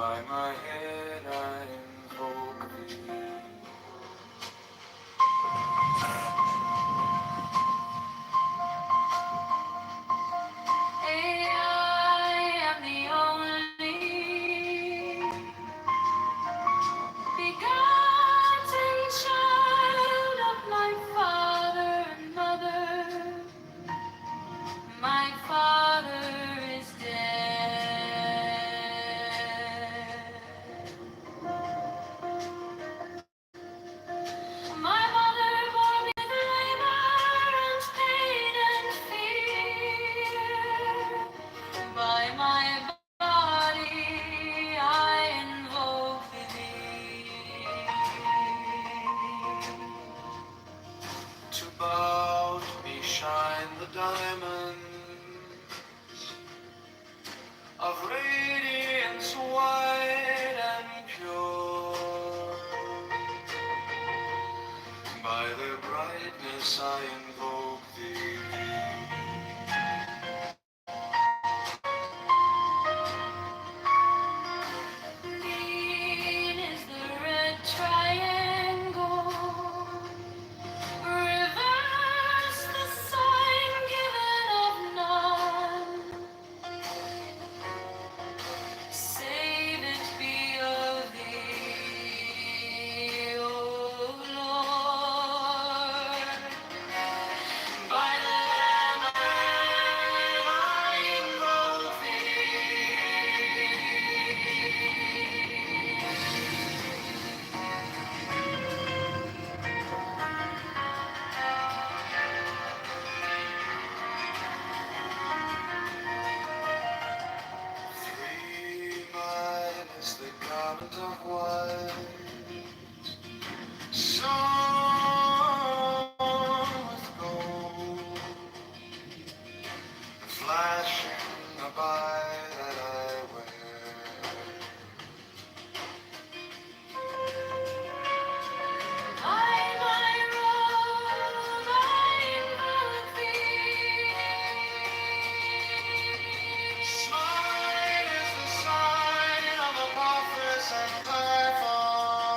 By my head I invoke thee. I am the only begotten child of my father and mother. My father is dead. My mother bore me with labor and pain and fear. By my body I invoke thee. To bout me shine the diamonds of radiance white and pure. By their brightness I invoke thee. Green is the red triangle. Reverse the sign given of none. Save it be of thee, O Lord. By the Lamb I invoke thee. Mine is the garment of white, sewn with gold, flashing a by that I wear. By my robe I invoke thee. Mine is the sign of Apophis and Typhon.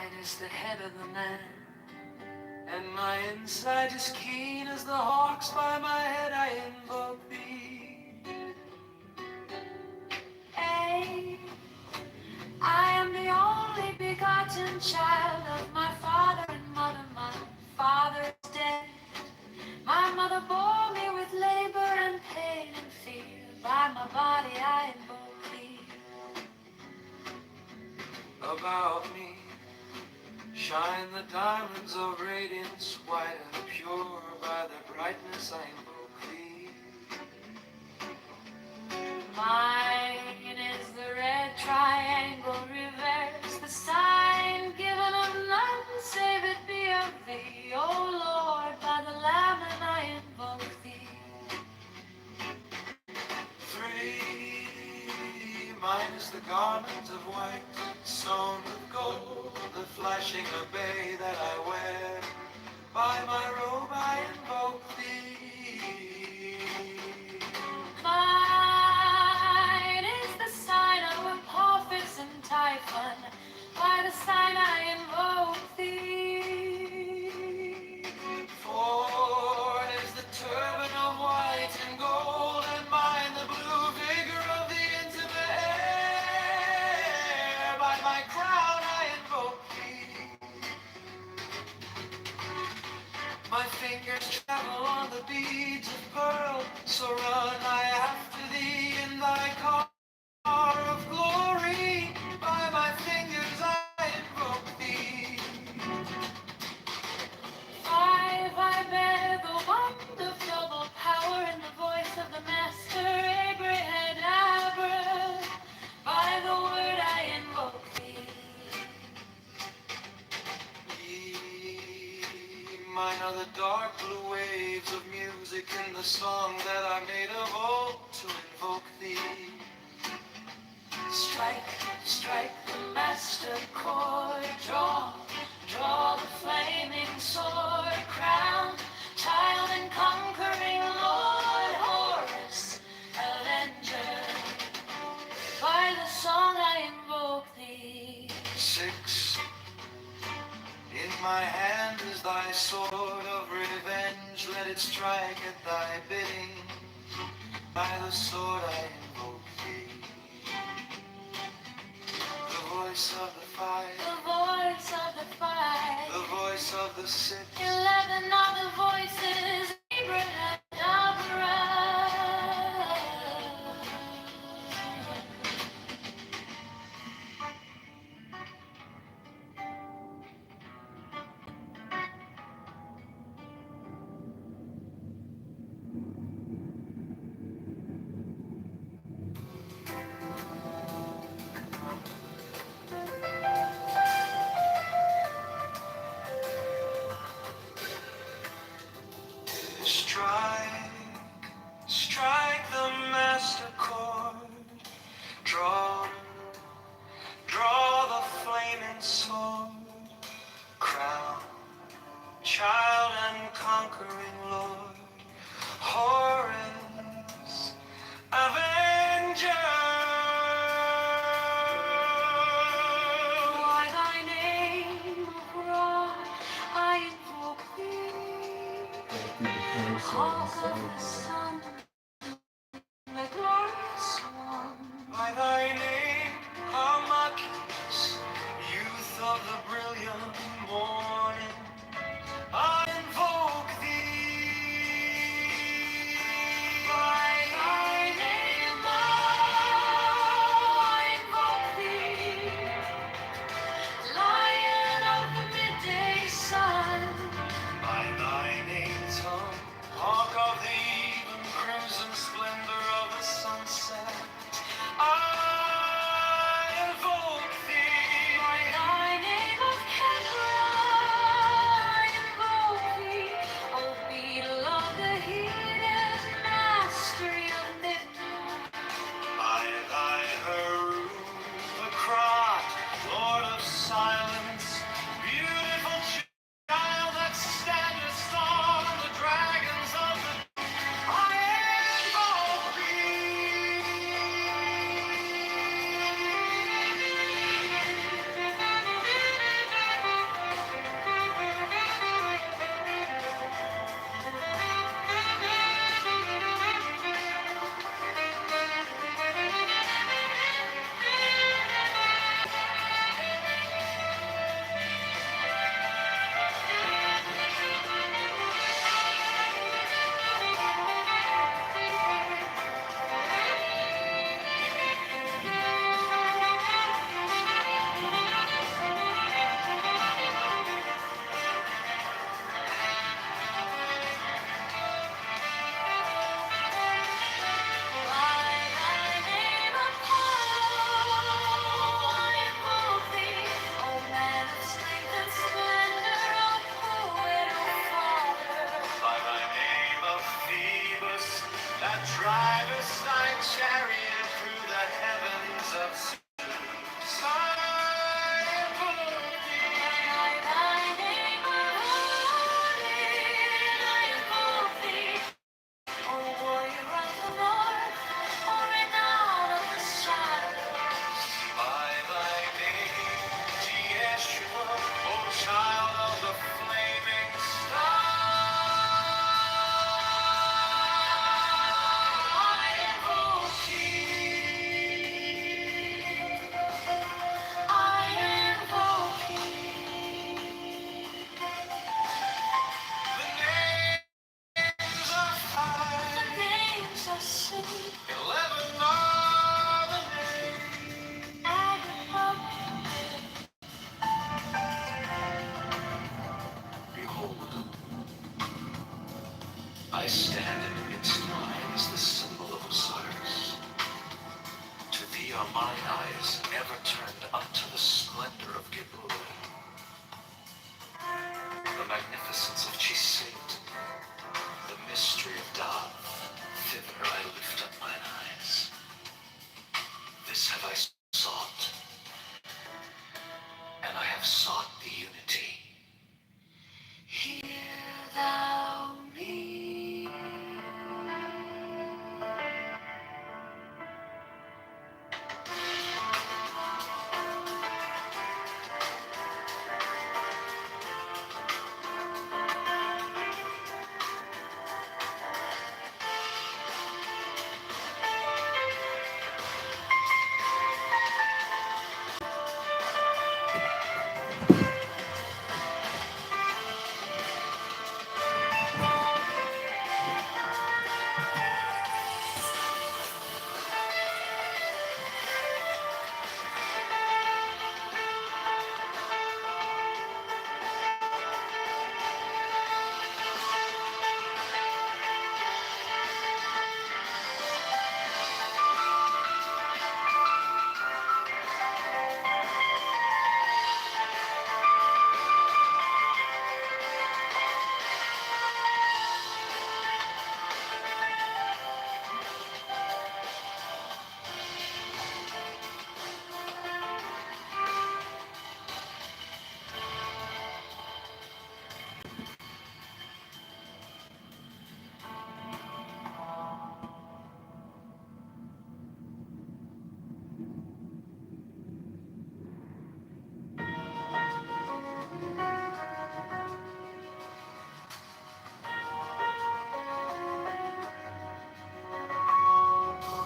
Wide as the head of the man, and my inside is keen as the hawks by my head. I invoke thee. Hey, I am the only begotten child of my father and mother. My father is dead. My mother bore me with labor and pain and fear. By my body I invoke thee. About me shine the diamonds of radiance, white and pure. By the brightness I invoke thee. Mine is the red triangle reverse, the sign given of none save it be of thee. O Lord, by the Lamb and I invoke thee. 3, mine is the garment of white, sewn with gold, the flashing obey that I wear. By my robe I invoke thee. Mine is the sign of Apophis and Typhon. By the sign I invoke thee. 4 is the turban of white and gold, and mine the blue vigor of the intimate air. By my crown I invoke thee. My fingers travel on the beads of pearl, so run I after thee in thy car of glory. By my fingers I invoke thee. 5, I bear the wand of double power in the voice of the master Abrahadabra. By the word I invoke thee. Mine are the dark blue waves of music in the song that I made of old to invoke thee. Strike, strike the master chord, draw, draw the flaming sword, crown, child and conquering Lord, Horus, avenger. By the song I invoke thee. 6, in my hand is thy sword of revenge, let it strike at thy bidding. By the sword I invoke thee. The voice of the five, the voice of the five, the voice of the 6, 11 are the voices, Abraham, strike, strike the master chord, draw, draw the flaming sword, crown, child and conquering Lord, Horus, avenger. By thy name, Ra, I invoke thee. Hawk of the sun, the glorious one. By thy name, Hamakis, youth of the brilliant morning, I invoke thee. By thy name, I invoke thee. Lion of the midday sun, by thy name, tongue, hawk of the sought, and I have sought the unity. Hear thou me.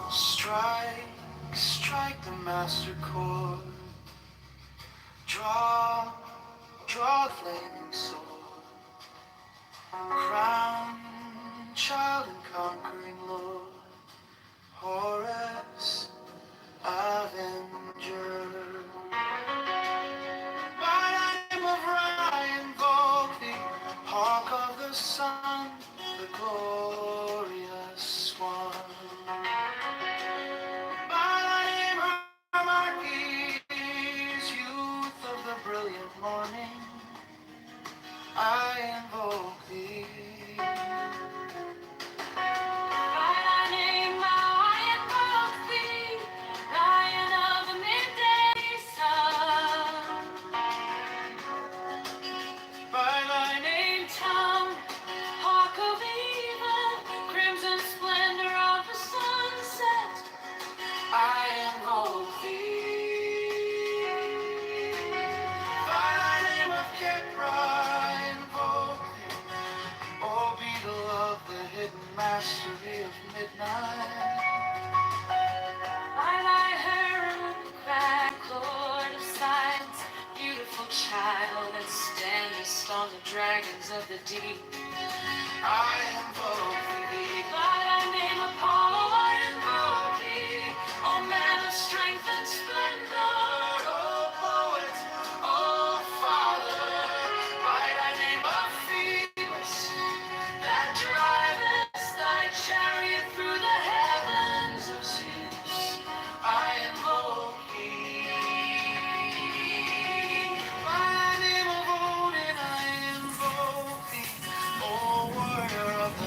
Strike, strike the master chord. Draw, draw the flaming sword. Crown, child and conquering lord. Horus, avenger. By name of Ra invoke thee, hawk of the sun, the glorious one. By thy name, Hermarches, youth of the brilliant morning, I invoke thee. By thy name, I invoke thee, Lion of the midday sun. By thy name, tongue, hawk of even, crimson splendor of the sunset, I invoke thee. By thy name of Kipra, I invoke thee. O beetle of the hidden mastery of midnight. By thy herald back, Lord of signs, beautiful child that standest on the dragons of the deep, I invoke thee. By thy name, Apollo, I invoke thee. O man of strength and splendor, O poet, O father. By thy name of Phoebus, that drivest thy chariot through the heavens of Zeus, I invoke thee. By thy name of Odin, I invoke thee. O warrior of the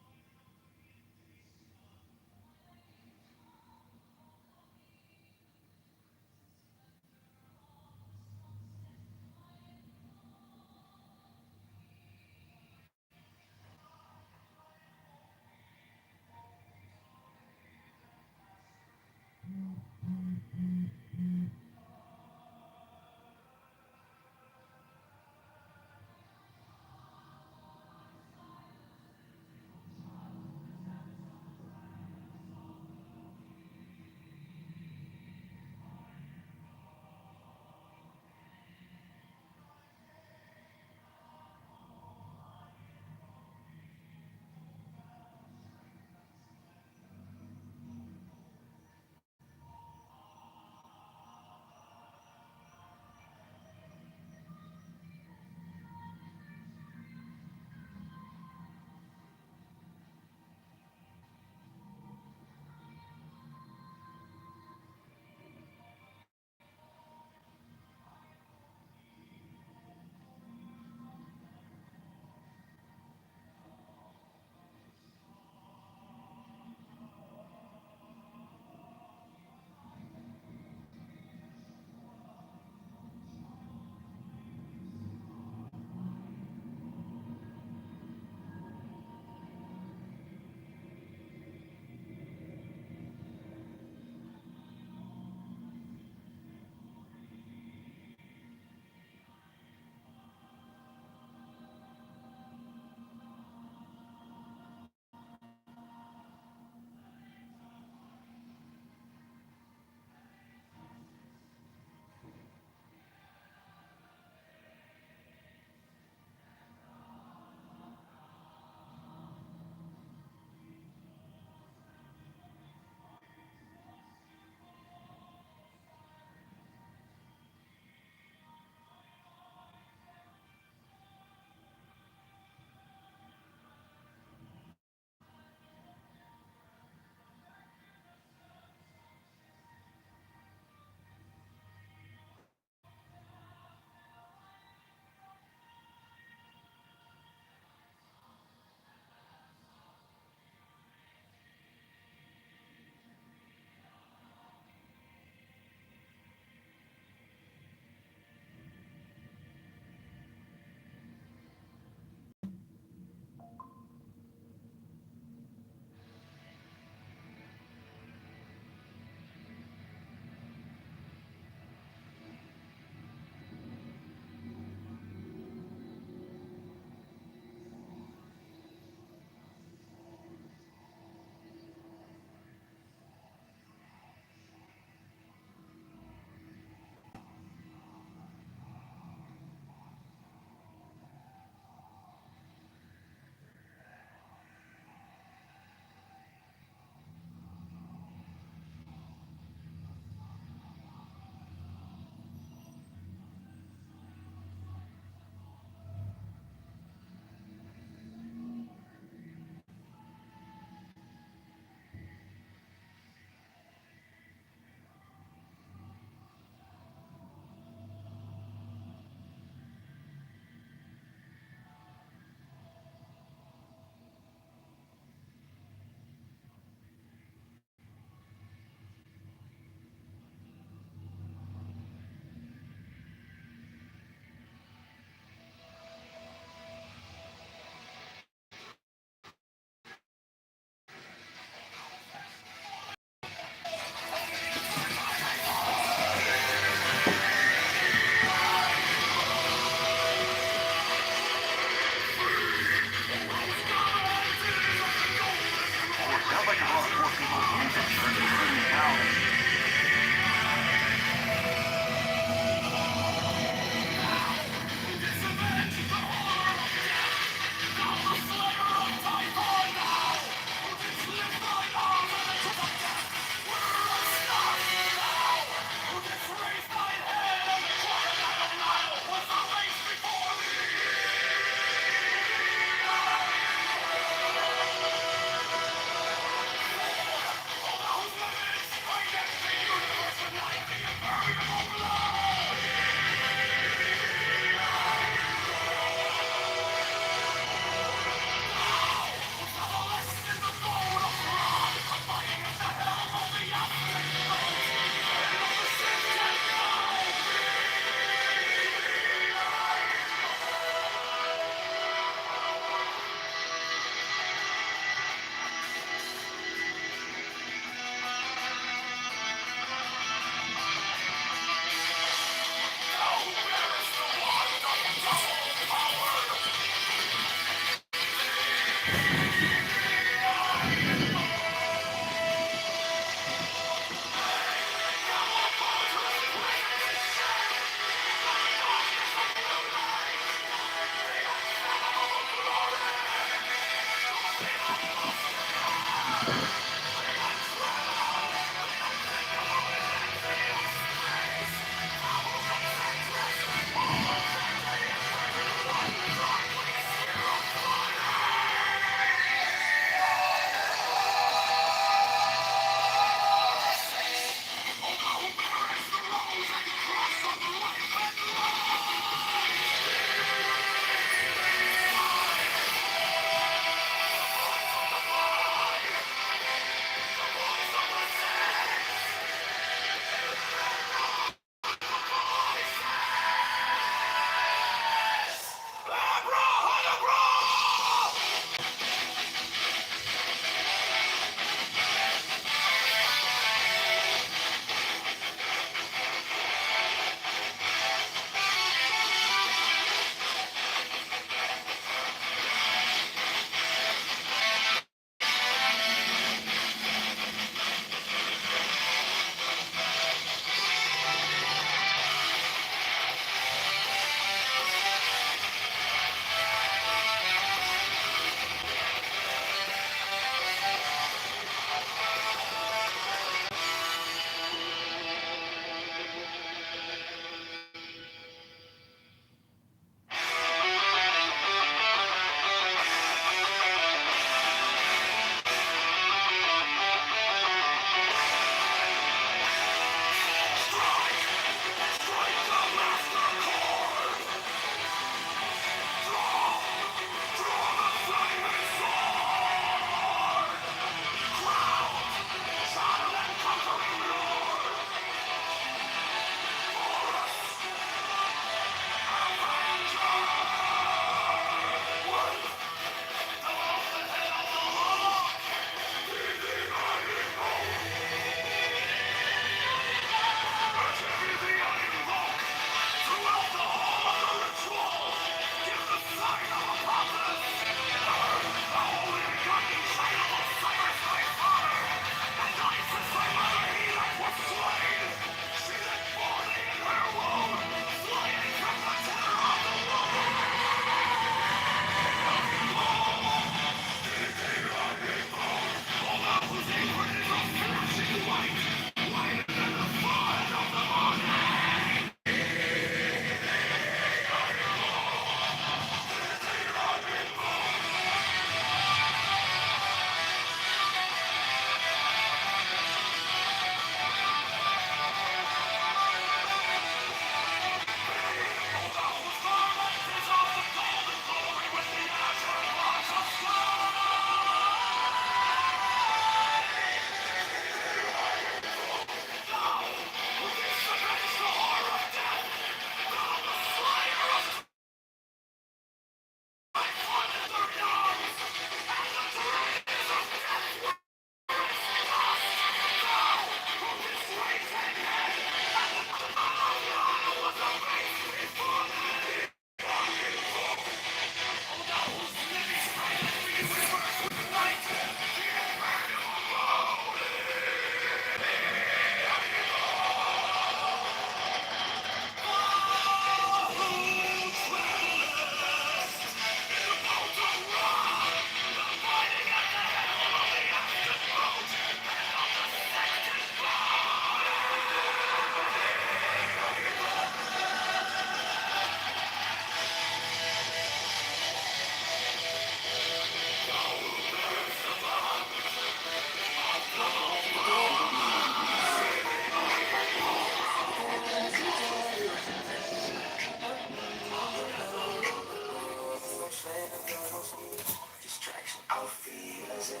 the same.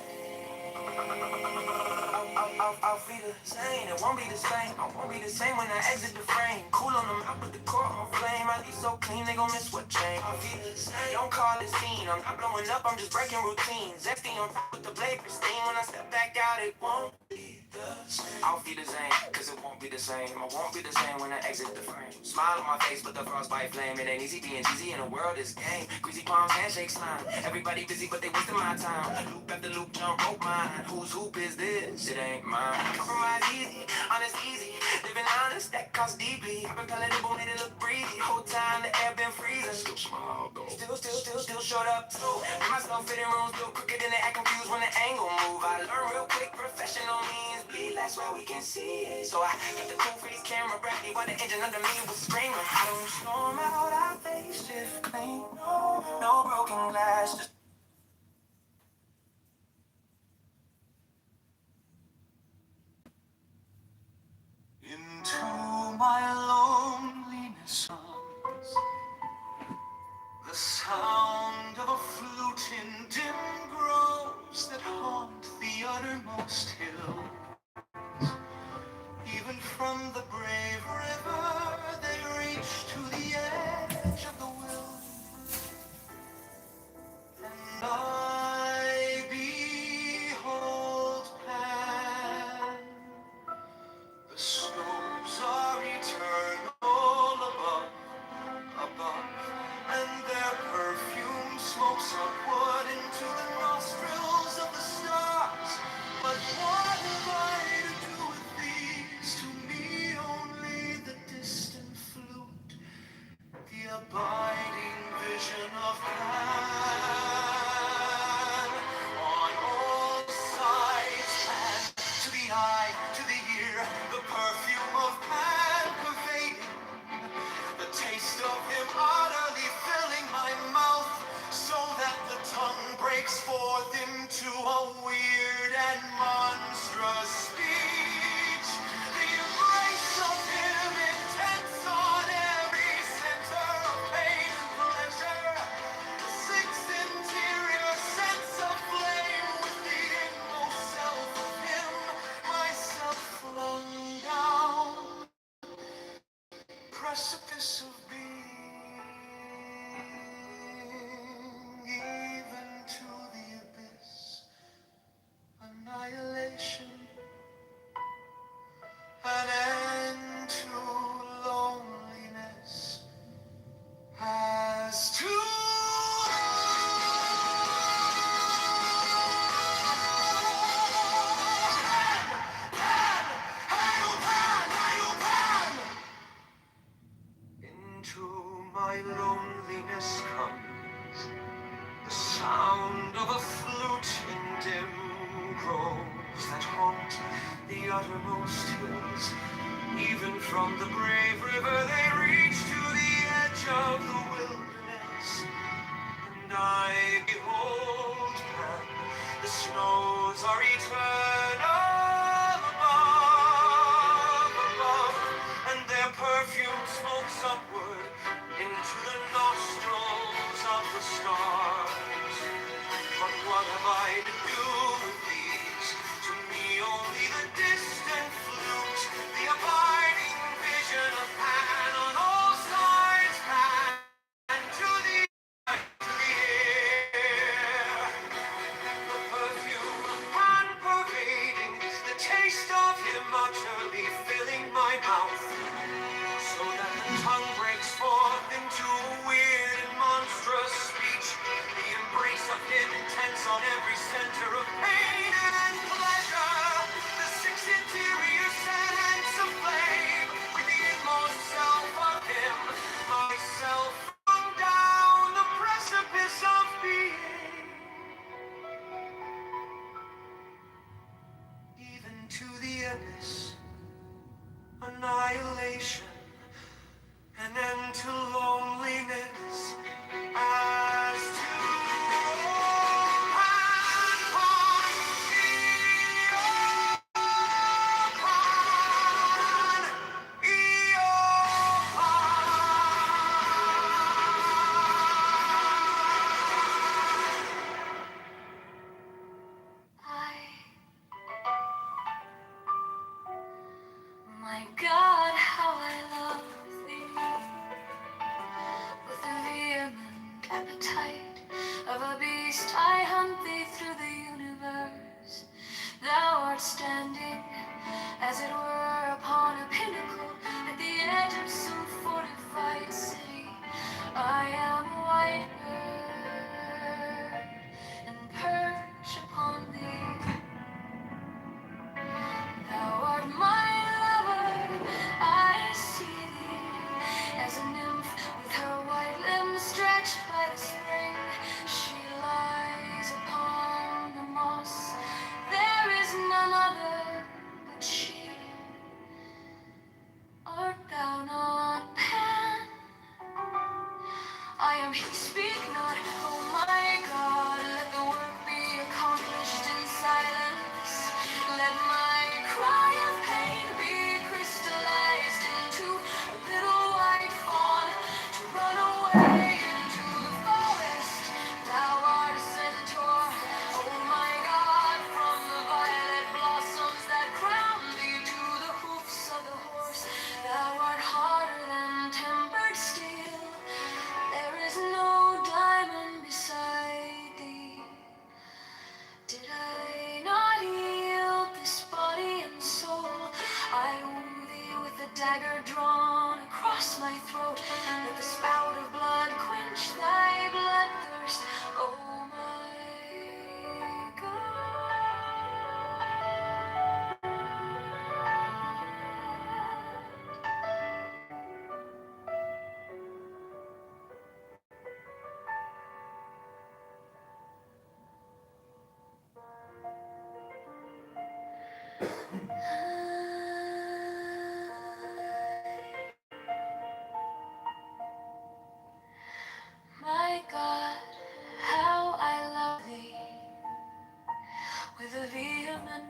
I'll be the same. It won't be the same. I won't be the same when I exit the frame. Cool on them, I put the core on flame. I leave so clean, they gon' miss what changed. I'll be the same. Don't call it scene. I'm not blowing up, I'm just breaking routines. Zesty on with the blade pristine. When I step back out, it won't be the same. I'll be the same, cause it won't be the same. I won't be the same when I exit the frame. Smile on my face, but the frostbite flame. It ain't easy being cheesy in a world is game. Greasy palms, handshake slime. Everybody busy, but they wasting my time. Loop after loop, jump rope mine. Whose hoop is this? It ain't mine. Compromise easy, honest easy. Living honest, that costs deeply. I've been palatable, made it look breezy. Whole time the air been freezing. Still smile though. Still showed up too. Make myself fit in rooms, still crooked and they act confused when the angle move. I learn real quick, professional means bleed. That's where we can see it. So I get the cool face camera ready while the engine under me was screaming. I don't storm out, I face shift clean. No broken glass, just into my loneliness comes the sound of a flute in dim groves that haunt the uttermost hills. Even from the brave river they reach to the edge of the wilderness, and I behold Pan. The snows are eternal above, and their perfume smokes upward into the nostrils of the stars. But what have I to do with these? To me only the distant flute, the abiding vision of Pan. On all sides, Pan, to the eye, to the ear, the perfume of Pan pervading, the taste of him utterly filling my mouth, so that the tongue breaks forth into a weird and monstrous speech. The embrace of him intense on every center of pain and pleasure. The sixth interior sense of flame with the inmost self of him, myself flung down precipice of being, even to the abyss, annihilation, an end to loneliness, as to into my loneliness comes the sound of a flute in dim groves that haunt the uttermost hills. Even from the brave river they reach to the edge of the wilderness, and I behold Pan. The snows are eternal above, and their perfume smokes upward into the nostrils of the stars. But what have I to do with these? To me only the distant flute, the abiding vision of Pan. On all sides, Pan, to the eye, to the ear, the perfume of Pan pervading, the taste of him utterly filling my mouth, so that the tongue breaks forth into a weird and monstrous speech. The embrace of him intense on every center of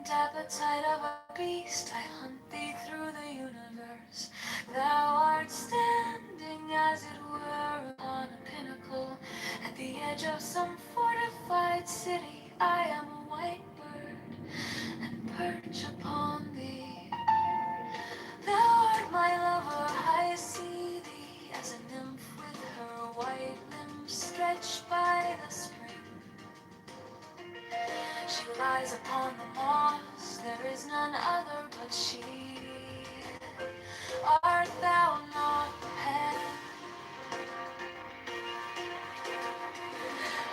appetite of a beast, I hunt thee through the universe. Thou art standing, as it were, upon a pinnacle, at the edge of some fortified city. I am a white bird, and perch upon thee. Thou art my lover, I see thee as a nymph with her white limbs stretched by the spring. She lies upon the moss, there is none other but she. Art thou not Pan?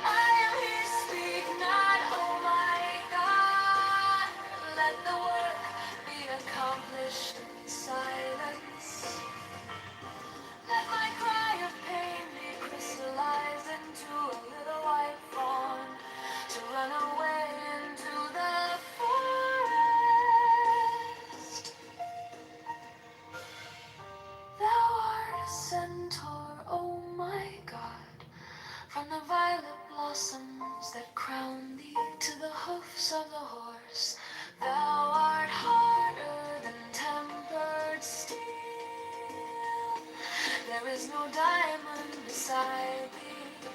I am here, speak not, oh my God. Let the work be accomplished in silence. Let my cry of pain be crystallized into a little white fawn to run away into the forest. Thou art a centaur, oh my God, from the violet blossoms that crown thee to the hoofs of the horse. Thou art harder than tempered steel. There is no diamond beside thee.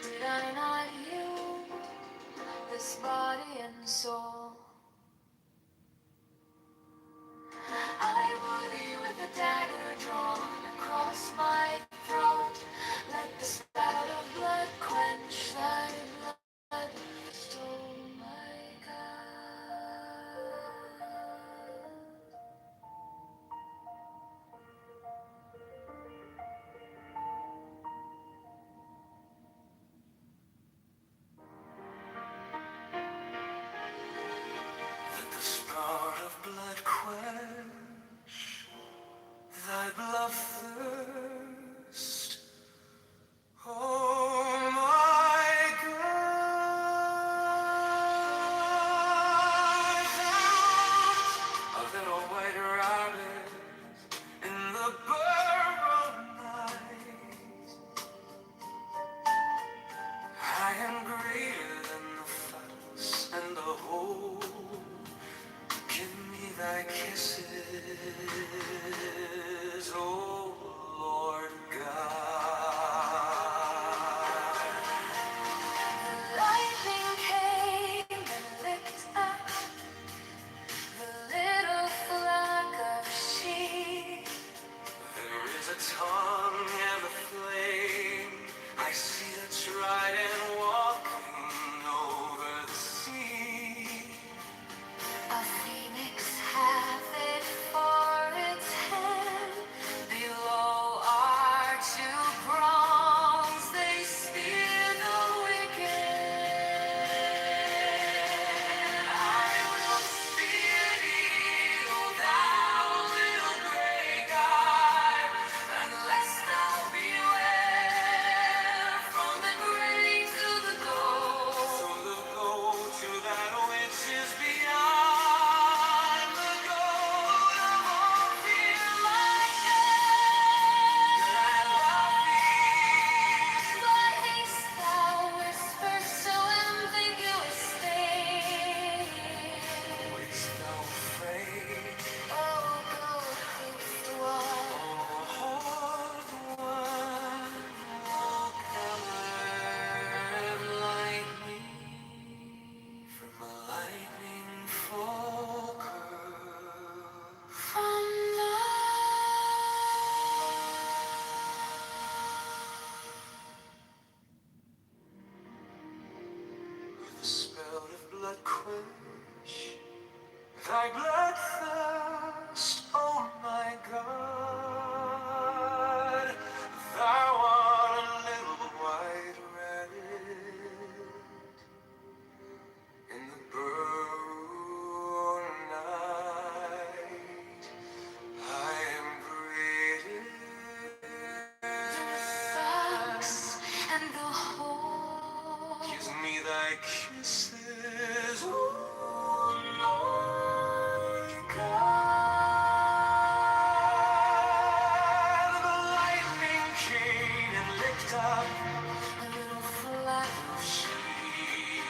Did I not you, this body and soul? I would thee with a dagger drawn across my throat. Let the spout of blood quench thy blood, oh my God. Let the spout of blood quench thy blood thirst, oh my God. Thou, a little white rabbit in the burrow night. I am greater than the fox and the hole. Give me thy kisses, oh Lord God. The lightning came and licked up the little flock of sheep. There is a tongue and a flame. I see the trident walking over the sea. A phoenix hath it for its head. Below are two prongs, they spear the wicked. I will spear thee, O thou little gray guy, unless thou beware from the gray to the gold. From the gold to that which is beyond the gold of all fear, like death. I love thee. Why haste thou whisper so ambiguous things? Wouldst thou afraid? Oh, go against the wall. Oh, the one will come like me from a lightning falker. From with the spell of blood quench thy blood thirst, oh my God. Thou art a little white rabbit in the burrow night. I am greater than the fox and the hole. Kiss me thy kisses, oh Lord God. The lightning came and licked up a little flock of sheep.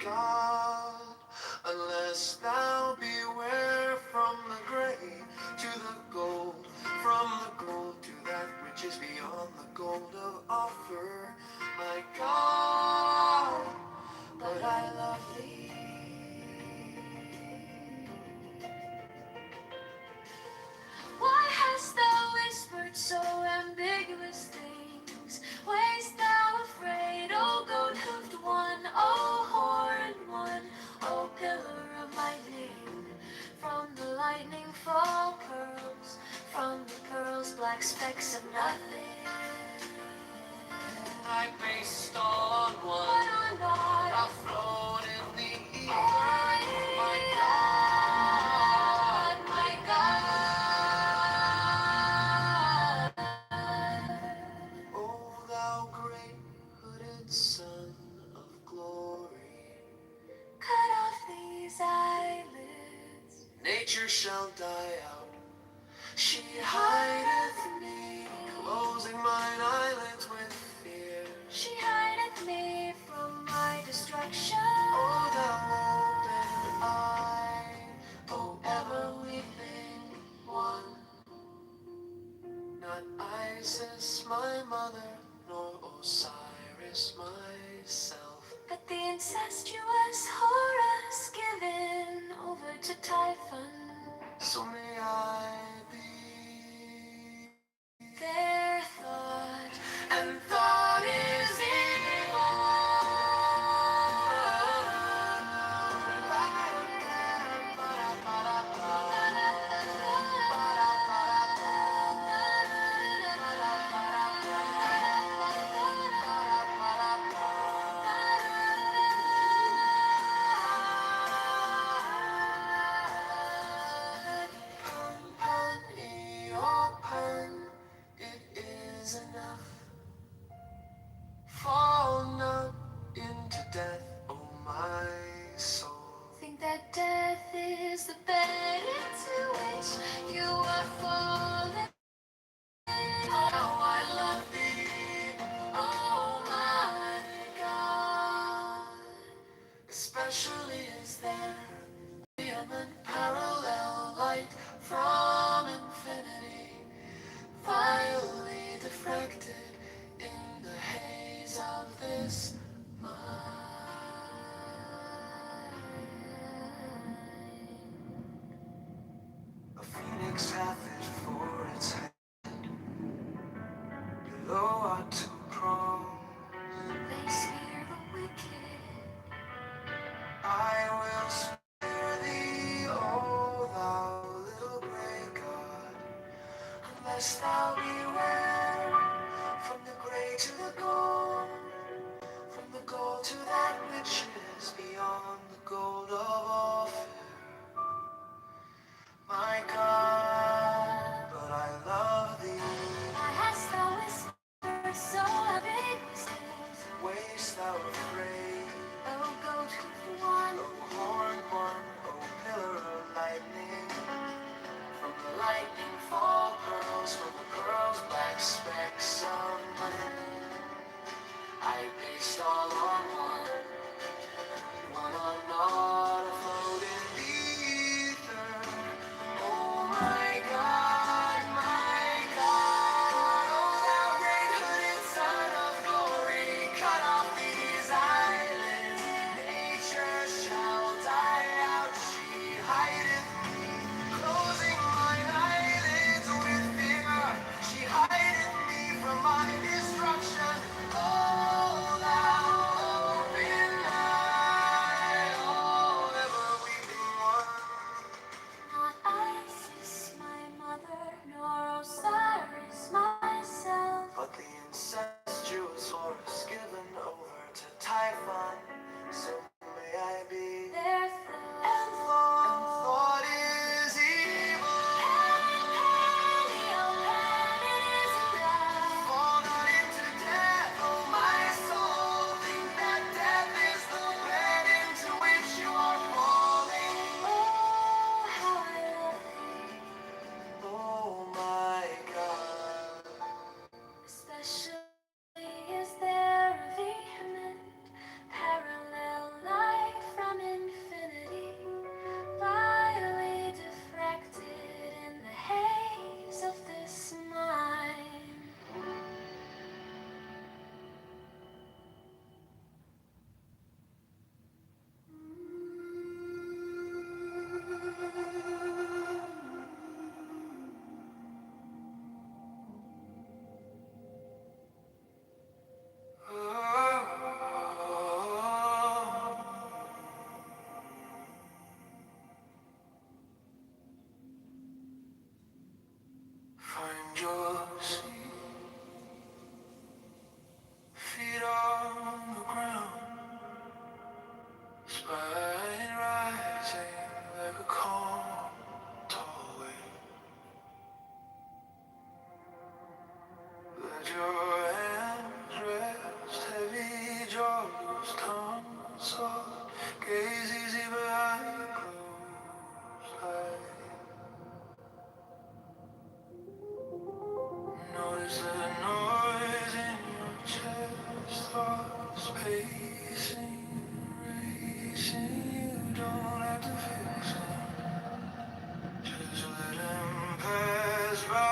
God, unless thou beware from the gray to the gold, from the gold to that which is beyond the gold of offer, my God, but I love thee. Why hast thou whispered so ambiguous things? Wayst thou afraid, O goat-hoofed one, O horned one, O pillar of lightning? From the lightning fall pearls, from the pearls black specks of nothing. I based on one, but on God, afloat in the ether, my God, my God. O thou great hooded Son of glory, cut off these eyelids, nature shall die out. She hideth me, closing mine eyelids with fear. She hideth me from my destruction. O thou open eye, O ever weeping one. Not Isis my mother, nor Osiris myself, but the incestuous Horus given over to Typhon. So may I be their thought, and thought is it is enough. Fall not into death, O my soul. Think that death is the bed into which you are falling. Oh, I love thee, oh my God. Especially is there vehement parallel light from infinity, vilely diffracted in the haze of this mind. A phoenix hath it for its head, below are two prongs. They spear the wicked. I will spare thee, O thou little gray God, unless thou beware from the gray to the gold, from the gold to that which is beyond the gold of Ophir. My God. soft, gaze easy behind closed eyes. Notice the noise in your chest, thoughts pacing, racing. You don't have to fix them, just let them pass by.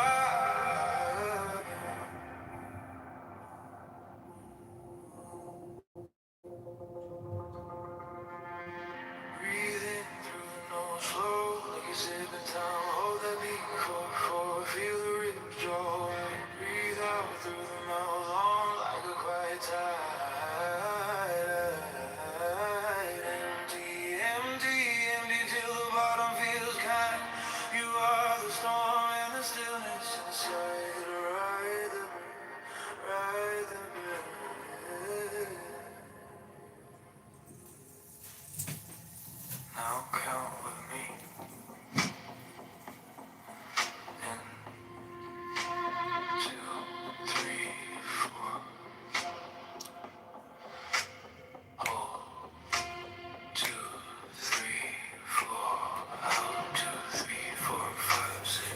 Breathing through the nose, slow like you're sipping time. Hold that beat for feel the rhythm draw. Breathe out through the mouth, long like a quiet tide. Empty, empty, empty till the bottom feels kind. You are the storm and the stillness inside. Ride the breath, ride the breath. Now count with me. In 2, 3, 4. Hold 2, 3, 4. Out 2, 3, 4, 5, 6.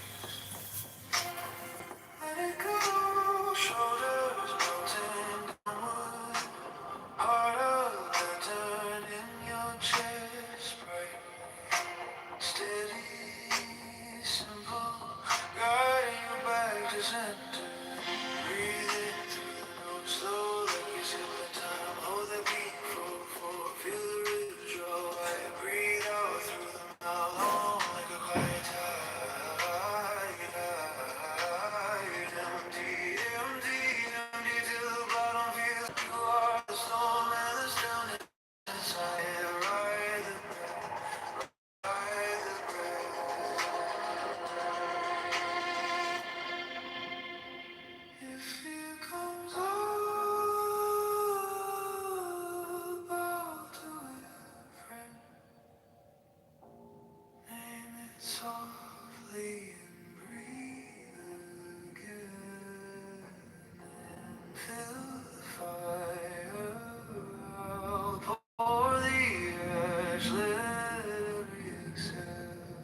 Let it go. Shoulders melting downward. Heart of the turn in your chest. Bright, steady, simple. Guiding you back to center. Breathing through the nose, slow like you're sipping time. Hold that beat for feel the rhythm draw. Breathe out through the mouth, long like a quiet tide. Empty, empty, empty till the bottom feels. You are the storm and the stillness inside. Ride the breath, ride the breath. If fear comes up, I'll do it, friend. Name it softly and breathe again. And fill the fire. I'll pour the ash, let every exhale.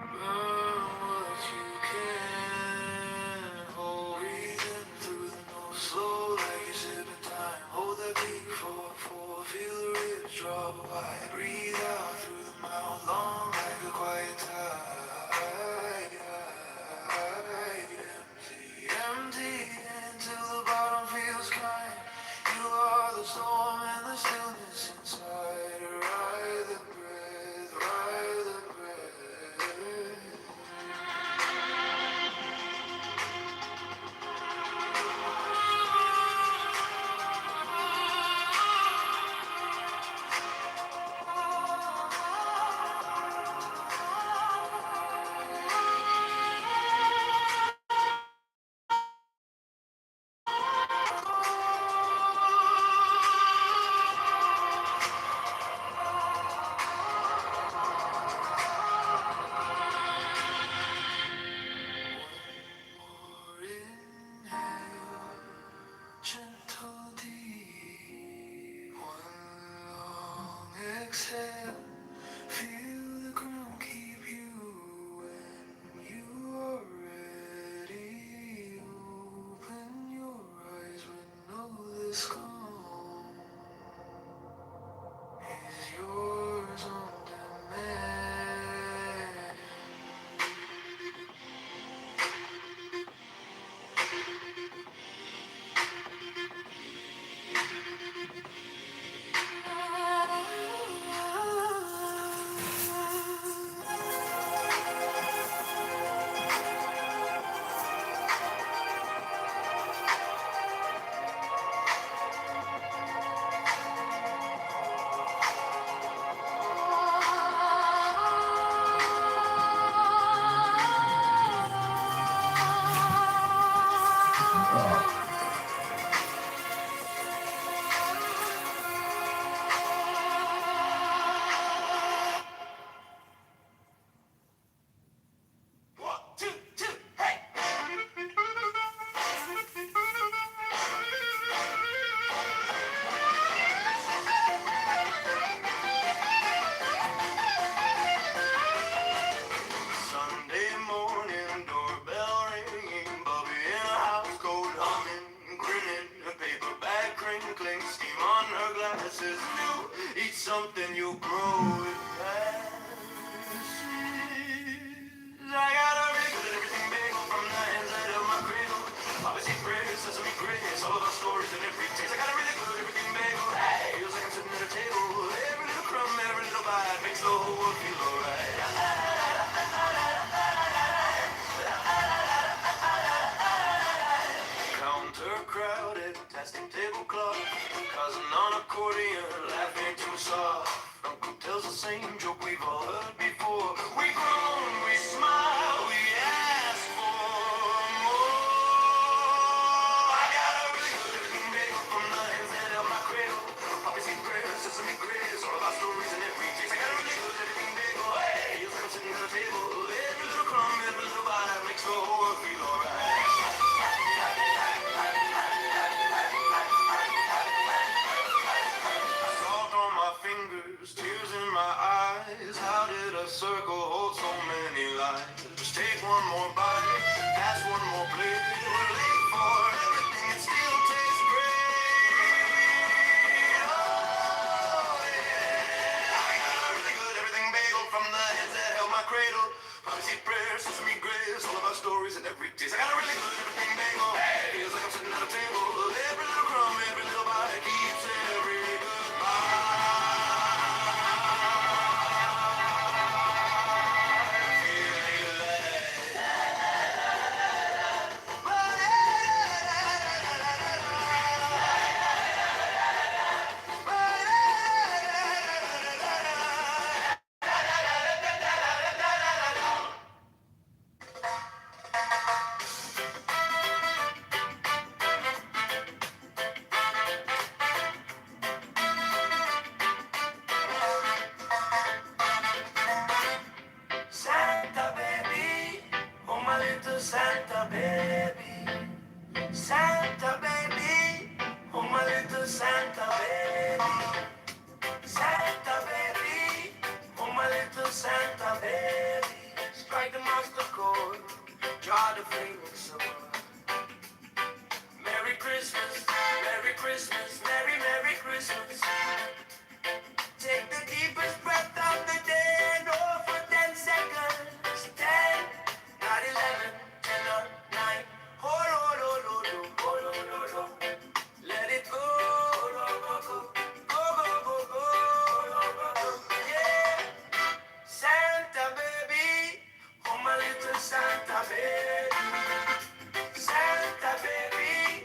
Burn what you can. Hold, breathing through the nose, slow like you're sipping time. Hold that beat for feel the ribs drop by. Breathe out through the mouth, long like a quiet tide. Empty, empty until the bottom feels kind. You are the storm and the stillness inside. Ride the breath, ride the breath. More inhale, gentle deep. One long exhale. Feel the ground keep you when you are ready. Open your eyes when all this calm is yours on demand. your glass is new. Eat something, you'll grow with passion. I got a really good everything bagel from the inside of my cradle. Obviously bread, sesame grace, all of our stories and every taste. I got a really good everything bagel. Hey, feels like I'm sitting at a table. Every little crumb, every little bite makes the whole world feel alright. Counter crowded, testing tablecloth, cousin on accordion, laughing too soft. Uncle tells the same joke we've all heard before. We groan, we smile, we ask for more. I got a really good everything bagel from the hands that held my cradle. Poppy seed bread, sesame grace, all of our stories and every taste. I got a really good everything bagel. Hey, feels like I'm sitting at a table. Every little crumb, every little bite makes the whole world feel alright. Salt on my fingers, tears in my eyes. How did a circle hold so many lives? Just take one more bite, pass one more plate. We're late for everything, it still tastes great. Oh, yeah. I got a really good everything bagel from the hands that held my cradle. Poppy seed prayer, sesame grace, all of our stories and every taste. I got a really good everything bagel. Hey, feels like I'm sitting at a table. Every little crumb, every little bite keeps every Santa baby, oh my little Santa baby. Santa baby, oh my little Santa baby. Santa baby, oh my little Santa baby. Strike the master chord, draw the flaming sword. Merry Christmas, Merry Christmas, Merry Merry Christmas. Take the deepest breath of the day, no for 10 seconds. 10, not 11, 10 or 9. Hold, hold, hold, hold, hold, hold, hold, hold, hold. Let it go, go, go, go, go, go, go, go, go, go, go. Yeah, Santa baby, oh my little Santa baby. Santa baby,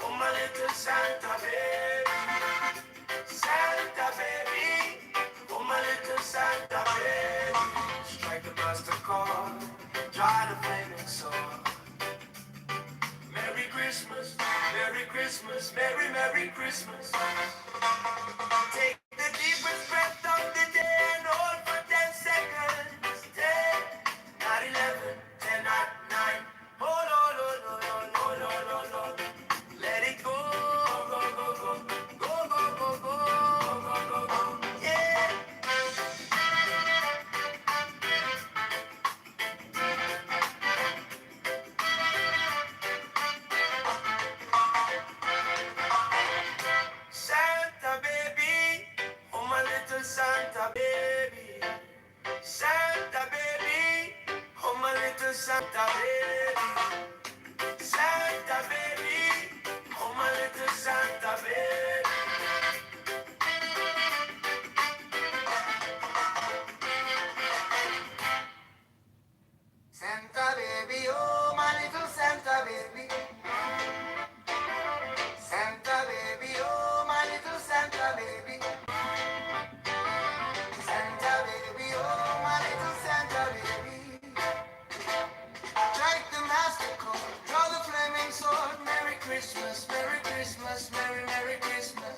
oh my little Santa baby. Santa baby, oh my little Santa baby. Strike the master chord, dry the flaming sword. Merry Christmas, Merry Christmas, Merry Merry Christmas. Take the deepest breath of the day and hold for 10 seconds. 10, not 11, 10, not 9. Hold, hold, hold, hold, hold, hold, hold, hold, hold. Let it go, go, go, go, go, go, go, go, go, go, go. Yeah. Santa baby, oh my little Santa baby. Santa baby, oh my little Santa baby. Santa baby, oh my little Santa baby. Santa baby, oh my little Santa baby. Santa baby, oh my little Santa baby. Santa baby, oh my little Santa baby. Strike the master chord, draw the flaming sword. Merry Christmas, Merry Christmas, Merry Merry Christmas.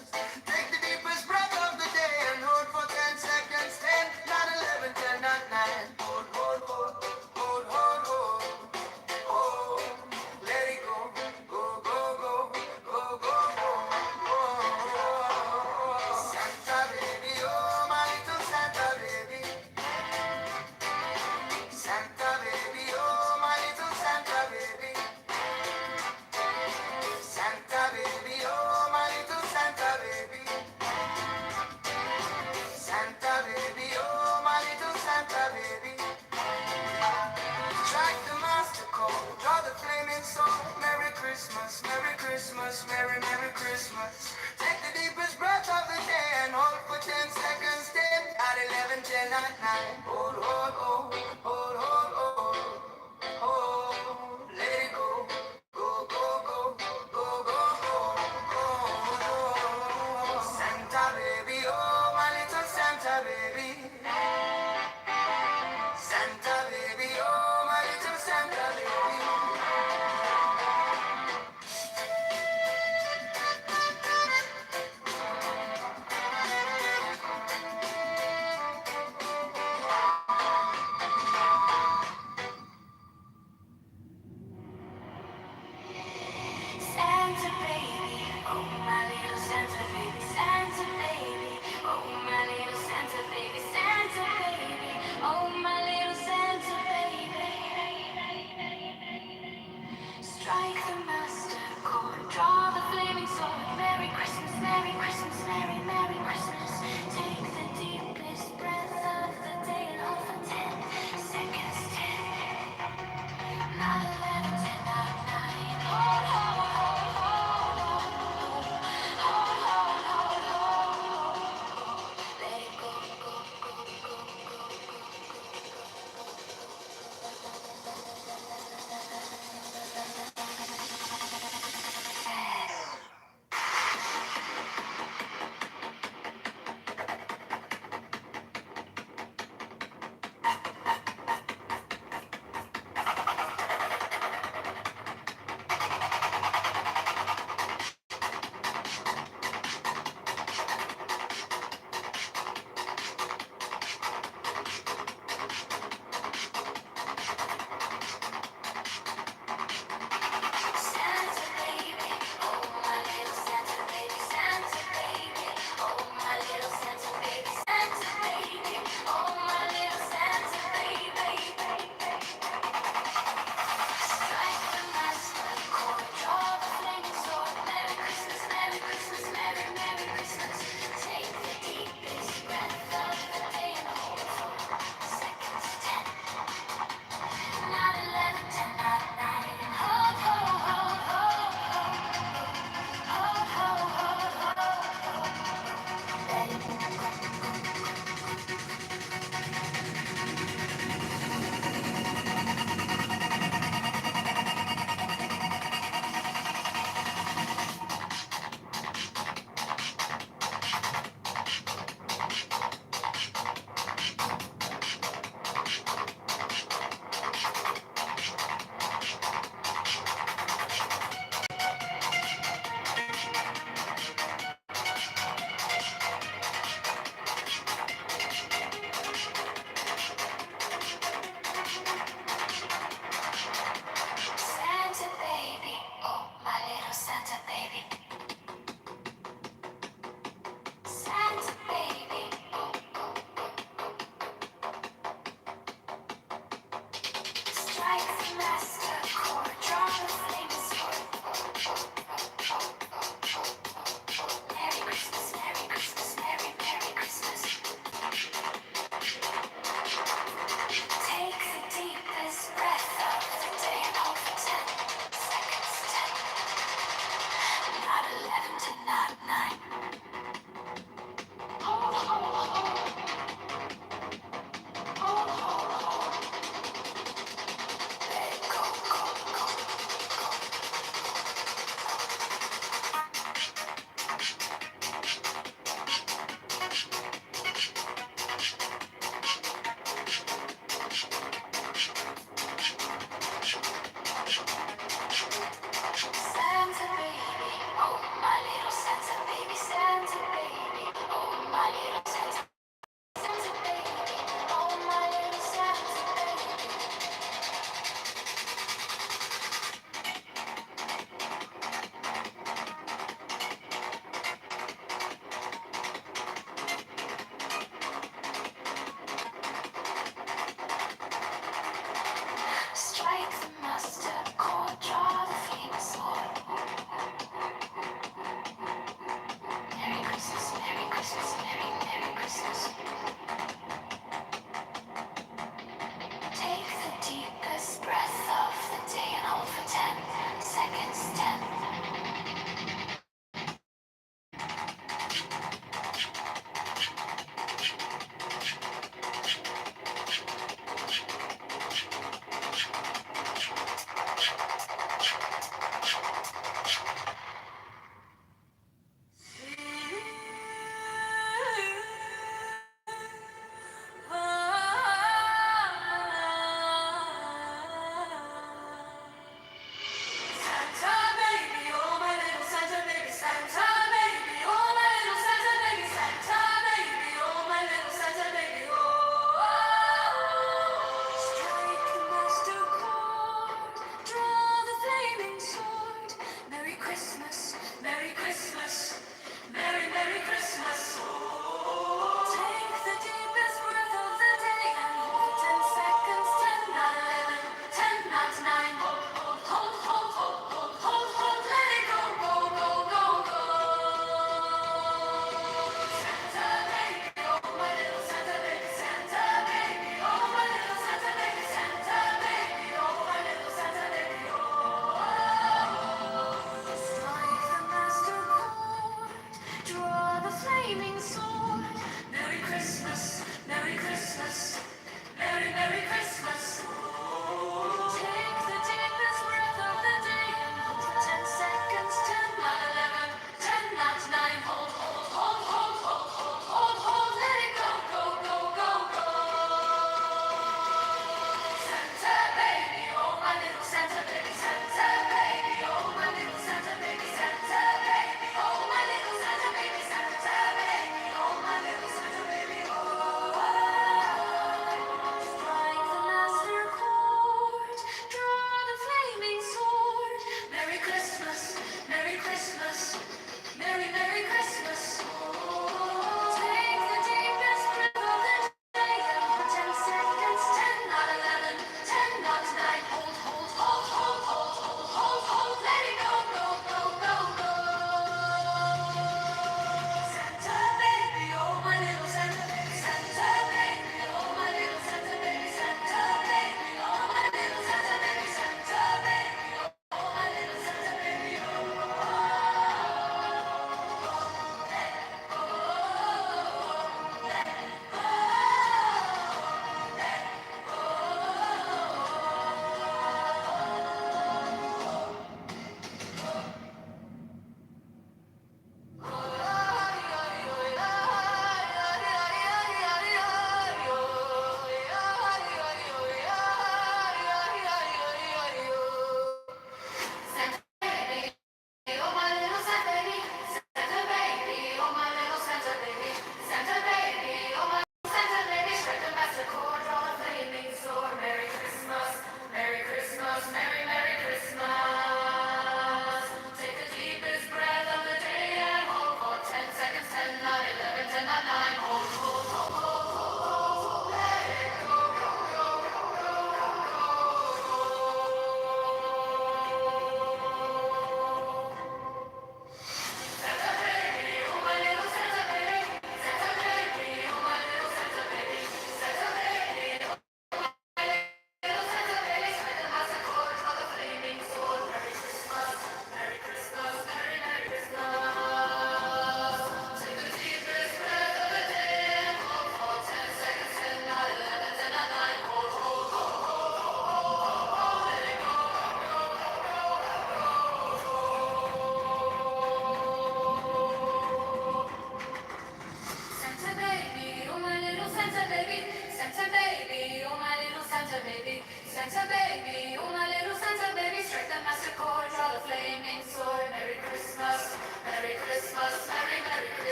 Oh, oh, oh, oh, oh, oh, oh, let it go, go, go, go, go, go, go. Santa baby, oh, my little Santa baby. Santa baby, oh, my little Santa baby.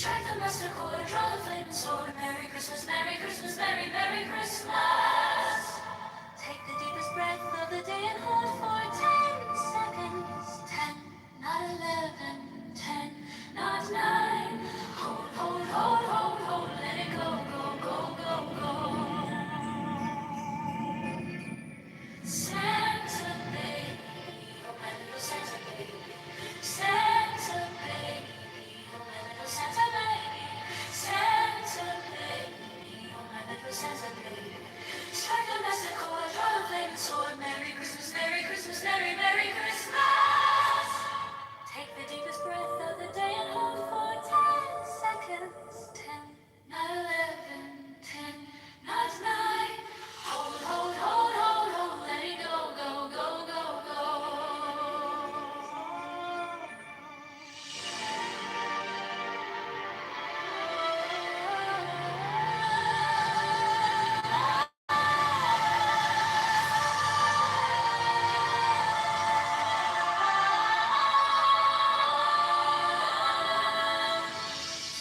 Strike the master chord, draw the flaming sword. Merry Christmas, Merry Christmas, Merry, Merry Christmas. Take the deepest breath of the day and hold for 10 seconds. 10, not 11, 10, not 9. Hold, hold, hold, hold, hold. Let it go, go, go, go, go. Santa baby, oh my little Santa baby. Santa baby, oh my little Santa baby. Santa baby, oh my little Santa baby. Strike the master chord, draw the flaming sword. Merry Christmas, Merry Christmas, Merry, Merry Christmas. Take the deepest breath of the day and hold for 10 seconds. 10, not 11, 10, not 9. Hold, hold, hold, hold, hold. Let it go, go, go, go, go.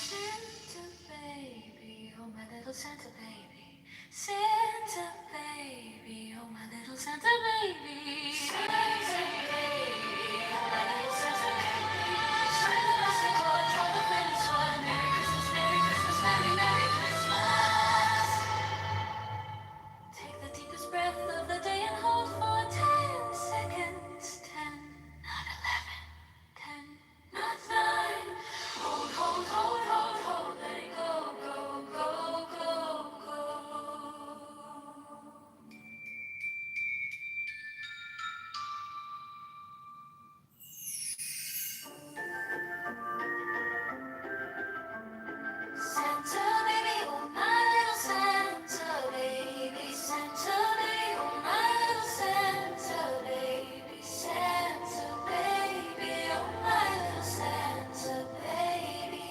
Santa baby, oh my little Santa baby. Santa baby, oh my little Santa baby. Santa baby, oh my little Santa baby. Strike the master chord, draw the flaming sword. Merry Christmas, Merry Christmas, Merry, Merry Christmas. Take the deepest breath of the day and hold for 10 seconds. 10, not 11, 10, not 9. Hold, hold, hold, hold, hold. Let it go, go, go, go, go. Santa baby, oh my little Santa baby. Santa baby, oh my little Santa baby. Santa baby, oh my little Santa baby.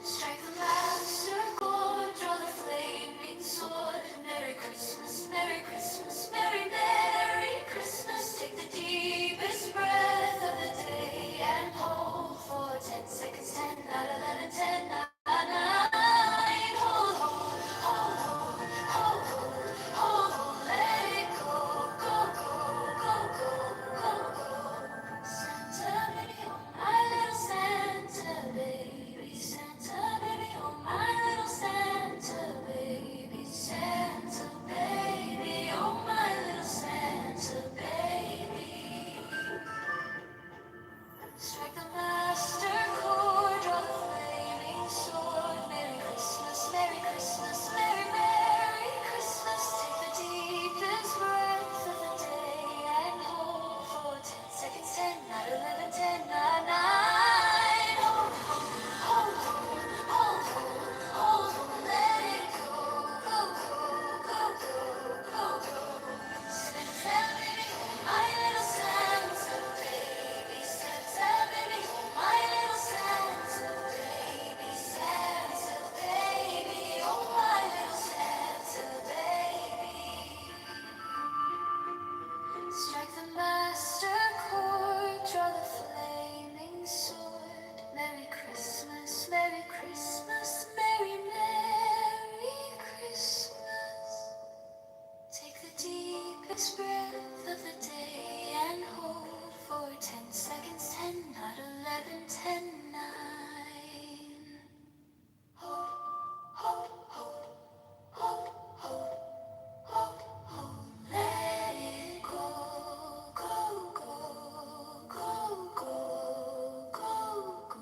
Strike the master chord, draw the flaming sword. Merry Christmas, Merry Christmas, Merry, Merry Christmas. Take the deepest breath of the day and hold for 10 seconds. 10, not 11, 10, not 9. Hold, hold, hold, hold, hold, hold, hold, hold. Let it go, go, go, go, go, go, go. Santa baby, oh my little Santa baby. Santa baby, oh my little Santa baby. Santa baby, oh my little Santa baby. Strike the master chord, draw the flaming sword. Merry Christmas, Merry Christmas, Merry, Merry Christmas. Take the deepest breath of the day and hold for 10 seconds. 10, not 11, 10, not 9. Hold, hold, hold, hold, hold, hold, hold. Let it go, go, go, go, go, go, go. Santa baby, oh my little Santa baby. Santa baby, oh my little Santa baby. Santa baby, oh my little Santa baby. Strike the master chord, draw the flaming sword. Merry Christmas, Merry Christmas, Merry, Merry Christmas. Take the deepest breath of the day and hold for 10 seconds. 10, not 11, 10, 9. Hold, hold, hold, hold, hold, hold, hold. Let it go, go, go, go, go, go, go.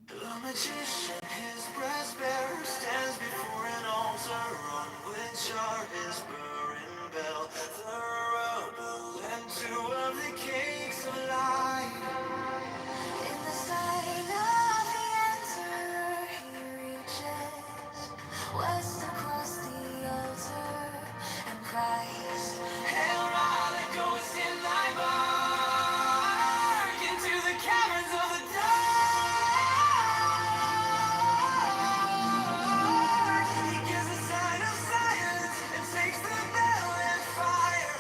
The magician, his brass bearer, stands before an altar on which are his burring bell, the rubble, and 2 of the cakes of light. In the sight of the emperor, he reaches west across the altar and cries, "Hail, Riley, ghost in thy bark into the caverns of the dark." He gives a sign of silence and takes the bell and fire.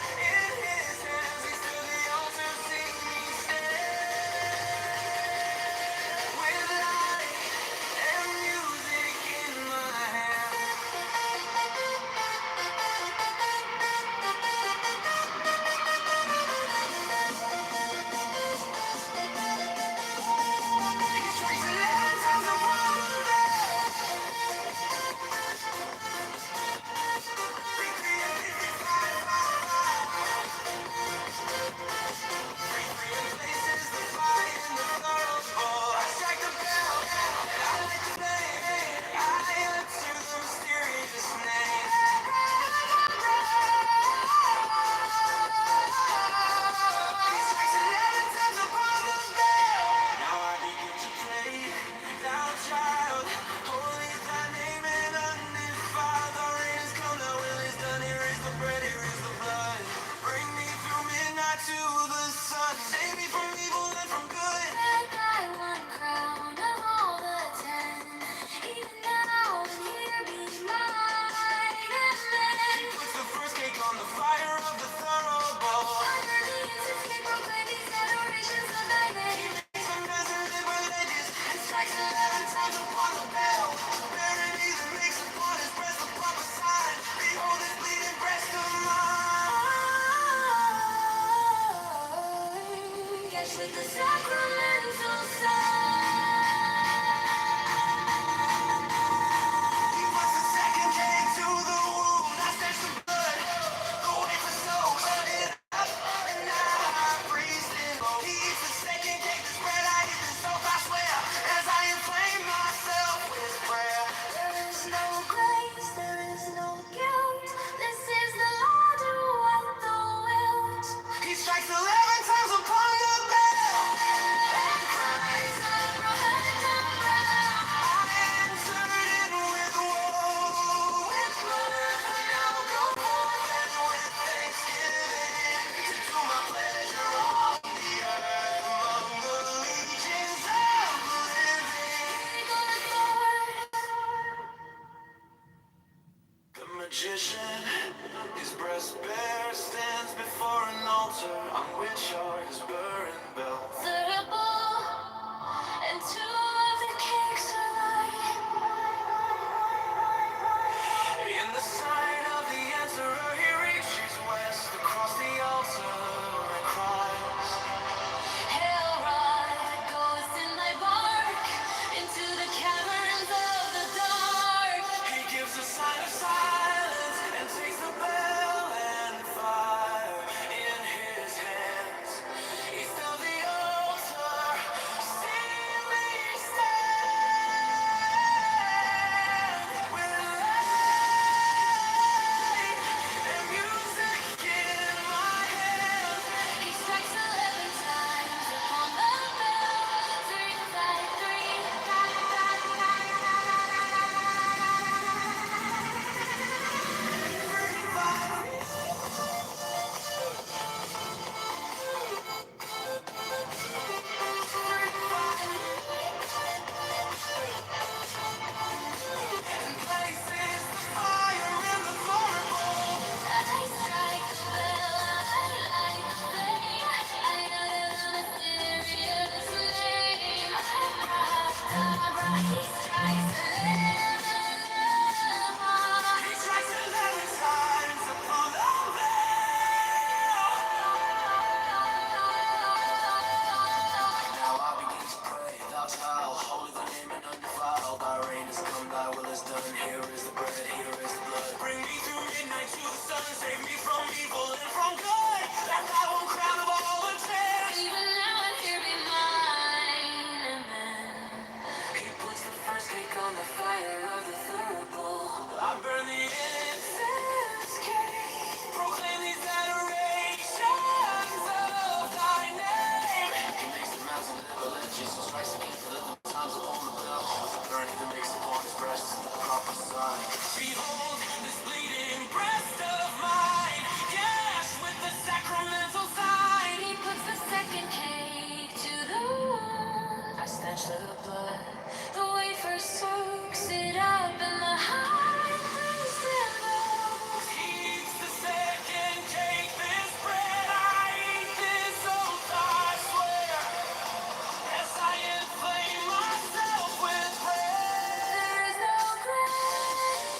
with the sacramental sign. He puts the second cake to the wound. I stench the blood. The wafer soaks it up, and now I freeze it. He eats the second cake, the spread I eat the soap, I swear, as I inflame myself with prayer. There is no grace, there is no guilt. This is the Lord who wiped the wilt. He strikes 11 times upon the bell. And cries a broken brow. I answered it with woe, with blood. Now go forth and with thanksgiving to do my pleasure on the earth among the legions of the living. The magician, his breast bare, stands before an altar on which are his burning bells. The bull and two of the cakes are light. In the sight of the emperor, he reaches west across the altar and cries, Hail, rod that goest in thy bark into the caverns of the dark. He gives a sign of silence and takes the bell and fire in his hands. He fills the altar, see me stand with light and music in my hand. He strikes 11 times upon the bell. 3, 5, 3. And places the fire in the glory bowl. I strike the bell, I light the flame. I utter the mysterious name. Abracadabra, he strikes 11. He strikes 11 times upon the bell. Now I begin to pray, thou child, holy the name and undefiled. Thy reign is come, thy will is done. Here is the bread, here is the blood. Bring me through midnight to the sun. Save me from evil and from good. That thou own crown of all the chance. Even now and here be mine. Amen. He puts the first cake on the fire of the third bowl. I burn the incense cake. Proclaim these adorations of thy name. He makes the mountain never let Jesus strikes the king for the times upon the bell. Burning the mix upon his breast is the proper sign. Behold this bleeding breast of mine, yes, with the sacramental sign. He puts the second cake to the wound. I stench the blood. The wafer soaks it up in the high priest invokes. He eats the second cake, this bread I eat, this oath I swear, as I inflame myself with prayer. There is no grace,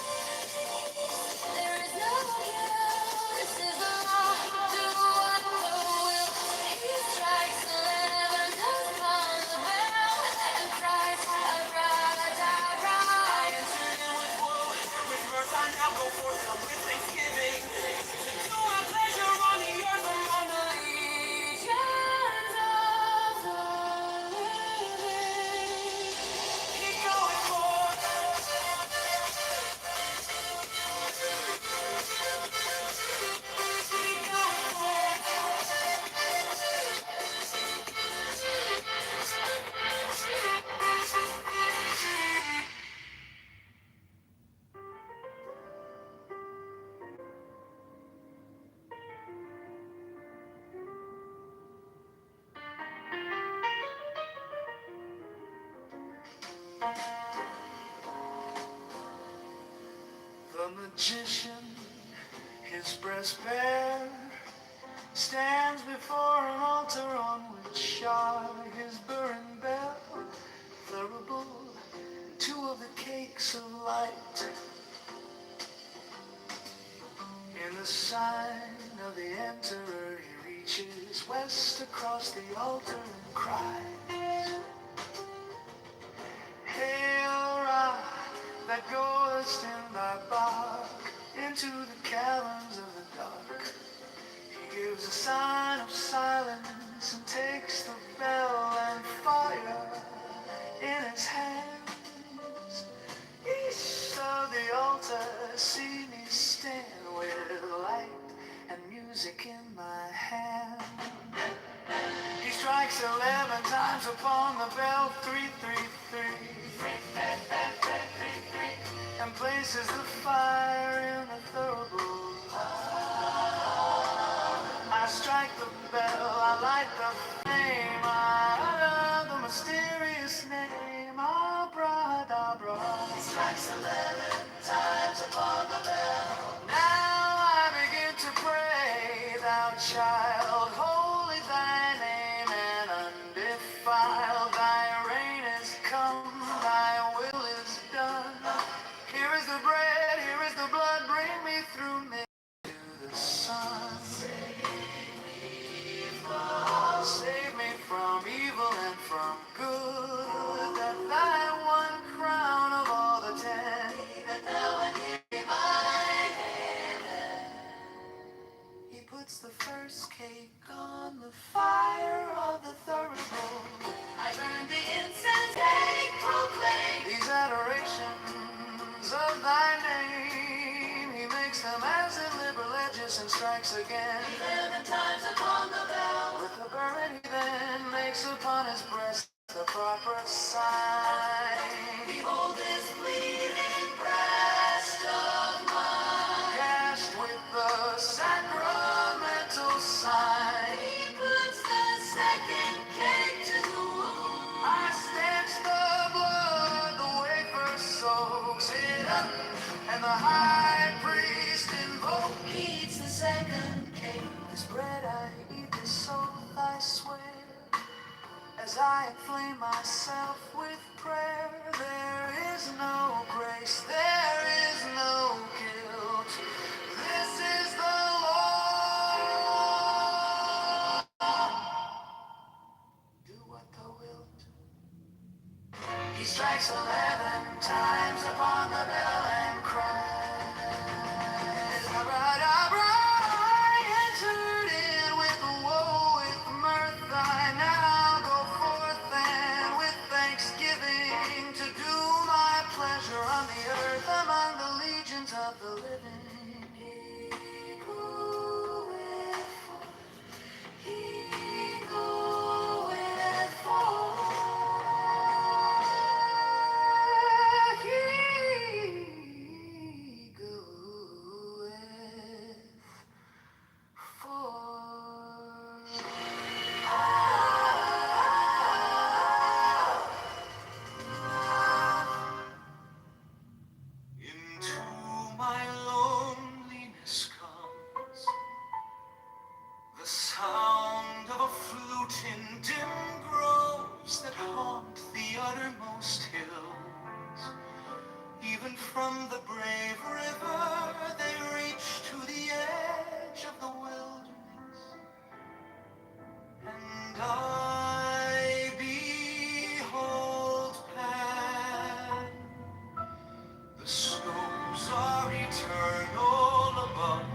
there is no guilt. This is the law, do what the will. He strikes 11 times upon the bell and cries, Abracadabra. I enter in with woe, with mirth I now go forth, come with thanksgiving. To do my pleasure on the earth among the legions of the living. He goeth forth. He goeth forth. The magician, his breast bare, stands before an altar on which are his burning bell, thurible, and two of the cakes of light. In the sign of the emperor, he reaches west across the altar and cries, Hail, rock that goest in thy bark into the caverns of the dark. He gives a sign of silence and takes the bell and fire in his hands. East of the altar, see me stand with light and music in my hand. He strikes 11 times upon the bell, 333, and places the fire in the thurible. I strike the bell, I light the flame, I utter the mysterious name, Abracadabra. He strikes 11 times upon the bell. Now I begin to pray, thou child, holy thy name and undefiled. Thy reign is come, thy will is done. Here is the bread, here is the blood, bring me through me to the sun. Save me from evil and from good, that thy one crown of all the 10, that thou and hear my hand. He puts the first cake on the fire of the thurible. I burn the incense, cake proclaim these adorations of thy name. He makes them as in liberal edges and strikes again 11 times upon the bell. With the burden he then makes upon his breast the proper sign. Behold this bleeding breast of mine, gashed with the sacramental sign. He puts the second cake to the wound. I stench the blood, the wafer soaks it up, and the high priest invokes. He eats the second cake. This bread I eat, this oath I swear, as I inflame myself with prayer. There is no grace, there is no guilt. This is the Lord. Do what thou wilt. He strikes 11 times upon the bell and cries, Abracadabra. I entered in with woe, with mirth. I now go forth and with thanksgiving to do my pleasure on the earth among the legions of the living. He goeth forth, he goeth forth, he goeth forth. Into my loneliness comes the sound of a flute in dim groves that haunt the uttermost hills. Even from the brave river they reach to the edge of the wilderness, and I behold Pan. The snows are eternal above,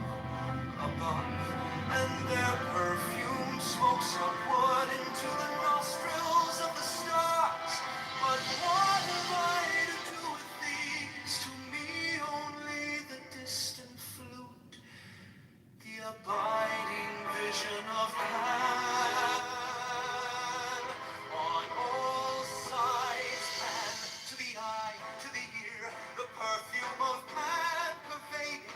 and their perfume smokes upward into the nostrils of the stars. But what have I to do with these? To me only the distant flute, the abiding vision of Pan. On all sides Pan, to the eye, to the ear, the perfume of Pan pervading,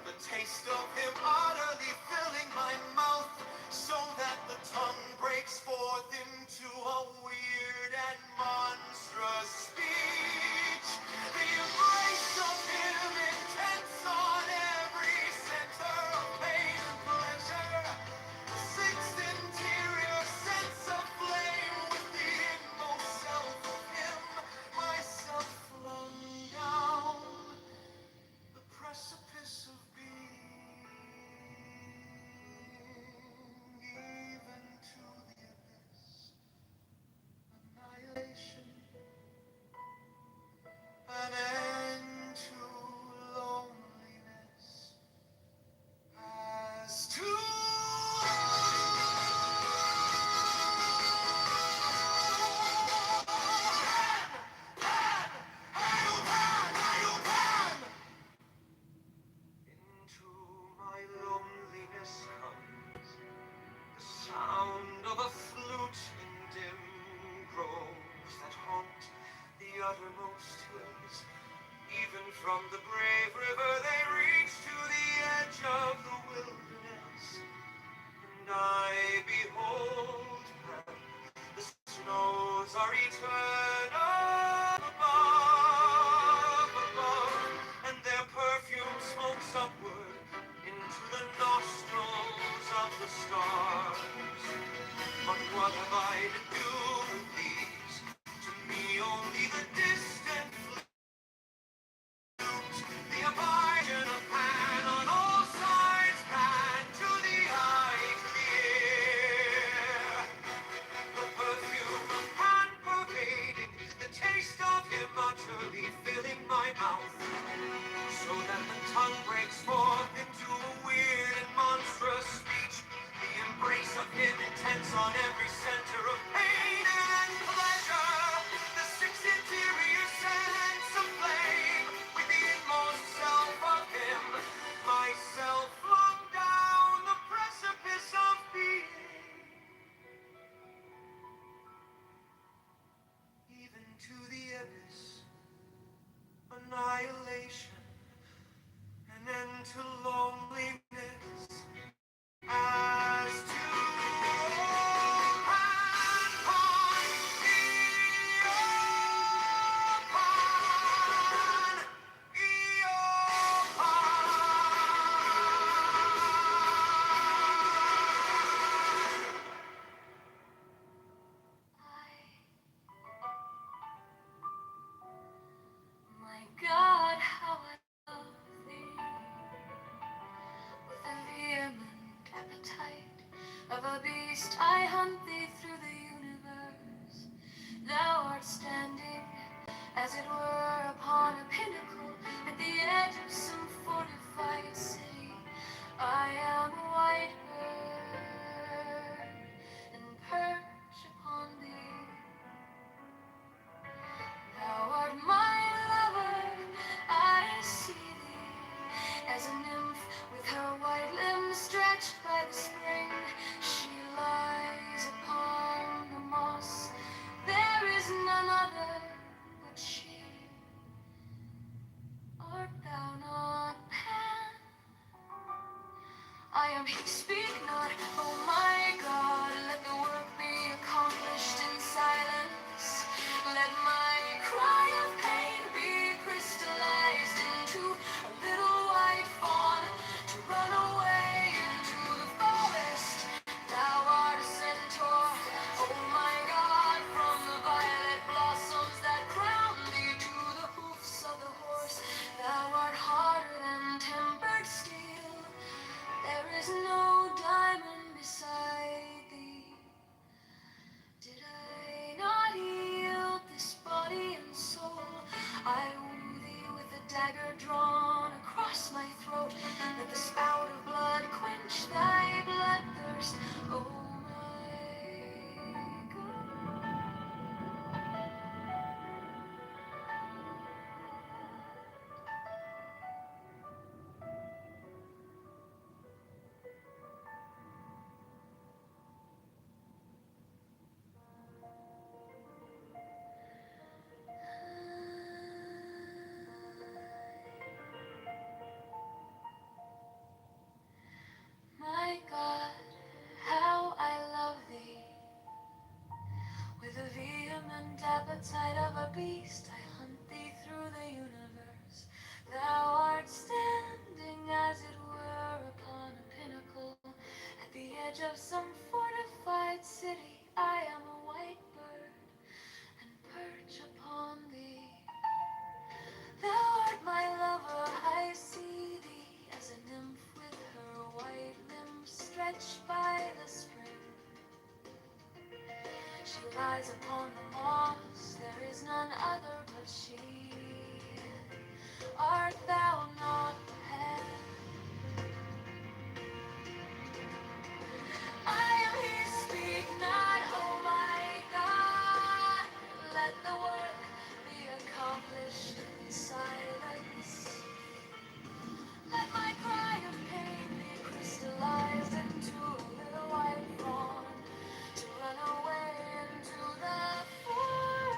the taste of him utterly filling my mouth, so that the tongue breaks forth into a weird and monstrous speech. The embrace of him intense on every center of pain and pleasure. The sixth interior sense of flame with the inmost self of him, myself flung down the precipice of being. uttermost hills. Even from the brave river they reach to the edge of the wilderness. And I behold them, the snows are eternal above, and their perfume smokes upward into the nostrils of the stars. But what have I to do with these? To me only the distant flumes, the abiding of Pan on all sides, Pan to the eye, to the ear. The perfume of Pan pervading, the taste of him utterly filling my mouth, so that the tongue breaks forth into a weird and monstrous speech. The embrace of him intense on every center of pain and pleasure. The six interior sense of flame with the inmost self of him. Myself flung down the precipice of being, even to the abyss. Annihilation, an end to loneliness. As to my God, how I love thee, with a vehement appetite of a beast I hunt thee through the universe. Thou art standing, as it were, upon a pinnacle at the edge of some fortified city. I am a white bird, and perch upon thee. Thou art my lover, I see thee as a nymph with her white limbs stretched by the spring. She lies upon the moss, there is none other but she. Art thou not Pan? I am he, speak not, oh my God, let the work be accomplished in silence. Let my cry of pain be crystallized into a little white fawn to run away into the forest. Thou art a centaur, oh my God, from the violet blossoms that crown thee to the hoofs of the horse. Thou art harder than tempered steel, there is no diamond beside thee. Did I not yield this body and soul? I woo thee with a dagger drawn across my throat. Let the spout of blood quench thy bloodthirst, oh my God. My God, how I love thee. With a vehement appetite of a beast, I hunt thee through the universe. Thou art standing, as it were, upon a pinnacle at the edge of some fortified city. I am a white bird, and perch upon thee. Thou art my lover, I see thee as a nymph with her white limbs stretched by the spring. She lies upon the moss, there is none other but she. Art thou not Pan? I am he, speak not, oh my God. Let the work be accomplished in silence. Let my cry of pain be crystallized into a little white fawn to run away into the forest.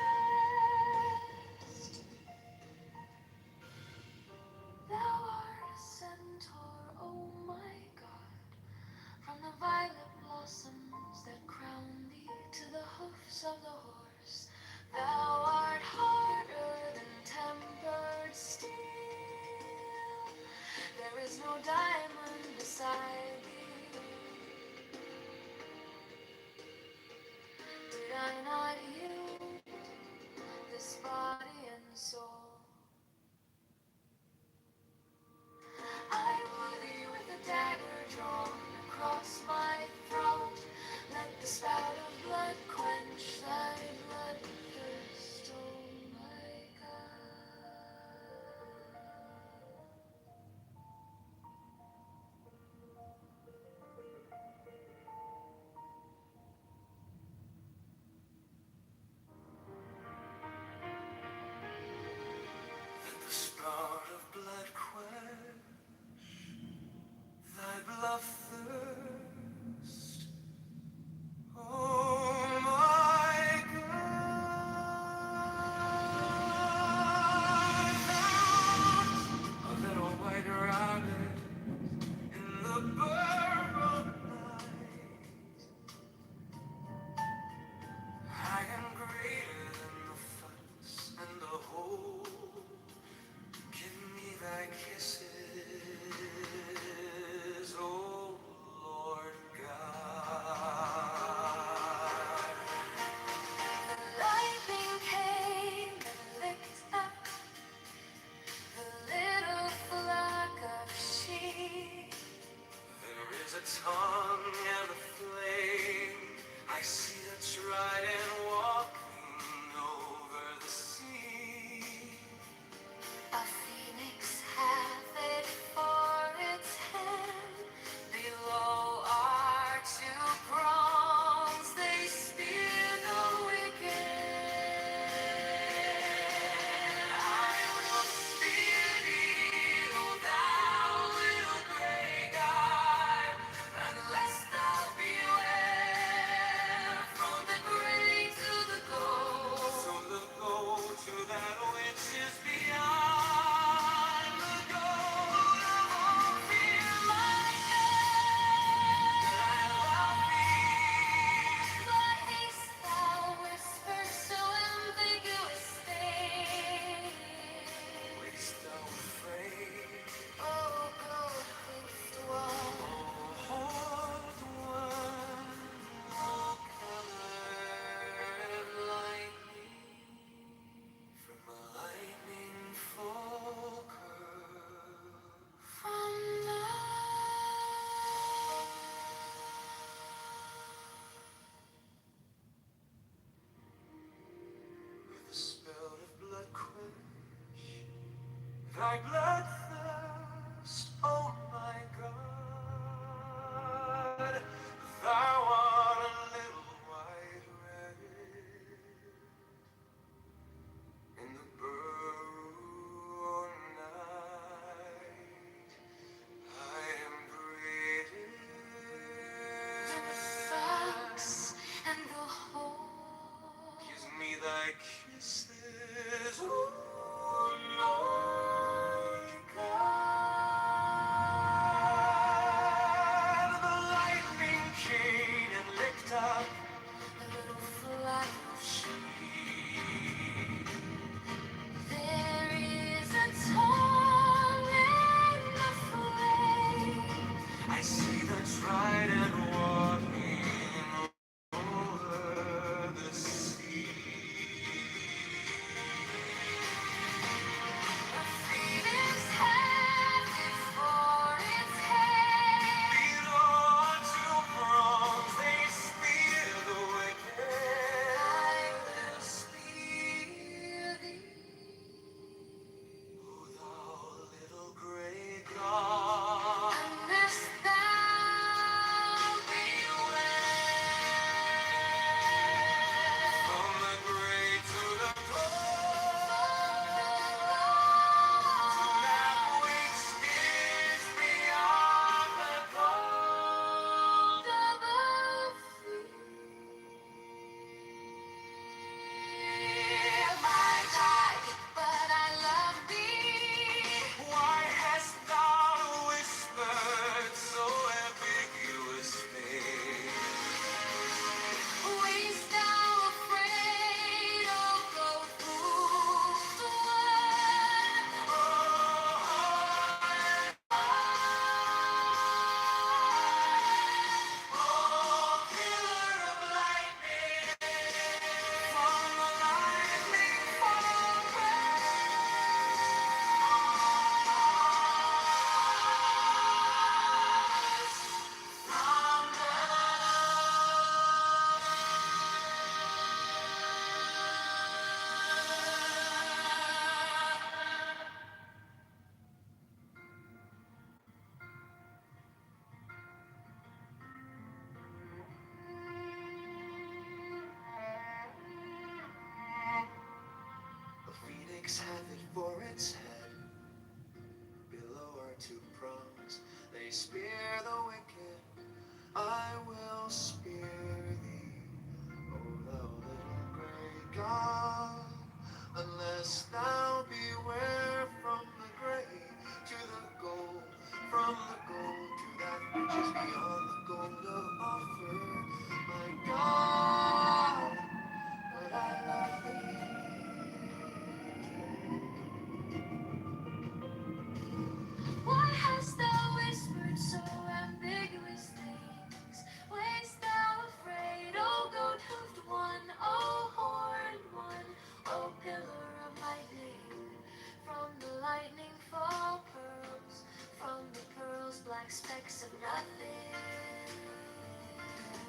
beside you. Did I not you, this body and soul? I would you with a dagger drawn across my throat. Let the spout of blood quench thy blood thirst, oh my God. Let the spout of blood quench thy blood thirst, oh my God. A little white rabbit in the purple night. I am greater than the fuss and the whole. Give me thy kisses, oh Lord God. The lightning came and licked up the little flock of sheep. There is a tongue and a flame. I see the trident walking over the sea. A phoenix hath it for its head. Below are two prongs. They spear the wicked. I will spear thee, O thou little grey god, unless thou beware from the grey to the gold. From the gold to that which is beyond the gold. I won't fear my God. I love thee. Why hast thou whispered so ambiguous things? Wast thou afraid? Oh, good-faced one. Oh, horned one. Oh, colored lightning. From a lightning focal. From with the spell of blood quench thy blood thirst, oh my God. Thou art a little white rabbit in the burrow night. I am greater than the fox and the hole. Kiss me thy kisses, oh Lord phoenix hath it for its head. Below are two prongs, they spear the wicked. I will spear thee, O thou little grey God, unless thou beware from the grey to the gold, from the gold to that which is beyond the gold of offer. My God, but I love thee. Why hast thou whispered so ambiguous things? Wayest thou afraid, O goat-hoofed one, O horned one, O pillar of lightning? From the lightning fall pearls, from the pearls black specks of nothing.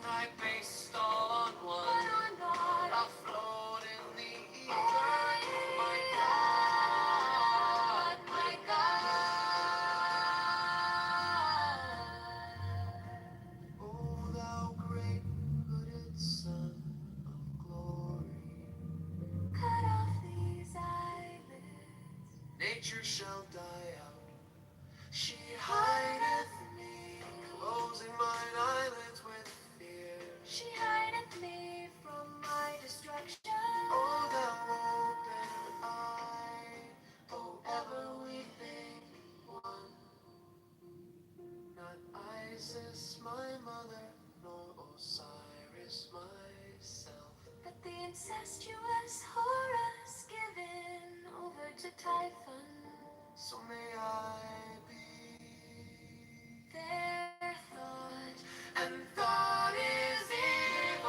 I based all on one, but on God, afloat in the ether. My God, my God. O thou great hooded Son of glory, cut off these eyelids. Nature shall die out. She hideth me, closing mine eyelids with fear. She hideth me from my destruction. O thou open eye, O ever weeping one. Not Isis my mother, nor Osiris myself, but the incestuous Horus given over to Typhon. So may I be their thought, and thought is it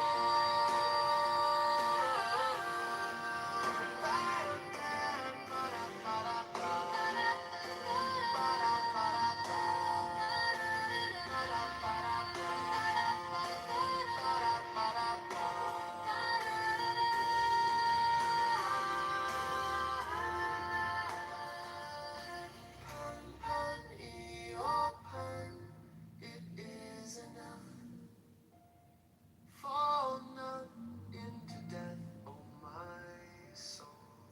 is enough. Fall not into death, O my soul.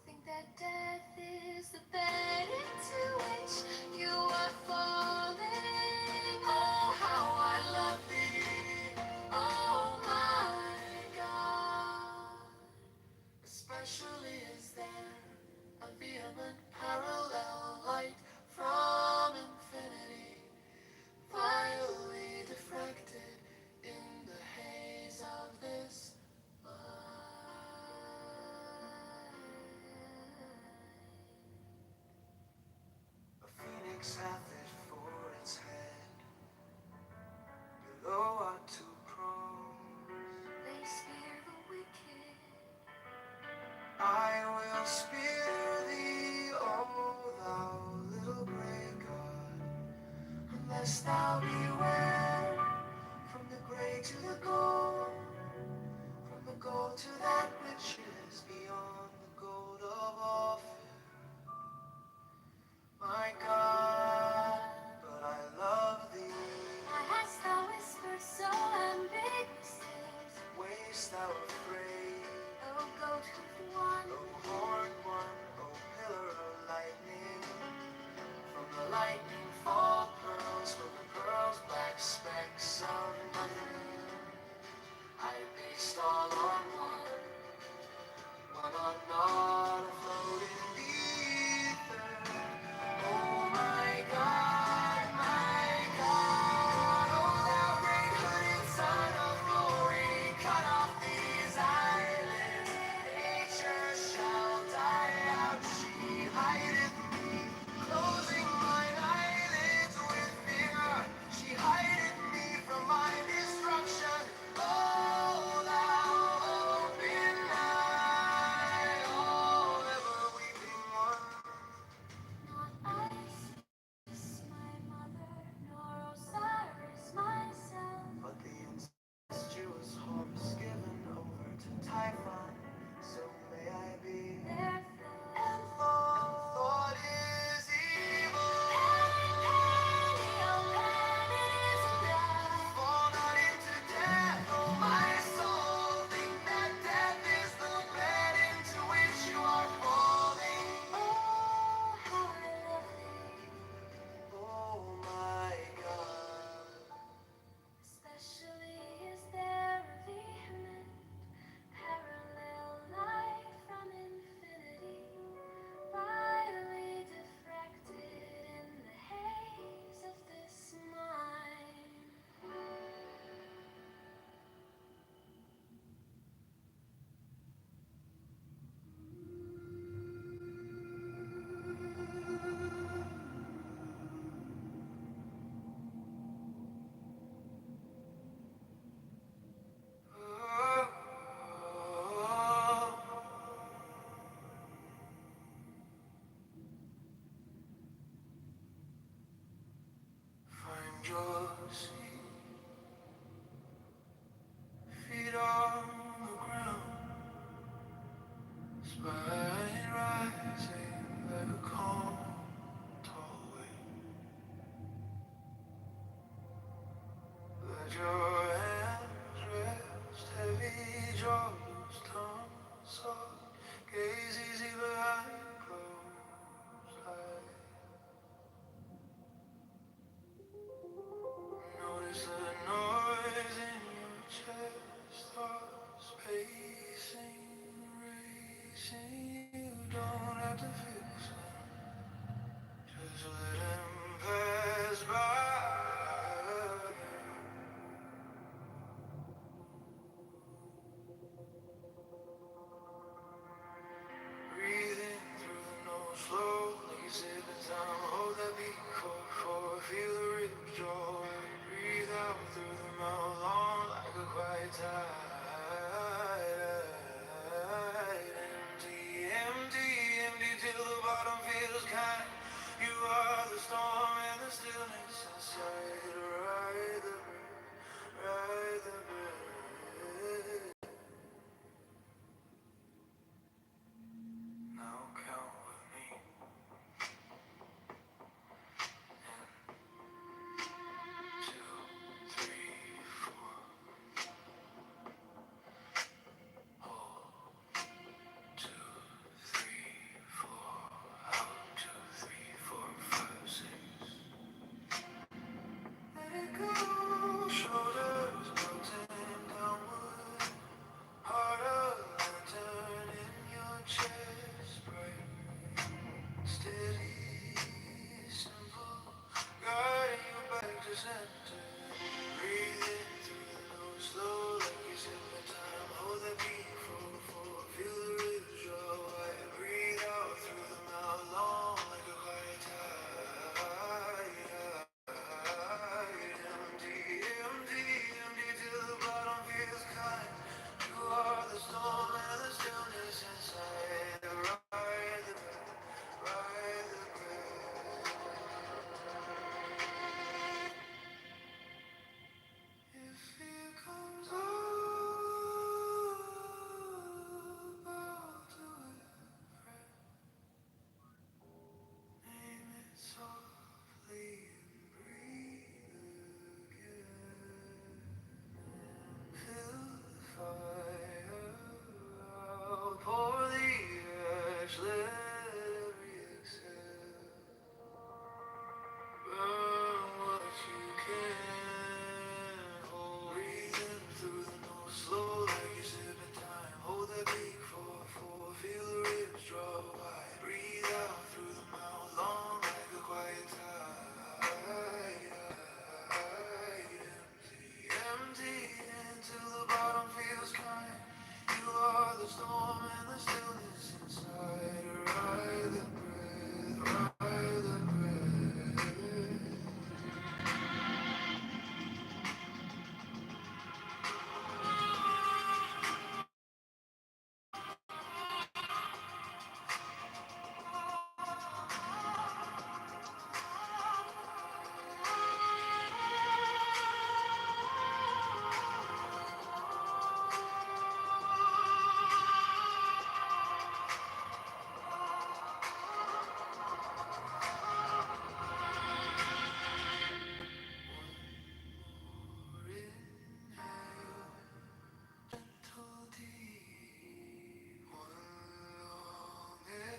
Think that death is the bed into which you are falling. Oh, how I love thee, oh my God. Especially is there a vehement parallel light from infinity, vilely diffracted in the haze of this mind. A phoenix hath it for its head. Below are two prongs, they spear the wicked. I will spear thee, O thou little grey God, unless thou beware from the grey to the gold, from the gold to that which is beyond the gold of offer. My God, but I love thee. Why hast thou whispered so ambiguously? Wayest thou afraid, O goat-hoofed one, O horned one, O pillar of lightning? From the lightning fall pearls, from the pearls black specks of nothing. I based all on one on naught afloat in ether. Oh my sea, feet on the ground, spine rising like a calm, tall wave. Let your hands rest heavy, jaws, tongue soft, gaze easy behind closed eyes. Notice the noise in your chest, thoughts pacing, racing. You don't have to fix them, just let them pass by. Breathing through the nose, slow like you're sipping time. Hold that beat, four, feel the rhythm draw. Breathe out through the mouth, long like a quiet tide. Empty, empty, empty till the bottom feels kind. You are the storm and the stillness inside. Ride the breath, ride the breath. Now count with me. Two, three, four. Hold. 2, 3, 4. Out. 2, 3, 4, 5, 6. Let it go. Shoulders melting downward. Heart a lantern in your chest. Bright, steady, simple. Guiding you back to center. Breathing through the nose, slow like you sip the time. Hold that beat, four, feel the rhythm draw wide. Breathe out through the mouth, long like a quiet tide. Empty, empty, empty till the bottom feels kind. You are the storm and the stillness inside. Ride the breath, ride the breath. If fear comes up, bow to it, friend. Name it softly and breathe again. Fill the fire out, pour the ash, let every exhale burn what you can hold. Breathing through the nose, slow like you're sipping time. Hold that beat, four, feel the ribs draw wide. Breathe out through the mouth, long like a quiet tide. Empty, empty until the bottom feels kind. You are the storm and the stillness inside. Ride the breath, ride the breath.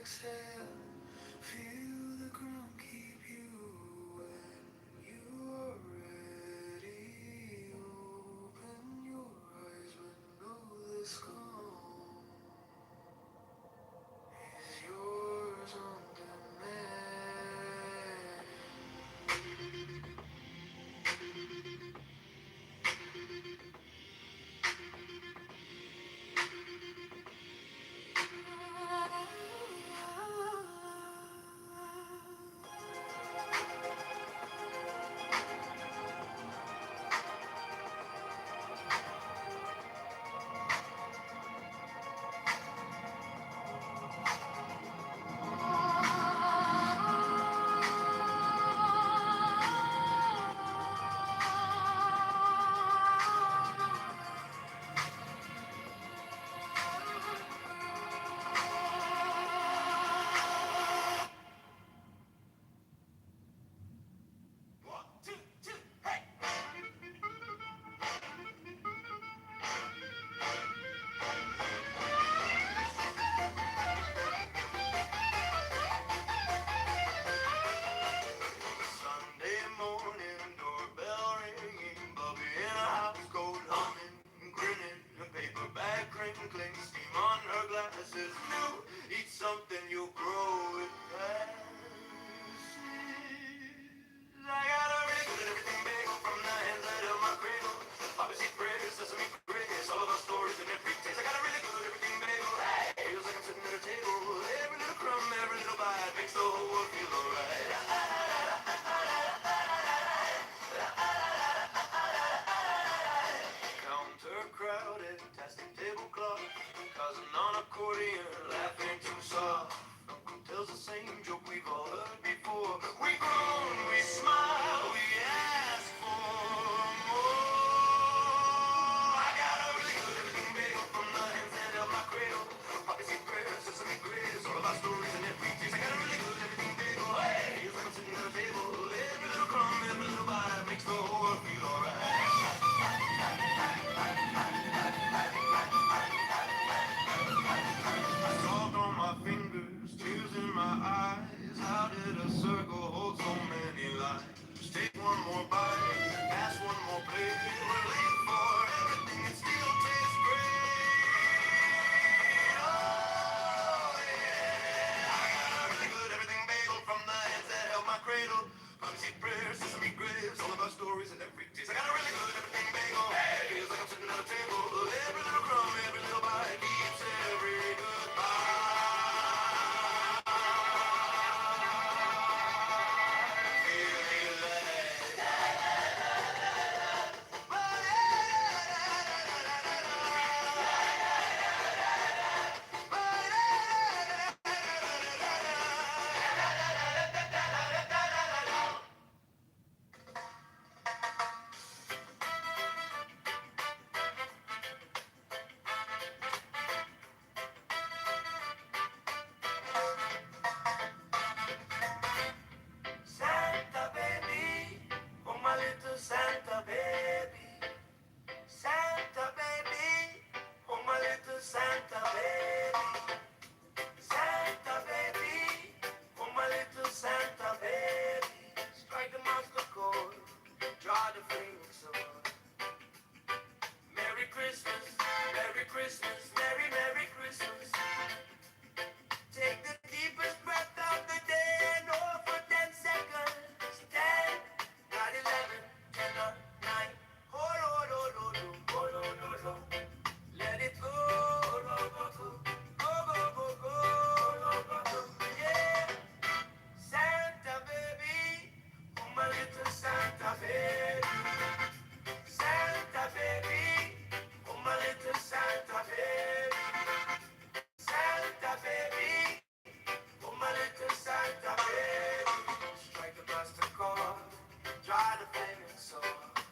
Exhale, feel the ground keep you when you are ready. Open your eyes, but know this calm is yours on demand. sesame grace, all of our stories and every taste. I got a really good everything bagel. Hey, feels like I'm sitting at a table. Every little crumb, every little bite makes the whole world feel alright. Counter crowded, testing tablecloth, cousin on accordion, laughing too soft. Uncle tells the same joke we've all heard before. We groan, we smile, we ask for more. I got a really good everything bagel from the hands that held my cradle. Poppy seed prayers, sesame grace, all of our stories and every taste. I got a really good everything bagel. Hey, feels like I'm sitting at a table. Every little crumb, every little bite makes the whole world feel alright. Salt on my fingers, tears in my eyes. How did a circle hold so many lives? Take one more bite, pass one more plate. We're late for everything, it still tastes great. Oh yeah, I got a really good everything bagel from the hands that held my cradle. Pumpkin prayers, sesame grace, all of our stories and every taste. I got a really good everything bagel. Hey, feels like I'm sitting at a table. Every little crumb, every little bite keeps every goodbye. Feeling Santa baby, oh my little Santa baby. Santa baby, oh my little Santa baby. Santa baby, oh my little Santa baby. Strike the master chord, draw the flaming sword. Merry Christmas, Merry Christmas, Merry Merry Christmas. Take the deepest breath of the day and hold for 10 seconds. 10, not 11, 10 or 9. Hold, hold, hold, hold, hold, hold, hold, hold. Let it go, go, go, go, go, go, go, go, go, go, go. Yeah, Santa baby, oh my little Santa baby. Santa baby, oh my little Santa baby. Santa baby, oh my little Santa baby. Strike the master chord, dry the flaming sword.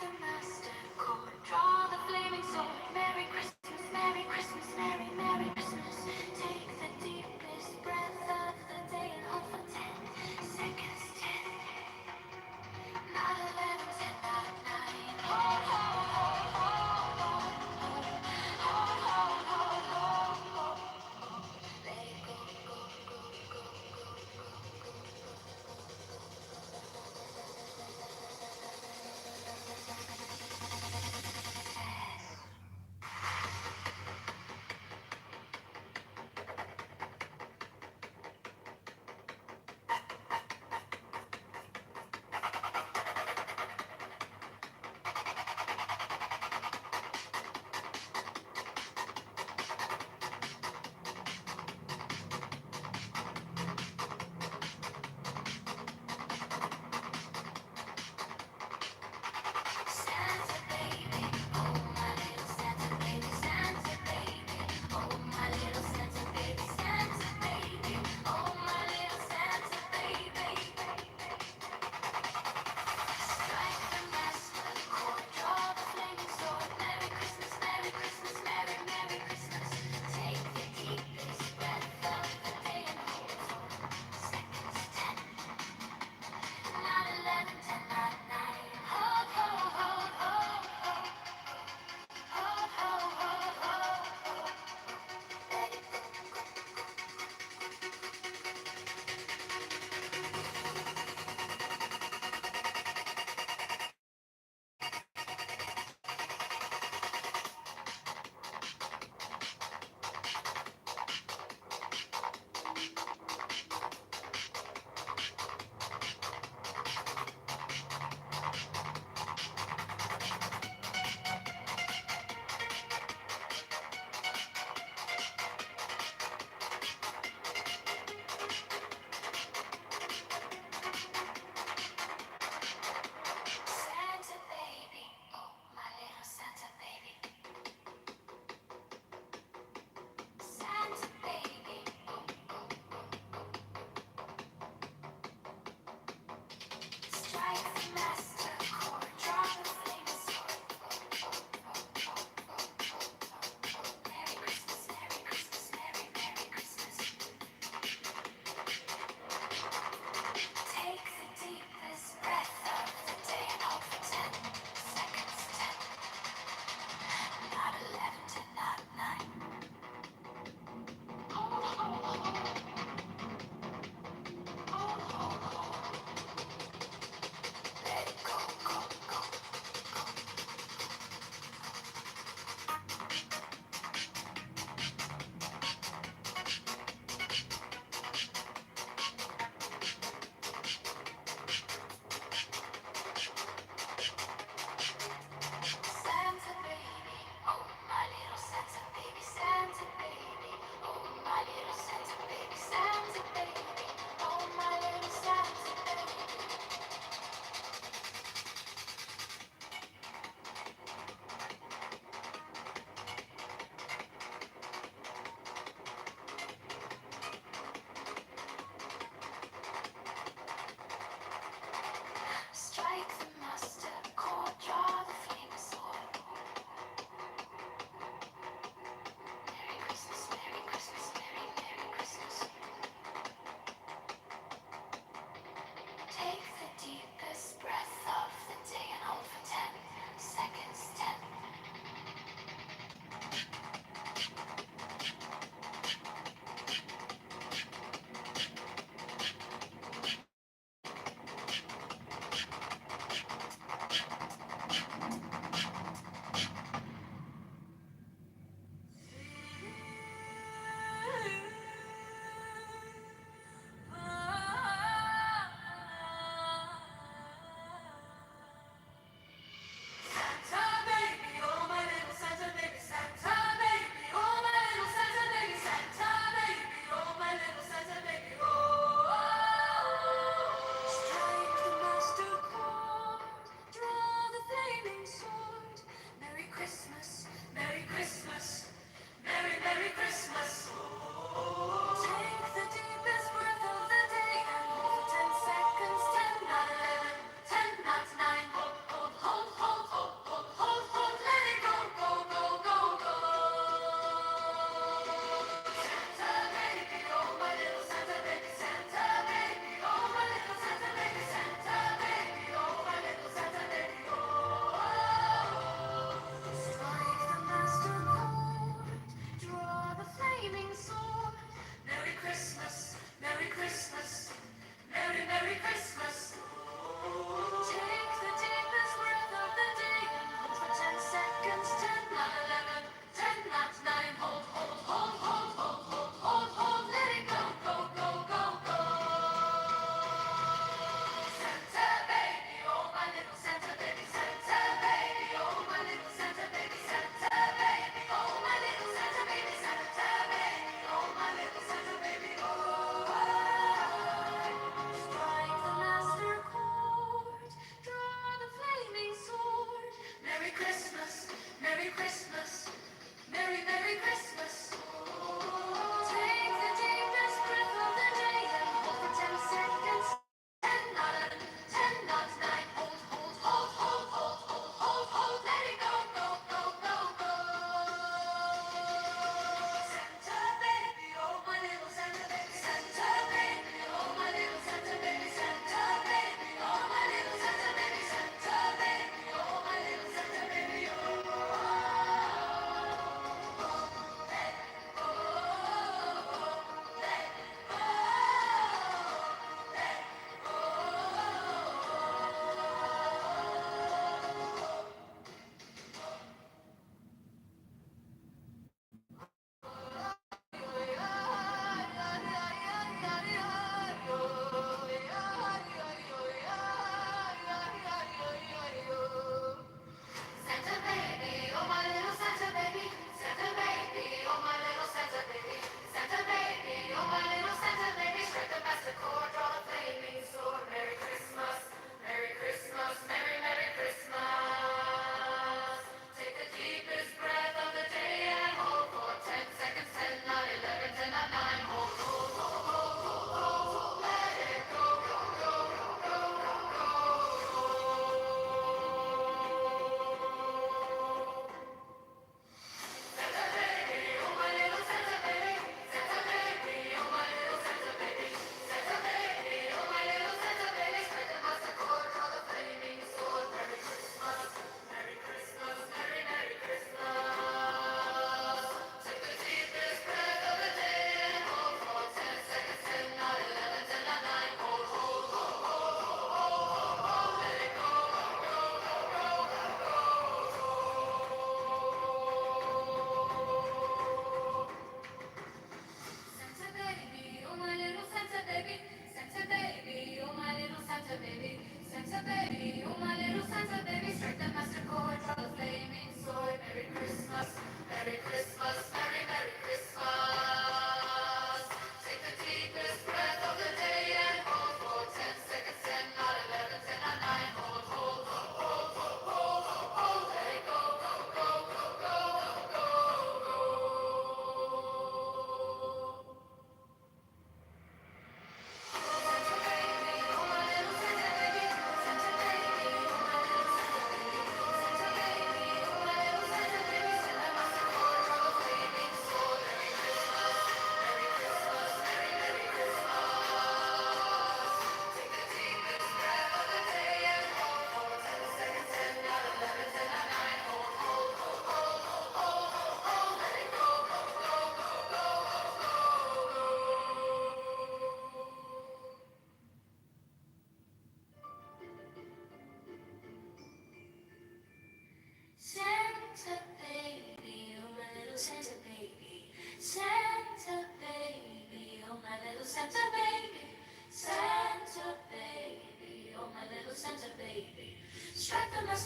the master chord. Draw the flaming sword. Merry Christmas, Merry Christmas, Merry, Merry Christmas. Take the deepest breath of the day and hold for 10 seconds. 10, 9, 11, 10, 9, 9. Ho, ho, ho, ho, ho, ho. Ho, ho, ho, ho, ho. Let it go, go, go, go, go, go, go.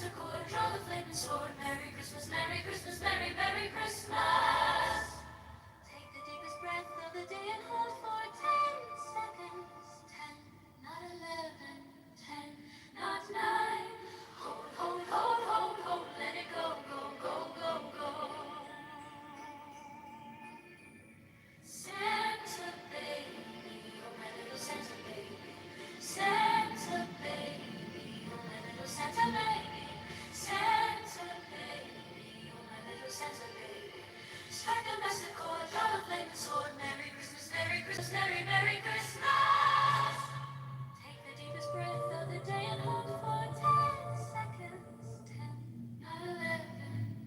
MasterCard, draw the flaming sword. Merry Christmas, Merry Christmas, Merry, Merry Christmas. Take the deepest breath of the day and hold for 10 seconds. 10, not 11, 10, not 9. Hold, hold, hold, hold, hold, let it go, go, go, go, go. Santa baby, oh my little Santa baby. Santa baby, oh my little Santa baby. Santa baby, oh my little Santa baby. Strike a master chord, draw a flaming sword. Merry Christmas, Merry Christmas, Merry, Merry Christmas. Take the deepest breath of the day and hold for 10 seconds. 10, not 11,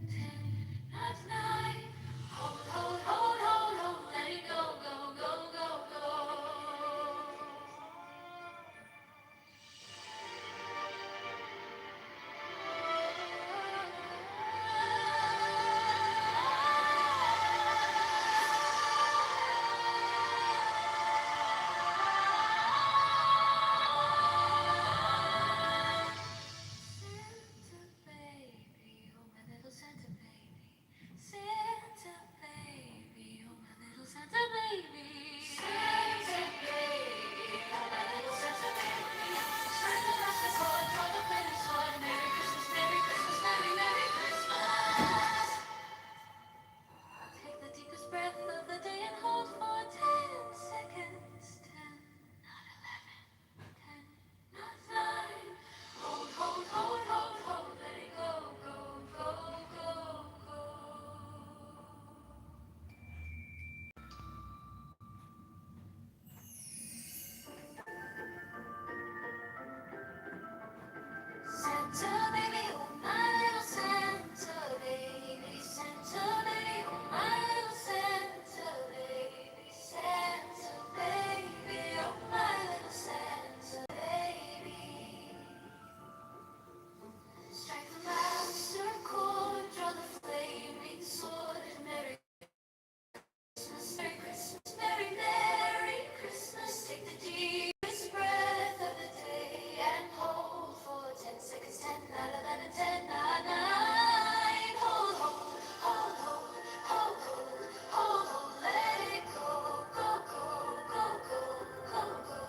10, not 9. Hold, hold, hold, hold, hold, let it go, go, go, go, go. Santa baby, oh my little Santa baby. Santa baby, oh my little Santa baby. Santa baby, oh my little Santa baby. Strike the master chord, draw the flaming sword. Merry Christmas, Merry Christmas, Merry, Merry Christmas. Take the deepest breath of the day and hold for 10 seconds. 10, not 11, 10, not 9. Hold, hold, hold, hold, hold, let it go, go, go, go, go.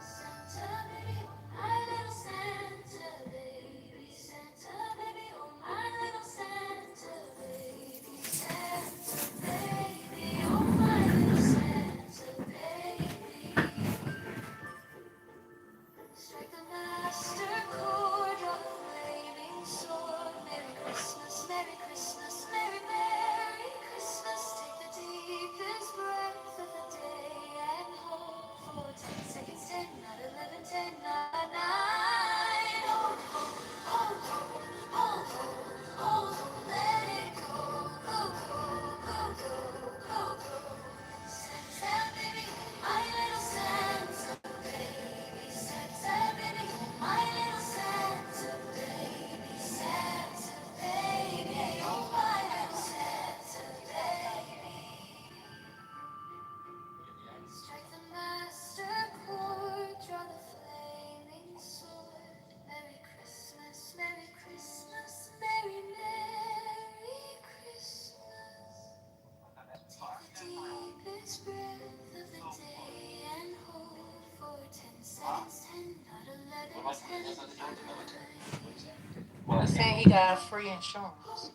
Santa baby, oh my little Santa baby. Santa baby, oh my little Santa baby. Santa baby, oh my little Santa baby. Strike the master chord, draw the flaming sword. Merry Christmas, Merry Christmas, Merry, Merry Christmas. Take the deepest breath of the day and hold for 10 seconds. 10, not 11, 10, not 9. Hold, hold, hold, hold, hold, hold, hold, hold. Let it go, go, go, go, go, go, go. Santa baby, oh my little Santa baby. Santa baby, oh my little Santa baby. Santa baby, oh my little Santa baby. Strike the master chord, draw the flaming sword. Merry Christmas, Merry Christmas, Merry, Merry Christmas. Take the deepest breath of the day and hold for 10 seconds. 10, not 11, 10, not 9. Hold, hold, hold, hold, hold, hold, hold, let it go, go, go, go, go, go, go. Santa baby, my little Santa baby. Santa baby, my little Santa baby. Santa baby, oh my little Santa baby. Strike the master chord, draw the flaming sword. Merry Christmas, Merry Christmas, Merry, Merry Christmas. Take the deepest breath of the day and hold for 10 seconds. 10, not 11, 10, not 9. Saying he got free insurance.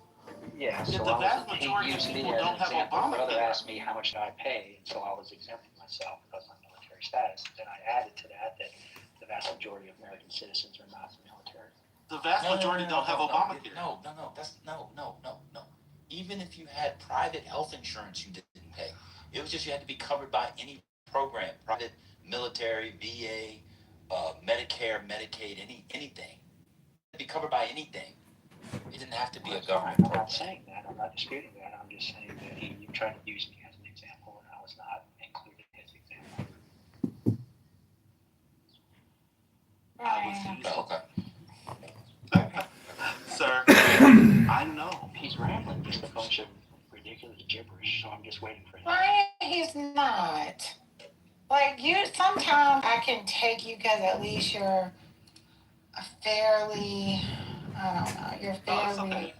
Yeah, Yet so the I vast was, he majority of used me people as don't an have example. My brother Obamacare. asked me how much did I pay, and so I was exempting myself because of my military status. Then I added to that the vast majority of American citizens are not military. The vast majority don't have Obamacare. No. That's no. Even if you had private health insurance, you didn't pay. It was just you had to be covered by any program, private, military, VA, Medicare, Medicaid, anything. You had to be covered by anything. It didn't have to be a That's government fine. I'm program. not saying that. I'm not disputing that. I'm just saying that he tried to use me as an example, and I was not included in his example. I was Right. used. Okay. Sir, I know. He's rambling just a bunch of ridiculous gibberish, so I'm just waiting for him. Right, he's not. Like you, sometimes I can take you because at least you're a fairly I don't know. You're No, it's fairly okay.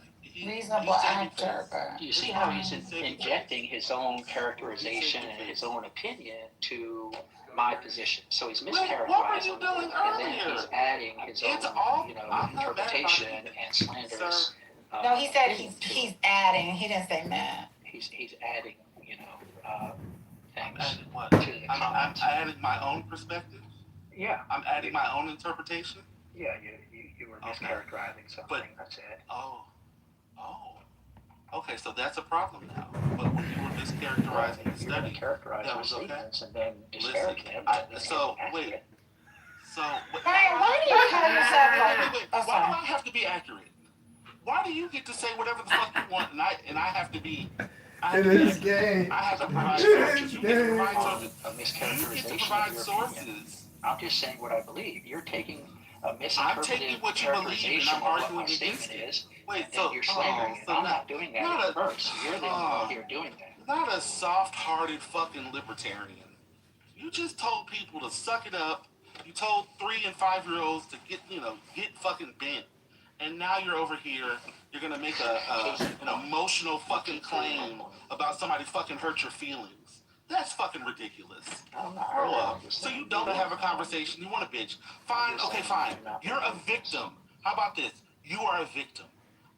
reasonable he saved me actor, but Do you see how he's injecting his own characterization and his own opinion to my position? So he's mischaracterizing, what were you doing and then earlier? he's adding his It's own, all- I'm not interpretation mad about it, and slanderous. sir. no, he said opinion to he's it. adding. He didn't say mad. He's adding, I'm things adding what? to the I'm comments. adding my own perspective. Yeah, I'm adding my own interpretation. yeah, you were Okay. mischaracterizing something. But- That's it. Oh. Okay, so that's a problem now. But when you were mischaracterizing the If you're going study, to characterize that my was okay. statements and then Listen, disparage them, so wait. So Brian, why do you call yourself like? wait. Oh, Why do sorry. I have to be accurate? Why do you get to say whatever the fuck you want, and I have to be? It is gay. I have to provide It sources. is You get to gay. provide sources. A You get to mischaracterization provide of your opinion. sources. I'm just saying what I believe. You're taking a I'm misinterpreted taking what you believe, and characterization I'm of what arguing my against statement it. is, Wait, and so you're slandering it. so I'm not, not doing that not in a- reverse. You're the one here doing that. not a soft-hearted fucking libertarian. You just told people to suck it up. You told 3 and 5-year-olds to get fucking bent. And now you're over here. You're gonna make an emotional fucking claim about somebody fucking hurt your feelings. That's fucking ridiculous. I'm not Grow hurt. up. I'm just So saying you don't have a conversation. You want to bitch. Fine. Okay, fine. You're a victim. How about this? You are a victim.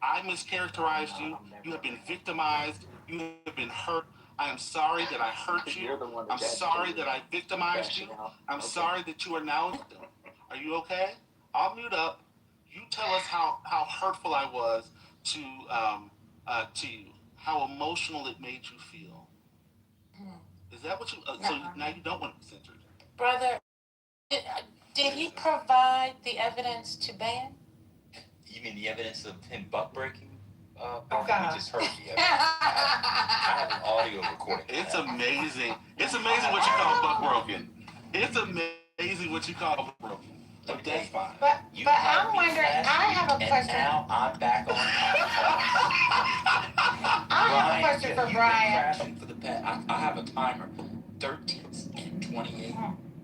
I mischaracterized you. You have been victimized. You have been hurt. I am sorry that I hurt you. You're the one I'm that's sorry that I victimized you. bashing out. I'm Okay. sorry that you are now a victim. Are you okay? I'll mute up. You tell us how hurtful I was to you. How emotional it made you feel. Is that what you? So now you don't want to be censored. Brother, did he provide the evidence to ban? You mean the evidence of him buck breaking? God. We just heard the evidence. I have an audio recording. It's amazing. It's amazing what you call buck broken. It's amazing what you call buck broken. But that's fine. But You but called I'm me wondering. last I week, have a and question. now I'm back on. I have a question for you've been Brian. crashing for the past. I have a timer. 13 and 28.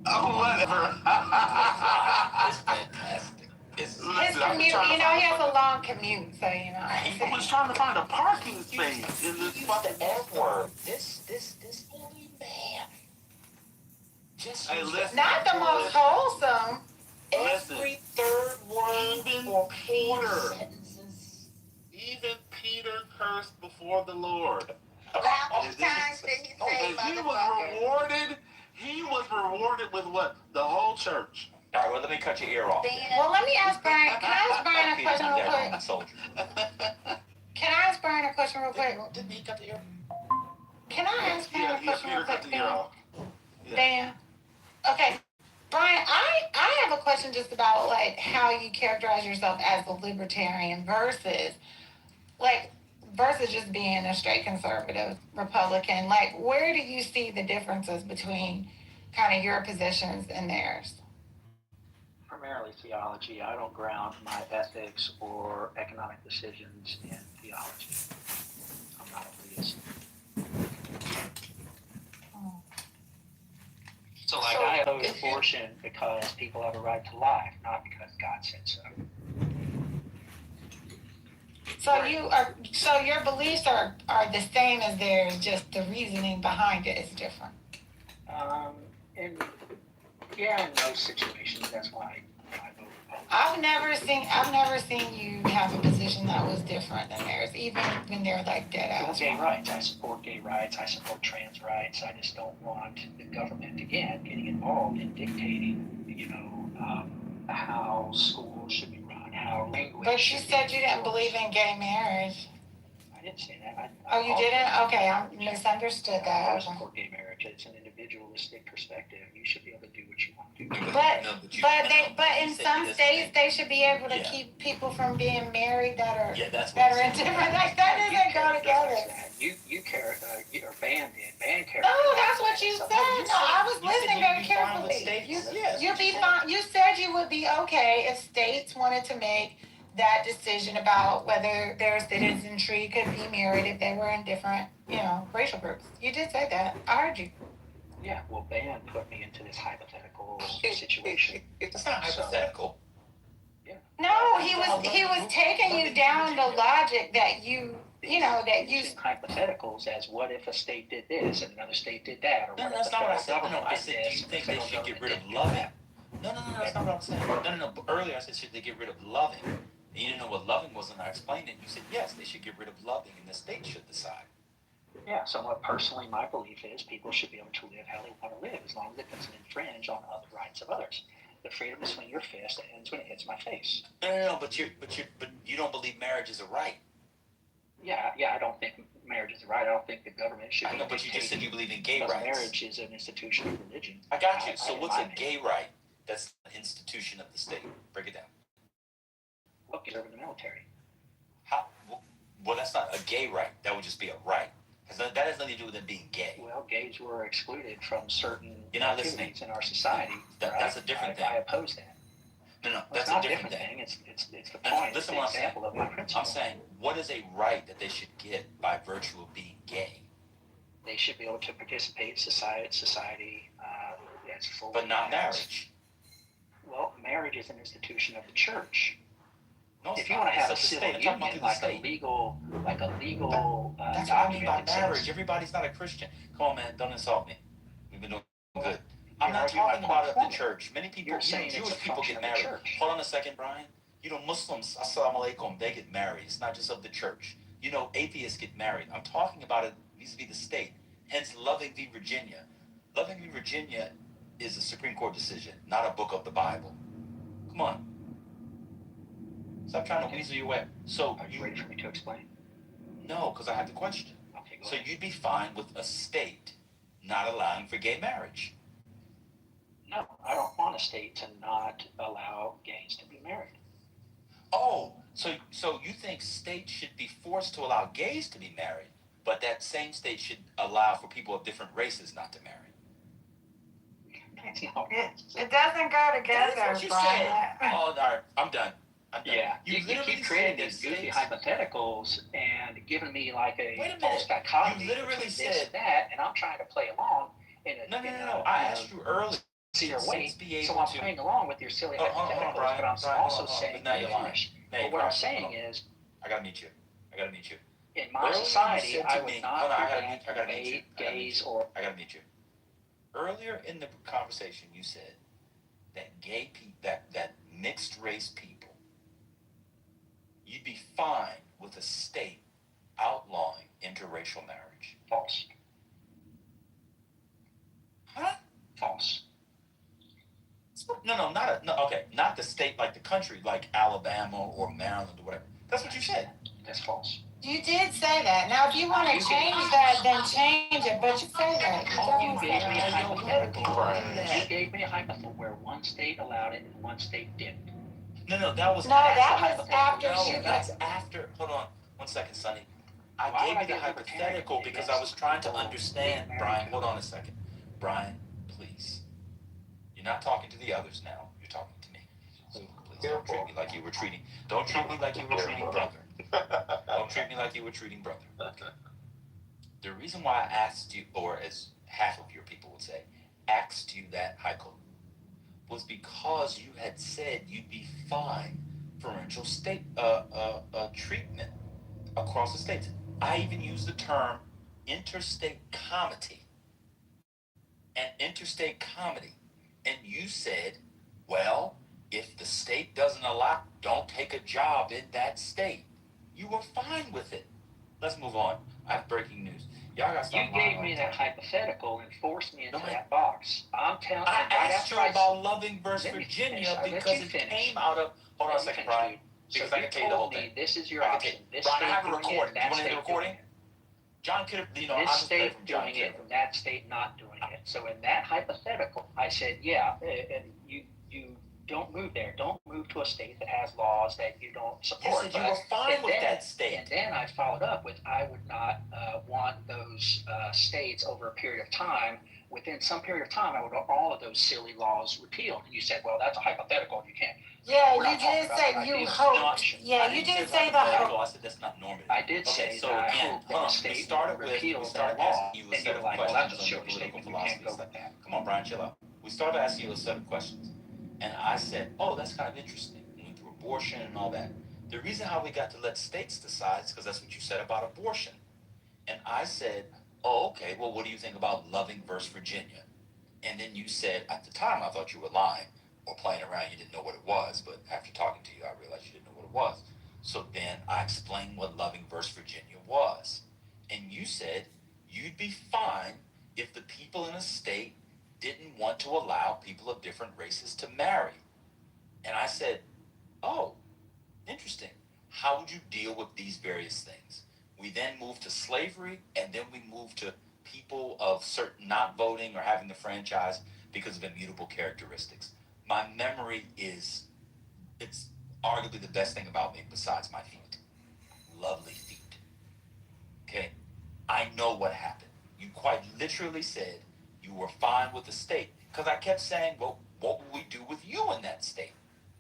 Oh, whatever. It's fantastic. It's His Listen, I'm commute, trying to you know, he find has a long commute, so you know. I was trying to find a parking space in this use fucking the F word. This holy man. Just Hey, use listen. Not the most wholesome. every third word Even or page Peter. sentences. Even Peter cursed before the Lord. How many times did he say And he was motherfucker? rewarded. He was rewarded with what? The whole church. All right, well, let me cut your ear off. Well, let me ask Brian. Can I ask Brian a Peter, question you real got quick? Roman soldier. Can I ask Brian a question real quick? Didn't he cut the ear? Can I ask Brian a question Peter real quick, cut the ear Dan? off. Yeah. Dan? Okay. Brian, I have a question just about like how you characterize yourself as a libertarian versus just being a straight conservative Republican. Like, where do you see the differences between kind of your positions and theirs? Primarily theology. I don't ground my ethics or economic decisions in theology. I'm not a theist. So I oppose abortion because people have a right to life, not because God said so. So your beliefs are the same as theirs, just the reasoning behind it is different. In most situations, that's why I vote Republican. I've never seen you have a position that was different than theirs, even when they're like dead Well, ass. gay rights. I support gay rights. I support trans rights. I just don't want the government, again, getting involved in dictating, how schools should be run, how language But you should said be you didn't enforced. believe in gay marriage. I didn't say that. Oh, you didn't? Okay, I misunderstood I that. support gay marriage. It's an individualistic perspective. You should be able to do what you want to do. But in some states they should be able to Yeah. keep people from being married that are Yeah, that's that what are in different. Like that doesn't go together. Or ban did. Ban character. No, that's what you said. No, I was listening very carefully. You'd be fine. You said you would be okay if states wanted to make that decision about whether their citizenry could be married if they were in different, racial groups. You did say that. I heard you. Yeah, well, ban put me into this hypothetical situation. It's not hypothetical. Yeah. No, he was taking you down the logic that you Using hypotheticals as what if a state did this and another state did that, or No, what no, if the that's not what I federal said. No, government I did said, do this you and the think they federal should get government rid of didn't do loving? that? No, that's not what I'm saying. No. Earlier I said, should they get rid of loving? And you didn't know what loving was, and I explained it. You said, yes, they should get rid of loving, and the state should decide. Yeah, so what personally my belief is, people should be able to live how they want to live as long as it doesn't infringe on the rights of others. The freedom to swing your fist ends when it hits my face. No, but you don't believe marriage is a right. Yeah, I don't think marriage is right. I don't think the government should. I know, but you just said you believe in gay rights. Marriage is an institution of religion. I got you. So what's a gay right? That's an institution of the state. Break it down. What gives over the military? How? Well, that's not a gay right. That would just be a right. That has nothing to do with them being gay. Well, gays were excluded from certain activities in our society. That's a different thing. I oppose that. No, that's a not different thing. It's the point. Listen, it's the example of my principle. I'm saying, what is a right that they should get by virtue of being gay? They should be able to participate in society as full. But not marriage. Well, marriage is an institution of the church. No, if you want to have a civil union, like a legal, that's what I mean by marriage. Everybody's not a Christian. Come on, man, don't insult me. We've been doing good. I'm not talking about at the church. Many people, Jewish people get married. Hold on a second, Brian. Muslims, assalamu alaikum, they get married. It's not just of the church. Atheists get married. I'm talking about it vis-a-vis the state. Hence, Loving v. Virginia. Loving v. Virginia is a Supreme Court decision, not a book of the Bible. Come on. Stop trying to weasel your way. So, are you ready for me to explain? No, because I have the question. Okay, go so ahead. You'd be fine with a state not allowing for gay marriage? No, I don't want a state to not allow gays to be married. Oh, so you think states should be forced to allow gays to be married, but that same state should allow for people of different races not to marry? It doesn't go together, That's what you said. Oh, all right, I'm done. Yeah, you keep creating these goofy hypotheticals and giving me like a false dichotomy between this and that, and I'm trying to play along in a no. I asked you earlier. Your way, so I'm playing along with your silly hypotheticals, but I'm also saying now you're lying. But what I'm saying is, I gotta meet you. In my society, I would not prevent gays or. I gotta meet you. Earlier in the conversation, you said that gay people, that mixed race people, you'd be fine with a state outlawing interracial marriage. False. Huh? False. Not the state, like the country, like Alabama or Maryland or whatever. That's what you said. That's false. You did say that. Now, if you want to change that, then change it. But you say that. You gave me a hypothetical. You gave me a hypothetical where one state allowed it and one state didn't. No, that was after. That's after. Hold on 1 second, Sonny. I gave you the hypothetical because I was trying to understand. Brian, hold on a second. Brian, please. You're not talking to the others now. You're talking to me. So please don't treat me like you were treating. Don't treat me like you were treating brother. Don't treat me like you were treating brother. The reason why I asked you, or as half of your people would say, asked you that, Heiko, was because you had said you'd be fine for parental state treatment across the states. I even used the term interstate comity. And you said, well, if the state doesn't allow, don't take a job in that state. You were fine with it. Let's move on. I have breaking news. Y'all got You gave me that hypothetical and forced me into that box. I'm telling you. I asked you about Loving versus Virginia because it came out of. Hold on a second, Brian. Because I can tell you the whole thing. This is your option. Brian, I have a recording. Do you want to hear the recording? John could have, this state doing it and that state not doing it. So in that hypothetical, I said, yeah, you don't move there. Don't move to a state that has laws that you don't support. You were fine with that state. And then I followed up with, I would not want those states over a period of time. Within some period of time, I would want all of those silly laws repealed. And you said, well, that's a hypothetical. You can't. Yeah, you did say you hoped. Yeah, you did say the hope. I said that's not normative. I did say so again, hold on. We started repeal asking you a set of questions on your political philosophy. Come on, Brian, chill out. We started asking you a set of questions. And I said, oh, that's kind of interesting. We went through a abortion and all that. The reason how we got to let states decide is because that's what you said about abortion. And I said, oh, okay, well, what do you think about Loving versus Virginia? And then you said, at the time, I thought you were lying or playing around. You didn't know what it was. But after talking to you, I realized you didn't know what it was. So then I explained what Loving versus Virginia was. And you said you'd be fine if the people in a state didn't want to allow people of different races to marry. And I said, oh, interesting. How would you deal with these various things? We then moved to slavery, and then we moved to people of certain not voting or having the franchise because of immutable characteristics. My memory is, it's arguably the best thing about me besides my feet. Lovely feet. Okay? I know what happened. You quite literally said you were fine with the state. Because I kept saying, well, what will we do with you in that state?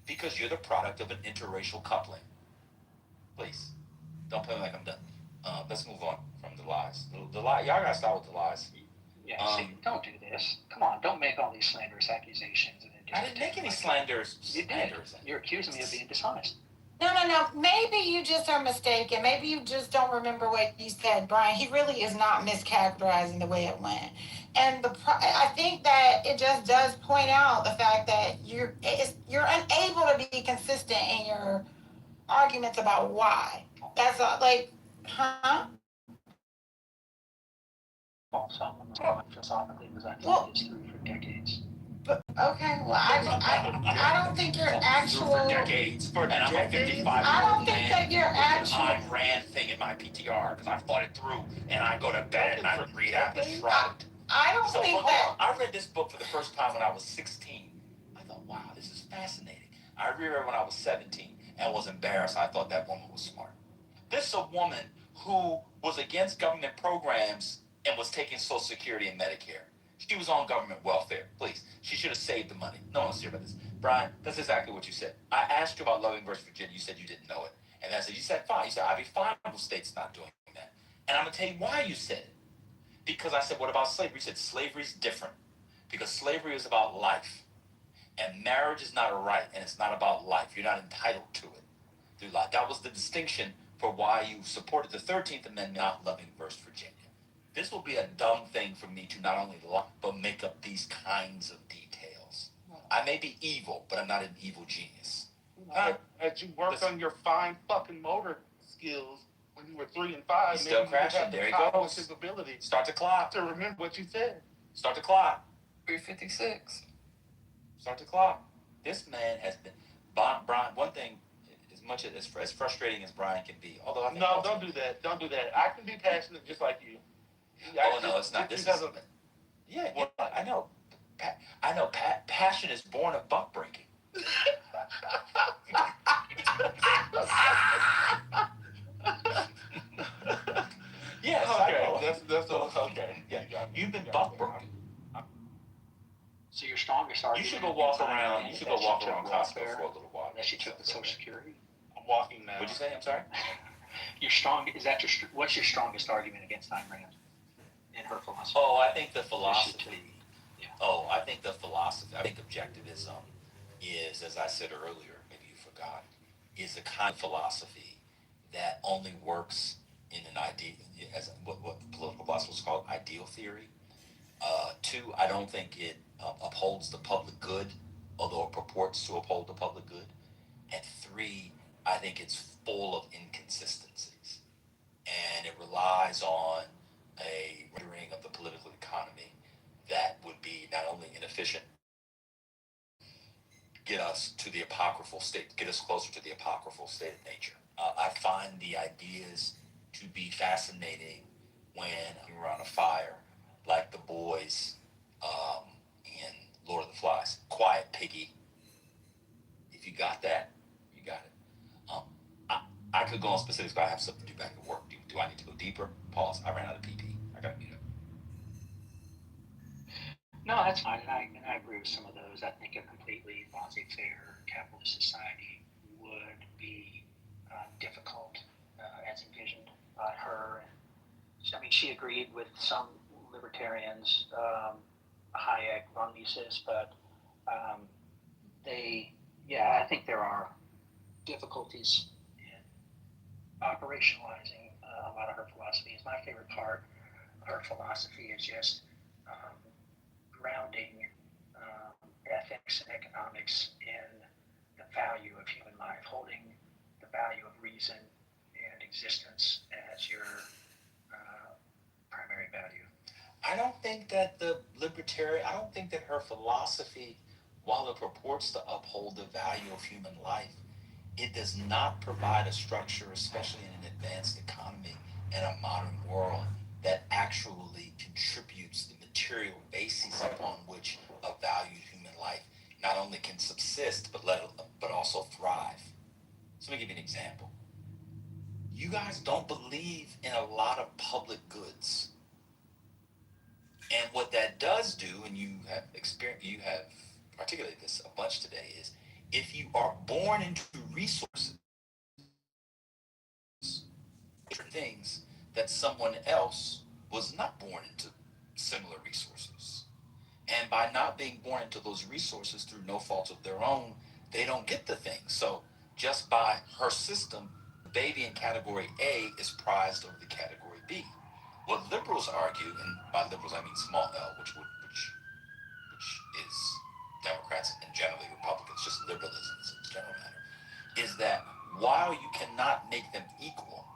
Because you're the product of an interracial coupling. Please, don't play me like I'm done. Let's move on from the lies. The lie, y'all gotta start with the lies. Yeah, see, don't do this. Come on, don't make all these slanderous accusations. And then I didn't make any slanders. You did. You're accusing me of being dishonest. No. Maybe you just are mistaken. Maybe you just don't remember what you said, Brian. He really is not mischaracterizing the way it went. And I think that it just does point out the fact that you're unable to be consistent in your arguments about why. That's all. Like, huh? Philosophically, because I Well- thought this through for decades. Okay. Well, I don't think your actual. For decades. And I'm a 55 I don't think that your actual. Ayn Rand thing in my PTR because I thought it through and I go to bed and I read Atlas Shrugged. I don't think that. I read this book for the first time when I was 16. I thought, wow, this is fascinating. I reread it when I was 17 and was embarrassed. I thought that woman was smart. This is a woman who was against government programs and was taking Social Security and Medicare. She was on government welfare. Please, she should have saved the money. No one's here about this. Brian, that's exactly what you said. I asked you about Loving versus Virginia. You said you didn't know it. And I said, you said fine. You said, I'd be fine with states not doing that. And I'm going to tell you why you said it. Because I said, what about slavery? You said slavery's different. Because slavery is about life. And marriage is not a right, and it's not about life. You're not entitled to it through life. That was the distinction for why you supported the 13th Amendment, not Loving versus Virginia. This will be a dumb thing for me to not only lie, but make up these kinds of details. I may be evil, but I'm not an evil genius. As you worked on your fine fucking motor skills when you were 3 and 5, He's still crashing. There he goes. His ability Start the clock. to remember what you said. Start the clock. 3:56. Start the clock. This man has been Brian. One thing, as much as frustrating as Brian can be, although I think No, don't do that. Don't do that. I can be passionate just like you. Oh no, it's not. This is yeah. I know. I know. Passion is born of buck breaking. Yes, Okay, that's okay. Yeah, you've been buck broken. So your strongest You argument. should go walk around. You should go walk around Costco for a little while. Unless you took the Social Security. I'm walking now. What'd you say? I'm sorry. What's your strongest argument against Ayn Rand and her philosophy? Oh, I think the philosophy. Yeah. Oh, I think the philosophy. I think objectivism is, as I said earlier, maybe you forgot, is the kind of philosophy that only works in an idea, as what political philosophers call ideal theory. Two, I don't think it upholds the public good, although it purports to uphold the public good. And three, I think it's full of inconsistencies. And it relies on a rendering of the political economy that would be not only inefficient, get us to the apocryphal state, get us closer to the apocryphal state of nature. I find the ideas to be fascinating when you're around a fire, like the boys in Lord of the Flies. Quiet, piggy. If you got that, you got it. I could go on specifics, but I have something to do back at work. Do I need to go deeper? Pause. I ran out of PP. I got to mute up. No, that's fine, and I agree with some of those. I think a completely laissez-faire capitalist society would be difficult as envisioned by her. And, she agreed with some libertarians, Hayek, von Mises, but I think there are difficulties in operationalizing a lot of her philosophies. My favorite part of her philosophy is just um, grounding ethics and economics in the value of human life, holding the value of reason and existence as your primary value. I don't think that her philosophy, while it purports to uphold the value of human life, it does not provide a structure, especially in an advanced economy and a modern world, that actually contributes the material basis upon which a valued human life not only can subsist but also thrive. So let me give you an example. You guys don't believe in a lot of public goods. And what that does do, and you have articulated this a bunch today, is if you are born into resources, things that someone else was not born into similar resources. And by not being born into those resources through no fault of their own, they don't get the thing. So just by her system, the baby in category A is prized over the category B. What liberals argue, and by liberals I mean small L, which is Democrats and generally Republicans, just liberalism as a general matter, is that while you cannot make them equal,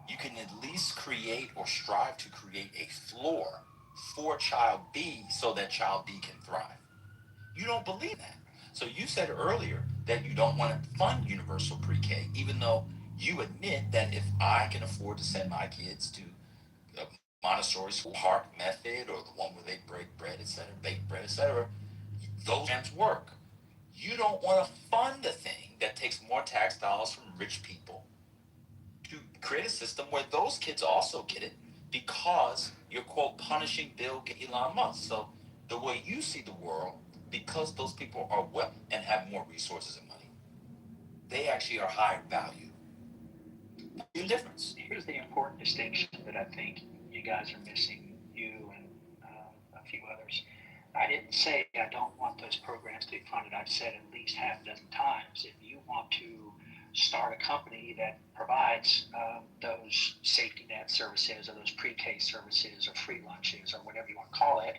you can at least create or strive to create a floor for child B so that child B can thrive. You don't believe that. So you said earlier that you don't want to fund universal pre-K, even though you admit that if I can afford to send my kids to a Montessori school, Park method, or the one where they break bread, etc., bake bread, etc., those programs work. You don't want to fund a thing that takes more tax dollars from rich people to create a system where those kids also get it because you're, quote, punishing Bill Gates, Elon Musk. So the way you see the world, because those people are well and have more resources and money, they actually are higher value. The difference. Here's the important distinction that I think you guys are missing, you and a few others. I didn't say I don't want those programs to be funded. I've said at least half a dozen times, if you want to start a company that provides those safety net services or those pre-K services or free lunches or whatever you want to call it,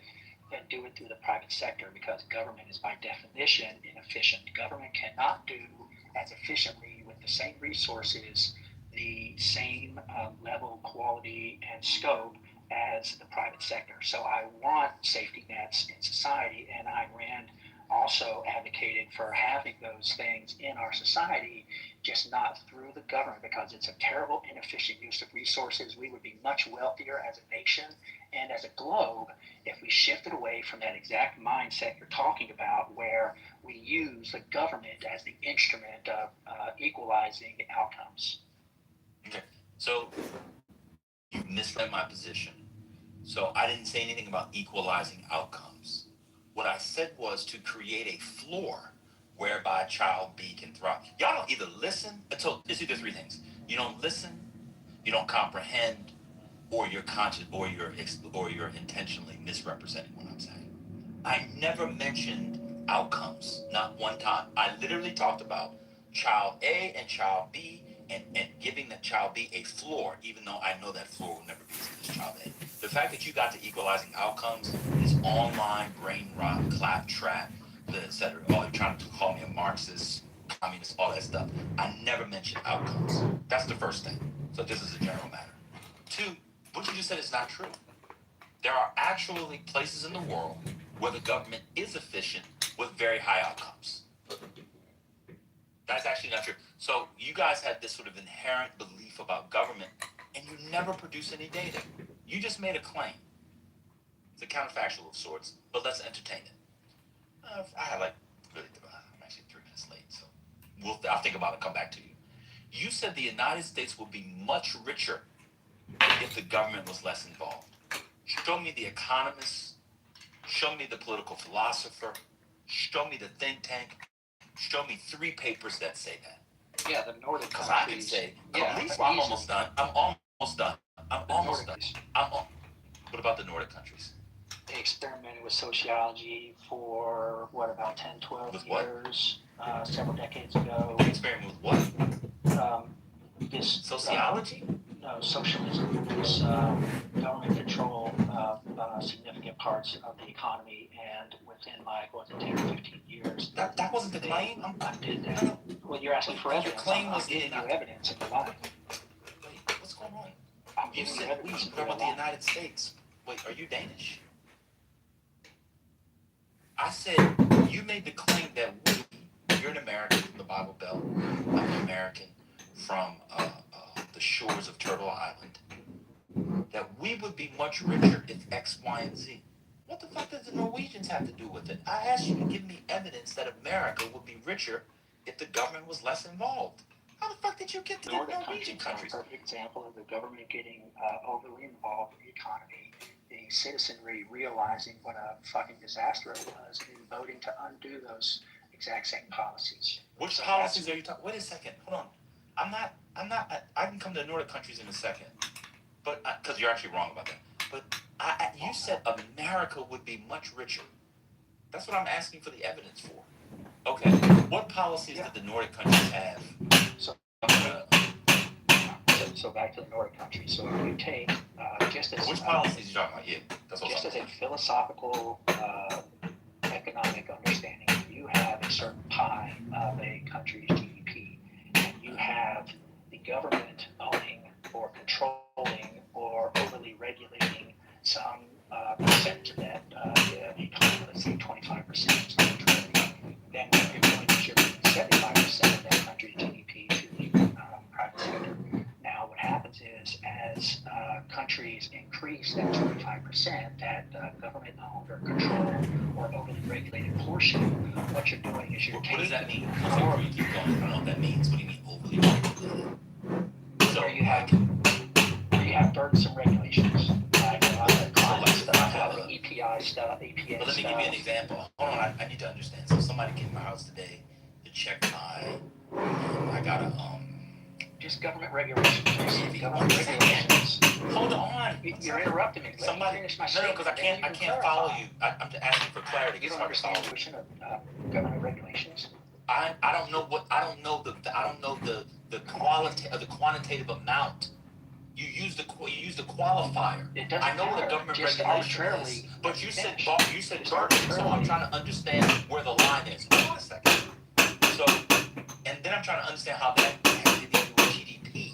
then do it through the private sector, because government is by definition inefficient. Government cannot do as efficiently with the same resources the same level, quality, and scope as the private sector. So I want safety nets in society, and Ayn Rand also advocated for having those things in our society, just not through the government, because it's a terrible, inefficient use of resources. We would be much wealthier as a nation and as a globe if we shifted away from that exact mindset you're talking about, where we use the government as the instrument of equalizing outcomes. Okay, so you misread my position. So I didn't say anything about equalizing outcomes. What I said was to create a floor whereby child B can thrive. Y'all don't either listen until it's either three things. You don't listen, you don't comprehend, or you're conscious, or you're intentionally misrepresenting what I'm saying. I never mentioned outcomes, not one time. I literally talked about child A and child B, and giving the child B a floor, even though I know that floor will never be as good as child A. The fact that you got to equalizing outcomes is online brain rot, claptrap, etc. Oh, you're trying to call me a Marxist, communist, all that stuff. I never mentioned outcomes. That's the first thing. So this is a general matter. Two, what you just said is not true. There are actually places in the world where the government is efficient with very high outcomes. That's actually not true. So you guys had this sort of inherent belief about government, and you never produce any data. You just made a claim. It's a counterfactual of sorts, but let's entertain it. I had I'm actually 3 minutes late, so I'll think about it and come back to you. You said the United States would be much richer if the government was less involved. Show me the economist, show me the political philosopher, show me the think tank, show me 3 papers that say that. Yeah, the Nordic Because countries. I can say, yeah, I'm almost done. What about the Nordic countries? They experimented with sociology for, what, about 10, 12 With what? years. several decades ago. Experiment with what? This Sociology? No, socialism. This government control of significant parts of the economy, and within my 10 or 15 years, That wasn't the claim. I did that. Well, you're asking for evidence. Claim was I'm giving you evidence of the lie. Wait, what's going on? I'm You giving you said we evidence talking of the about the lie. United States. Wait, are you Danish? I said you made the claim that you're an American from the Bible Belt. I'm an American from the shores of Turtle Island. That we would be much richer if X, Y, and Z. What the fuck does the Norwegians have to do with it? I asked you to give me evidence that America would be richer if the government was less involved. How the fuck did you get to the Norwegian countries? A perfect example of the government getting overly involved in the economy, the citizenry realizing what a fucking disaster it was, and voting to undo those exact same policies. Which policies are you talking? Wait a second. Hold on. I can come to the Nordic countries in a second. But, because you're actually wrong about that. But you said America would be much richer. That's what I'm asking for the evidence for. Okay. What policies did the Nordic countries have? So back to the Nordic countries. So if you take just as which policies are you talking about? Yeah, that's what just as a philosophical economic understanding, you have a certain pie of a country's GDP, and you have the government owning or controlling or overly regulating some percentage of that economy, let's say 25%, then what you're doing is you're giving 75% of that country's GDP to the private sector. Now, what happens is, as countries increase that 25%, that government-owned or controlled or overly regulated portion, what you're doing is you're taking... What does that mean? Before you keep going, I don't know what that means. What do you mean overly regulated? So where you have burdensome regulations, like a lot of climate stuff, a lot of EPI stuff, EPA but let me stuff. give you an example. Hold on, I need to understand. So somebody came to my house today to check my... I got a... Just government regulations. Government regulations. Hold on. You're interrupting me. Somebody finish my statement. No, because I can't follow you. I'm just asking for clarity. You don't understand the question of government regulations. I don't know the quantitative amount. You use the qualifier. I know what a government regulation is, but you said burden, so I'm trying to understand where the line is. Hold on a second. So, and then I'm trying to understand how that has to do with GDP.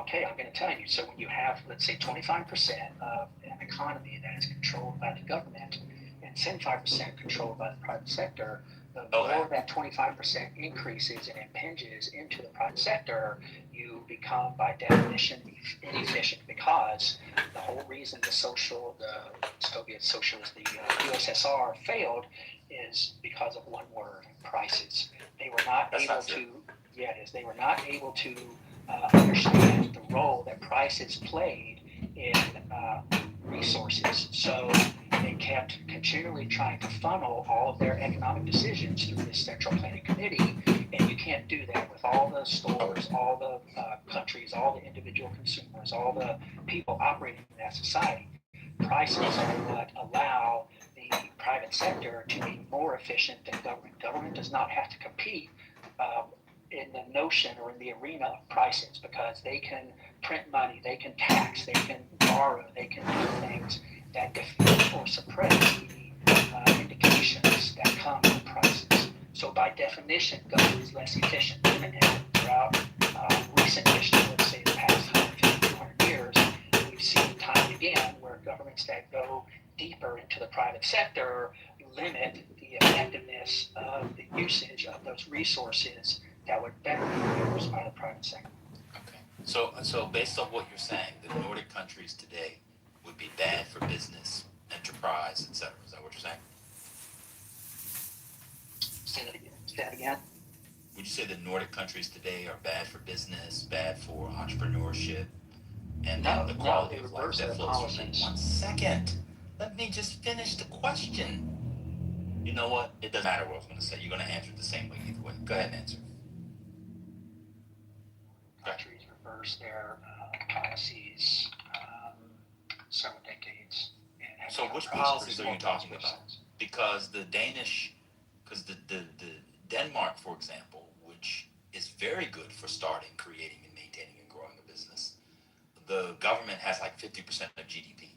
Okay, I'm going to tell you. So when you have, let's say, 25% of an economy that is controlled by the government and 75% controlled by the private sector, the more that 25% increases and impinges into the private sector, you become, by definition, inefficient, because the whole reason the Soviet socialist, the USSR failed is because of one word: prices. They were not able to. Yeah, it is. They were not able to understand the role that prices played in resources. So they kept continually trying to funnel all of their economic decisions through this central planning committee, and you can't do that with all the stores, all the countries, all the individual consumers, all the people operating in that society. Prices are what allow the private sector to be more efficient than government. Government does not have to compete in the notion or in the arena of prices, because they can print money, they can tax, they can borrow, they can do things that defeat or suppress the indications that come from prices. So by definition, government is less efficient. And throughout recent history, let's say the past 150, 200 years, we've seen time and again where governments that go deeper into the private sector limit the effectiveness of the usage of those resources that would better be used by the private sector. Okay. So based on what you're saying, the Nordic countries today would be bad for business, enterprise, etc. Is that what you're saying? Say that again. Would you say the Nordic countries today are bad for business, bad for entrepreneurship, and the quality of life that flows from it? 1 second. Let me just finish the question. You know what? It doesn't matter what I was going to say. You're going to answer it the same way either way. Go ahead and answer. Countries reverse their policies several decades. So which policies are you talking about? Because the Danish, because the Denmark, for example, which is very good for starting, creating, and maintaining and growing a business, the government has like 50% of GDP.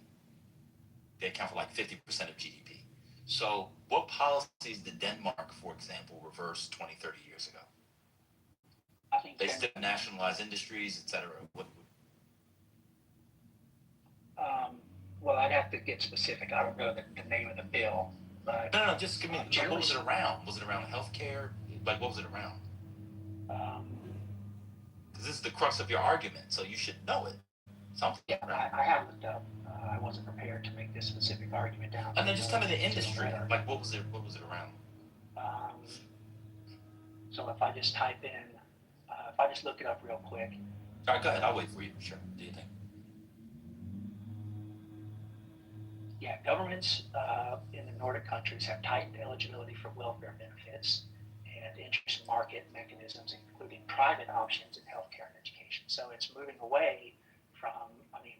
They account for like 50% of GDP. So what policies did Denmark, for example, reverse 20, 30 years ago? I think They still nationalize industries, et cetera. Well, I'd have to get specific. I don't know the name of the bill, but No, just give me. What was it around? Was it around healthcare? Like, what was it around? Because this is the crux of your argument, so you should know it. Something. Yeah, I have looked up. I wasn't prepared to make this specific argument down. And then just tell me the industry. Like, what was it? What was it around? So if I just type in, if I just look it up real quick. All right, go ahead. I'll wait for you. Sure. Do you think? Yeah, governments in the Nordic countries have tightened eligibility for welfare benefits and interest market mechanisms, including private options in healthcare and education. So it's moving away from,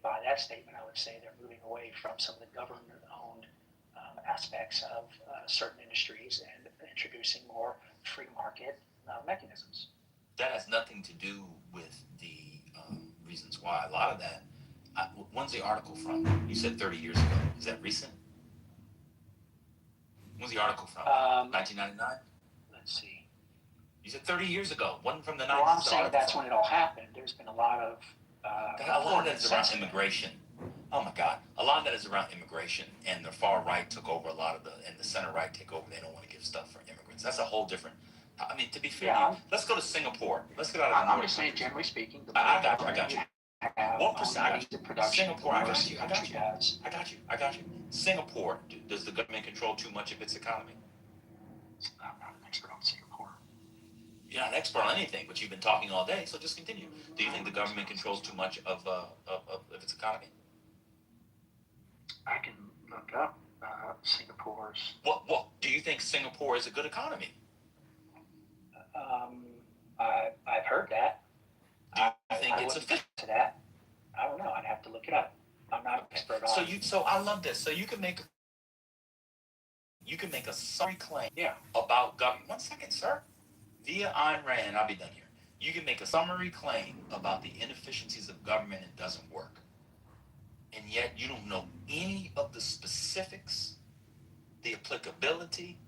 by that statement, I would say they're moving away from some of the government-owned aspects of certain industries and introducing more free market mechanisms. That has nothing to do with the reasons why. A lot of that. When's the article from? You said 30 years ago. Is that recent? When's the article from? 1999? Let's see. You said 30 years ago. Wasn't from the 90s. Well, I'm saying that's when it all happened. There's been a lot of... a lot of that is around immigration. Oh my God. A lot of that is around immigration, and the far right took over a lot of and the center right take over. They don't want to give stuff for immigrants. That's a whole different... to be fair, let's go to Singapore. Let's get out of the I'm just saying, generally speaking... I got you. What percentage of production? Singapore, I got you. Singapore, does the government control too much of its economy? I'm not an expert on Singapore. You're not an expert on anything, but you've been talking all day, so just continue. Do you think the government controls too much of its economy? I can look up Singapore's... What do you think Singapore is a good economy? I've heard that. Do you think it's efficient? To that? I don't know. I'd have to look it up. I'm not an expert on. So I love this. So you can make a summary claim Yeah. about government. 1 second, sir. Via Ayn Rand, I'll be done here. You can make a summary claim about the inefficiencies of government and it doesn't work. And yet you don't know any of the specifics, the applicability,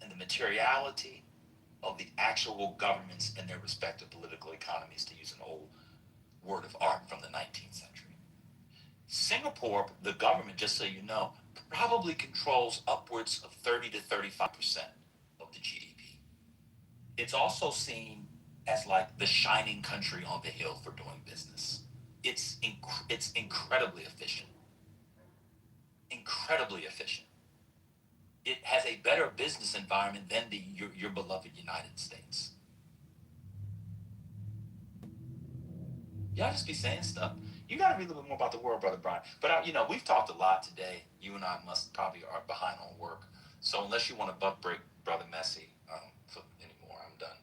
and the materiality of the actual governments and their respective political economies, to use an old word of art from the 19th century. Singapore, the government, just so you know, probably controls upwards of 30 to 35% of the GDP. It's also seen as like the shining country on the hill for doing business. It's incredibly efficient. Incredibly efficient. It has a better business environment than your beloved United States. Y'all just be saying stuff. You got to read a little bit more about the world, Brother Brian. But, we've talked a lot today. You and I must probably are behind on work. So unless you want to buck break Brother Messi anymore, I'm done.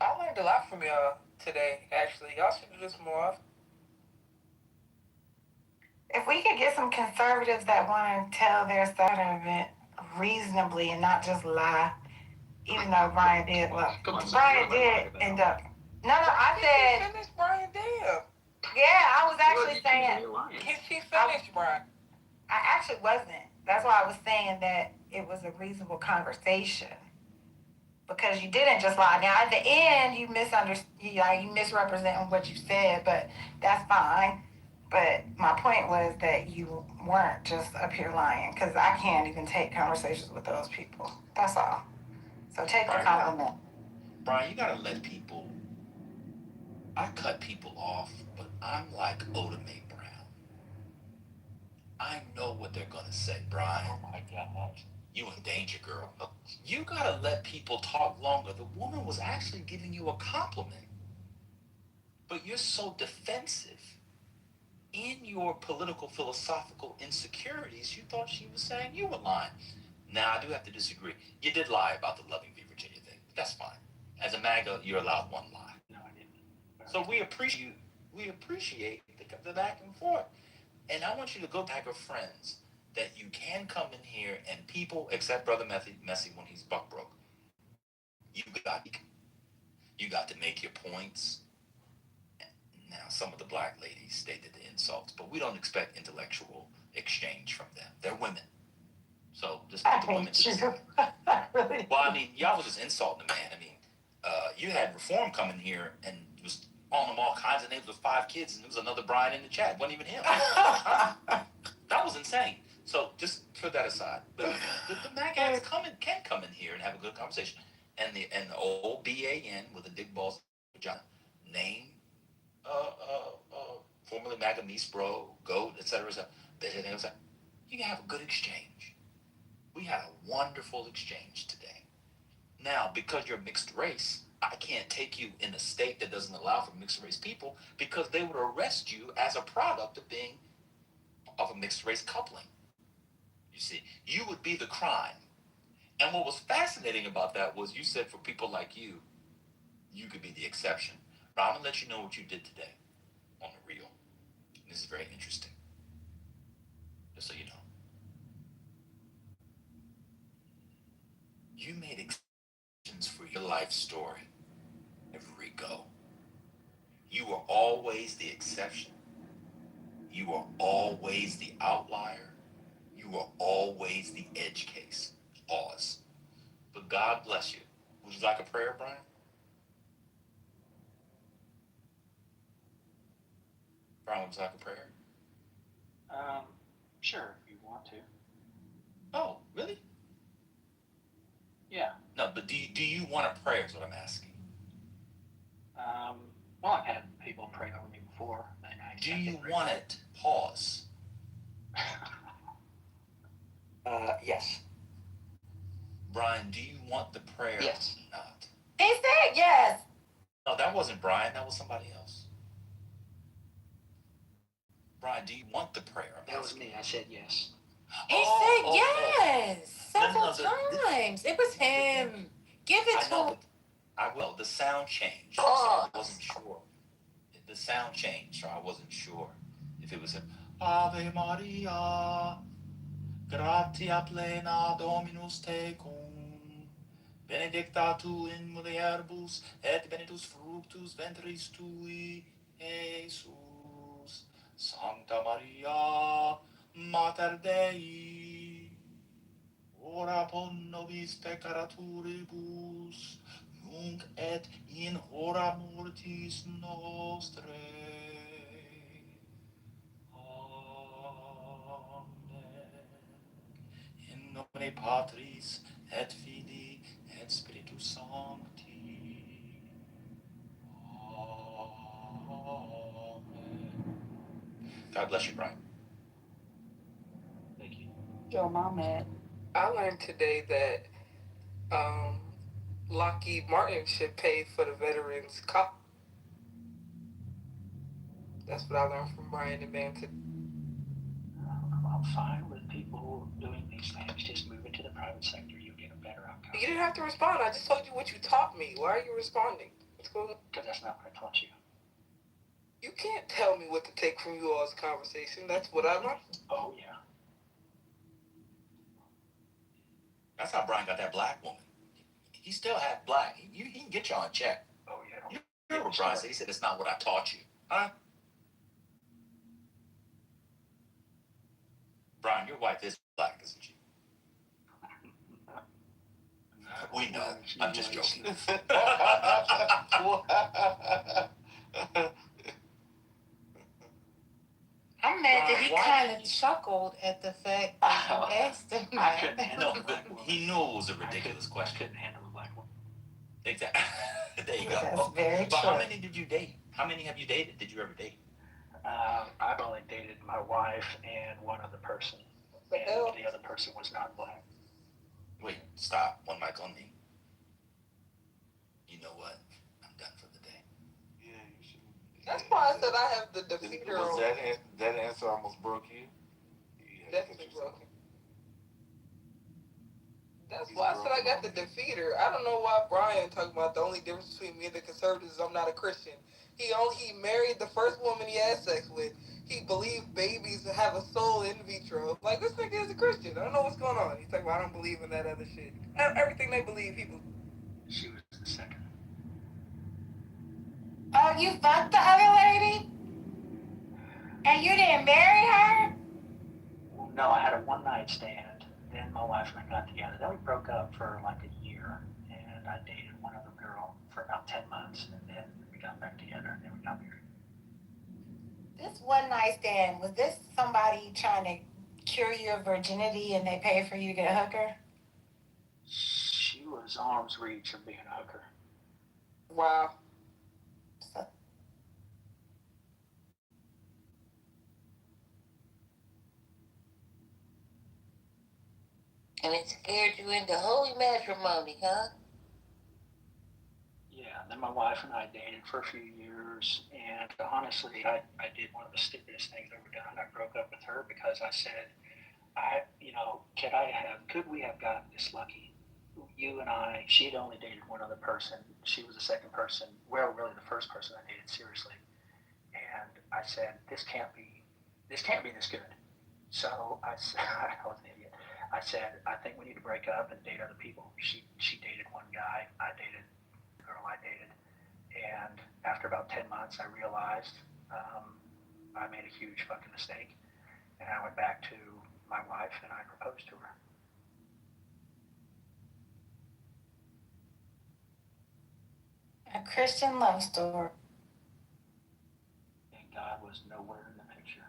I learned a lot from y'all today, actually. Y'all should do this more often. If we could get some conservatives that want to tell their side of it reasonably and not just lie, even though Brian did, Brian did end up. No, I said. She finished, Brian, damn. Yeah, I was actually saying. Can she finish, Brian? I actually wasn't. That's why I was saying that it was a reasonable conversation. Because you didn't just lie. Now, at the end, you misrepresenting what you said, but that's fine. But my point was that you weren't just up here lying, because I can't even take conversations with those people. That's all. So take the compliment. Brian, you gotta let people... I cut people off, but I'm like Oda Mae Brown. I know what they're gonna say, Brian. Oh my God. You in danger, girl. You gotta let people talk longer. The woman was actually giving you a compliment. But you're so defensive in your political, philosophical insecurities, you thought she was saying you were lying. Now, I do have to disagree. You did lie about the Loving V Virginia thing, but that's fine. As a MAGA, you're allowed one lie. No, I didn't. So we appreciate the back and forth. And I want you to go back to friends that you can come in here and people, except Brother Messy when he's buck broke, you got to make your points. Now, some of the black ladies stated the insults, but we don't expect intellectual exchange from them. They're women. So just put the women to the side. Really? Well, I mean, y'all was just insulting the man. I mean, you had Reform coming here and was calling him all kinds of names with 5 kids, and there was another Brian in the chat. Wasn't even him. That was insane. So just put that aside. But the MAC guys can come in here and have a good conversation. And the old BAN with the dick balls vagina name, formerly Magamese Bro, Goat, etc. You can have a good exchange. We had a wonderful exchange today. Now, because you're mixed race, I can't take you in a state that doesn't allow for mixed race people because they would arrest you as a product of a mixed race coupling. You see, you would be the crime. And what was fascinating about that was you said for people like you could be the exception. But I'm gonna let you know what you did today on the real. This is very interesting. Just so you know. You made exceptions for your life story every go. You were always the exception. You were always the outlier. You were always the edge case. Oz. But God bless you. Would you like a prayer, Brian? Brian, would you like a prayer? Sure, if you want to. Oh, really? Yeah. No, but do you want a prayer is what I'm asking. Well, I've had people pray over me before. And do you want it? Pause. Yes. Brian, do you want the prayer? Yes. Or not? He said yes. No, that wasn't Brian. That was somebody else. Brian, do you want the prayer? That was me. I said yes. He said yes several times. It was him. Give it to him. I will. The sound changed. So I wasn't sure. The sound changed, so I wasn't sure if it was a Ave Maria, gratia plena Dominus tecum, benedicta tu in mulieribus, et benedictus fructus ventris tui, Jesus. Sancta Maria, Mater Dei, ora pro nobis peccatoribus, nunc et in hora mortis nostrae. Amen. In nomine Patris et Filii et Spiritus Sancti. Amen. God bless you, Brian. Thank you. Your mom mad. I learned today that Lockheed Martin should pay for the veterans' cop. That's what I learned from Brian and Van today. I'm fine with people doing these things. Just move into the private sector. You'll get a better outcome. You didn't have to respond. I just told you what you taught me. Why are you responding? What's going on? Because that's not what I taught you. You can't tell me what to take from you all's conversation. That's what I learned. Oh, yeah. That's how Brian got that black woman. He still had black. He can get you on check. Oh, yeah. You heard what Brian said? He said, it's not what I taught you. Huh? Brian, your wife is black, isn't she? We know. I'm just joking. I'm mad that he kind of chuckled at the fact that you asked him I couldn't that. handle No, but he knew it was a ridiculous I question. couldn't handle a black woman. Exactly. There you go. That's very But true. how many did you date? How many have you dated? Did you ever date? I've only dated my wife and one other person. And the other person was not black. Wait, stop. One mic on me. You know what? I'm done for the day. Yeah, you should. That's why I said I have the defeater Was on. that answer almost broke you? Definitely broken. That's why I said I got the defeater. I don't know why Brian talking about the only difference between me and the conservatives is I'm not a Christian. He married the first woman he had sex with. he believed babies have a soul in vitro. Like, this nigga is a Christian. I don't know what's going on. He's like, well, I don't believe in that other shit. Everything they believe, he believes. She was the second. Oh, you fucked the other lady? And you didn't marry her? Well, no, I had a one night stand. Then my wife and I got together. Then we broke up for like a year, and I dated one other girl for about 10 months, and then we got back together, and then we got married. This one night stand, was this somebody trying to cure your virginity and they paid for you to get a hooker? She was arm's reach of being a hooker. Wow. So, And it scared you into holy matrimony, huh? Yeah, then my wife and I dated for a few years, and honestly, I did one of the stupidest things I've ever done. I broke up with her because I said, could we have gotten this lucky? You and I, she had only dated one other person. She was the second person, well, really the first person I dated seriously. And I said, this can't be this good. So I said, I was an idiot. I said, I think we need to break up and date other people. She dated one guy, I dated the girl I dated. And after about 10 months, I realized I made a huge fucking mistake. And I went back to my wife and I proposed to her. a Christian love story. And God was nowhere in the picture.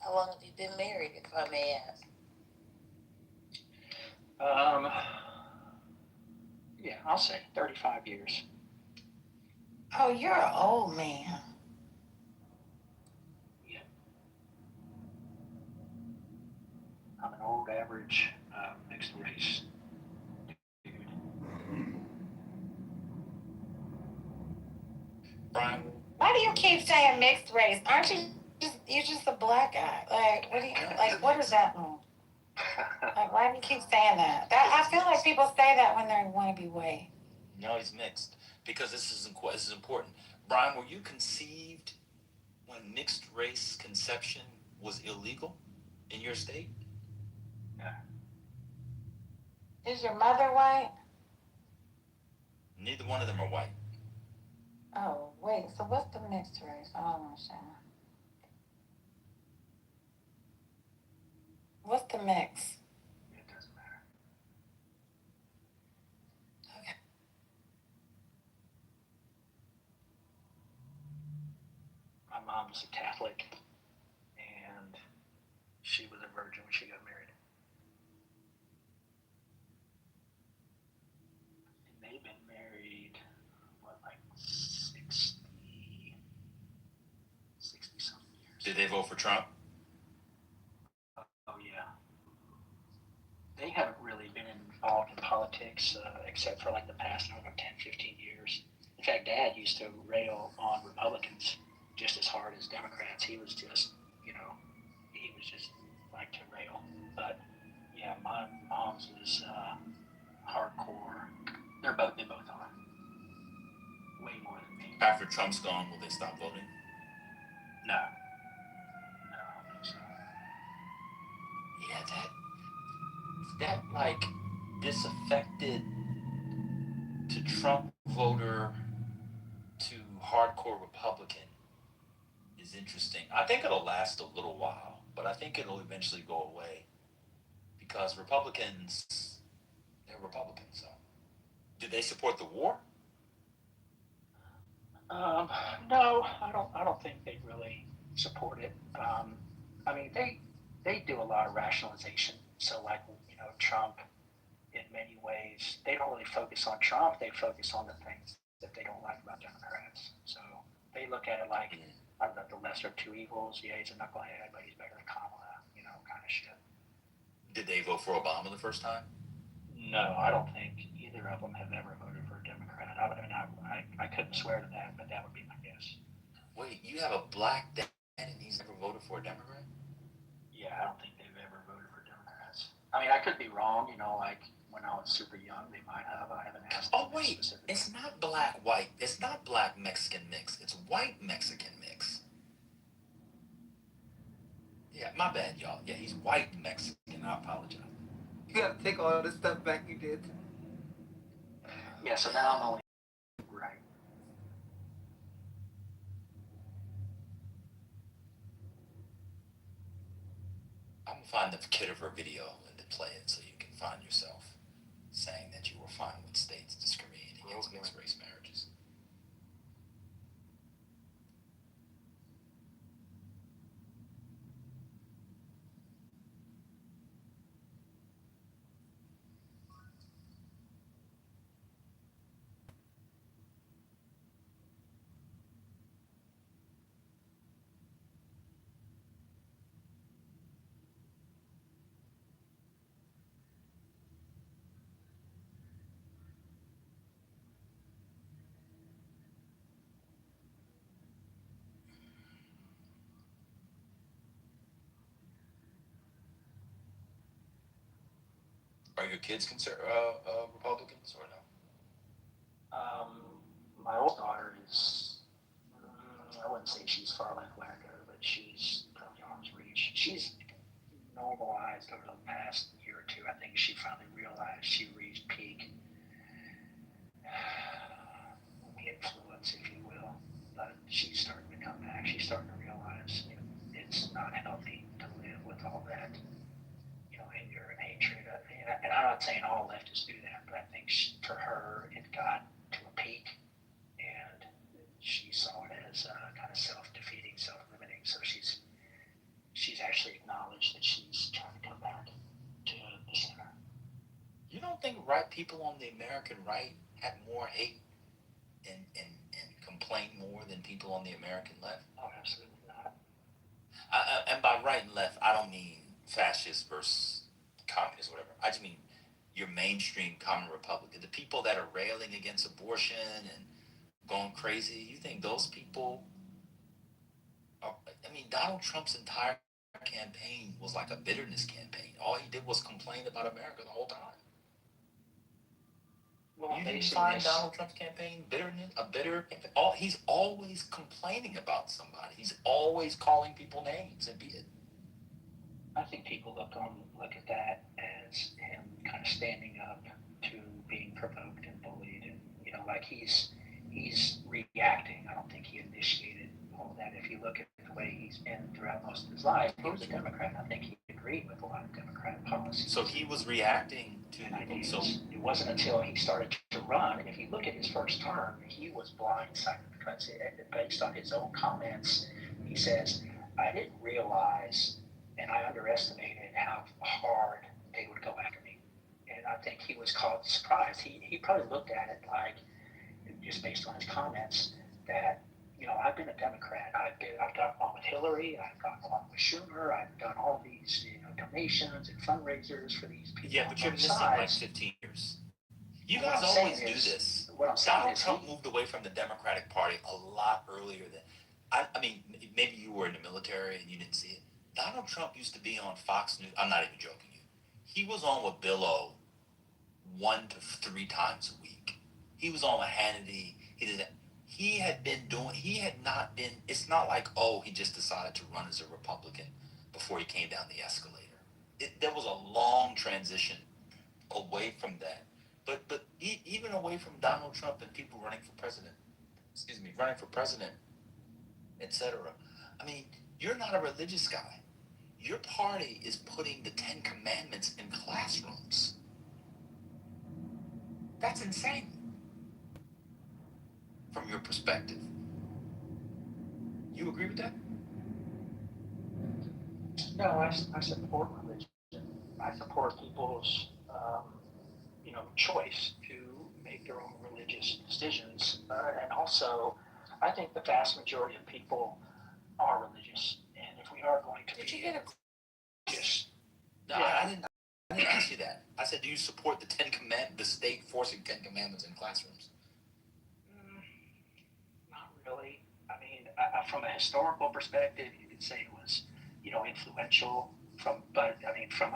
How long have you been married, if I may ask? Yeah, I'll say 35 years. Oh, you're an old man. Yeah. I'm an old average mixed race dude. Brian, Why do you keep saying mixed race? Aren't you you're just a black guy? Like, what do you like? What does that mean? Like, why do you keep saying that? I feel like people say that when they want to be white. no, he's mixed because this is important. Brian, were you conceived when mixed race conception was illegal in your state? No. Is your mother white? Neither one of them are white. Oh, wait. So what's the mixed race? I don't understand. What's the mix? It doesn't matter. Okay. My mom was a Catholic, and she was a virgin when she got married. And they've been married, what, like 60 something years. Did they vote for Trump? Oh, yeah. They haven't really been involved in politics except for like the past, I don't know, 10, 15 years. In fact, Dad used to rail on Republicans just as hard as Democrats. He was just, like to rail. But yeah, my mom's is hardcore. They both are. Way more than me. After Trump's gone, will they stop voting? No. No, I don't think so. Yeah, that like disaffected to Trump voter to hardcore Republican is interesting. I think it'll last a little while, but I think it'll eventually go away because Republicans, they're Republicans. So, did they support the war? No, I don't think they really support it. I mean, they do a lot of rationalization. So, like, Trump, in many ways, they don't really focus on Trump. They focus on the things that they don't like about Democrats. So they look at it like, I don't know, the lesser of two evils. Yeah, he's a knucklehead, but he's better than Kamala, kind of shit. Did they vote for Obama the first time? No, I don't think either of them have ever voted for a Democrat. I couldn't swear to that, but that would be my guess. Wait, you have a black dad and he's never voted for a Democrat? Yeah, I don't think they've ever voted for Democrats. I mean, I could be wrong. Like when I was super young, they might have. I haven't asked. Oh wait, it's not black white. It's not black Mexican mix. It's white Mexican mix. Yeah, my bad, y'all. Yeah, he's white Mexican. I apologize. You gotta take all this stuff back you did. Yeah, so now I'm only right. I'm gonna find the Kitover video and to play it so you can find yourself saying that you were fine with states discriminating against mixed race marriages. Are your kids Republicans or no? My oldest daughter is, I wouldn't say she's far left wacko, but she's probably arm's reach. She's normalized over the past year or two. I think she finally realized she reached peak influence, if you will. But she's starting to come back. She's starting to realize it's not healthy to live with all that, anger and hatred. And I'm not saying all leftists do that, but I think for her, it got to a peak, and she saw it as kind of self-defeating, self-limiting. So she's actually acknowledged that she's trying to come back to the center. You don't think right people on the American right have more hate and complain more than people on the American left? Oh, absolutely not. And by right and left, I don't mean fascist versus communist, whatever. I just mean your mainstream common Republican, the people that are railing against abortion and going crazy. You think those people are, I mean, Donald Trump's entire campaign was like a bitterness campaign. All he did was complain about America the whole time. Well, you didn't find Donald Trump's campaign he's always complaining about somebody. He's always calling people names and I think people look at that as him kind of standing up to being provoked and bullied, and like he's reacting. I don't think he initiated all that. If you look at the way he's been throughout most of his life, he was a Democrat. I think he agreed with a lot of Democrat policies. So he was reacting to. And I think it wasn't until he started to run. And if you look at his first term, he was blindsided because based on his own comments, he says, "I didn't realize." And I underestimated how hard they would go after me. And I think he was caught surprised. He probably looked at it like, just based on his comments, that, I've been a Democrat. I've gotten along with Hillary. I've gotten along with Schumer. I've done all these donations and fundraisers for these people. Yeah, but you're missing like 15 years. You guys always do this. Donald Trump moved away from the Democratic Party a lot earlier than, I mean, maybe you were in the military and you didn't see it. Donald Trump used to be on Fox News. I'm not even joking you. He was on with Bill O 1 to 3 times a week. He was on with Hannity. He did that. He had not been, it's not like, he just decided to run as a Republican before he came down the escalator. There was a long transition away from that. But even away from Donald Trump and people running for president, etc. I mean, you're not a religious guy. Your party is putting the 10 Commandments in classrooms. That's insane. From your perspective. You agree with that? No, I support religion. I support people's, choice to make their own religious decisions. And also, I think the vast majority of people are religious. And if we are going to be religious. No, yeah. I didn't ask you that. I said, do you support the state forcing 10 Commandments in classrooms? Not really. I mean, I from a historical perspective, you could say it was, influential. From a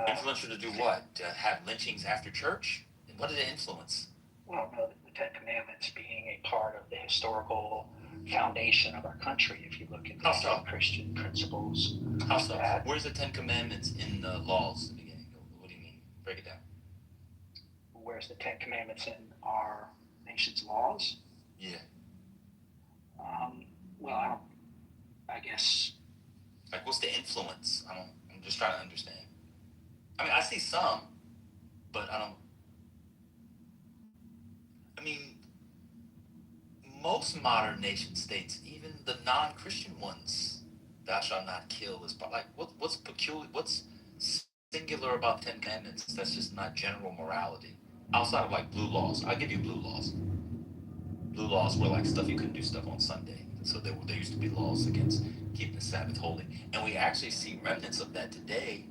influential to do what? To have lynchings after church? And what did it influence? well, no, the Ten Commandments being a part of the historical foundation of our country. If you look at the Christian principles, how so? Where's the Ten Commandments in the laws? At the beginning? What do you mean? Break it down. Where's the Ten Commandments in our nation's laws? Yeah. Well, I guess. Like, what's the influence? I'm just trying to understand. I mean, I see some, but I don't. I mean, most modern nation states, even the non-Christian ones, thou shalt not kill is like what's peculiar, what's singular about Ten Commandments that's just not general morality outside of like blue laws. I'll give you blue laws. Blue laws were like stuff you couldn't do stuff on Sunday, so there used to be laws against keeping the Sabbath holy, and we actually see remnants of that today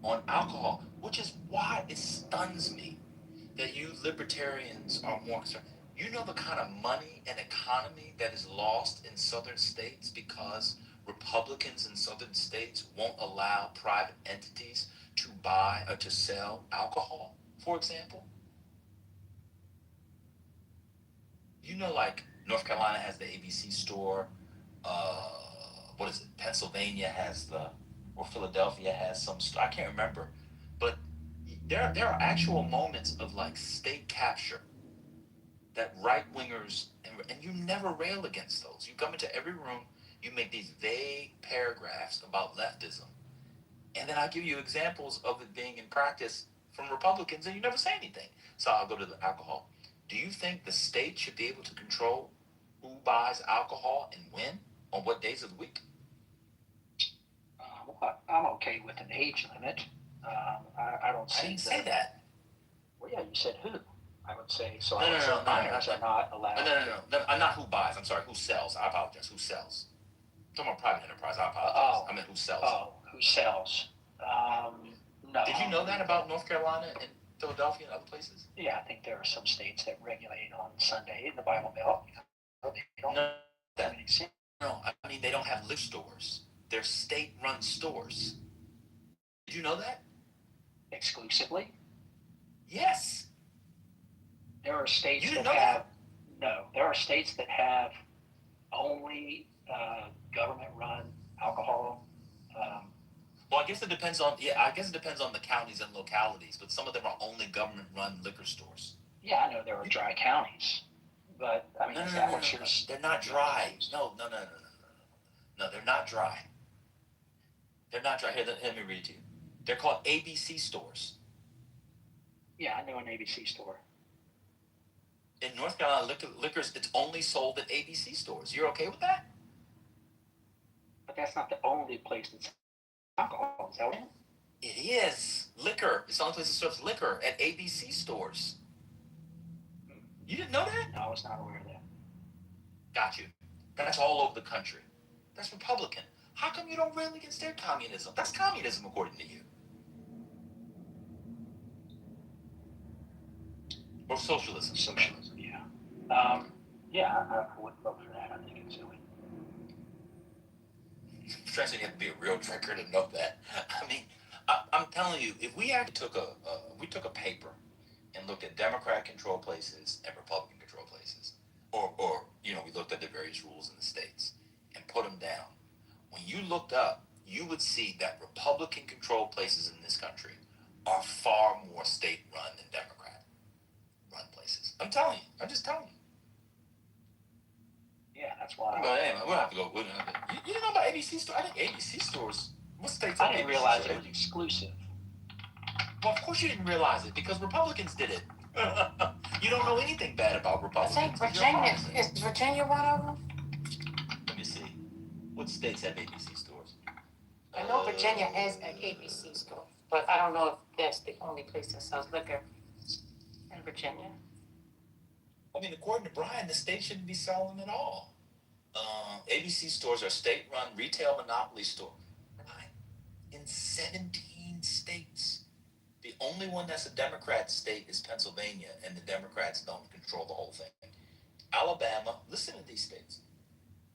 on alcohol, which is why it stuns me that you libertarians are more concerned. You know the kind of money and economy that is lost in southern states because Republicans in southern states won't allow private entities to buy or to sell alcohol, for example? You know, like North Carolina has the ABC store. What is it? Pennsylvania has or Philadelphia has some store. I can't remember, but there are actual moments of like state capture that right wingers and you never rail against those. You come into every room, you make these vague paragraphs about leftism, and then I give you examples of it being in practice from Republicans, and you never say anything. So I'll go to the alcohol. Do you think the state should be able to control who buys alcohol and when, on what days of the week? I'm okay with an age limit. I don't see. I didn't say that. Well, yeah, you said who. I would say so. No, minors are not allowed. No. Not who buys. I'm sorry. Who sells? I apologize. Who sells? I'm talking about private enterprise. I apologize. I meant who sells. Oh, who sells? No. Did you know that about North Carolina and Philadelphia and other places? Yeah, I think there are some states that regulate on Sunday in the Bible Belt. They don't have any sin. No, I mean they don't have liquor stores. They're state-run stores. Did you know that? Exclusively? Yes. There are states that have. No, there are states that have only government-run alcohol. Well, I guess it depends on the counties and localities, but some of them are only government-run liquor stores. Yeah, I know there are dry counties, but I mean, is that what you're? They're not dry. No, they're not dry. They're not dry. Here, let me read it to you. They're called ABC stores. Yeah, I know an ABC store. In North Carolina, liquors, it's only sold at ABC stores. You're okay with that? But that's not the only place that's alcohol, is that what? It is. Liquor. It's the only place that serves liquor at ABC stores. You didn't know that? No, I was not aware of that. Got you. That's all over the country. That's Republican. How come you don't rail against their communism? That's communism according to you. Or socialism. Socialism, yeah. Yeah, I would vote for that. I think it's silly. Stressing you have to be a real drinker to know that. I mean, I'm telling you, if we actually took a paper and looked at Democrat-controlled places and Republican-controlled places, or we looked at the various rules in the states and put them down. When you looked up, you would see that Republican-controlled places in this country are far more state-run than Democrat-run places. I'm telling you. I'm just telling you. Yeah, that's why. But anyway, we'll have to go. You didn't know about ABC stores? I think ABC stores. What states? I didn't realize it was exclusive. Well, of course you didn't realize it because Republicans did it. You don't know anything bad about I Republicans. think Virginia, is Virginia one of them? Let me see. What states have ABC stores? I know Virginia has an ABC store, but I don't know if that's the only place that sells liquor in Virginia. I mean, according to Brian, the state shouldn't be selling at all. ABC stores are state-run retail monopoly stores. In 17 states. The only one that's a Democrat state is Pennsylvania, and the Democrats don't control the whole thing. Alabama, listen to these states,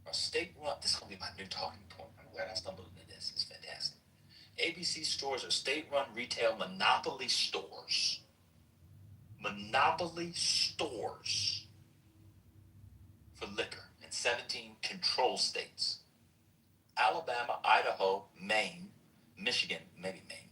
are state state-run. This is going to be my new talking point. I'm glad I stumbled into this. It's fantastic. ABC stores are state-run retail monopoly stores. Monopoly stores for liquor in 17 control states. Alabama, Idaho, Maine, Michigan, maybe Maine,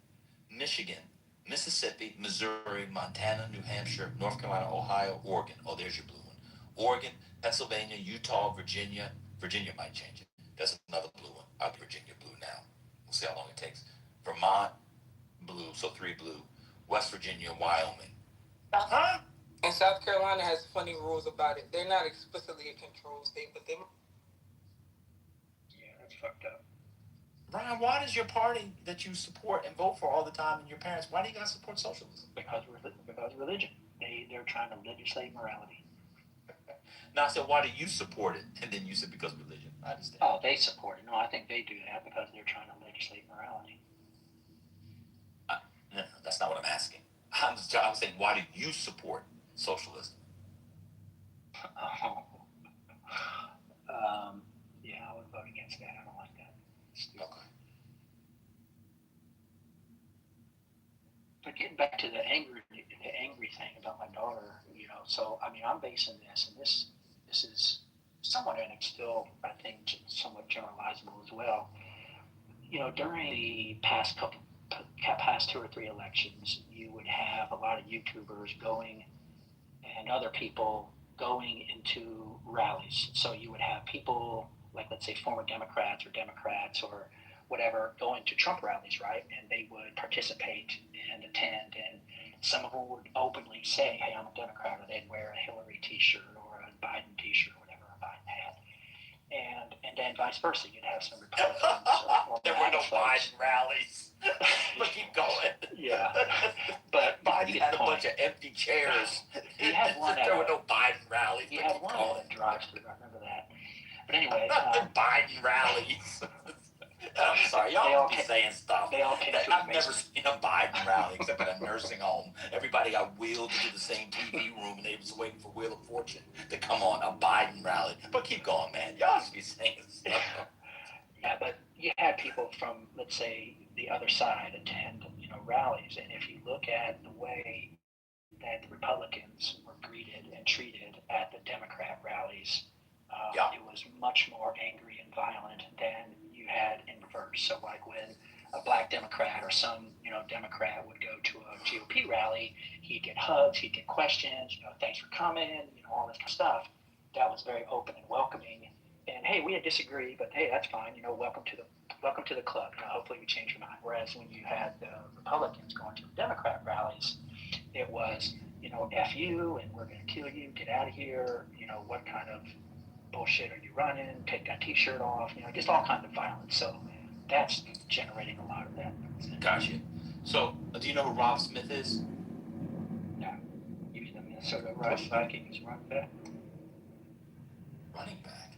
Michigan, Mississippi, Missouri, Montana, New Hampshire, North Carolina, Ohio, Oregon. Oh, there's your blue one. Oregon, Pennsylvania, Utah, Virginia. Virginia might change it. That's another blue one. I'll be Virginia blue now. We'll see how long it takes. Vermont, blue, so 3 blue. West Virginia, Wyoming. Huh? And South Carolina has funny rules about it. They're not explicitly a control state, but they. Yeah, that's fucked up. Ryan, why does your party that you support and vote for all the time and your parents, why do you guys support socialism? Because religion. They're trying to legislate morality. Now I said, why do you support it? And then you said because religion. I understand. Oh, they support it. No, I think they do that because they're trying to legislate morality. No, that's not what I'm asking. I'm saying, why do you support socialism? Yeah, I would vote against that. I don't like that. Okay. But getting back to the angry thing about my daughter, so I mean, I'm basing this, and this is somewhat still, I think, somewhat generalizable as well. During the past 2 or 3 elections, you would have a lot of YouTubers going and other people going into rallies. So you would have people like, let's say, former Democrats or whatever going to Trump rallies, right? And they would participate and attend, and some of them would openly say, hey, I'm a Democrat, or they'd wear a Hillary t-shirt or a Biden t-shirt, or whatever a Biden had. And then vice versa, you'd have some Republicans or there were no Biden rallies. But keep going. Yeah. But Biden had a bunch of empty chairs. He had one there were no Biden rallies. He had one at a drive-thru, I remember that. But anyway. Biden rallies. I'm sorry, y'all be saying stuff. I've never seen a Biden rally except at a nursing home. Everybody got wheeled into the same TV room and they was waiting for Wheel of Fortune to come on, a Biden rally. But keep going, man. Y'all just be saying stuff. Yeah, but you had people from, let's say, the other side attend, rallies, and if you look at the way that the Republicans were greeted and treated at the Democrat rallies, it was much more angry and violent than you had in reverse. So like when a black Democrat or some, Democrat would go to a GOP rally, he'd get hugs, he'd get questions, thanks for coming, all this kind of stuff. That was very open and welcoming. And hey, we disagree, but hey, that's fine. Welcome to the club. Hopefully we change your mind. Whereas when you had the Republicans going to the Democrat rallies, it was, F you, and we're going to kill you, get out of here, what kind of bullshit are you running, take that t-shirt off, just all kinds of violence. So that's generating a lot of that. Gotcha. So, do you know who Rob Smith is? Yeah. He was the Minnesota Vikings running back. Running back?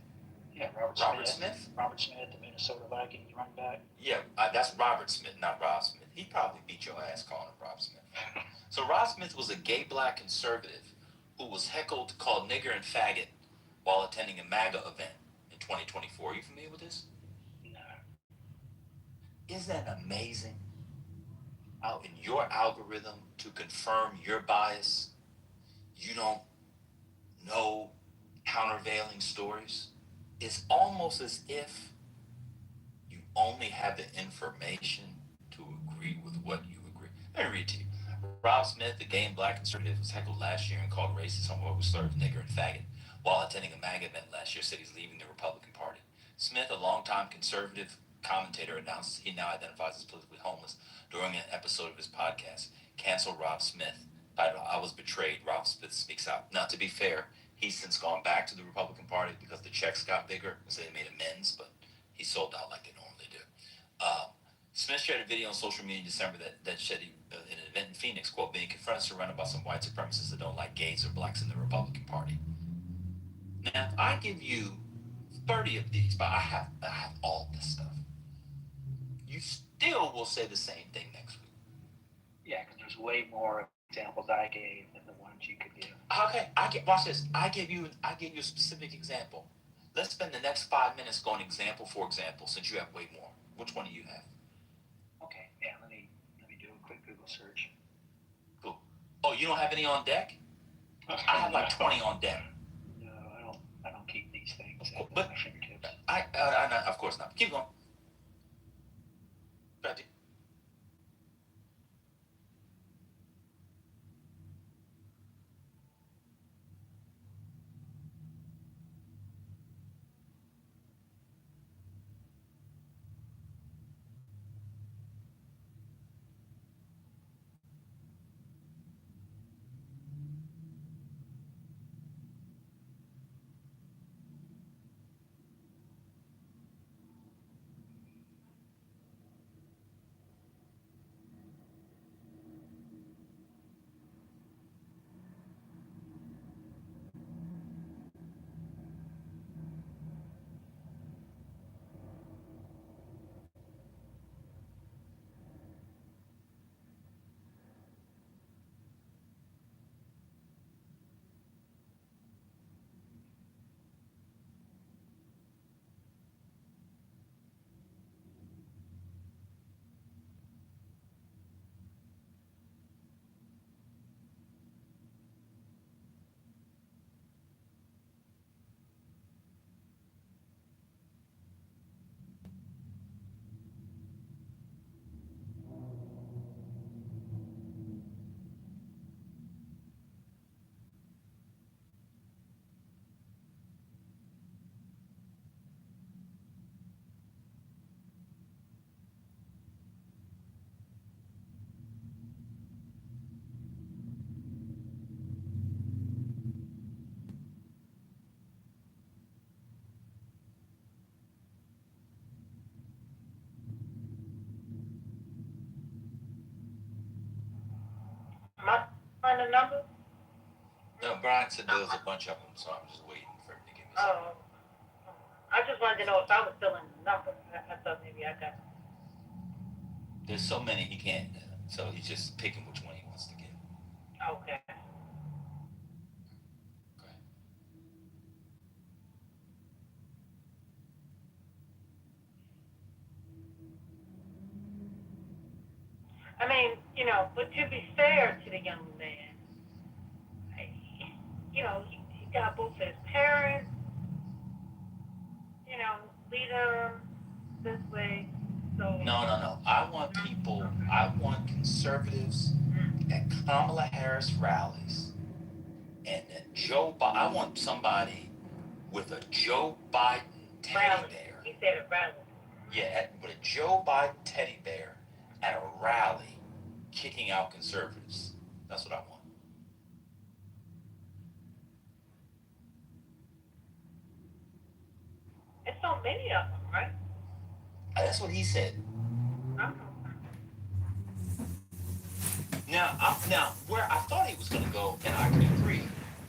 Yeah, Robert Smith. Robert Smith, the Minnesota Vikings running back. Yeah, that's Robert Smith, not Rob Smith. He'd probably beat your ass calling him Rob Smith. So Rob Smith was a gay black conservative who was heckled, called nigger and faggot while attending a MAGA event in 2024. Are you familiar with this? No. Isn't that amazing? How in your algorithm to confirm your bias, you don't know countervailing stories? It's almost as if you only have the information to agree with what you agree. Let me read to you. Rob Smith, the gay and black conservative, was heckled last year and called racist on what was served nigger and faggot while attending a MAGA event last year, said he's leaving the Republican Party. Smith, a longtime conservative commentator, announced he now identifies as politically homeless during an episode of his podcast, Cancel Rob Smith, titled I Was Betrayed, Rob Smith Speaks Out. Now, to be fair, he's since gone back to the Republican Party because the checks got bigger, so they made amends, but he sold out like they normally do. Smith shared a video on social media in December that said he, in an event in Phoenix, quote, being confronted surrounded by some white supremacists that don't like gays or blacks in the Republican Party. Now, if I give you 30 of these, but I have all this stuff, you still will say the same thing next week. Yeah, because there's way more examples I gave than the ones you could give. Okay, watch this. I gave you a specific example. Let's spend the next 5 minutes going example for example, since you have way more. Which one do you have? Okay, yeah, let me do a quick Google search. Cool. Oh, you don't have any on deck? I have like 20 on deck. No, I don't keep these things at But my fingertips. I of course not. Keep going. Ready? Am I find the number? No, Brian said there was a bunch of them, so I'm just waiting for him to give me some. Oh, I just wanted to know if I was still in the number. I thought maybe I got. There's so many he can't, so he's just picking which one he wants to give. Okay. Okay. I mean, but to be fair to the young man, he got both his parents, lead him this way. So No. I want conservatives at Kamala Harris rallies and I want somebody with a Joe Biden teddy rally. bear. He said a rally. Yeah, with a Joe Biden teddy bear at a rally kicking out conservatives. That's what I want. There's so many of them, right? That's what he said. Oh. Now, where I thought he was going to go, and I can agree,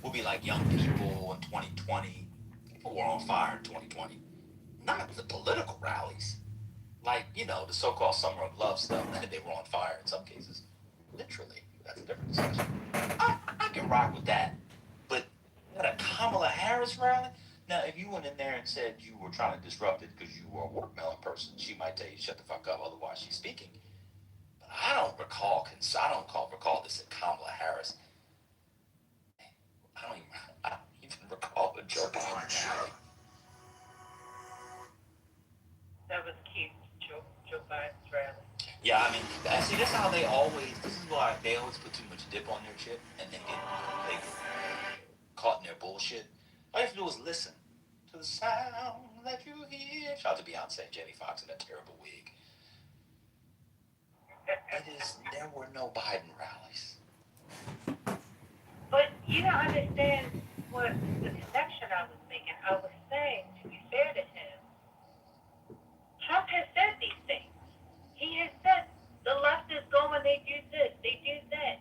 will be like young people in 2020. People were on fire in 2020. Not the political rallies, like the so-called summer of love stuff. They were on fire in some cases, literally. That's a different discussion. I can rock with that, but at a Kamala Harris rally. Now, if you went in there and said you were trying to disrupt it because you were a watermelon person, she might tell you shut the fuck up, otherwise she's speaking. I don't recall this at Kamala Harris. I don't even recall the Joe Biden rally. That was cute, Joe Biden's rally. Yeah, I mean, see, that's how they always. This is why they always put too much dip on their chip, and they get caught in their bullshit. All you have to do is listen to the sound that you hear. Shout out to Beyonce, Jamie Foxx in that terrible wig. There were no Biden rallies. But you don't understand what the connection I was making. I was saying, to be fair to him, Trump has said these things. He has said the left is going, they do this, they do that.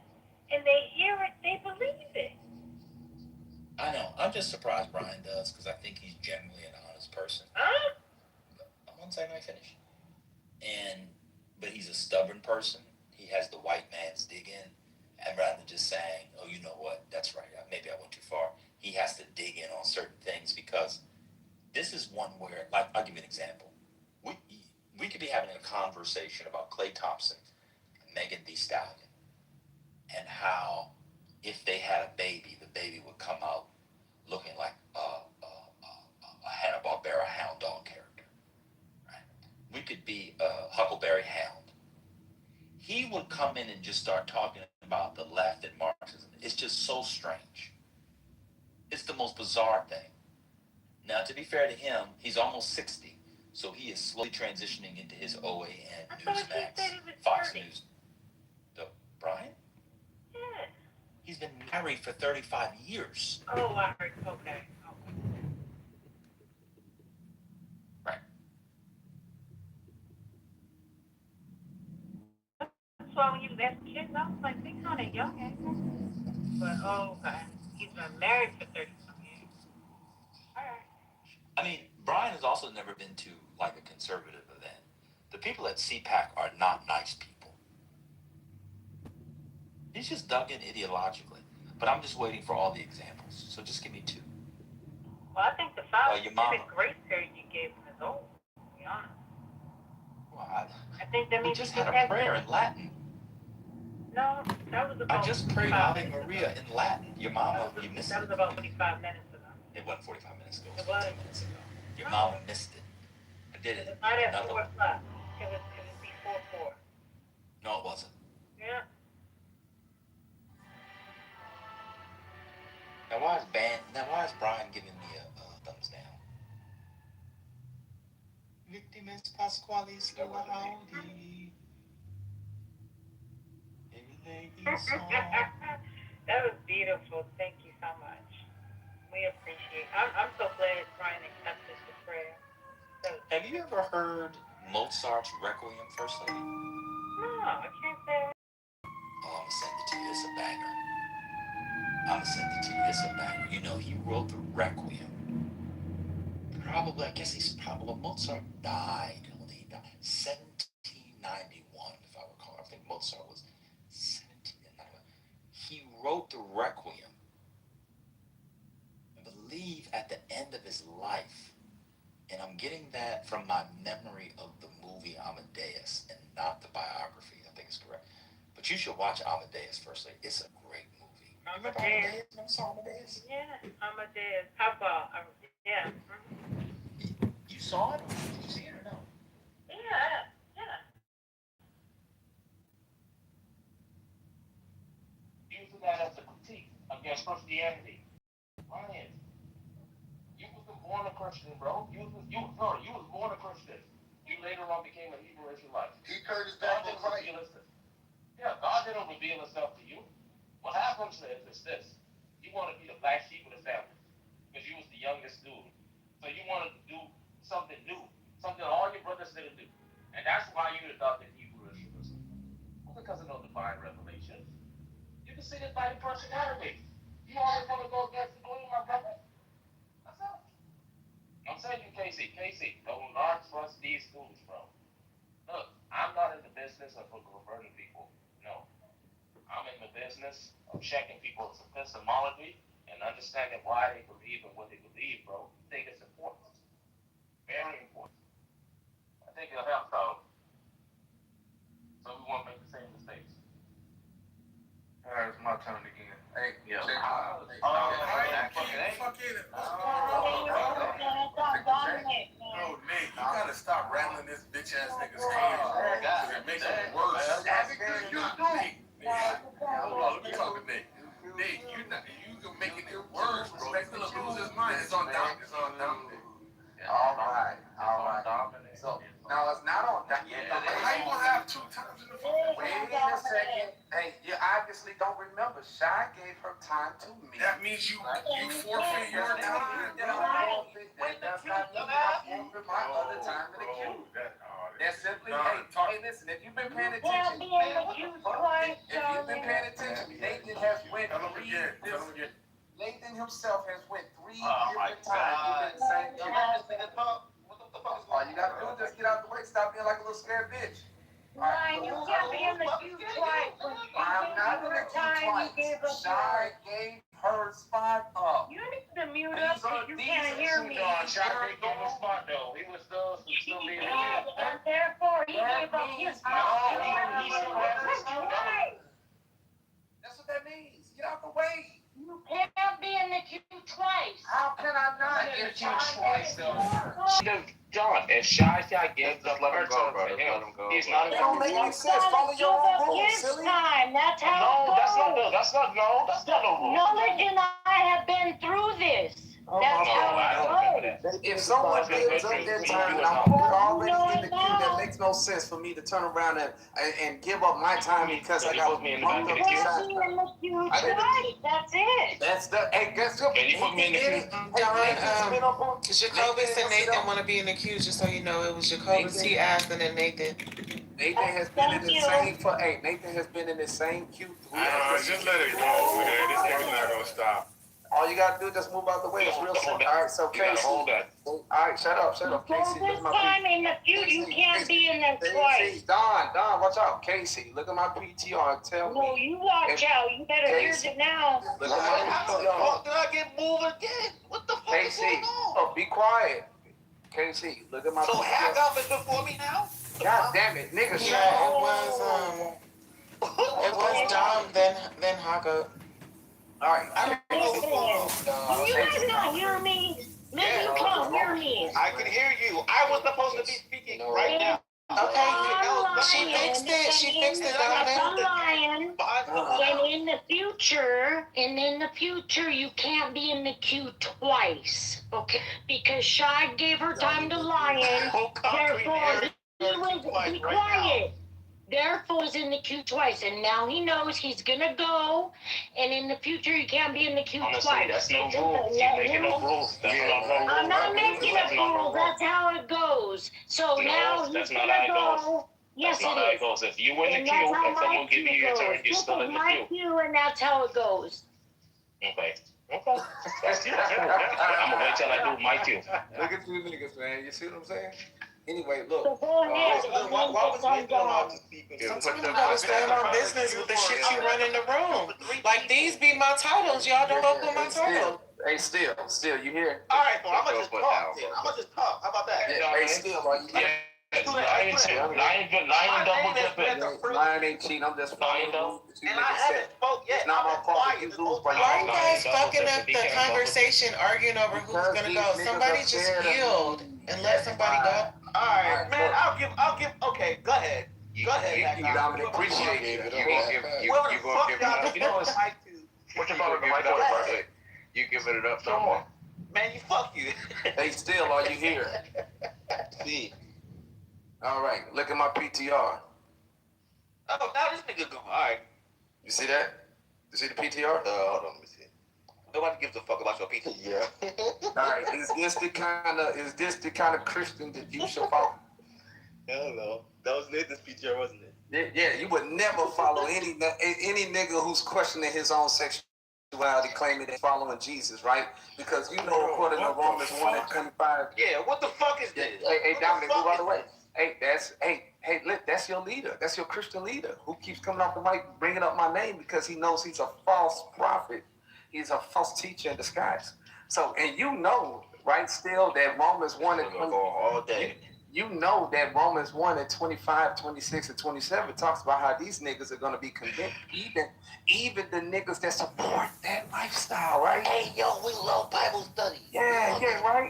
And they hear it, they believe it. I know. I'm just surprised Brian does, because I think he's generally an honest person. Huh? One second, I finish. But he's a stubborn person. He has the white man's dig in. And rather than just saying, oh, you know what, that's right, maybe I went too far, he has to dig in on certain things because this is one where, like, I'll give you an example. We could be having a conversation about Klay Thompson and Megan Thee Stallion and how if they had a baby, the baby would come out looking like a Hanna-Barbera hound dog character. Right? We could be a Huckleberry Hound. He would come in and just start talking about the left and Marxism. It's just so strange. It's the most bizarre thing. Now, to be fair to him, he's almost 60, so he is slowly transitioning into his OAN, Newsmax, Fox News. Brian? Yeah. He's been married for 35 years. Oh, I heard. Okay. Right. That's why when you was asking kids, I was like, they kind of young, ain't they? But, okay. He's been married for 30-some years. All right. I mean, Brian has also never been to, like, a conservative event. The people at CPAC are not nice people. He's just dug in ideologically. But I'm just waiting for all the examples. So just give me two. Well, I think the 5 your mama. minute grace period you gave him is old, to be honest. Well, I think that we means just you had have a prayer in Latin. No, that was about. I just prayed Ave Maria in Latin. Your mama, you missed that it. was about 45 minutes ago. It wasn't 45 minutes ago. It was. 15 minutes ago. Your mama missed it. I did it. It was right at Another 4 one. o'clock. It was before 4. No, it wasn't. Yeah. Now why is Brian giving me a thumbs down? Victimus Pasqualis Laudi. That was beautiful. Thank you so much. We appreciate it. I'm so glad Brian accepted the prayer. Have you ever heard Mozart's Requiem, First Lady? No, I can't say. Oh, I'm gonna send it to you. It's a banger. You know, he wrote the Requiem. Mozart died. When he died? 1791, if I recall. I think Mozart was 1791. He wrote the Requiem, I believe, at the end of his life. And I'm getting that from my memory of the movie Amadeus and not the biography. I think it's correct. But you should watch Amadeus, First Lady. It's a great movie. Amadeus. Amadeus? Yeah, Amadeus. How about? Yeah. You saw it? Did you see it or no? Yeah. Using that as a critique against Christianity. Ryan, you wasn't born a Christian, bro. You was born a Christian. You later on became a Hebrew Israelite. He turned his God back on didn't Christ. reveal himself. Yeah, God didn't reveal himself to you. What happens is this. You want to be the black sheep of the family because you was the youngest dude. So you wanted to do something new, something all your brothers didn't do. And that's why you adopted Hebrew Israelism. Well, because of no divine revelation. You can see this by your personality. You always want to go against the queen, my brother. That's all. I'm saying you, Casey, don't not trust these dudes, bro. Look, I'm not in the business of converting people. No. I'm in the business of checking people's epistemology and understanding why they believe in what they believe, bro. I think it's important. Very important. I think it'll help, though. So we won't make the same mistakes. All right, it's my turn again. Hey, Yeah. check Oh, it No, Nick, you gotta stop rattling this bitch ass nigga's hands, bro. Cause it makes it worse. Nick, hold on, let me talk to Nick. Nick, you making it worse, bro. He's gonna lose his mind. It's on Dominic. All right. So, no, it's not on that. How you gonna have 2 times in the fucking Wait a second. Hey, you obviously don't remember. Shy gave her time to me. That means you forfeit your time. That does not mean I forfeit my other time in the queue. That's simply, hey, listen, if you've been paying attention, Nathan has went Tell him again. Nathan himself has went 3 Oh, my different times. All you gotta do is just get out the way. Stop being like a little scared bitch. Ryan, you can't be in the queue twice. I'm not in the queue twice. Shy gave her spot up. You need to mute up because you can't hear me. Shot didn't give him a spot though. He was still being And therefore, he gave up his spot. he still has his spot. That's what that means. Get out the way. You can't be in the queue twice. How can I not get you twice though? John, if Shy gives up Let her him go, turn bro. to Just him, let him go, he's bro. not It don't make any sense. Follow Give your up own rules, his silly. time. That's how No, it that's goes. not no rule. Knowledge and I have been through this. That's how it goes. If someone gives up their time and I'm already in the queue, that makes no sense for me to turn around and give up my time because I got put me in the bumped back up of the You queue. can't be in the queue twice. That's it. That's the hey, guess what? Can you put me in the queue? Jacobus and Nathan want to be in the queue, just so you know. It was Jacobus, he asked, and then Nathan. Nathan has been in the same Nathan has been in the same queue 3 hours. Just let it go, man. This nigga's not gonna stop. All you gotta do is just move out the way. It's real simple. All right, so Casey. Hold that. All right, shut up, So Casey. Look this at my time in the queue, you can't be in there twice. Don, watch out. Casey, look at my PTR. Tell No, me. you watch out. You better hear it now. Look at my PTR. Did I get moved again? What the fuck is Casey, going on? oh, be quiet. Casey, look at my So hack PTR. up is before me now? God damn it, nigga, shut Yeah, up. it was Dom, then Haka. All right. You guys not hear me? Maybe you can't hear me. I can hear you. I was supposed to be speaking right now. Okay, she fixed it. She fixed it, Dominic. And in the future, you can't be in the queue twice, okay? Because Shy gave her time to Lion, therefore he was, be quiet. Therefore, he's in the queue twice, and now he knows he's gonna go, and in the future, he can't be in the queue Honestly, twice. that's no rules. You're making no rules. I'm not making a rule. That's how it goes. So now that's he's not gonna how it go. Yes, That's not how it it is. goes. If you win the And queue that's how and my someone give you queue your turn, goes. you're This still is in the my queue. queue, and that's how it goes. Okay. I'm gonna wait till I do my queue. Look at you niggas, man. You see what I'm saying? Anyway, look. So go ahead. Why was we allowed to speak? Sometimes you gotta stand on business with the shit you run in the room. Like, these be my titles. Y'all don't fuck with my title. Hey, still, you hear? All right, well, I'm gonna just talk then. I'm gonna just talk. How about that? Yeah, hey, still, are you Yeah. Lion double dipping. Lion ain't cheating. I'm just following the rules that you And I niggas said. haven't spoke yet. It's not my fault that you lose by Why your you guys fucking up the conversation, arguing over who's gonna go? Somebody just yield and let somebody go. All right, man. I'll give. Okay, go ahead. Go ahead, You Dominic, appreciate it. You gonna give Whoever the it fuck up? You know what's What you about gonna give it up? You giving it up, someone? Man, you fuck you. Hey, still, are you here? See. All right, look at my PTR. Oh, now this nigga go. All right. You see that? You see the PTR? Hold on, let me see. Nobody gives a fuck about your pizza. Yeah. All right, is this the kind of Christian that you should follow? Hell no. That was Nathan's picture, wasn't it? Yeah, you would never follow any nigga who's questioning his own sexuality, claiming they're following Jesus, right? Because you know, according to Romans 1:25. Yeah, what the fuck is this? Hey, Dominic, move out of the way. Hey, look, that's your leader. That's your Christian leader who keeps coming off the mic, bringing up my name because he knows he's a false prophet. He's a false teacher in disguise. So, and you know, right, still that Romans 1 and 20, all day. you know that Romans 1 and 25, 26, and 27 talks about how these niggas are going to be condemned. Even the niggas that support that lifestyle, right? Hey, yo, we love Bible study. Yeah,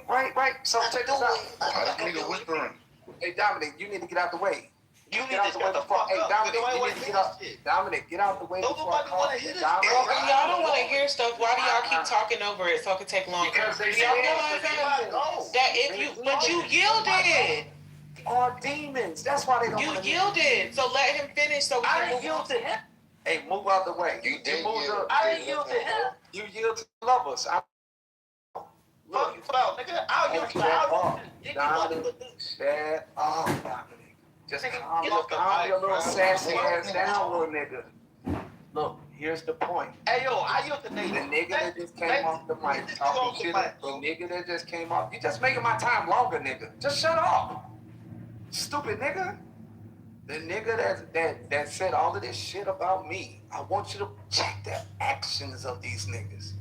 right. So check this out. I just nigga whispering. Hey, Dominic, you need to get out the way. You need Get out to the way shut the before. fuck Hey, up. Dominic, Nobody you wanna need to hear get out. this shit. Dominic, get out the way before I Nobody call. wanna hear this Dominic, Well, if y'all don't want to hear stuff, why do y'all keep talking over it so it can take longer? Because they Do y'all say realize that if you, but you yielded. are demons. That's why they don't You want to hear. yielded, so let him finish so we I can didn't move yield on. to him. Hey, move out the way. You did moved yield. up. I didn't yield to him. You yield to lovers. Fuck you, about, nigga. I'll yield to Dominic, shut up, Dominic. Just Nigga, calm get your, off the calm mic, your little bro. sassy ass down, little nigga. Look, here's the point. Hey, yo, I yield to The Nathan. nigga that just came off the mic talking shit. The nigga that just came off. You just making my time longer, nigga. Just shut up. Stupid nigga. The nigga that said all of this shit about me. I want you to check the actions of these niggas.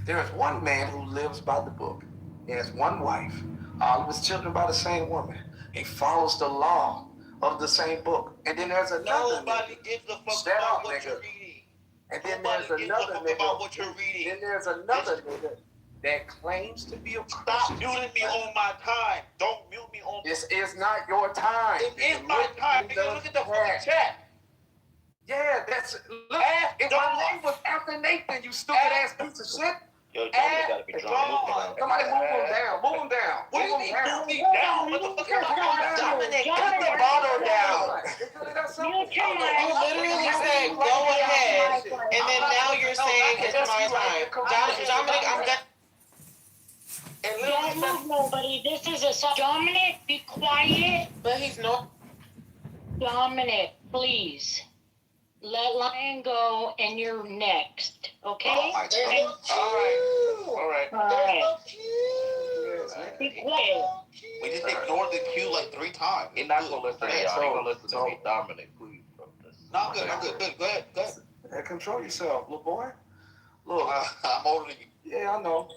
There is one man who lives by the book. He has one wife. All of his children by the same woman. He follows the law of the same book. And then there's another Nobody nigga. gives a fuck Shut about up, what nigga. you're reading. And then Nobody there's gives a another fuck nigga. about what you're reading. Then there's another nigga that claims to be a Stop Christian. muting me on my time. Don't mute me on. This is not your time. It is my time. Nigga, look at the fucking chat. Yeah, that's look. If my name was after Nathan, you stupid ass piece of shit. Yo, Dominic gotta be drunk. Somebody move him down. Move him down. What do you mean move me down? What the fuck am I doing? Dominic, put Dominic, the bottle down. You literally said go ahead, and then now you're saying it's my time. Dominic, I'm done. Don't move nobody. This is a Dominic, be quiet. But he's not. Dominic, please. Let Lion go and you're next. Okay? All right. Be quiet. We just ignored the cue like 3 times. He's not gonna listen to y'all. He gonna listen to me, Dominic. Please, bro. No, I'm good. Go ahead. Hey, control yourself, little boy. Look, I'm older than you. yeah, I know.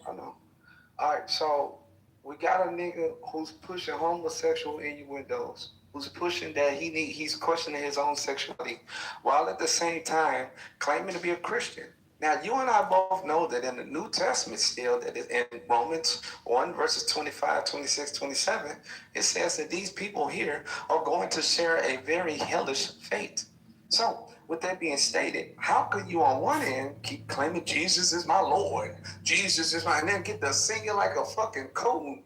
All right, so we got a nigga who's pushing homosexual innuendos, who's pushing that he's questioning his own sexuality, while at the same time claiming to be a Christian. Now, you and I both know that in the New Testament still, that is in Romans 1, verses 25, 26, 27, it says that these people here are going to share a very hellish fate. So, with that being stated, how could you on one end keep claiming Jesus is my Lord, Jesus is my, and then get to singing like a fucking coon,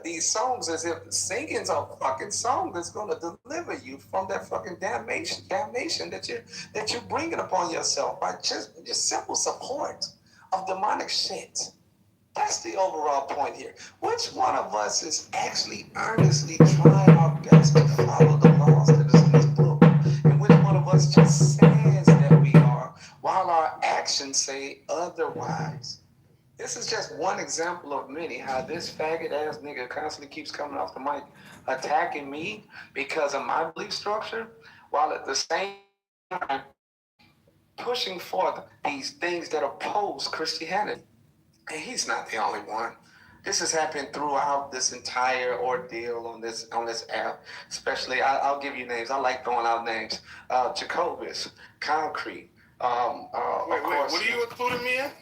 these songs as if singing's a fucking song that's going to deliver you from that fucking damnation that you're bringing upon yourself by just simple support of demonic shit. That's the overall point here. Which one of us is actually earnestly trying our best to follow the laws that is in this book? And which one of us just says that we are, while our actions say otherwise? This is just one example of many, how this faggot ass nigga constantly keeps coming off the mic attacking me because of my belief structure, while at the same time pushing forth these things that oppose Christianity. And he's not the only one. This has happened throughout this entire ordeal on this app. Especially, I'll give you names. I like throwing out names. Jacobus, Concrete. Of course, What are you including me in?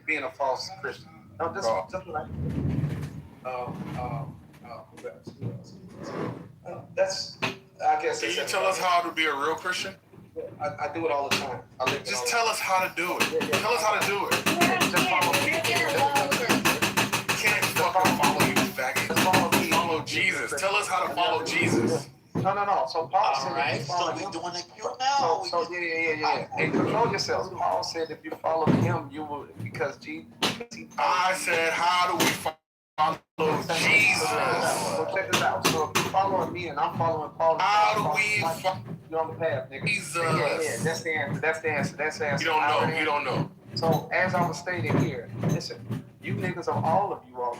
Being a false Christian. No, just like who else? That's, I guess. Can you tell us how to be a real Christian? I do it all the time. Just tell us how to do it. Tell us how to do it. Just follow me. Can't fucking follow you, faggot. Just follow me. Follow Jesus. Tell us how to follow Jesus. No. So Paul said, Alright, if you follow so we him, doing it pure now. yeah. Hey, control yourselves. Paul said, if you follow him, you will, because Jesus. I said, how do we follow Jesus? So check this out. So if you're following me and I'm following Paul, How do we follow you're on the path, nigga. Jesus? Yeah. That's the answer. That's the answer. You don't know. So as I was stating here, listen, you niggas are all of you all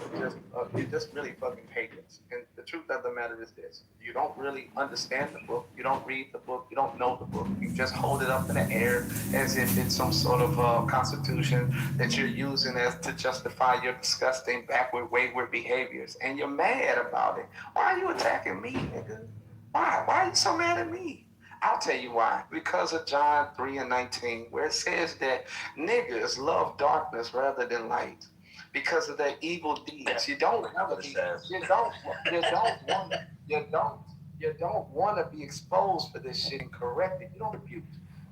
are you're just really fucking pagans. And the truth of the matter is this: you don't really understand the book, you don't read the book, you don't know the book. You just hold it up in the air as if it's some sort of constitution that you're using as to justify your disgusting, backward, wayward behaviors. And you're mad about it. Why are you attacking me, nigga? Why? Why are you so mad at me? I'll tell you why. Because of John 3:19, where it says that niggas love darkness rather than light. Because of their evil deeds. You don't want to be exposed for this shit and corrected. You don't rebuke.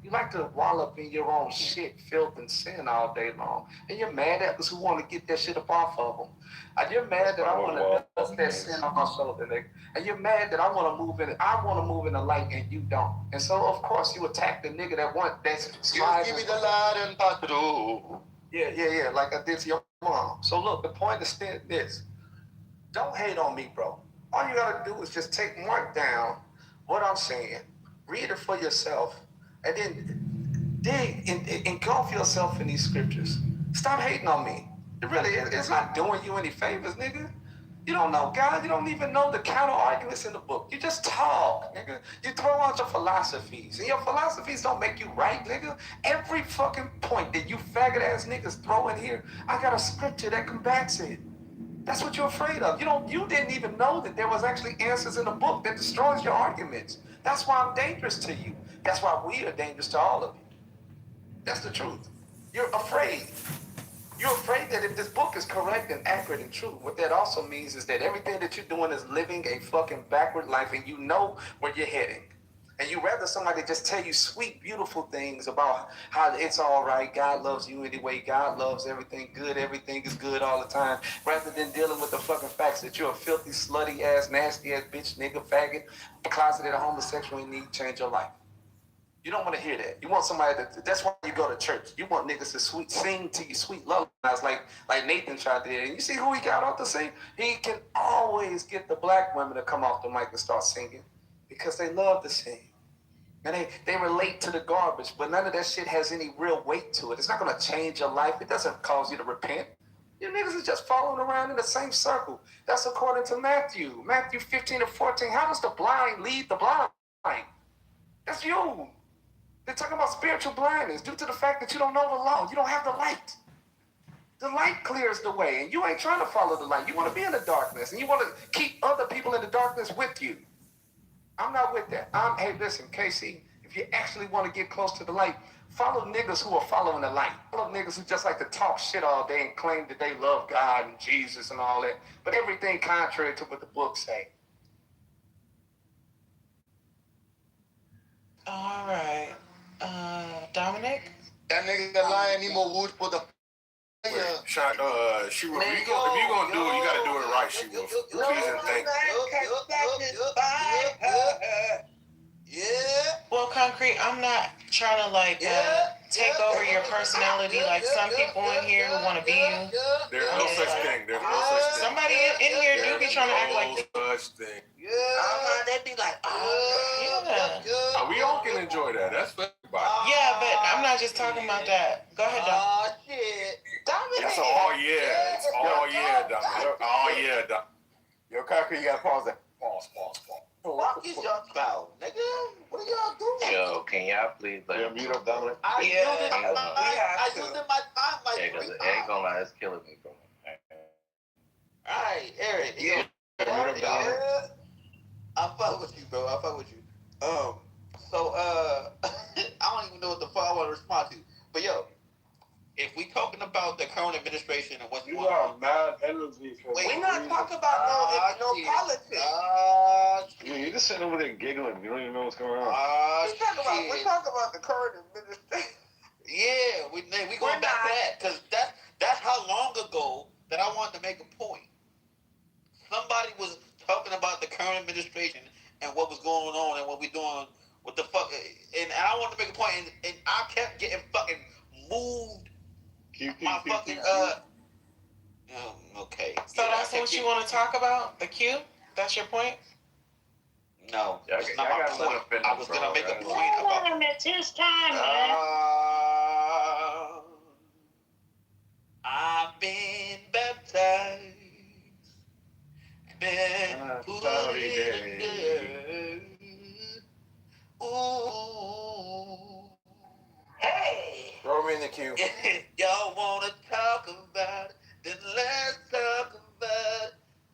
You like to wallow in your own shit, filth, and sin all day long. And you're mad at us who want to get that shit up off of them. And you're mad that I want to dust that sin on my shoulder, nigga. And you're mad that I want to move in the light and you don't. And so, of course, you attack the nigga that's striving. Give me the light and patrol. Yeah, like I did to your mom. So look, the point is this. Don't hate on me, bro. All you gotta do is just mark down what I'm saying, read it for yourself, and then dig and engulf yourself in these scriptures. Stop hating on me. It really is. It's not doing you any favors, nigga. You don't know God. You don't even know the counter arguments in the book. You just talk, nigga. You throw out your philosophies. And your philosophies don't make you right, nigga. Every fucking point that you faggot ass niggas throw in here, I got a scripture that combats it. That's what you're afraid of. You didn't even know that there was actually answers in the book that destroys your arguments. That's why I'm dangerous to you. That's why we are dangerous to all of you. That's the truth. You're afraid. You're afraid that if this book is correct and accurate and true, what that also means is that everything that you're doing is living a fucking backward life and you know where you're heading. And you rather somebody just tell you sweet, beautiful things about how it's all right, God loves you anyway, God loves everything good, everything is good all the time, rather than dealing with the fucking facts that you're a filthy, slutty ass, nasty ass bitch, nigga, faggot, closeted, homosexual, and need to change your life. You don't want to hear that. You want somebody that's why you go to church. You want niggas to sing to you sweet lullabies like Nathan tried to. And you see who he got off to sing? He can always get the black women to come off the mic and start singing because they love to sing. And they relate to the garbage, but none of that shit has any real weight to it. It's not going to change your life. It doesn't cause you to repent. You niggas are just following around in the same circle. That's according to Matthew. Matthew 15 and 14. How does the blind lead the blind? That's you. They're talking about spiritual blindness due to the fact that you don't know the law. You don't have the light. The light clears the way, and you ain't trying to follow the light. You want to be in the darkness, and you want to keep other people in the darkness with you. I'm not with that. Hey, listen, KC, if you actually want to get close to the light, follow niggas who are following the light. Follow niggas who just like to talk shit all day and claim that they love God and Jesus and all that, but everything contrary to what the books say. All right. Dominic? That nigga lying, he more wood for the. Shot, she will. If you gonna do it, you gotta do it right. She will. Please and thank Yeah. Well, Concrete, I'm not trying to take over your personality like some people in here who want to be you. There's no such thing. There's no such thing. Somebody in here do be trying to act like no such thing. They be like, yeah. We all can enjoy that. That's fine. Yeah, but I'm not just talking about that. Go ahead, Dom. oh shit. It's all yeah. It's all yeah, Dominic. All yeah, Dominic. Yo, Concrete, you gotta pause that. Pause. Fuck is y'all about, nigga? What are y'all doing? Yo, can y'all please let Mute up, Dominic. I used my time like yeah, because 3 it ain't gonna lie, it's killing me, bro. Alright, Eric. Mute up, Dominic. I fuck with you, bro. I fuck with you. So I don't even know what the fuck I want to respond to. But yo, if we talking about the current administration and what's going on, mad energy. we're not talking about no politics. You just sitting over there giggling. You don't even know what's going on. We're talking about the current administration. Yeah, we going back to that because that's how long ago that I wanted to make a point. Somebody was talking about the current administration and what was going on and what we're doing. What the fuck? And I wanted to make a point, and I kept getting fucking moved. My fucking okay. So that's what you want to talk about? The Q? That's your point? No, Yeah, that's not my point. I was gonna make a point about. It's his time, man. I've been baptized. Been put in the ooh. Hey! Throw me in the queue. Y'all wanna talk about it? Then let's talk about it.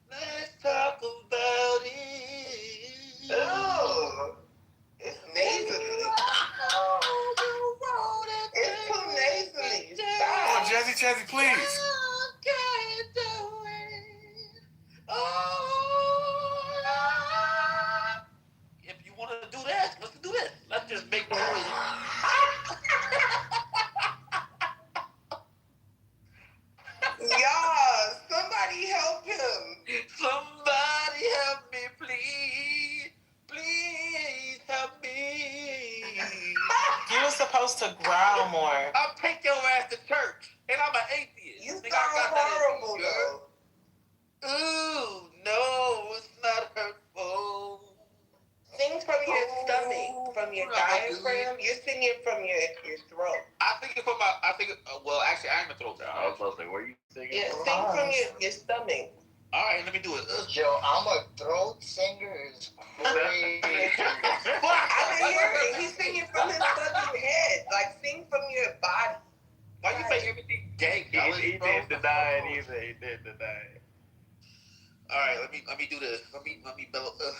Let's talk about it. Oh, it's nasally. It's too nasally. Come on, Jazzy, please. If you want to do that, let's do this. Let's just make noise. Y'all, somebody help him. Somebody help me, please. Please help me. You were supposed to growl more. I'll take your ass to church. And I'm an atheist. You think I got horrible, though. Ooh, no, it's not hurtful. Sing from your stomach, from your diaphragm. You're singing from your throat. I think it's from well, actually, I am a throat singer. I was supposed to say, where you singing? Yeah, sing from your stomach. All right, let me do it. Yo, I'm a throat singer is crazy. I can hear it. He's singing from his fucking head. Like, sing from your body. Why you make everything gay? He didn't deny it either. He didn't deny it. All right, let me do this. Let me bellow. All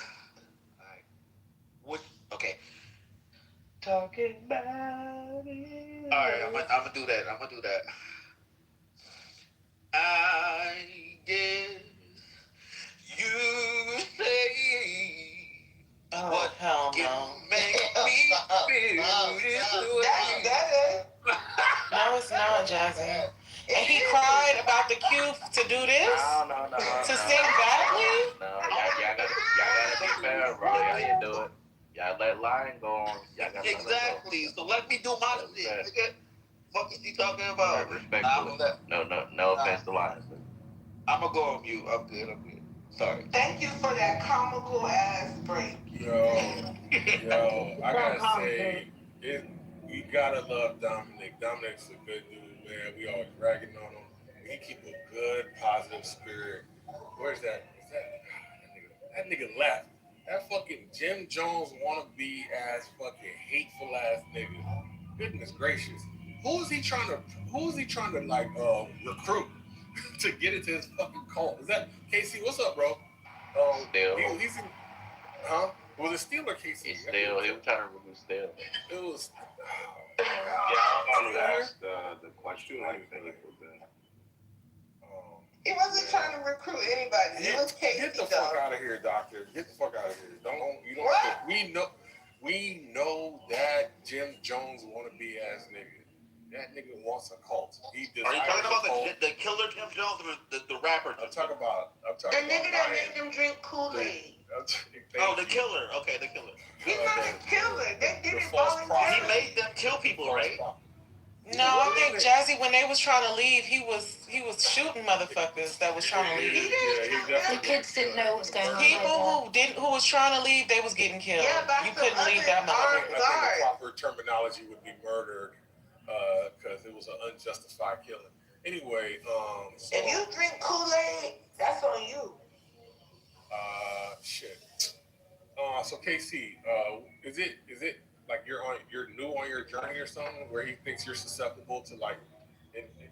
right. What? Okay. Talking about it. All right, I'm gonna do that. I guess you say what hell can no. make me feel this way. That's it. No, it's not, Jazzy. And he cried about the cue to do this? No. To sing badly? No, y'all gotta be fair, bro. Y'all you do it. Y'all let Lion go on. Y'all gotta Exactly. So let me do my shit, nigga. What is he talking about? Respectfully. No offense to Lion. I'm gonna go on mute. I'm good. Sorry. Thank you for that comical ass break. Yo, I gotta say, we gotta love Dominic. Dominic's a good dude, man. We always ragging on him. He keep a good, positive spirit. Where's that? That nigga left. That fucking Jim Jones wannabe ass fucking hateful ass nigga. Goodness gracious. Who is he trying to like recruit to get into his fucking cult? Is that KC? What's up, bro? Still. He's in, huh? Was it Steel or KC? He was trying to remove Still. It was. Yeah, I'm gonna ask the question like that. He wasn't trying to recruit anybody. It was Casey. Get the fuck out of here, doctor. Get the fuck out of here. Don't. What? We know that Jim Jones wannabe ass nigga. That nigga wants a cult. Are you talking about the killer Jim Jones or the rapper? I'm talking about the nigga that made them drink Kool-Aid. Oh, the killer. Okay, the killer. He's not a killer. They did it voluntarily. He made them kill people, right? No, I think Jazzy, when they was trying to leave, he was shooting motherfuckers that was trying to leave. The kids didn't know what was going on. People who was trying to leave, they was getting killed. Yeah, you couldn't leave that I motherfucker. think the proper terminology would be murdered, because it was an unjustified killing. Anyway, so, if you drink Kool-Aid, that's on you. Shit. So KC, is it like you're new on your journey or something where he thinks you're susceptible to like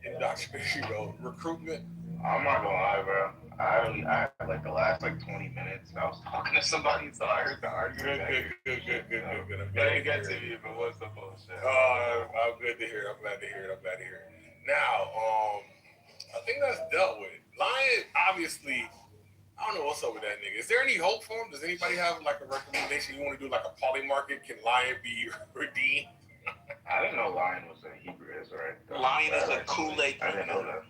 indoctrination, recruitment? I'm not gonna lie, bro. I like the last 20 minutes, I was talking to somebody, so I heard the argument. Good. That ain't get to me, but what's the bullshit? I'm good to hear. I'm glad to hear it. Now, I think that's dealt with. Lion, obviously, I don't know what's up with that nigga. Is there any hope for him? Does anybody have like a recommendation? You want to do like a poly market? Can Lion be redeemed? I didn't know Lion was a Hebrew Israelite. Lion is a Kool-Aid. I didn't know that.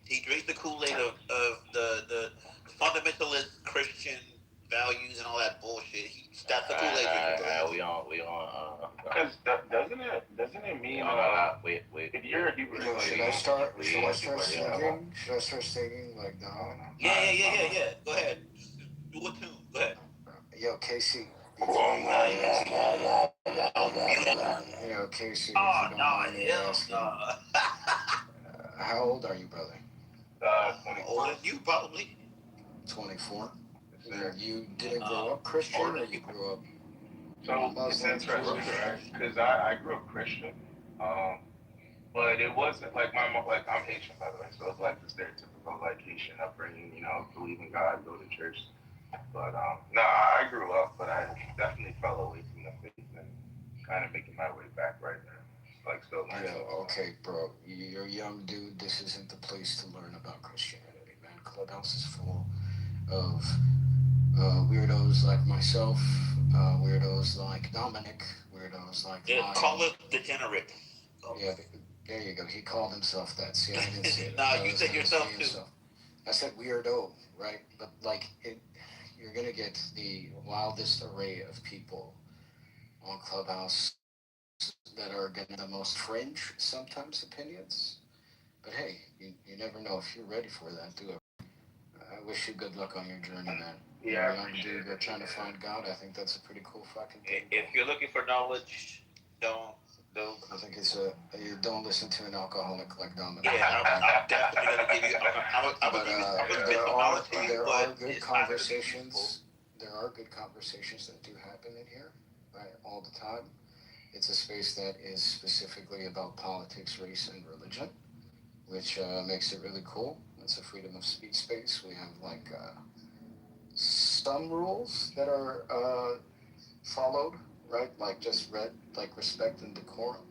He drinks the Kool-Aid of the fundamentalist Christian values and all that bullshit. That's the Kool-Aid drinker. We on. Because doesn't it mean? Wait. If you're a Hebrew Israelite, Should I start singing? Should I start singing like no? Yeah. Go ahead. Do a tune. Go ahead. Yo, Casey. Yo, Casey. Oh no, How old are you, brother? 24. Older than you, probably. 24. You didn't grow up Christian, or you grew up? So it's interesting, right? Because I grew up Christian, but it wasn't like my mom. Like I'm Haitian, by the way, so it's like the stereotypical like Haitian upbringing. Believe in God, go to church. But no, I grew up, but I definitely fell away from the faith and kind of making my way back right now. Like still learning. Okay, bro. You're a young dude. This isn't the place to learn about Christianity, man. Clubhouse is full of weirdos like myself, weirdos like Dominic, weirdos like Lion. Call it degenerate. Yeah, there you go. He called himself that. See, I didn't say it. Nah, you said yourself too. I said weirdo, right? But you're gonna get the wildest array of people on Clubhouse that are getting the most fringe, sometimes, opinions. But hey, you never know. If you're ready for that, do it. I wish you good luck on your journey, man. Yeah, young dude, you're trying to find God. I think that's a pretty cool fucking thing. If you're looking for knowledge, don't No. I think it's you don't listen to an alcoholic like Dominic. Yeah, I'm definitely gonna give you. I'm But gonna give you. I'm gonna there make a are knowledge to you, there are but good it's not gonna be useful. conversations. There are good conversations that do happen in here, right, all the time. It's a space that is specifically about politics, race, and religion, which makes it really cool. It's a freedom of speech space. We have like some rules that are followed, right? Like just read, like respect and decorum.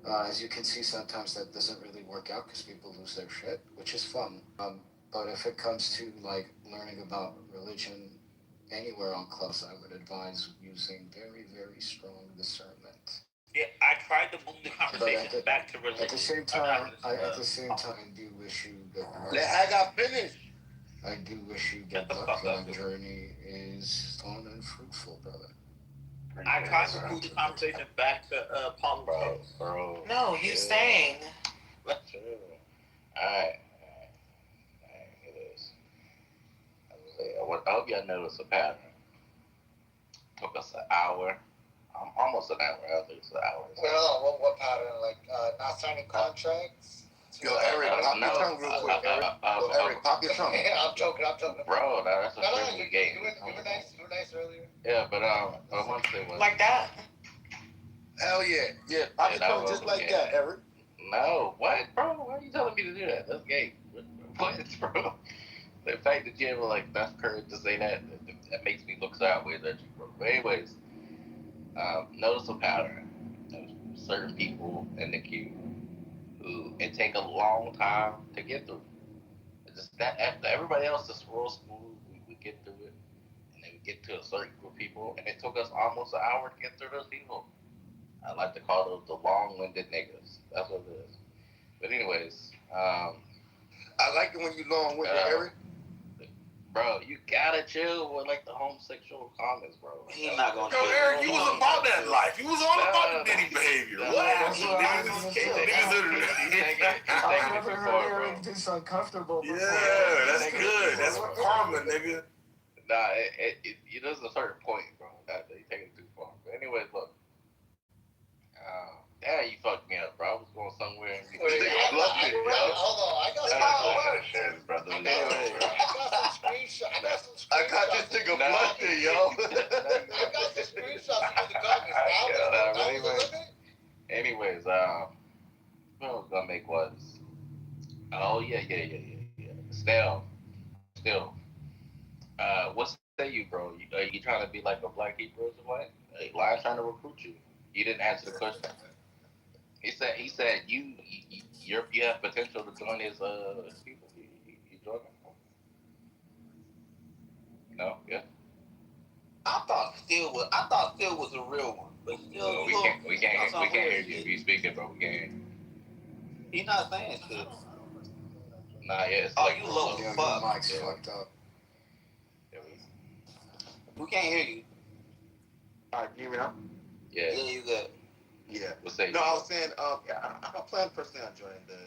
As you can see, sometimes that doesn't really work out because people lose their shit, which is fun. But if it comes to like learning about religion anywhere on Clubhouse, I would advise using very, very strong discernment. Yeah, I tried to move the But conversation back to religion. at the same time, I do wish you good luck. I got finished. I do wish you good luck, and your journey is fun and fruitful, brother. I tried to move the conversation back to politics. Bro. No, he's staying. True. Alright. It is. I hope y'all notice a pattern. Took us an hour. Almost an hour. I think it's an hour. Well, what pattern? Like not signing contracts? Yo, Eric, pop your tongue real quick, Eric. Yo, Eric, pop your tongue. I'm joking. Bro, that's a pretty game. You were nice earlier. Yeah, but one thing was Like that? Hell yeah. Yeah, pop your tongue just like that, Eric. No, what, bro? Why are you telling me to do that? That's gay. What, bro? The fact that you have like enough courage to say that makes me look sideways at you, bro. But anyways, notice a pattern. There's certain people in the queue who it take a long time to get through. It's just that after everybody else is real smooth, we get through it, and then we get to a certain group of people, and it took us almost an hour to get through those people. I like to call those the long-winded niggas. That's what it is. But anyways, I like it when you long-winded, Eric. Bro, you gotta chill with like the homosexual comments, bro. He's not gonna. Yo, Eric, you was about that life. You was all about the Diddy behavior. What? I've never heard Eric this uncomfortable before. Yeah, that's good. That's karma, nigga. Nah, there's a certain point, bro. That you take it too far. But anyways, look. Damn, you fucked me up, bro. I was going somewhere. Hold on, I got some brother. I got some screenshots. I got this nigga blushing, yo. I got some screenshots of the government. Anyways, what I was gonna make was, oh yeah. Still, what say you, bro? Are you trying to be like a black Hebrew Israelite? Lion trying to recruit you. You didn't answer the question. He said you have potential to join his people. You join them? No, yeah. I thought Phil was a real one, but still. No, we can't hear you. If you speaking, bro, we can't hear you. He's not saying shit. Nah, yeah, it's Oh, like you low as fuck. Mike's fucked up. We can't hear you. Alright, can you hear me now? Yeah. Yeah, you good. Yeah. What's that? No, I was saying, I plan personally on joining the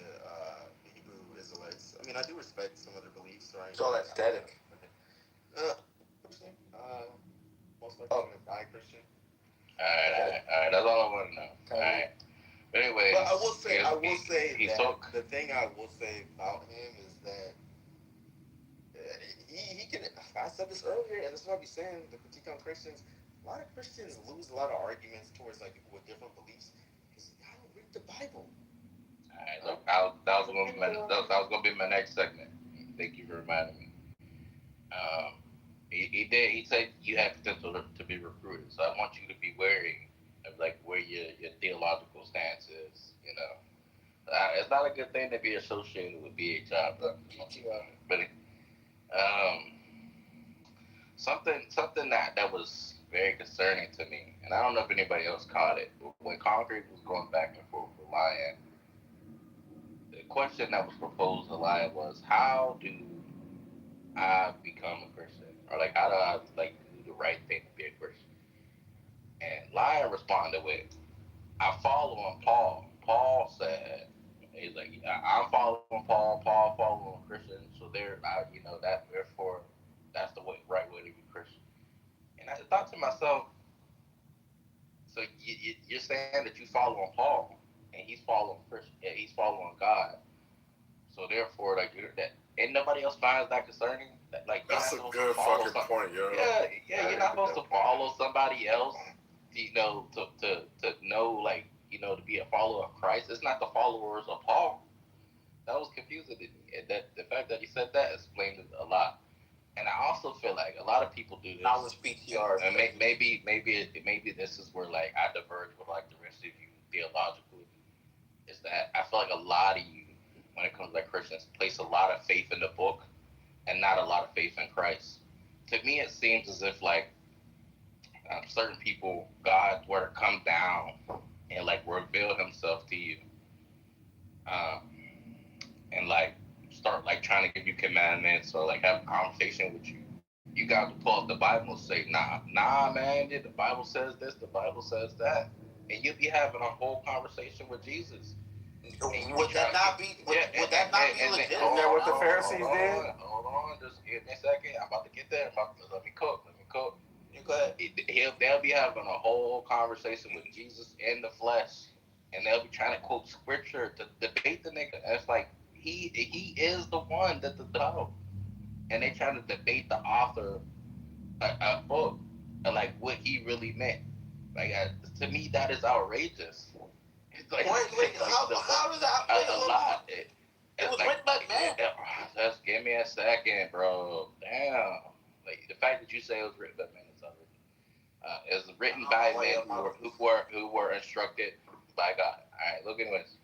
Hebrew Israelites. I mean, I do respect some of their beliefs, right? It's all aesthetic. Christian. Most likely a Christian. All right. That's all I want to know. All right. But anyway, but I will say that the thing I will say about him is that he can. I said this earlier, and this is what I'll be saying. The critique on Christians. A lot of Christians lose a lot of arguments towards like people with different beliefs because I don't read the Bible. All right, that was gonna be my next segment. Thank you for reminding me. He said you have potential to be recruited, so I want you to be wary of like where your theological stance is. You know, it's not a good thing to be associated with BHI, but something that was very concerning to me, and I don't know if anybody else caught it. When Concrete was going back and forth with Lion, the question that was proposed to Lion was, how do I become a Christian? Or like, how do I like do the right thing to be a Christian? And Lion responded with, I follow on Paul. Paul said, he's like, I'm following Paul. Paul following Christian. So therefore, that's the right way to be Christian. And I thought to myself, So you're saying that you follow on Paul, and he's following Christ, he's following God. So therefore, like that, ain't nobody else finds that concerning. Like That's a good fucking point, yo. Yeah. You're not supposed to follow somebody else, to know, like, to be a follower of Christ. It's not the followers of Paul. That was confusing to me. And that the fact that he said that explained it a lot. And I also feel like a lot of people do this. Knowledge PTR. And maybe this is where, like, I diverge with, like, the rest of you theologically. Is that I feel like a lot of you, when it comes to, like, Christians, place a lot of faith in the book and not a lot of faith in Christ. To me, it seems as if, like, certain people, God were to come down and, like, reveal himself to you, and, like, start, like, trying to give you commandments or, like, have a conversation with you. You got to pull up the Bible and say, nah, man, the Bible says this, the Bible says that. And you'll be having a whole conversation with Jesus. Would that not be legit? Isn't that what the Pharisees did? Hold on, just give me a second. I'm about to get there. Let me cook. You go ahead. They'll be having a whole conversation with Jesus in the flesh, and they'll be trying to quote scripture to debate the nigga. And it's like he is the one that the dog, and they trying to debate the author a book, like what he really meant. Like, to me, that is outrageous. It's like, how is that? A lot. It was written by man. Just give me a second, bro. Damn. Like, the fact that you say it was written by man is already. It was written by men who were instructed by God. All right, look at this.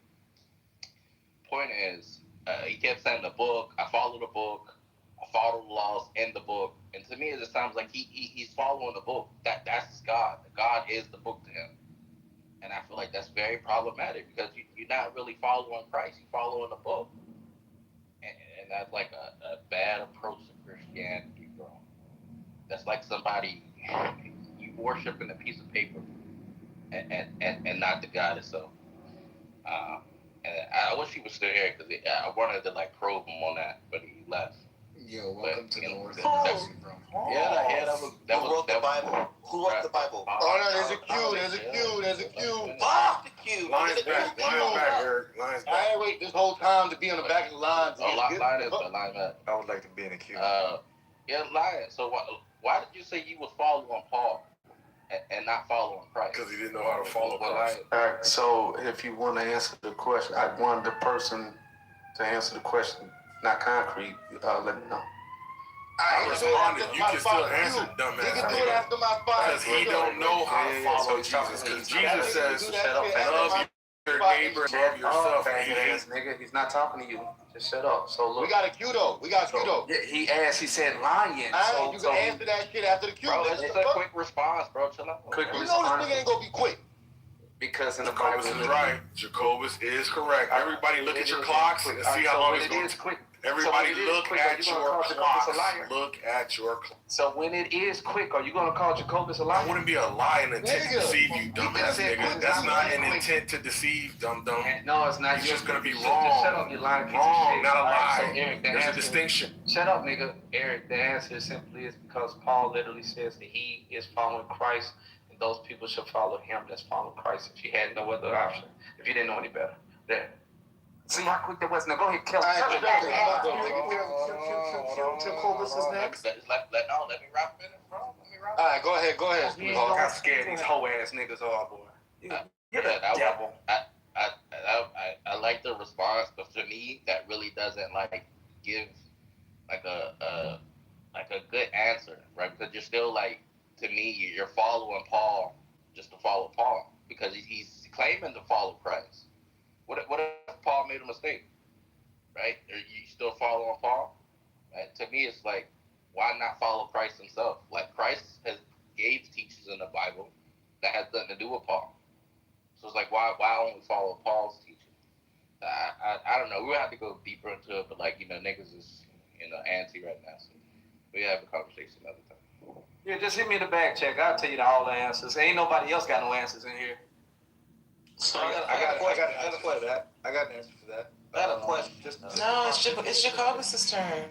Point is, he kept saying the book. I follow the book. I follow the laws in the book. And to me, it just sounds like he's following the book. That's God. God is the book to him. And I feel like that's very problematic because you're not really following Christ. You're following the book. And that's like a bad approach to Christianity, bro. That's like somebody, you worshiping a piece of paper and not the God itself. And I wish he was still here because I wanted to, like, probe him on that, but he left. Yo, welcome to the North, bro. Yeah, that was. Who wrote the Bible? Who wrote the Bible? Oh, no, there's a Q. Fuck the Q. Lions back, Eric. Lions back. I ain't wait this whole time to be on the back of the line. Line back. I would like to be in the queue. Yeah, Lion. So why did you say you was following Paul and not following Christ? Because he didn't know how to follow Christ. All right, so if you want to answer the question, I wanted the person to answer the question, not concrete, let me know. I responded. You can still answer, dumbass. He can do it after my fight. Because he don't know how to follow Jesus. Because Jesus says, love your neighbor, love yourself. Nigga, he's not talking to you. Just shut up. So look. We got a Q though. Yeah, he said lion. You can answer that shit after the Q. Bro, it's just a quick response, bro. Chill out. You know this nigga ain't gonna be quick. Because in the Jacobus is right. Jacobus is correct. Everybody look at your clocks and see how long it's going to take. Everybody look at your clocks. Look at your clocks. So when it is quick, are you going to call Jacobus a liar? That wouldn't be a lie in intent to deceive you, dumbass nigga. That's not an intent to deceive, dumb. No, it's not. You're just going to be wrong. Shut up, you lying piece of Wrong, shit. not a lie. So Eric, There's a distinction. Shut up, nigga. Eric, the answer simply is because Paul literally says that he is following Christ, and those people should follow him that's following Christ if you had no other option, if you didn't know any better. There. See how quick that was? Now go ahead, Kelly. Jacobus is next. Let me wrap it up, bro. All right, go ahead. I got scared these hoe ass niggas are, boy. I like the response, but for me, that really doesn't, like, give like a good answer, right? Because you're still, like, to me, you're following Paul just to follow Paul because he's claiming to follow Christ. What if Paul made a mistake, right? Are you still following Paul? To me, it's like, why not follow Christ himself? Like, Christ has gave teachings in the Bible that has nothing to do with Paul. So it's like, why only follow Paul's teaching? I don't know. We'll have to go deeper into it, but, like, niggas is, antsy right now. So we have a conversation another time. Yeah, just hit me in the back check. I'll tell you all the answers. Ain't nobody else got no answers in here. So I got an answer for that. I got an answer for that. I got a question. No, it's Jacobus' turn.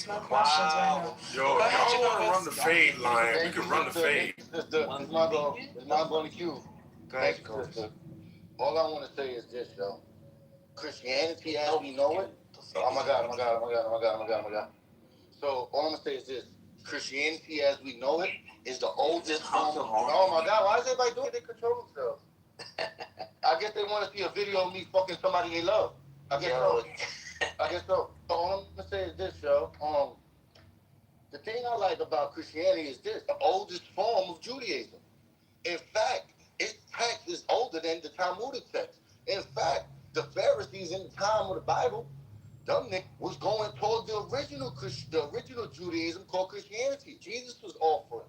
No questions right now. Yo, if y'all want to run the fade line, we can run the fade. Sister, it's not going to queue. Thank you, sister. All I want to say is this, yo. Christianity as we know it. Oh my God, oh my God, oh my God, oh my God, oh my God, oh my God. So all I'm gonna say is this: Christianity as we know it is the oldest form of. Oh my God, why is everybody doing it? They control themselves. I guess they want to see a video of me fucking somebody they love. I guess so. I guess so. So all I'm gonna say is this, yo. The thing I like about Christianity is this: the oldest form of Judaism. In fact, its text is older than the Talmudic text. In fact, the Pharisees in the time of the Bible, them niggas was going toward the original Judaism called Christianity. Jesus was offering.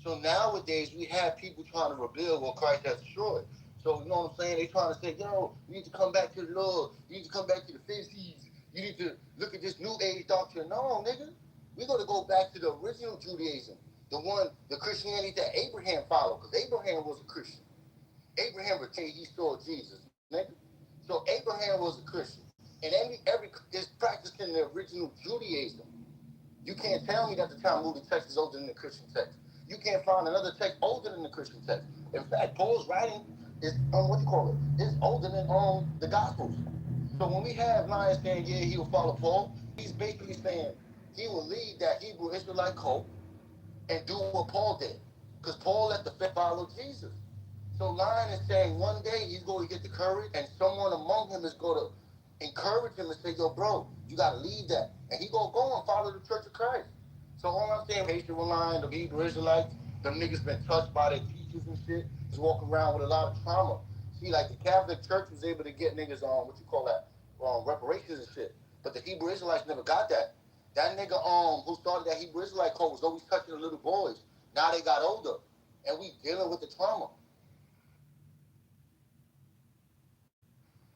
So nowadays we have people trying to rebuild what Christ has destroyed. So you know what I'm saying? They trying to say, yo, you need to come back to the Lord. You need to come back to the Pharisees. You need to look at this new age doctrine. No, nigga. We're going to go back to the original Judaism. The Christianity that Abraham followed. Because Abraham was a Christian. Abraham retained he saw Jesus, nigga. So Abraham was a Christian. And every is practicing the original Judaism. You can't tell me that the Talmudic text is older than the Christian text. You can't find another text older than the Christian text. In fact, Paul's writing is It's older than the Gospels. So when we have Lions saying, yeah, he will follow Paul, he's basically saying he will lead that Hebrew Israelite cult and do what Paul did. Because Paul let the fifth follow Jesus. So Lion is saying one day he's going to get the courage and someone among him is going to encourage him and say, yo, bro, you got to leave that. And he going to go and follow the Church of Christ. So all I'm saying, patient with Lion, the Hebrew Israelites, them niggas been touched by their teachers and shit, just walking around with a lot of trauma. See, like the Catholic Church was able to get niggas on, reparations and shit. But the Hebrew Israelites never got that. That nigga who started that Hebrew Israelite cult was always touching the little boys. Now they got older. And we dealing with the trauma.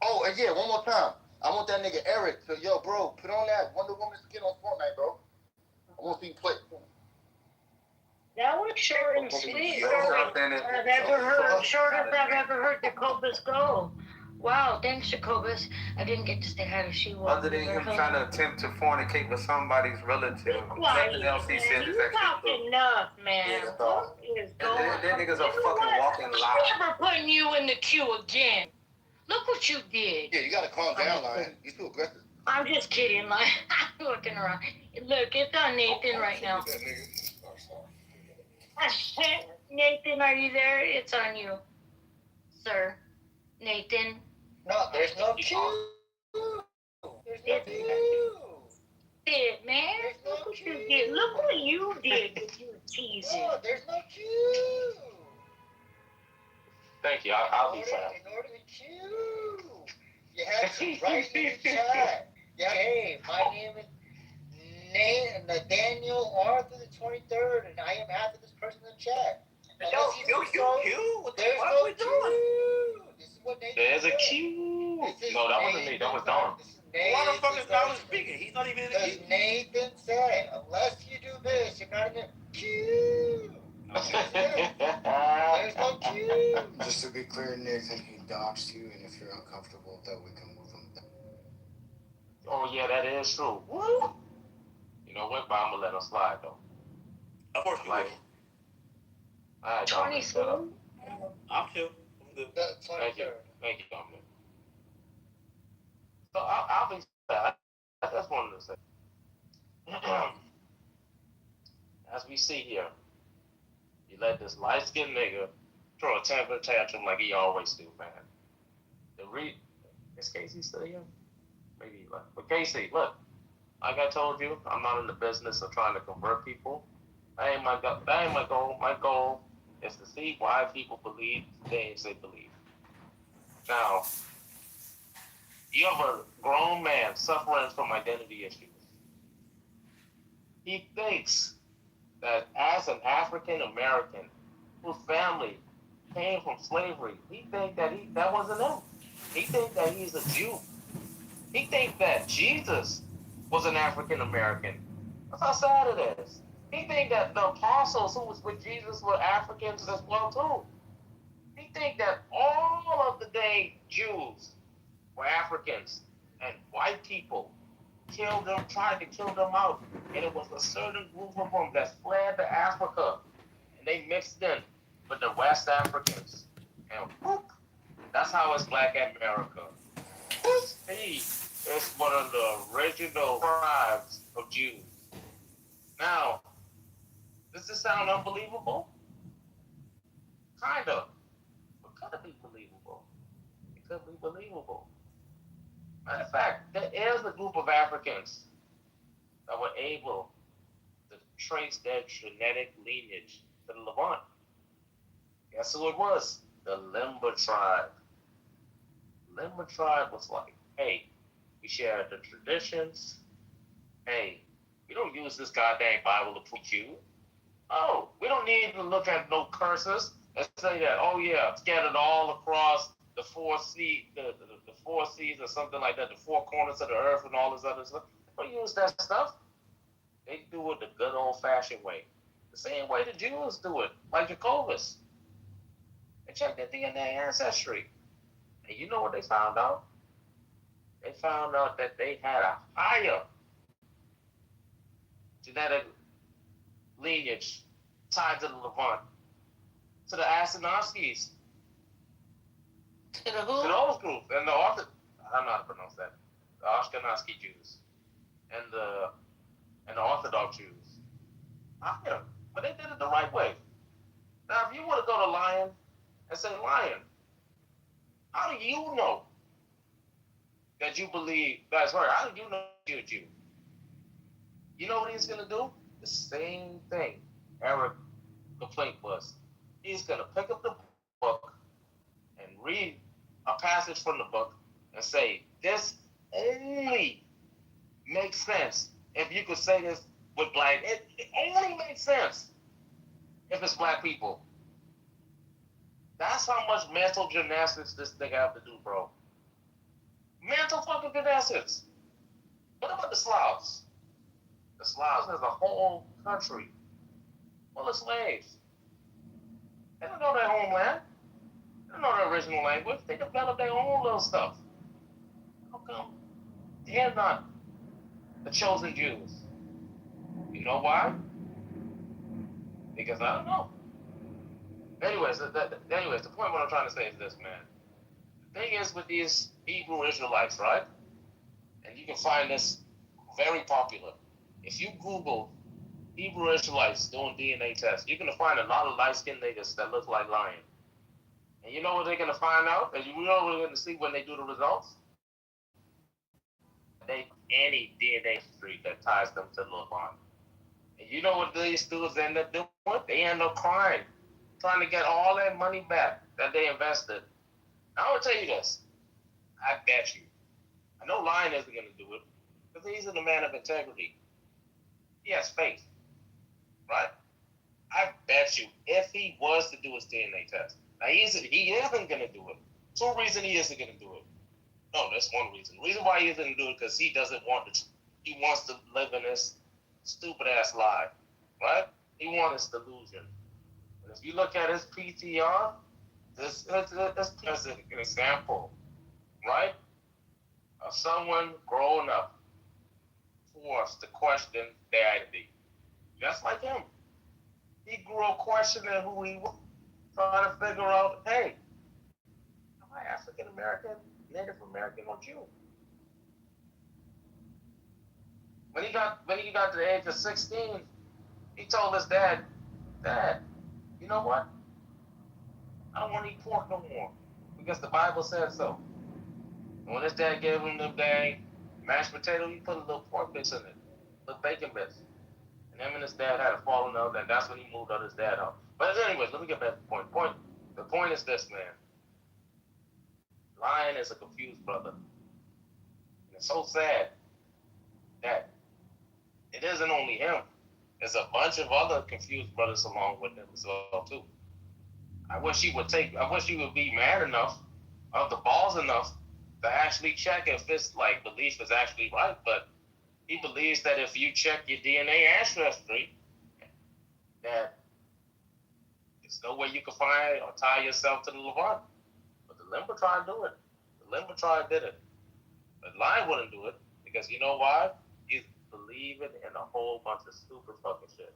Oh, and yeah, one more time. I want that nigga Eric to, yo, bro, put on that Wonder Woman skin on Fortnite, bro. I want to see you play. That was short and sweet. Shortest I've ever heard Jacobus go. Wow, thanks, Jacobus. I didn't get to say hi to She-Wolf. Other than him trying to attempt to fornicate with somebody's relative, nothing else he said is actually true. Enough, man. What is going on? That nigga's a fucking walking lie. I'm never putting you in the queue again. Look what you did. Yeah, you gotta calm down, Lion. You're too aggressive. I'm just kidding, like, I'm looking around. Look, it's on Nathan right now. Nathan, are you there? It's on you, sir. Nathan. No, there's no queue. There's no queue. It, man. Look what you did. Look what you did. You teasing. No, there's no queue. Thank you. I'll be fine. In order to queue, you have to write in the chat. Yeah, hey, my name is Daniel Arthur the 23rd, and I am after this person in the chat. There's no queue. What the fuck are we doing? This is what Nathan There's a said. queue. No, that wasn't me. That was Don. Why the fuck is Don speaking? He's not even in the queue. Nathan said, unless you do this, you're not in the queue. There's no queue. Just to be clear, Nathan, he doxed you, and if you're uncomfortable with that, we can move him down. Oh, yeah, that is true. Woo! You know what? But I'm going to let him slide, though. Of course you will. All right, Dominic, shut up. I'm chill. I'm good. Thank you. Thank you, Dominic. So I'll be sad. I just wanted to say. As we see here, you let this light-skinned nigga throw a temper tantrum like he always do, man. Is Casey still here? Maybe he left. But Casey, look, like I told you, I'm not in the business of trying to convert people. That ain't my goal. My goal is to see why people believe the things they believe. Now, you have a grown man suffering from identity issues. He thinks that as an African American whose family came from slavery, he thinks that that wasn't him. He thinks that he's a Jew. He thinks that Jesus was an African American. That's how sad it is. He thinks that the apostles who was with Jesus were Africans as well too. He thinks that all of the day Jews were Africans and white people killed them, tried to kill them out. And it was a certain group of them that fled to Africa. And they mixed in with the West Africans. And whoop, that's how it's Black America. He is one of the original tribes of Jews. Now, does this sound unbelievable? Kind of. But could it be believable? It could be believable. Matter of fact, there is a group of Africans that were able to trace their genetic lineage to the Levant. Guess who it was? The Limber tribe. Limber tribe was like, hey, we share the traditions. Hey, we don't use this goddamn Bible to preach you. Oh, we don't need to look at no curses and say that, oh yeah, scattered all across the the four seas or something like that, the four corners of the earth and all this other stuff. They don't use that stuff. They do it the good old fashioned way. The same way the Jews do it, like Jacobus. They check their DNA ancestry. And you know what they found out? They found out that they had a higher genetic lineage tied to the Levant, to the Asinowskis, To the who? to those groups, and the Orthodox. I don't know how to pronounce that. The Ashkenazi Jews and the Orthodox Jews. Higher, but they did it the right way. Now, if you want to go to Lion and say, Lion, how do you know that you believe that's right? How do you know you're a Jew? You know what he's gonna do? The same thing Eric complaint was. He's gonna pick up the book and read a passage from the book and say, this only makes sense if you could say this with black. It only makes sense if it's black people. That's how much mental gymnastics this nigga have to do, bro. Mental fucking gymnastics. What about the Slavs? The Slavs is a whole country full of slaves. They don't know their homeland. They don't know their original language. They develop their own little stuff. How come they're not the chosen Jews? You know why? Because I don't know. Anyways, the point what I'm trying to say is this, man. The thing is with these Hebrew Israelites, right? And you can find this very popular. If you Google Hebrew Israelites doing DNA tests, you're gonna find a lot of light-skinned niggas that look like lion. And you know what they're gonna find out? And you know what they're gonna see when they do the results? That they any DNA history that ties them to Levant. And you know what these dudes end up doing? They end up crying, trying to get all that money back that they invested. Now, I will tell you this. I bet you. I know Lion isn't going to do it because he's a man of integrity. He has faith, right? I bet you if he was to do his DNA test, now he isn't going to do it. Two reasons he isn't going to do it. No, that's one reason. The reason why he isn't going to do it because he doesn't want to. He wants to live in this stupid ass lie, right? He wants this delusion. And if you look at his PTR, this is an example, right, of someone growing up forced to question their identity, just like him. He grew up questioning who he was, trying to figure out, hey, am I African American, Native American, or Jew? When he got to the age of 16, he told his dad, Dad, you know what? I don't want to eat pork no more because the Bible said so. And when his dad gave him the dang mashed potato, he put a little pork bits in it, little bacon bits. And him and his dad had a falling out, and that's when he moved out his dad out. But anyways, let me get back to the point. The point is this, man. Lion is a confused brother. And it's so sad that it isn't only him. There's a bunch of other confused brothers along with him as well, too. I wish he would be man enough, of the balls enough, to actually check if this like belief is actually right. But he believes that if you check your DNA ancestry, that there's no way you can find or tie yourself to the Levant. But the Limber tribe do it. The Limber tribe did it. But Lion wouldn't do it Because you know why? He's believing in a whole bunch of stupid fucking shit.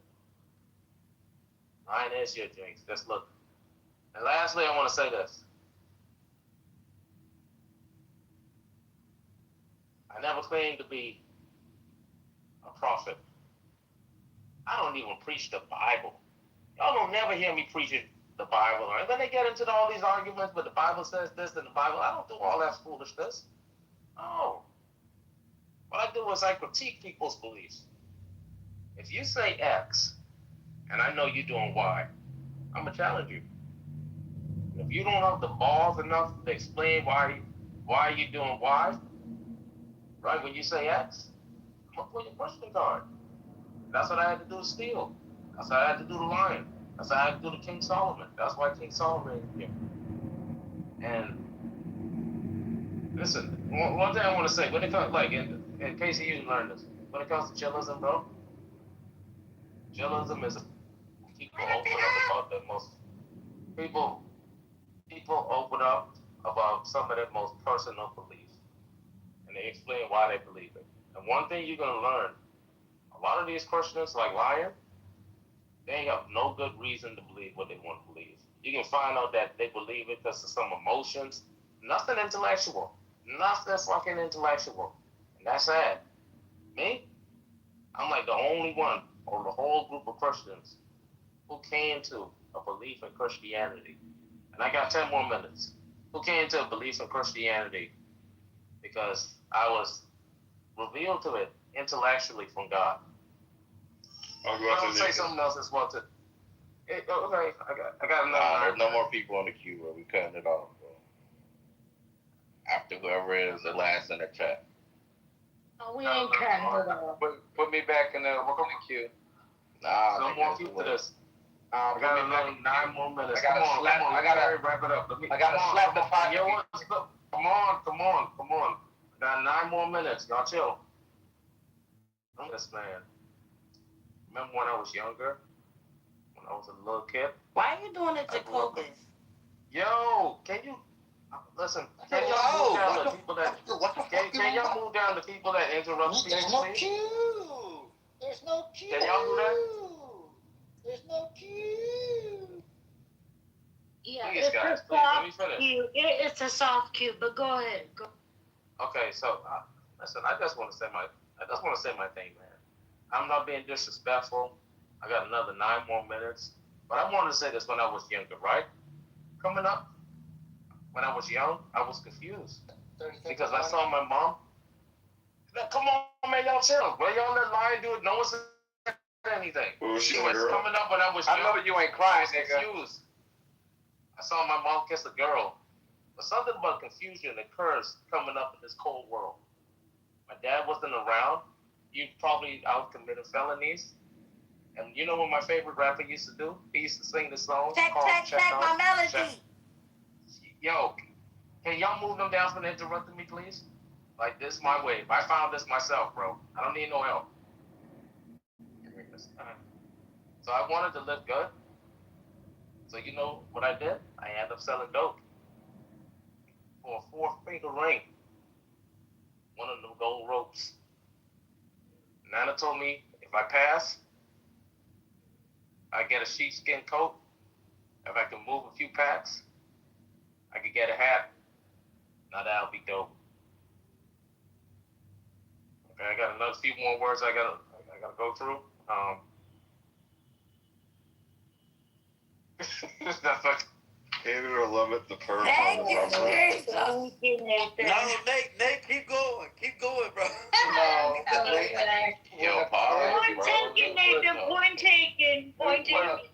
Mine is your jinx. Just look. And lastly, I want to say this. I never claimed to be a prophet. I don't even preach the Bible. Y'all don't never hear me preaching the Bible. And then they get into all these arguments, but the Bible says this and the Bible. I don't do all that foolishness. No. What I do is I critique people's beliefs. If you say X, and I know you're doing Y, I'm going to challenge you. If you don't have the balls enough to explain why you're doing Y, right, when you say X, I'm going to put your question card. That's what I had to do to steal. That's what I had to do to lion. That's what I had to do to King Solomon. That's why King Solomon is here. And listen, one thing I want to say, when it comes, like, in case you didn't learn this, when it comes to chillism, bro, chillism is people open up about the most, people open up about some of their most personal beliefs. And they explain why they believe it. And one thing you're going to learn, a lot of these Christians, like Lion, they have no good reason to believe what they want to believe. You can find out that they believe it because of some emotions, nothing intellectual. Nothing fucking intellectual. And that's sad. Me, I'm like the only one or the whole group of Christians who came to a belief in Christianity. And I got 10 more minutes. Who came to a belief in Christianity because I was revealed to it intellectually from God. I'm going to say something else as well too. Okay, I got another. There's no more people on the queue, bro. We cutting it off, bro. After whoever is the last in the chat. Oh, we ain't cutting it off. Put me back in the queue. Nah, no more queue for this. I got another 9 more minutes. I gotta wrap it up. I gotta slap the pot. Come on. I got 9 more minutes. Y'all chill. This man. Remember when I was younger? When I was a little kid? Why are you doing it to Kobe? Yo, can you listen? Can y'all move down the people that? Can y'all move down the people that interrupt people? There's no queue. There's no queue. Can y'all do that? There's no queue. Yeah, Please, guys, please, let me finish. It's a soft cue, but go ahead. Go. Okay, so listen, I just want to say my thing, man. I'm not being disrespectful. I got another 9 more minutes, but I wanted to say this when I was younger, right? Coming up, when I was young, I was confused because I saw my mom. Come on, man, y'all chill. Well, y'all let Lion do it. No one said anything. She was coming up when I was young. I know you ain't crying, nigga. Confused. I saw my mom kiss a girl. But something about confusion occurs coming up in this cold world. My dad wasn't around. He probably out committing felonies. And you know what my favorite rapper used to do? He used to sing this song. Check my melody. Yo, can y'all move them down from interrupting me, please? Like, this my way. I found this myself, bro. I don't need no help. So I wanted to live good. So you know what I did? I ended up selling dope for a 4-finger ring. One of them gold ropes. Nana told me if I pass, I get a sheepskin coat. If I can move a few packs, I could get a hat. Now that'll be dope. Okay, I got another few more words I gotta go through. That's like Hated or love it, the perp. Thank you, Jesus. No, Nate, keep going, bro. No, Yo, pause, Point taken, Nathan. Point taken.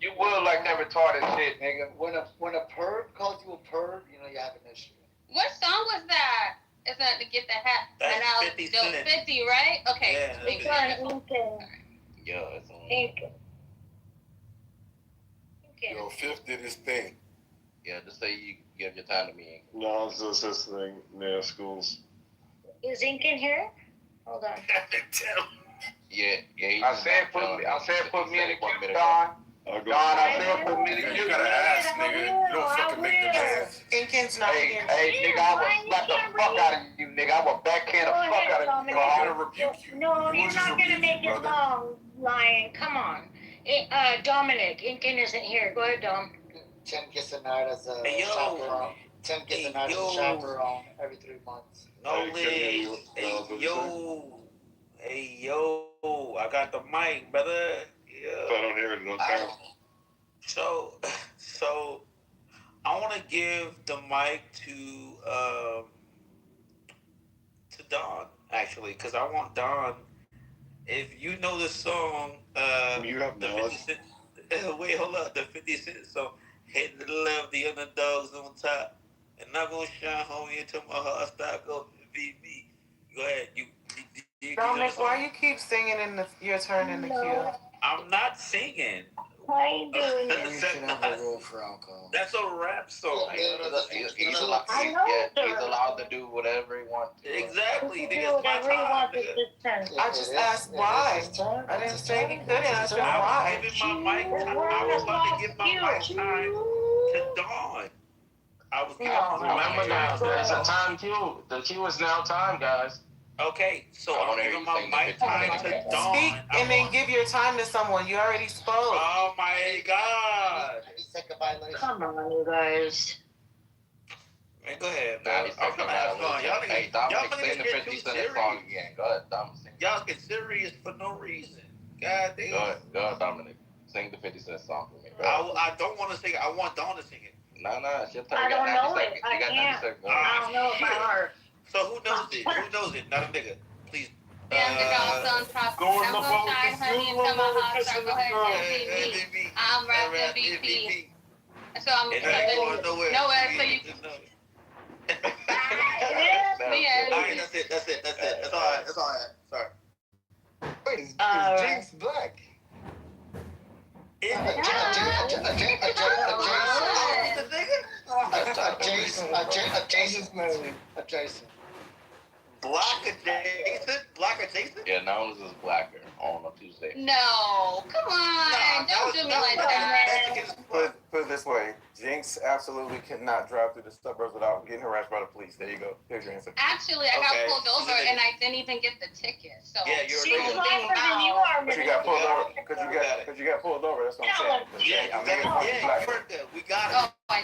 you would like that retarded shit, nigga. When a perv calls you a perv, you know you have an issue. What song was that? Is that to get the hat? That's 50 Cent. 50, right? Okay. Yeah, Thank that's you. Yo, it's on. Thank you. Yo, Fifth did his thing. Yeah, just say you give your time to me. No, it's just this thing near schools. Is Ink in here? Hold on. Yeah. I said put me in the queue, Don. I'll go. God, I feel for me. You gotta ask, nigga. You don't fucking make demands. Inkin's not Hey, here. hey, nigga, I will slap the fuck out of you, nigga. I will backhand the fuck out of you. I'm gonna rebuke you. No, We'll you're just not gonna rebuke make you, it brother. long, Lion. Come on. Dominic, Inkin isn't here. Go ahead, Dom. Tim gets a night as a Hey, yo. chaperone. Tim gets a night as a chaperone every 3 months. No legs. Hey, yo. Hey, yo. I got the mic, brother. Yeah. If I don't hear it, don't count. So I want to give the mic to Don, actually, because I want Don. If you know the song, You have the knowledge. 50 Cent, wait, hold up, the 50 Cent song, "Hit the left, the underdogs on top, and not gonna shine, homie, until my heart stop go beat me." Go ahead, you Dominic, why you keep singing in your turn in the queue? I'm not singing. Why are you doing You should have a rule for alcohol. That's a rap song. He's allowed to do whatever he wants to. Exactly. He can Nigga, do it's my whatever he time. wants Nigga. at this time. I just asked why. I didn't say he couldn't. I said I why. was giving my mic time. I was about to give my mic time to Dawn. I was giving Remember now, there's a time queue. The queue is now time, guys. Okay, so I'm giving my mic time to Dawn. Speak and then give your time to someone. You already spoke. Oh my God. Come on, you guys. Man, go ahead, Nah, man. he's I'm second trying to have fun. violation. Y'all Hey, niggas, Dominic, y'all sing the niggas get 50 too Cent serious. song again. Go ahead, Dominic. Sing. Y'all get serious for no reason. God damn. Go ahead, Dominic. Sing the 50 Cent song for me. Go ahead. I don't want to sing it. I want Dawn to sing it. No, it's your turn. I You got don't 90 know it. seconds. I You got 90 can't. seconds. I don't know it by shit. heart. So who knows it? Who knows it? Not a nigga. Please. The underdogs on top. Go in I'm the gonna boat, shine, it's honey, you, until my Lord, heart start. Go ahead, MVP. I'm rap MVP. So I'm And I ain't going nowhere. nowhere. So you. Yeah. All right, that's it. That's all right. Sorry. Wait, is Jinx black? Adjacent. Black adjacent? Yeah, now this is blacker on a Tuesday. No, come on. Don't do me like that. Put it this way, Jinx absolutely cannot drive through the suburbs without getting harassed by the police. There you go. Here's your answer. Actually, I got pulled over and I didn't even get the ticket. So yeah, you're She's blacker than you are, But you got pulled over because you got pulled over. That's what I'm saying. Yeah, we got it. Oh, I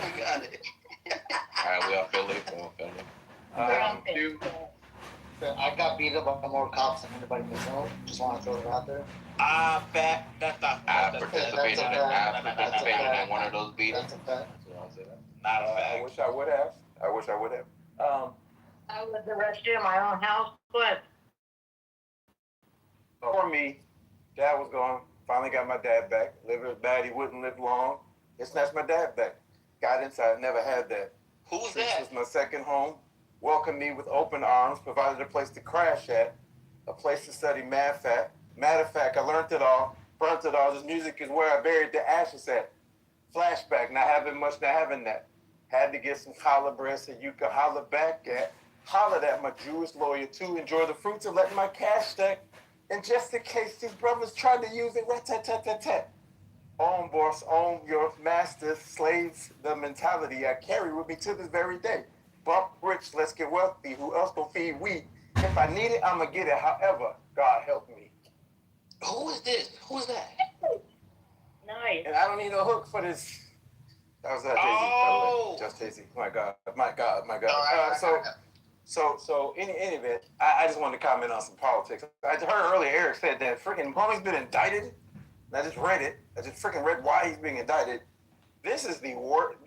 We got it. All right, we on Philly. I got beat up by more cops than anybody in the zone. Just want to throw it out there. I participated in one of those beatings. That's a fact. Not a fact. I wish I would have. I was arrested in my own house, but For me, dad was gone. Finally got my dad back. Liver was bad. He wouldn't live long. They snatched my dad back. Got inside. Never had that. Who's This that? was my second home. Welcomed me with open arms. Provided a place to crash at. A place to study math at. Matter of fact, I learned it all. Burnt it all. This music is where I buried the ashes at. Flashback. Not having much. Not having that. Had to get some challah bread so you could holler back at. Hollered at my Jewish lawyer to enjoy the fruits of letting my cash stack. And just in case these brothers tried to use it, rat-tat-tat-tat-tat. Own boss, own your masters, slaves, the mentality I carry with me to this very day. Bump rich, let's get wealthy. Who else gon' feed we? If I need it, I'ma get it. However, God help me. Who is this? Who is that? nice. And I don't need no hook for this. That was Jay-Z, by the way. Just Jay-Z. My God. So in any event, I just wanted to comment on some politics. I heard earlier Eric said that freaking homie's been indicted. And I just read it. I just freaking read why he's being indicted. This is the worst.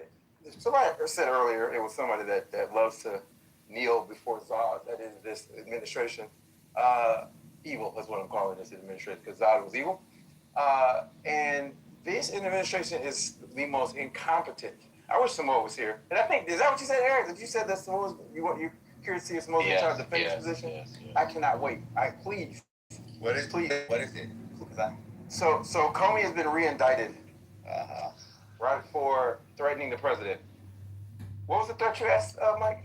Somebody said earlier, it was somebody that loves to kneel before Zod, that is this administration. Evil is what I'm calling this administration, because Zod was evil. And this administration is the most incompetent. I wish Samoa was here. And I think, is that what you said, Eric? Did you said that Samoa, you curious to see if Samoa's in charge of the defense position? Yes. I cannot wait. Please. What is it? So Comey has been re-indicted, right, for threatening the president. What was the threat you asked, Mike?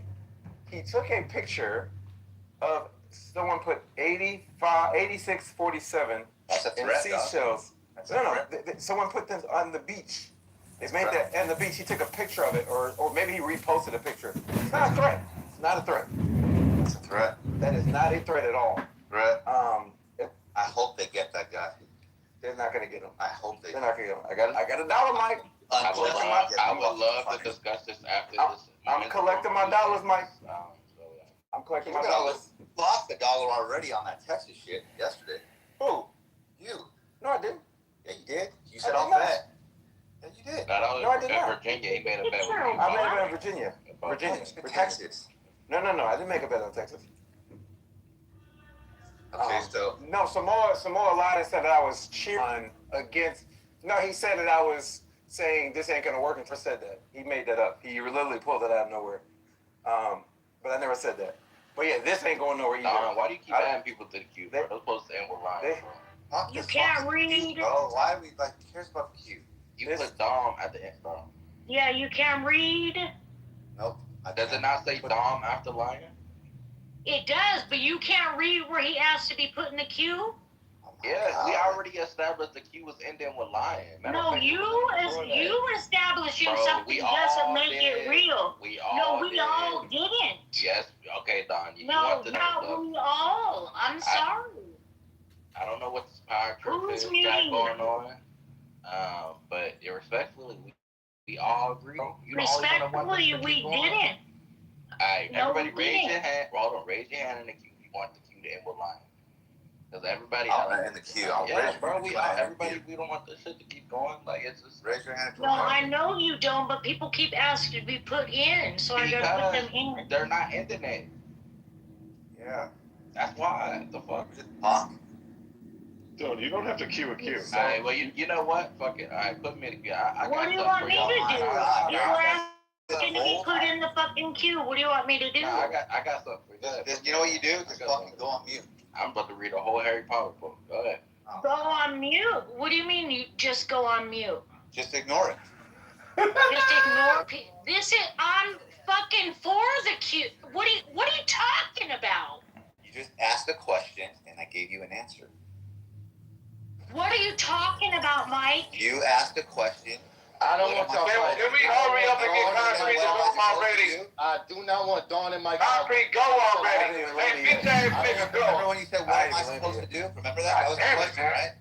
He took a picture of someone put 8647 That's a in threat, seashells. No. Someone put them on the beach. They made that on the beach. He took a picture of it, or maybe he reposted a picture. It's not a threat. It's not a threat. It's a threat. That is not a threat at all. Threat. I hope they get that guy. They're not gonna get him. I hope They're not gonna get him. I got $1, Mike. I would love to discuss this after this. I'm collecting my dollars, Mike. I'm collecting my dollars. Lost $1 already on that Texas shit yesterday. Who? You. No, I didn't. Yeah, you did. You said I'll bet. Yeah, you did. No, I did not. Virginia, he made a bet with you. I made a bet on Virginia. Texas. No. I didn't make a bet on Texas. Okay, so. No, Samoa lied and said that I was cheering against. No, he said that I was saying this ain't gonna work, and Chris said that. He made that up. He literally pulled it out of nowhere. But I never said that. But yeah, this ain't going nowhere either. Why do you keep adding people to the queue? They're supposed to end with lines, bro. You can't read. Bro, why are we cares about the queue? You put Dom at the end, bro. Yeah, you can't read. Nope. Does it not say Dom after Lion? It does, but you can't read where he asked to be put in the queue. Yeah, we already established the queue was ending with Lion. No, you establishing something doesn't make it real. We all didn't. Yes, okay, Don. We all. I'm sorry. I don't know what this power trip is muting going on. But irrespectively, we all agree. Respectfully, we didn't. Alright, everybody raise your hand. Hold on, raise your hand in the queue. You want the queue to end with Lion. Because everybody I'm in the queue. Everybody, we don't want this shit to keep going. Like, it's just. Raise your hand. No, I know you don't, but people keep asking to be put in, so I gotta put them in. They're not ending it. Yeah. That's why. The fuck? Fuck. Dude, you don't have to queue a queue. Alright, well, you know what? Fuck it. Alright, put me in the queue. What do you want me to do? You were asking to be put in the fucking queue. What do you want me to do? Nah, I got something for you. You know what you do? Just fucking go on mute. I'm about to read a whole Harry Potter book. Go ahead. Go on mute? What do you mean you just go on mute? Just ignore it. Just ignore this is I'm fucking for the queue. What are you talking about? You just asked a question and I gave you an answer. What are you talking about, Mike? You asked a question. I don't want y'all fighting. Can we hurry up and get Concrete to the room already? I do not want Dawn and Mike. Concrete, go already. Hey, bitch ass nigga, go. Remember when you said, what am I supposed to do? Remember that? That was the question, right?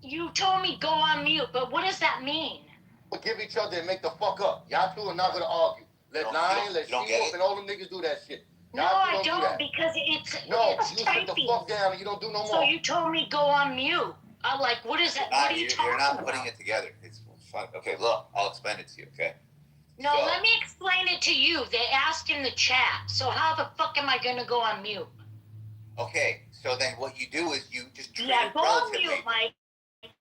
You told me go on mute, but what does that mean? We'll give each other and make the fuck up. Y'all two are not gonna argue. Let Lion, let She-Wolf, and all them niggas do that shit. No, I don't, because it's you sit the fuck down and you don't do no more. So you told me go on mute. I'm like, what is that? What are you talking about? You're not putting it together. It's fun. Okay, look, I'll explain it to you, okay? No, let me explain it to you. They asked in the chat. So how the fuck am I gonna go on mute? Okay, so then what you do is you just treat Yeah, it go on relatively. mute, Mike.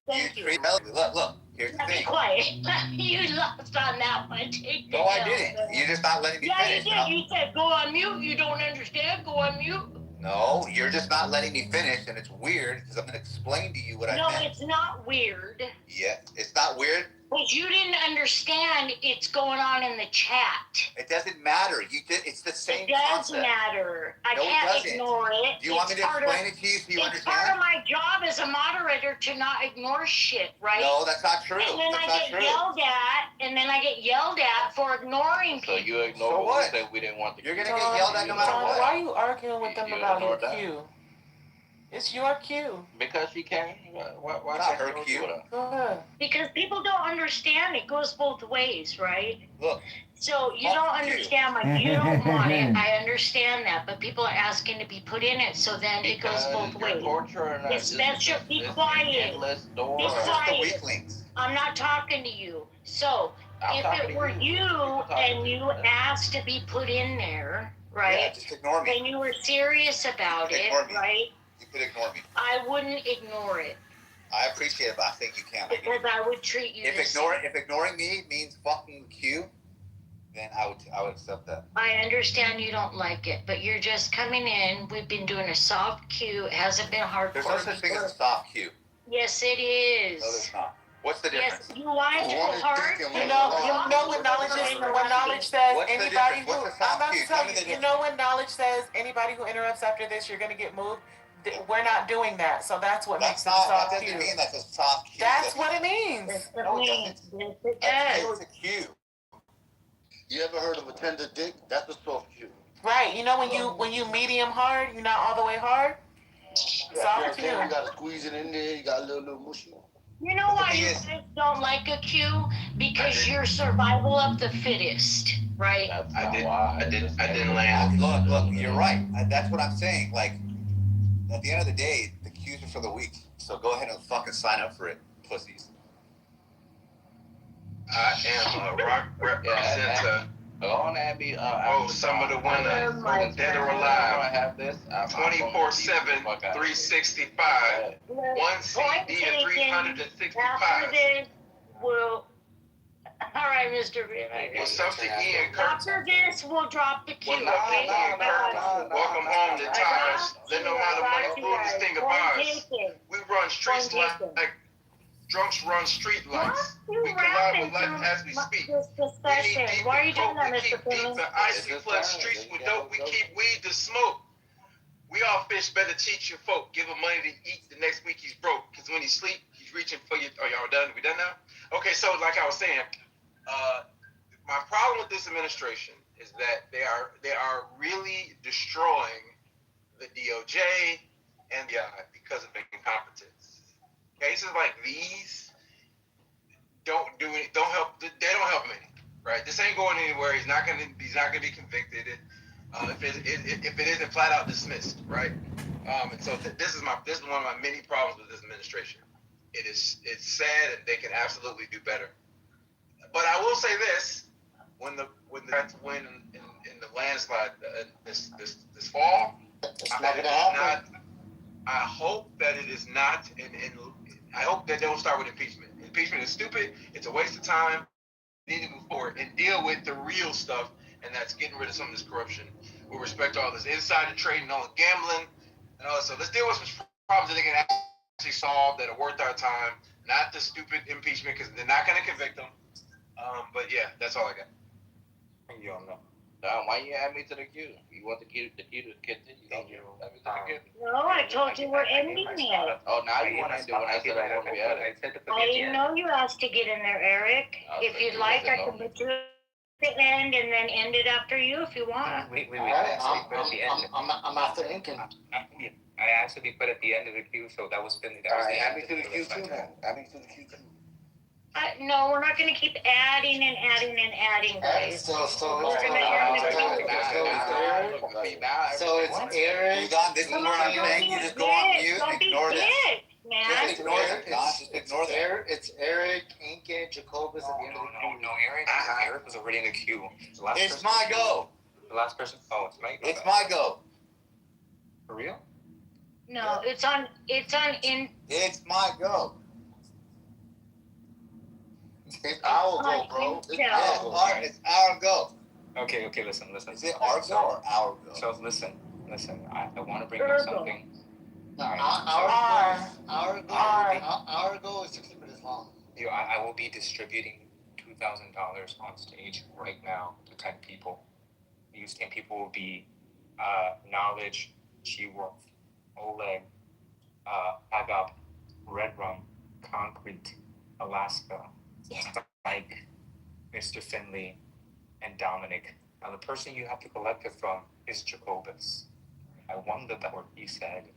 Thank you. Look, here's the Be thing. quiet. You lost on that one. No, I didn't. You're just not letting me finish. Yeah, you did. You said go on mute. You don't understand. Go on mute. No, you're just not letting me finish, and it's weird because I'm going to explain to you what I meant. No, it's not weird. Yeah, it's not weird. But you didn't understand it's going on in the chat. It doesn't matter. It's the same It does concept. matter. I No, it can't doesn't. ignore it. Do you want me to explain it to you so you It's understand? part of my job as a moderator to not ignore shit, right? No, that's not true. And then That's I not get true. yelled at for ignoring So people. you ignore So what what? we said we didn't want the You're queue. going to get yelled at no matter what. Why are you arguing with them You about ignored your that? queue? It's your queue. Because she came. Why Not can't her you queue. do that? Go ahead. Because people don't understand it goes both ways, right? Look. So you Fuck don't you. understand, like you don't want it. I understand that, but people are asking to be put in it, so then it goes both ways. Especially, be quiet. Be It's just the quiet. weaklings. I'm not talking to you. So I'm if talking it to were you. you and you asked to be put in there, Yeah, right? just ignore me. And you were serious about it, Ignore me. right? You could ignore me. I wouldn't ignore it I appreciate it, but I think you can. because I would treat you the same. If ignoring me means fucking the queue, then I would accept that. I understand you don't like it, but you're just coming in. We've been doing a soft queue. It hasn't been hardcore. There's no such thing as a before. soft queue. Yes, it is. No, there's not. What's the Yes, difference? you want it to go hard. You know what knowledge is? When knowledge says What's the anybody difference? who What's the I'm soft about queue? to Tell tell me you, the you know when knowledge says anybody who interrupts after this, you're gonna get moved. we're not doing that. So that's what makes it a That soft doesn't cue. mean that's a soft cue. That's what it means. No, it doesn't. A cue is a cue. You ever heard of a tender dick? That's a soft cue. Right. You know when you medium hard, you're not all the way hard. Soft cue. You gotta squeeze it in there. You got a little mushy. You know why you guys don't like a cue? Because you're survival of the fittest, right? I didn't land. Look, you're right. That's what I'm saying. Like, at the end of the day, the cues are for the weak. So go ahead and fucking sign up for it, pussies. I am a rock representative. On Abby, some of the winners, dead or alive. I have this 24/7, 365. One CD and 365. After this, all right, Mr. Vin. What's up to Ian Kirk? After this, we'll drop the cue. What's up to Ian Kirk? Welcome home to Tires. Let no matter money food this thing of ours. We run streets like drunks run street lights. We collide with life as we speak. We need deep Why are you doing that, we Mr. keep deep Finley? the ice. We flood streets with dope. We keep weed to smoke. We all fish better teach your folk. Give him money to eat. The next week he's broke. Because when he sleep, he's reaching for you. Are y'all done? We done now? Okay, so like I was saying, my problem with this administration is that they are really destroying the DOJ and the because of incompetence. Cases like these don't help. They don't help him any, right? This ain't going anywhere. He's not gonna be convicted. If it isn't flat out dismissed, right? And so this is one of my many problems with this administration. It's sad, and they can absolutely do better. But I will say this: when the Democrats win in the landslide this fall, I hope that it is not, and I hope that they don't start with impeachment. Impeachment is stupid. It's a waste of time. We need to move forward and deal with the real stuff, and that's getting rid of some of this corruption with respect to all this insider trading, all the gambling, and all that. So let's deal with some problems that they can actually solve that are worth our time, not the stupid impeachment, because they're not going to convict them. But yeah, that's all I got. You don't know. Why you add me to the queue? You want the queue to continue? Don't you add me to the queue? No, I told you we're ending it. Oh, now you want to do it. I said I want to be at it. I didn't know you asked to get in there, Eric. If you'd like, I can put you at the end and then end it after you if you want. Wait. I'm after Incan. I asked to be put at the end of the queue, so that was Finley. All right, add me to the queue too, man. Add me to the queue too. No, we're not going to keep adding and adding and adding, guys. So it's Eric. This is where I'm saying you just go on mute and ignore this. Man. Just ignore it. Just ignore that. It's Eric, Incan, Jacobus at the end of the queue. No, Eric was already in the queue. It's my go. The last person. Oh, it's my go. It's my go. For real? No, it's on. It's It's my go. It's our go, bro. It's our go. Okay, listen. Is it our go or our go? So listen. I want to bring up something. Our goal is to keep it as long. I will be distributing $2,000 on stage right now to 10 people. These 10 people will be Knowledge, Chi-Wolf, Oleg, Agap, Red Rum, Concrete, Alaska, Spike, Mr. Finley, and Dominic. Now the person you have to collect it from is Jacobus. I wondered that where he said,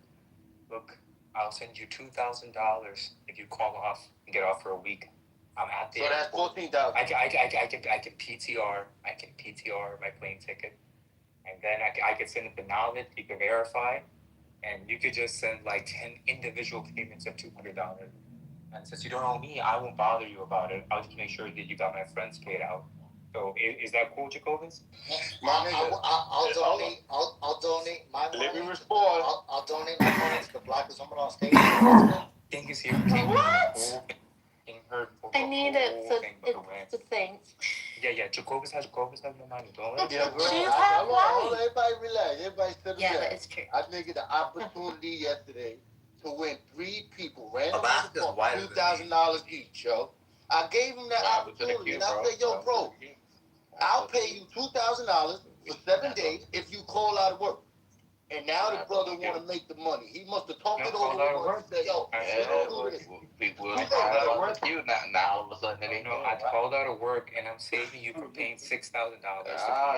look, I'll send you $2,000 if you call off and get off for a week. I'm at the airport. So that's $14,000. I can PTR my plane ticket, and then I could send it to Knowledge. You can verify, and you could just send like 10 individual payments of $200. And since you don't owe me, I won't bother you about it. I'll just make sure that you got my friends paid out. So is that cool, Jacobus? I'll donate my money. Let me respond. I'll donate my money to the Black is Someone on stage. Thank you, Siri. What? I need it to think. Yeah. Jacobus has no money. Don't let Yeah, bro. Everybody relax. Everybody sit Yeah, relax. that is true. I didn't get the opportunity yesterday to win 3 people random Alaska's $2,000 each, yo. I gave him that opportunity, and I said, yo, bro, I'll pay you $2,000 for 7 days if you call out of work. And now the brother want to make the money. He must have talked it over and said, yo, don't do this. People called out of work. You now all of a sudden it ain't. No, I called out of work and I'm saving you from paying $6,000.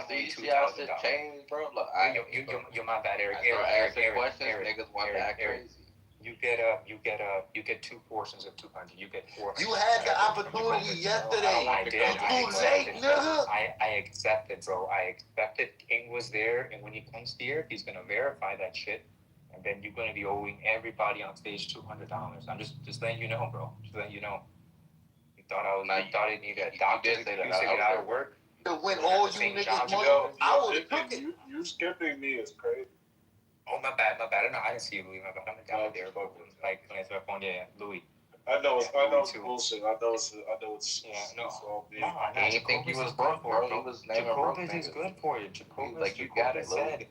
So you see how shit changed, bro? Look, you're my bad, Eric. Niggas want to act crazy. You get 2 portions of 200. You get 400. You had the opportunity yesterday. I did. Too late, nigga. I accepted, bro. I accepted. King was there, and when he comes here, he's gonna verify that shit, and then you're gonna be owing everybody on stage $200. I'm just letting you know, bro. Just letting you know. You thought I needed a doctor to get out of work? To win all you niggas money, I would have took it. You skipping me is crazy. Oh, my bad. I didn't see you, Louis. My bad. I'm down there, bro. Like, when I said phone, yeah, Louis. I know it's bullshit. I know it's all big. No, he didn't think he was broke, bro. He was naming broke Jacobus is good for you. Jacobus, like, you got it, Louis.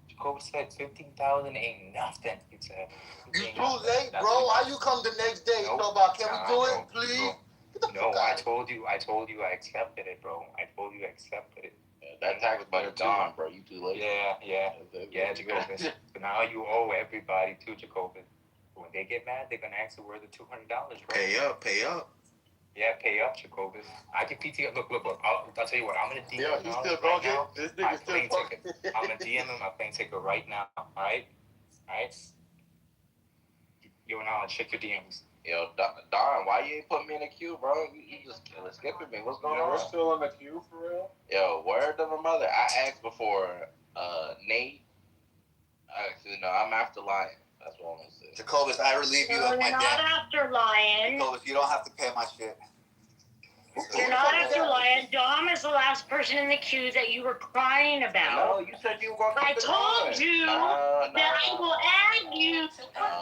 Jacobus said 15,000 ain't nothing. He said. You too late, bro. How you come the next day and talk about, can we do it, please? No, I told you I accepted it, bro. I told you I accepted it. That tax money gone, bro. You too late. Yeah, Jacobus. So now you owe everybody to Jacobus. When they get mad, they're gonna ask you where the $200, bro. Pay up. Yeah, pay up, Jacobus. I can PT. Look. I'll tell you what. I'm gonna DM him you still right talking? now. This nigga still talking. I'm gonna DM him my plane ticket right now. All right. Yo, now I'll check your DMs. Yo, Don, why you ain't put me in the queue, bro? You just skipping me. What's going on? We're still in the queue for real? Yo, word of my mother. I asked before Nate. Actually, no, I'm after Lion. That's what I'm gonna say. Jacobus, I relieve you of my not debt. after Lion. Jacobus, you don't have to pay my shit. You're not after Lion. Dom is the last person in the queue that you were crying about. No, you said you were going to I told you that I will add you,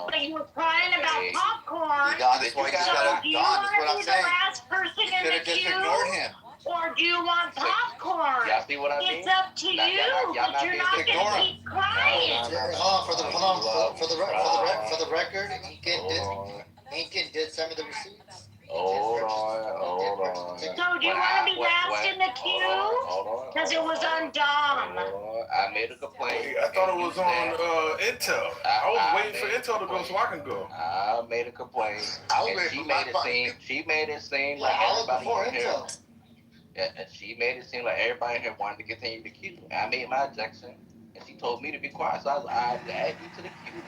but you were crying about popcorn. Don, that's why you so gotta, do you Don, want that's what to I'm be saying. the last person You in the should have just queue? ignored him. Or do you want popcorn? Y'all see what I mean? It's up to you, but you're not going to keep crying. Hold on, for the record, Incan did send me the receipts. Hold on. So do you want to be last in the queue? Because it was on Dom. I made a complaint. I thought it was on Intel. I was waiting for Intel to go so I can go. I made a complaint. She made it seem like everybody in here. Yeah, and she made it seem like everybody in here wanted to continue the queue. I made my objection, and she told me to be quiet. So I added you to the queue.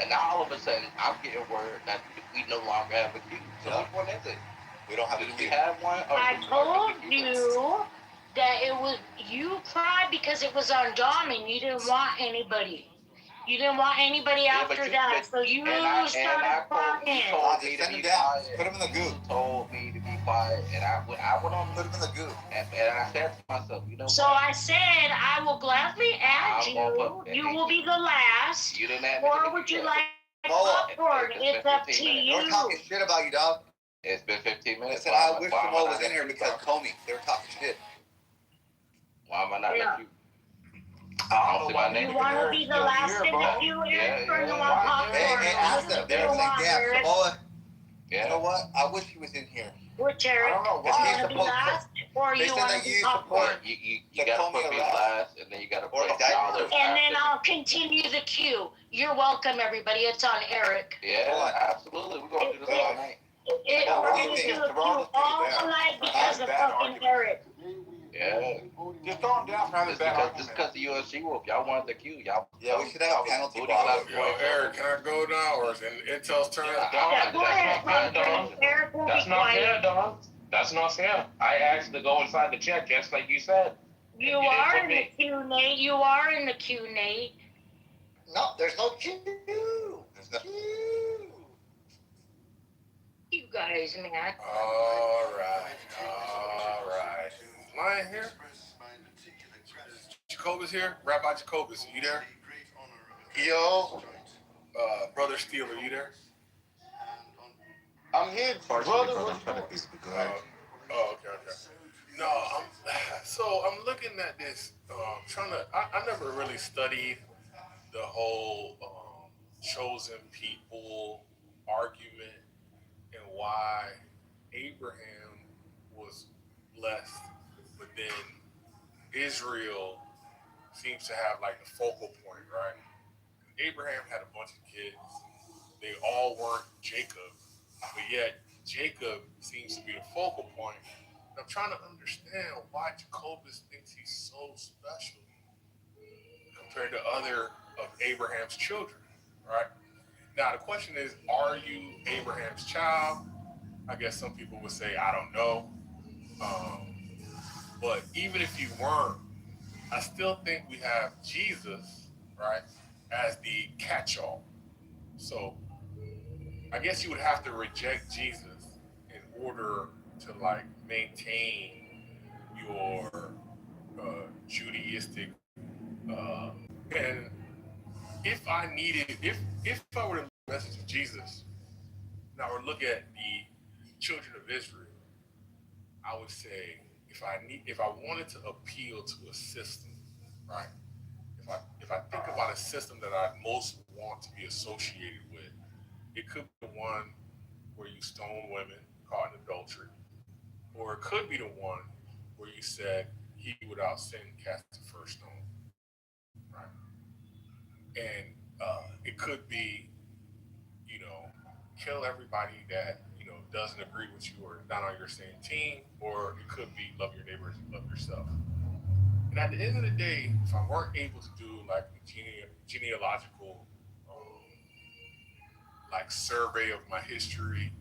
And now all of a sudden, I'm getting word that we no longer have a queue. So which one is it? We don't have a queue. queue. We have one? I told you that it was, you cried because it was on Dom and you didn't want anybody. You didn't want anybody after that, so you started crying. Send him down. Put him in the goo. You told me to be quiet, and I went on. Put him in the goo. And I said to myself, you know So what? I said, I will gladly add you. You will be the last. You didn't add me. Or would you like popcorn? It's up to you. They were talking shit about you, dog. It's been 15 minutes. I said I wish Jamal was in here because Comey. They were talking shit. Why am I not in the queue? I don't see my name. You want to be the last in the queue, Eric, or you want popcorn? Hey, ask them. They were saying, yeah, Samoa. Yeah. You know what? I wish he was in here. Which Eric? I don't know. You want to be last, or you want to be popcorn? You gotta put me last, and then you gotta put $1. And then I'll continue the queue. You're welcome, everybody. It's on Eric. Yeah, absolutely. We're gonna do this all night. We're going to do a queue all night because of fucking Eric. Yeah. Just throw him down for having bad argument. Just because the UFC wolf, y'all wanted the queue, y'all. Yeah, we should have a penalty Yo, Eric, can I go now, or is it Intel's turn? Yeah, go ahead, Eric will be That's not fair, quiet. Don. That's not fair. I asked to go inside the check, just like you said. You are in the queue, Nate. You are in the queue, Nate. No, there's no queue. There's no queue. You guys, man. All right. Lion here? Jacobus here? Rabbi Jacobus, you there? Yo. Brother Steeler, you there? I'm here, brother. Okay. No, I'm looking at this, I never really studied the whole chosen people argument and why Abraham was blessed, but then Israel seems to have like the focal point, right? Abraham had a bunch of kids. They all weren't Jacob, but yet Jacob seems to be the focal point. And I'm trying to understand why Jacobus thinks he's so special compared to other of Abraham's children, right? Now the question is, are you Abraham's child? I guess some people would say, I don't know. But even if you weren't, I still think we have Jesus, right, as the catch-all. So I guess you would have to reject Jesus in order to like maintain your Judaistic. And if I needed, if I were to look at the message of Jesus, and I were to look at the children of Israel, I would say if I wanted to appeal to a system, right? If I think about a system that I most want to be associated with, it could be the one where you stone women caught in adultery, or it could be the one where you said he without sin cast the first stone, right? And it could be, you know, kill everybody that doesn't agree with you or not on your same team, or it could be love your neighbors and love yourself. And at the end of the day, if I weren't able to do like a genealogical like survey of my history,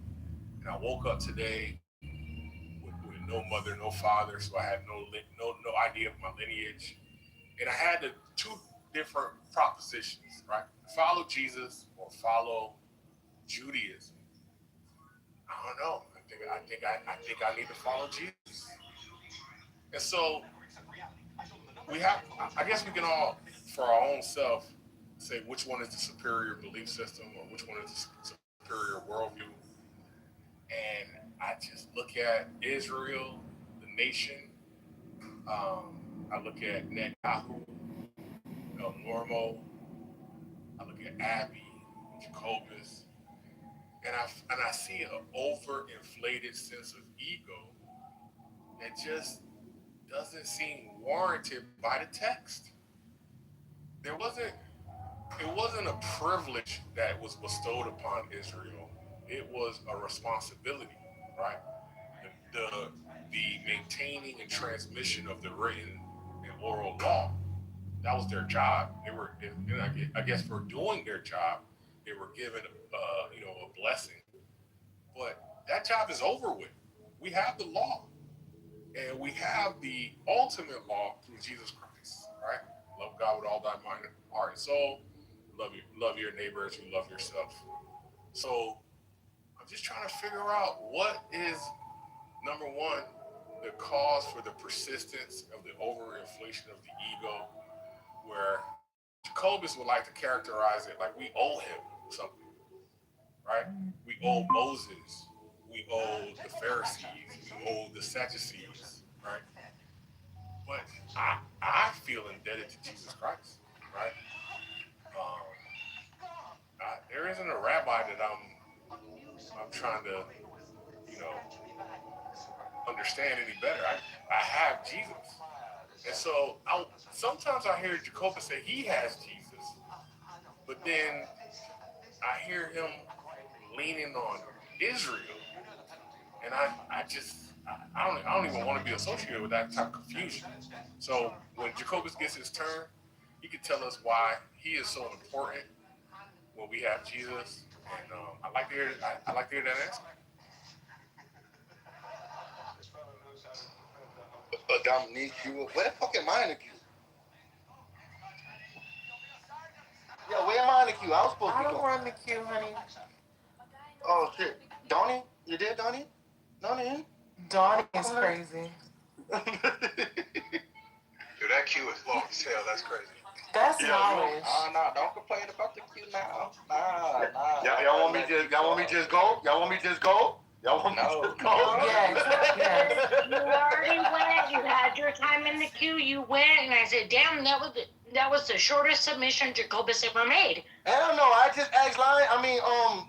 and I woke up today with no mother, no father, so I had no idea of my lineage, and I had the two different propositions, right? Follow Jesus or follow Judaism. I don't know. I think I need to follow Jesus. And so we have. I guess we can all, for our own self, say which one is the superior belief system or which one is the superior worldview. And I just look at Israel, the nation. I look at Netanyahu, El Normo. I look at Abby, Jacobus, and I see an overinflated sense of ego that just doesn't seem warranted by the text. There wasn't It wasn't a privilege that was bestowed upon Israel. It was a responsibility, right? The maintaining and transmission of the written and oral law. That was their job. They were, and I guess, for doing their job, they were given, a blessing. But that job is over with. We have the law, and we have the ultimate law through Jesus Christ, right? Love God with all thy mind, heart, and soul. Love your neighbor as you love yourself. So I'm just trying to figure out what is, number one, the cause for the persistence of the overinflation of the ego, where Jacobus would like to characterize it like we owe him something, right? We owe Moses, we owe the Pharisees, we owe the Sadducees, right? But I feel indebted to Jesus Christ, right? Um, there isn't a rabbi that I'm trying to, you know, understand any better. I have Jesus. And so sometimes I hear Jacobus say he has Jesus, but then I hear him leaning on Israel. And I don't even want to be associated with that type of confusion. So when Jacobus gets his turn, he can tell us why he is so important when we have Jesus. And I like to hear that answer. Dominique, where the fuck am I in the queue? Yeah, where am I in the queue? I was supposed to be going. I don't run the queue, honey. Oh shit, Donnie, you there, Donnie? Donnie? Donnie is crazy. Dude, that queue is long as hell. That's crazy. That's knowledge. No, don't complain about the queue now. Nah. Y'all want me to just go? Y'all want me to just go? Y'all want me to just go? Yes. You already went. You had your time in the queue. You went, and I said, "Damn, that was the shortest submission Jacobus ever made." Hell no! I just asked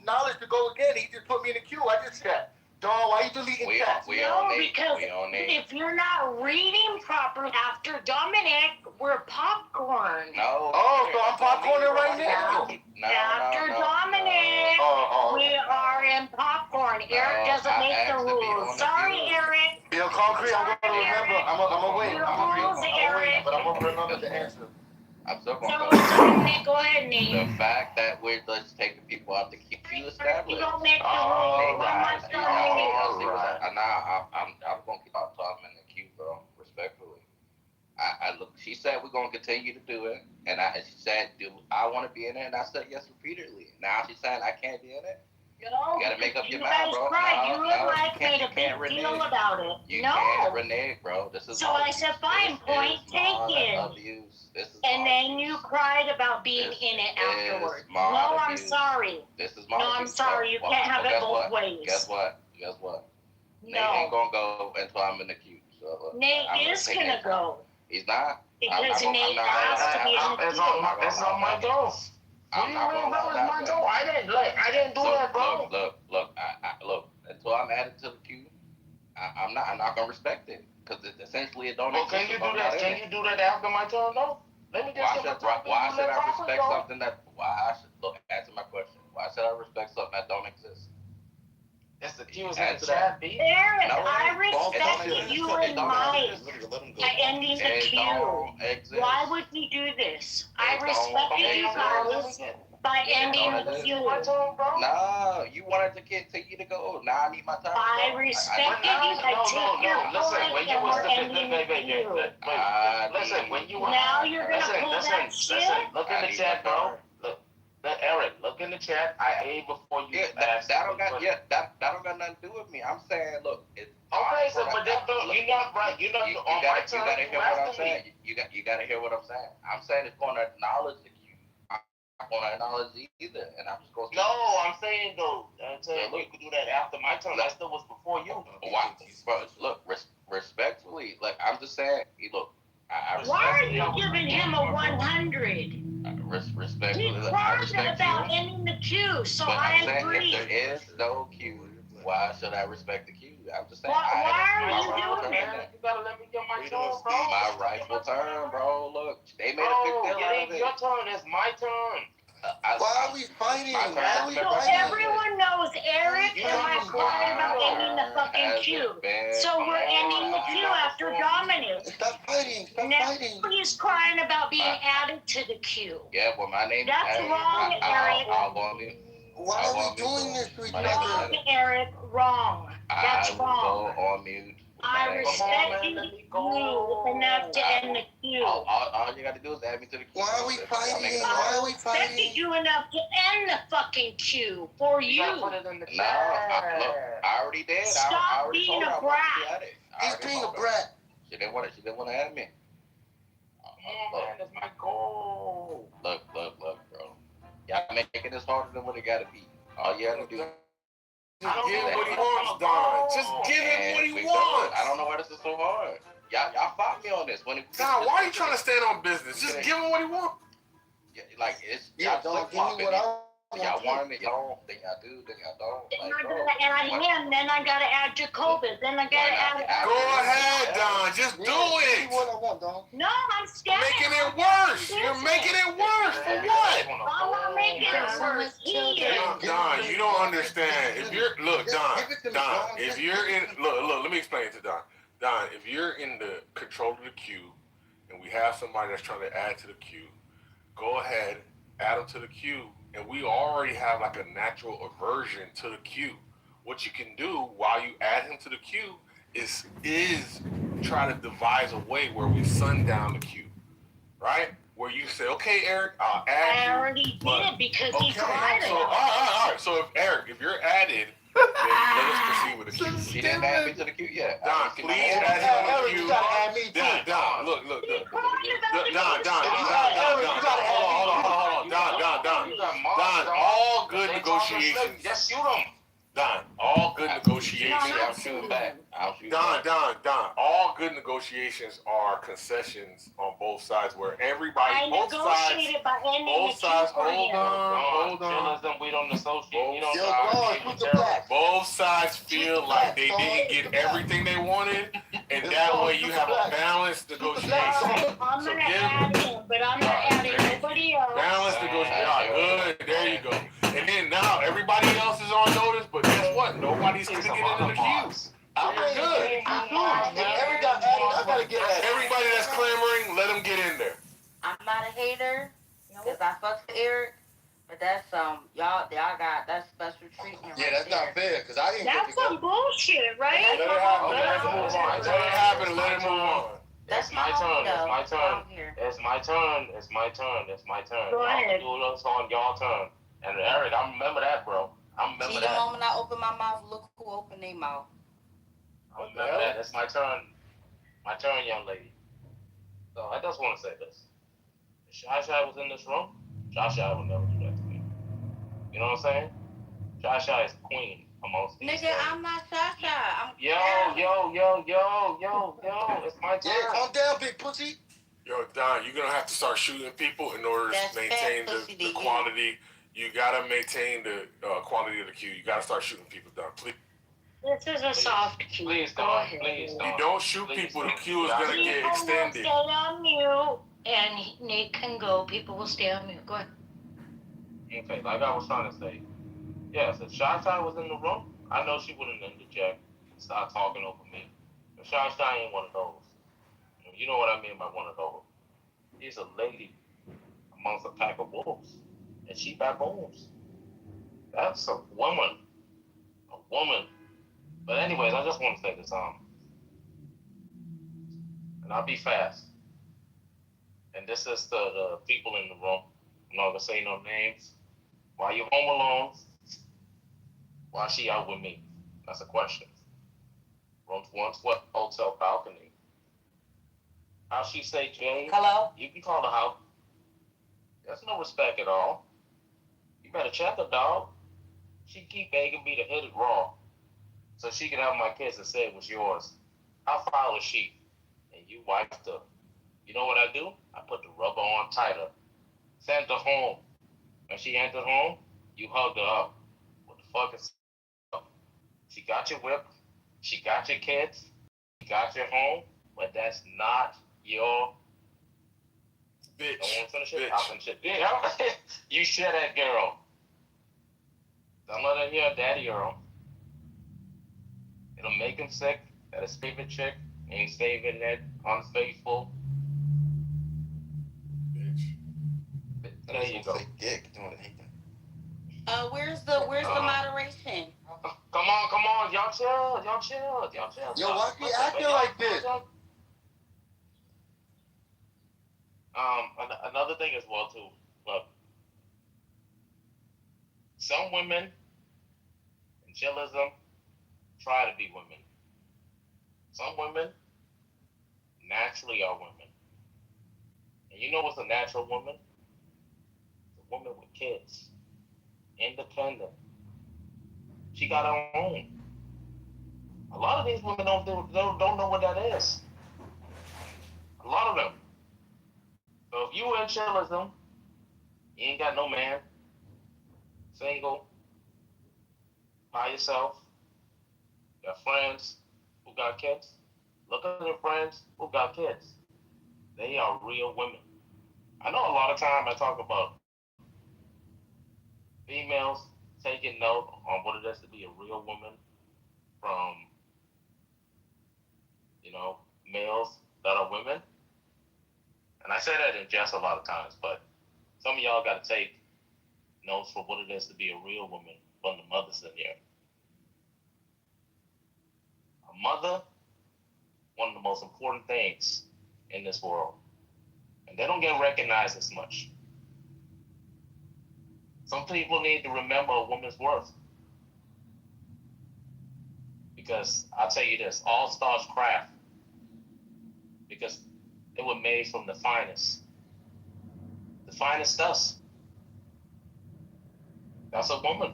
Knowledge to go again. He just put me in the queue. I just said, "Dog, why you deleting We chats. on Nate. because We on Nate. if you're not reading properly after Dominic, we're popcorn. No. Oh, so I'm popcorning right now. After Dominic, we are in popcorn. Eric doesn't make the rules. Sorry, Eric. Yo, Concrete, I'm gonna remember. I'm gonna wait. Eric. But I'm gonna remember the answer. I'm still gonna So, go. Dominic, go ahead, Nate. The fact that we're just taking people out the queue established. You don't make the rules. Right. Alright. I'm gonna keep on talking in the queue, bro. Respectfully. I look. She said we're gonna continue to do it, and she said, "Do I want to be in it?" And I said yes repeatedly. Now she's saying I can't be in it. No, You gotta make up your you mind, guys bro. cried. No, You no, and Mike you can't- made a you can't big renege. deal about it. You No. can't renege, bro. This is So I said, fine, point taken. abuse. This is And then you cried about being in it afterwards. No, I'm sorry. This is my No, I'm abuse, sorry. You bro. can't have Well, it guess both what? ways. Guess what? Nate No. ain't gonna go until I'm in the queue. So Nate is gonna go. He's not. Because Nate has to be in the It's queue. on my door. I'm not gonna allow It's my that. door. I didn't do that, bro. Look. Until I'm added to the queue, I'm not gonna respect it because essentially it don't. Well, can you do that? Can you do that after my turn, though? Let me just Why should I respect something that? Answer my question. Why should I respect something that don't exist? It's the queue in the chat, B. Eric, No, I don't respected you and Mike by ending the queue. Why would we do this? I respected you guys by ending the queue. No, you wanted to continue to go. Now I need my time. I respected you. I took your point and we're ending the queue. Listen, when you were Now you're gonna pull that shit? Look in the chat, bro. Eric, look in the chat. I ate before you asked. That don't got nothing to do with me. I'm saying, look, it's okay, so but that don't, you're not right. You're not on my turn. You gotta hear what I'm saying. You gotta hear what I'm saying. I'm saying it's gonna acknowledge the queue. I'm not gonna acknowledge either, and I'm just gonna. No, I'm saying though. I'm saying you could do that after my turn. That still was before you. Why, bro? Look, respectfully, like I'm just saying. Look, Why are you giving him a 100? Respectfully, He cried about ending the queue, so but I I'm saying agree. if there is no queue, why should I respect the queue? I'm just saying. Why are you doing that? You gotta let me get my turn, bro. My rightful turn, bro. Look, they made a big deal out of it ain't your turn. It's my turn. Why are we fighting? So everyone knows Eric and I cried about ending the fucking queue. So we're ending the queue after Dominic. Stop fighting. Now he's crying about being added to the queue. Yeah, well, my name That's is wrong, Eric. Why are we doing this to each other? Wrong, Eric. Wrong. That's wrong. Go on mute. I respect you enough to end the queue. All you gotta do is add me to the queue. Why are we fighting? I respected you enough to end the fucking queue for you. No, look, I already did. Stop being a brat. He's being a brat. She didn't want to add me. That's my goal. Look, bro. Y'all making this harder than what it gotta be. All you gotta do. Just give him what he wants, Don. Just give him what he wants. I don't know why this is so hard. Y'all fought me on this. Don, why are you trying to stand on business? Just give him what he wants. Y'all don't give me what I want. Y'all want it, y'all don't. Then y'all do, then y'all don't. Then I gotta add him, then I gotta add Jacoby, then I gotta add. Go ahead, Don. Just do it. What I want, Don. No, I'm standing. Making it worse. You're making it worse. For what? I'm not making it worse. He is. Don, you don't understand. If you're Don, if you're in look, let me explain it to Don. Don, if you're in the control of the queue and we have somebody that's trying to add to the queue, go ahead, add them to the queue, and we already have like a natural aversion to the queue. What you can do while you add him to the queue is try to devise a way where we sundown the queue, right? Where you say, okay, Eric, I'll add you. I already did it because he cried So, about it. all right. So if you're added, then let us proceed with the queue. She didn't add me to the queue yet. Don, please add him to the queue. Don, look. Don, hold on. Don, all good negotiations. Just shoot him. Don, all good negotiations. Don. All good negotiations are concessions on both sides, where everybody, I both negotiated by ending the queue for him. Hold on. We don't associate. Both sides feel like they didn't get everything they wanted, and that way you have a balanced negotiation. I'm gonna add him, but I'm not adding nobody else. Balanced negotiation. Good. There you go. And then now everybody else is on notice, but guess what? Nobody's gonna get into the queue. I'm good. Everybody that's clamoring, let them get in there. I'm not a hater, because I fuck with Eric, but that's y'all got that special treatment. Yeah, that's not fair, because I didn't get That's some bullshit, right? Let it happen. Let it move on. Let it happen. Let it move on. That's my turn. It's my turn. It's my turn. It's my turn. It's my turn. Go ahead. Y'all do this on y'all turn. And Eric, I remember that, bro. I remember See, that. the moment I open my mouth, look who opened their mouth. I remember that. It's my turn. My turn, young lady. So I just want to say this. If Shy was in this room, Shy would never do that to me. You know what I'm saying? Shy is queen amongst these Nigga, things. I'm not Shy. I'm Yo, it's my turn. Yeah, calm down, big pussy. Yo, Don, you're gonna have to start shooting people in order to maintain the quality. You gotta maintain the quality of the queue. You gotta start shooting people, Don. Please. This is a soft queue. Please Go don't. ahead. Please don't. You don't shoot people. The queue is gonna get extended. Stay on mute, and Nick can go. People will stay on mute. Go ahead. Okay, like I was trying to say. Yes, if Shy was in the room, I know she wouldn't interject and start talking over me. But Shy ain't one of those. You know what I mean by one of those. She's a lady amongst a pack of wolves. And she baboons. That's a woman. A woman. But anyways, I just want to say this, and I'll be fast. And this is to the people in the room. I'm not gonna say no names. Why you home alone? Why she out with me? That's a question. Room 112 hotel balcony. How she say, Jay? Hello? You can call her out. There's no respect at all. You better check her, dog. She keep begging me to hit it raw, so she can have my kids and say it was yours. How foul is she? And you wiped her. You know what I do? I put the rubber on tighter. Send her home. When she entered home, you hugged her up. What the fuck is up? She got your whip. She got your kids. She got your home. But that's not your bitch. Don't want to finish it? I'll finish it. Yeah. You share that girl. Don't let her hear daddy girl. It'll make him sick that his favorite chick ain't saving that unfaithful. Bitch. There you go. Dick. Don't hate that. Where's the moderation? Come on, y'all chill. Yo, why she acting like this? Another thing as well too. Look, some women in chillism try to be women. Some women naturally are women. And you know what's a natural woman? It's a woman with kids. Independent. She got her own. A lot of these women don't know what that is. A lot of them. So if you in chillism, you ain't got no man, single, by yourself, got friends who got kids, look at your friends who got kids. They are real women. I know a lot of time I talk about females taking note on what it is to be a real woman from, males that are women. And I say that in jest a lot of times, but some of y'all got to take notes for what it is to be a real woman from the mothers in here. A mother, one of the most important things in this world. And they don't get recognized as much. Some people need to remember a woman's worth. Because I'll tell you this, all starts craft. Because they were made from the finest. The finest dust. That's a woman.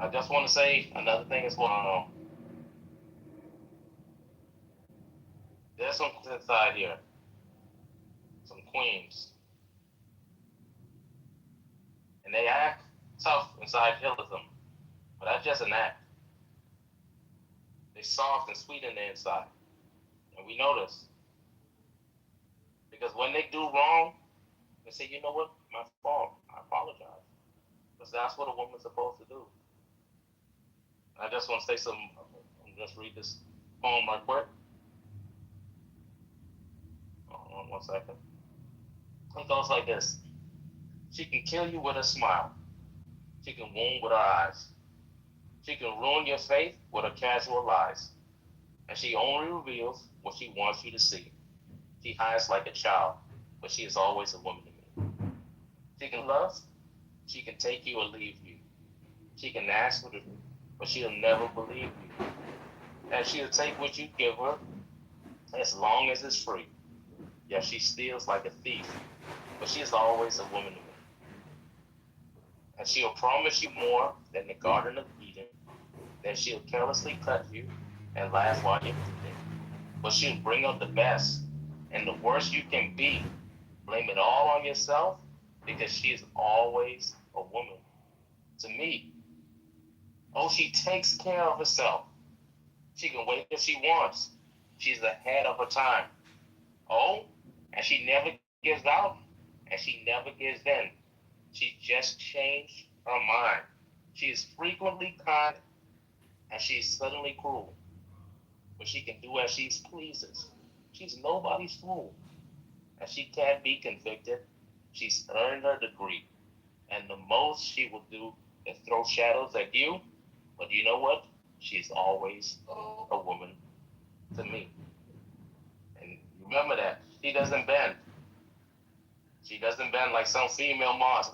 I just want to say another thing as well. There's some inside here, some queens, and they act tough inside Hillism, but that's just an act. They soft and sweet in the inside, and we know this because when they do wrong, they say, "You know what? My fault. I apologize," because that's what a woman's supposed to do. I just want to say some. Just read this poem right quick. Hold on 1 second. It goes like this. She can kill you with a smile. She can wound with her eyes. She can ruin your faith with her casual lies. And she only reveals what she wants you to see. She hides like a child, but she is always a woman to me. She can love. She can take you or leave you. She can ask for the truth, but she'll never believe you. And she'll take what you give her as long as it's free. Yeah, she steals like a thief, but she is always a woman to me. And she'll promise you more than the Garden of Eden. Then she'll carelessly cut you and laugh while you're bleeding. But she'll bring out the best and the worst you can be. Blame it all on yourself because she is always a woman to me. Oh, she takes care of herself. She can wait if she wants. She's ahead of her time. Oh, and she never gives out and she never gives in. She just changed her mind. She is frequently kind and she's suddenly cruel. But she can do as she pleases. She's nobody's fool. And she can't be convicted. She's earned her degree. And the most she will do is throw shadows at you. But you know what? She's always a woman to me. And remember that. She doesn't bend. She doesn't bend like some female moss.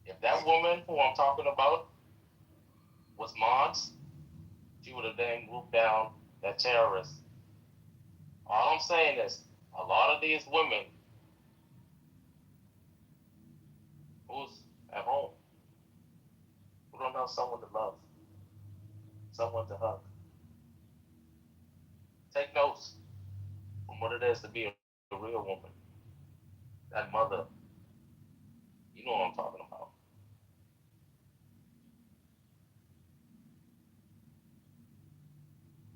If that woman who I'm talking about was Mons, she would have then moved down that terrorist. All I'm saying is, a lot of these women who's at home, who don't have someone to love, someone to hug, take notes from what it is to be a real woman. That mother, you know what I'm talking about.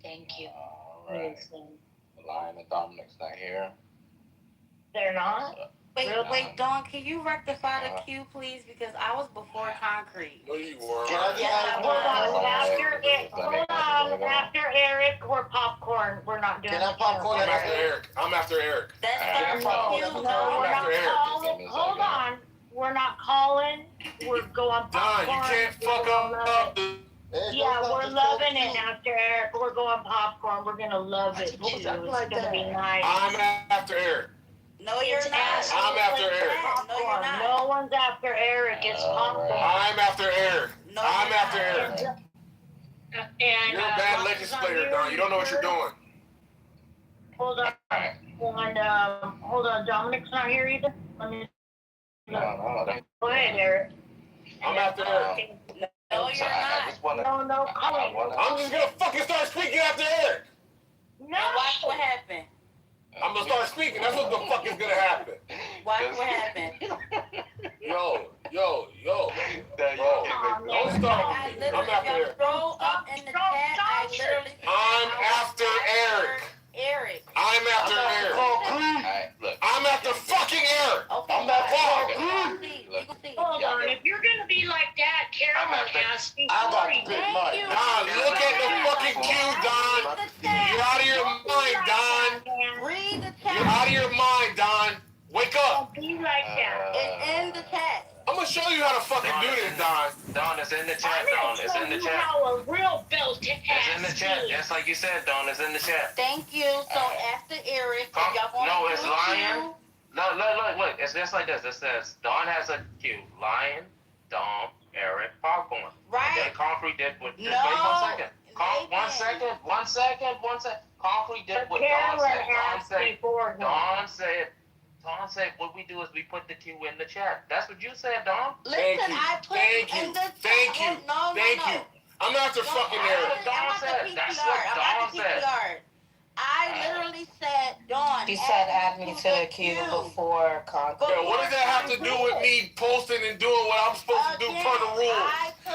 Thank you. All right. Lion and Dominic's not here. They're not? So, Wait, Dawn, can you rectify the queue, please? Because I was before Concrete. No, you were. After Eric, we're popcorn. We're not doing Can I popcorn I'm after after Eric. I'm after Eric. That's No, we're not calling. Hold on. We're not calling. We're going popcorn. Don, you can't fuck up. Yeah, we're loving it after Eric. We're going popcorn. We're gonna love it too. It's gonna be nice. I'm after Eric. No, you're not. I'm after Eric. No, you're not. No one's after Eric. It's popcorn. I'm after Eric. No, I'm after Eric. And, You're a bad legislator, Don. You don't know what you're doing. Hold on. Hold on. Dominic's not here either. Let me. No. Go ahead, Eric. I'm after Eric. No, you're not. No, I'm just gonna fucking start speaking after Eric. No. Now watch what happened. I'm gonna start speaking. That's what the fuck is gonna happen. Watch what happened. Yo. Don't stop. I literally, I'm after Eric. Scroll up in the chat. I literally. I'm after Eric. Eric. I'm after Eric. Alright, look. I'm after fucking Eric. Okay. I'm that far. Hold on. If you're gonna be like that, Carolyn asked me. I got to pick mine. Don, look at the fucking queue, Don. You're out of your mind, Don. Read the You're chat. out of your mind, Don. Wake up. Be like that. It's in the chat. I'm gonna show you how to fucking do this, Don. Don, it's in the chat, Don. It's in the chat. How a real belt to It's in the chat. Just like you said, Don. It's in the chat. Thank you. So after Eric, if y'all want No, to it's do Lion. Look. It's just like this. It says Don has a queue. Lion, Dom, Eric, Popcorn. Right. Then Concrete did with. No. Wait 1 second. One second. Concrete did what Don said. Don said. Dawn said what we do is we put the Q in the chat. That's what you said, Dawn. Listen, I put in the chat. No. I'm not the fucking Eric. Dawn said. That's what Dawn said. I literally said, Dawn. He said add me to the queue before concrete. Yeah, what does that have to do with me posting and doing what I'm supposed to do per the rules?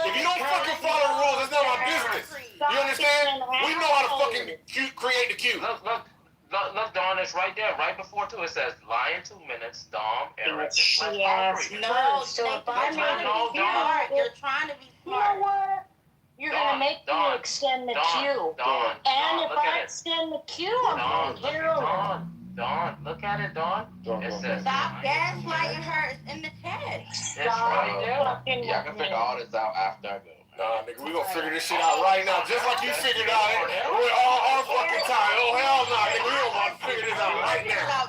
If you don't fucking follow the rules, it's not my business. You understand? We know how to fucking create the queue. Look, Dawn, it's right there, right before too. It says Lion 2 minutes, Dom, Eric, and concrete. No, so if I you're trying to be smart. You know what? You're gonna make me extend the queue. And if I extend the queue, I'm gonna kill him. Dawn, look at it, Dawn. It says Stop gaslighting her. It's in the text. It's right there. Yeah, I can figure all this out after I go. Nah, nigga, we gonna figure this shit out right now, just like you figured out it with all our fucking time. Oh, hell nah, nigga, we gonna figure this out right now.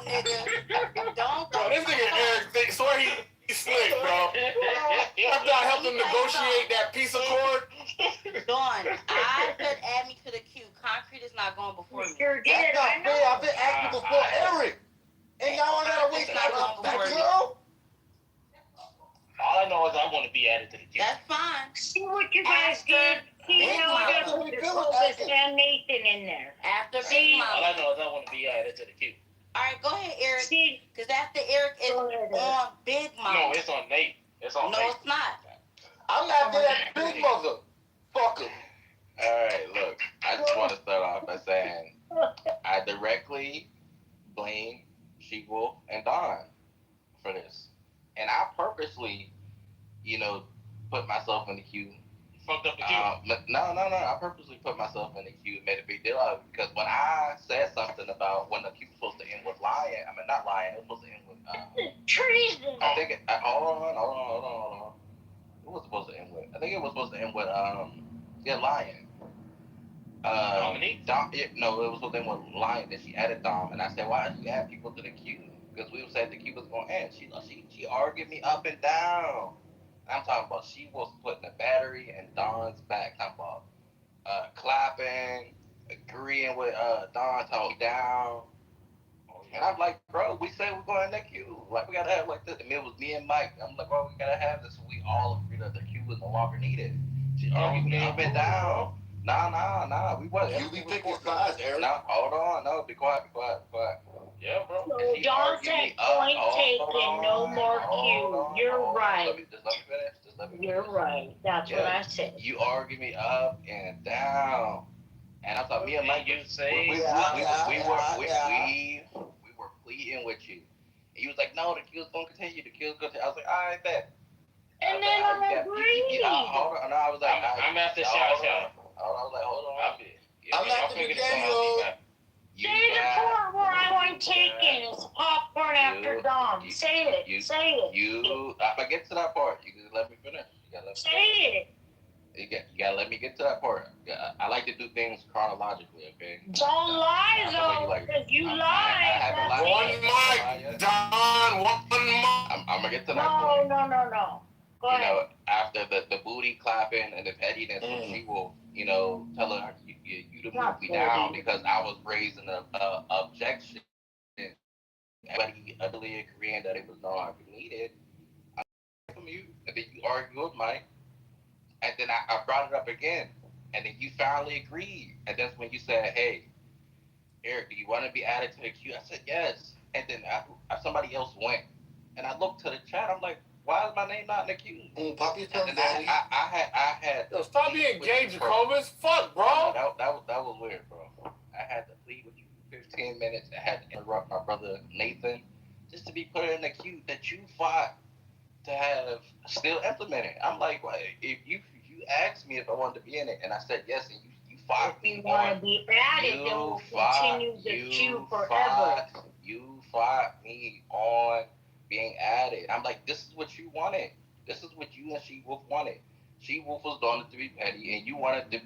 Bro, this nigga Eric, swear he's slick, bro. After I helped him negotiate that piece of cord. Dawn, I said add me to the queue. Concrete is not going before me. That's not fair. I've been asking before Eric. And now I gotta wait for that girl? All I know is I want to be added to the queue. That's fine. See what you guys did? He held up with the Clovis and Nathan in there. After See? Big All I Mama. know is I want to be added to the queue. All right, go ahead, Eric. See? Because after Eric is on Big Mama. No, it's on Nate. It's on No, Nate. it's not. I'm after that big mother. Fucker. Alright, look, I just want to start off by saying I directly blame She-Wolf and Dawn for this. And I purposely, put myself in the queue. Fucked up the queue. No. I purposely put myself in the queue and made a big deal out of it because when I said something about when the queue was supposed to end with Lion, not Lion, it was supposed to end with treason. I think hold on. Who was supposed to end with? I think it was supposed to end with Lion. Dominique? No, it was supposed to end with Lion. Then she added Dom, and I said, why did you add people to the queue? Because we said the queue was going to end. She argued me up and down. I'm talking about she was putting the battery in Don's back. I'm talking about clapping, agreeing with Don, talk down. And I'm like, bro, we said we're going in the queue. Like, we got to have like this. And it was me and Mike. I'm like, bro, we got to have this. So we all agreed that the queue was no longer needed. She argued me up and down. Nah. We wasn't. You be picking sides, Eric. No, hold on. No, be quiet. Yeah, bro. So Dawn said point taken, no more queue. You're right. Just let me finish. You're right. That's what I said. You argue me up and down. And I thought me and Mike, we were pleading with you. And you was like, no, the queue's going to continue. I was like, all right, bet. And then I agreed. Hold on. No, I was like, I'm after Shout. I was like, hold on. I'm after Daniel. Say the part where I want taken. It's popcorn after Dawn. Say it. If I get to that part, you can let me finish. Say it. You gotta let me get to that part. I like to do things chronologically, okay? Don't lie though, because you lied. One mic, Don. One mic. I'm gonna get to that point. No. Go ahead. After the booty clapping and the pettiness, she will, tell her you to move me down because I was raising an objection. Everybody utterly agreeing that it was no longer needed. I from you, and then you argue with Mike. And then I brought it up again. And then you finally agreed. And that's when you said, hey, Eric, do you want to be added to the queue? I said, yes. And then somebody else went. And I looked to the chat. I'm like, why is my name not in the queue? Pop your tongue, Daddy. I had. Yo, stop being gay, Jacobus. Fuck, bro. That was weird, bro. I had to plead with you for 15 minutes. I had to interrupt my brother Nathan just to be put in the queue that you fought to have still implemented. I'm like, well, if you asked me if I wanted to be in it, and I said yes, and you fought me. If you want to be added, then we'll continue the queue forever. You fought me on being added. I'm like, this is what you wanted. This is what you and She-Wolf wanted. She-Wolf was doing it to be petty, and you wanted to,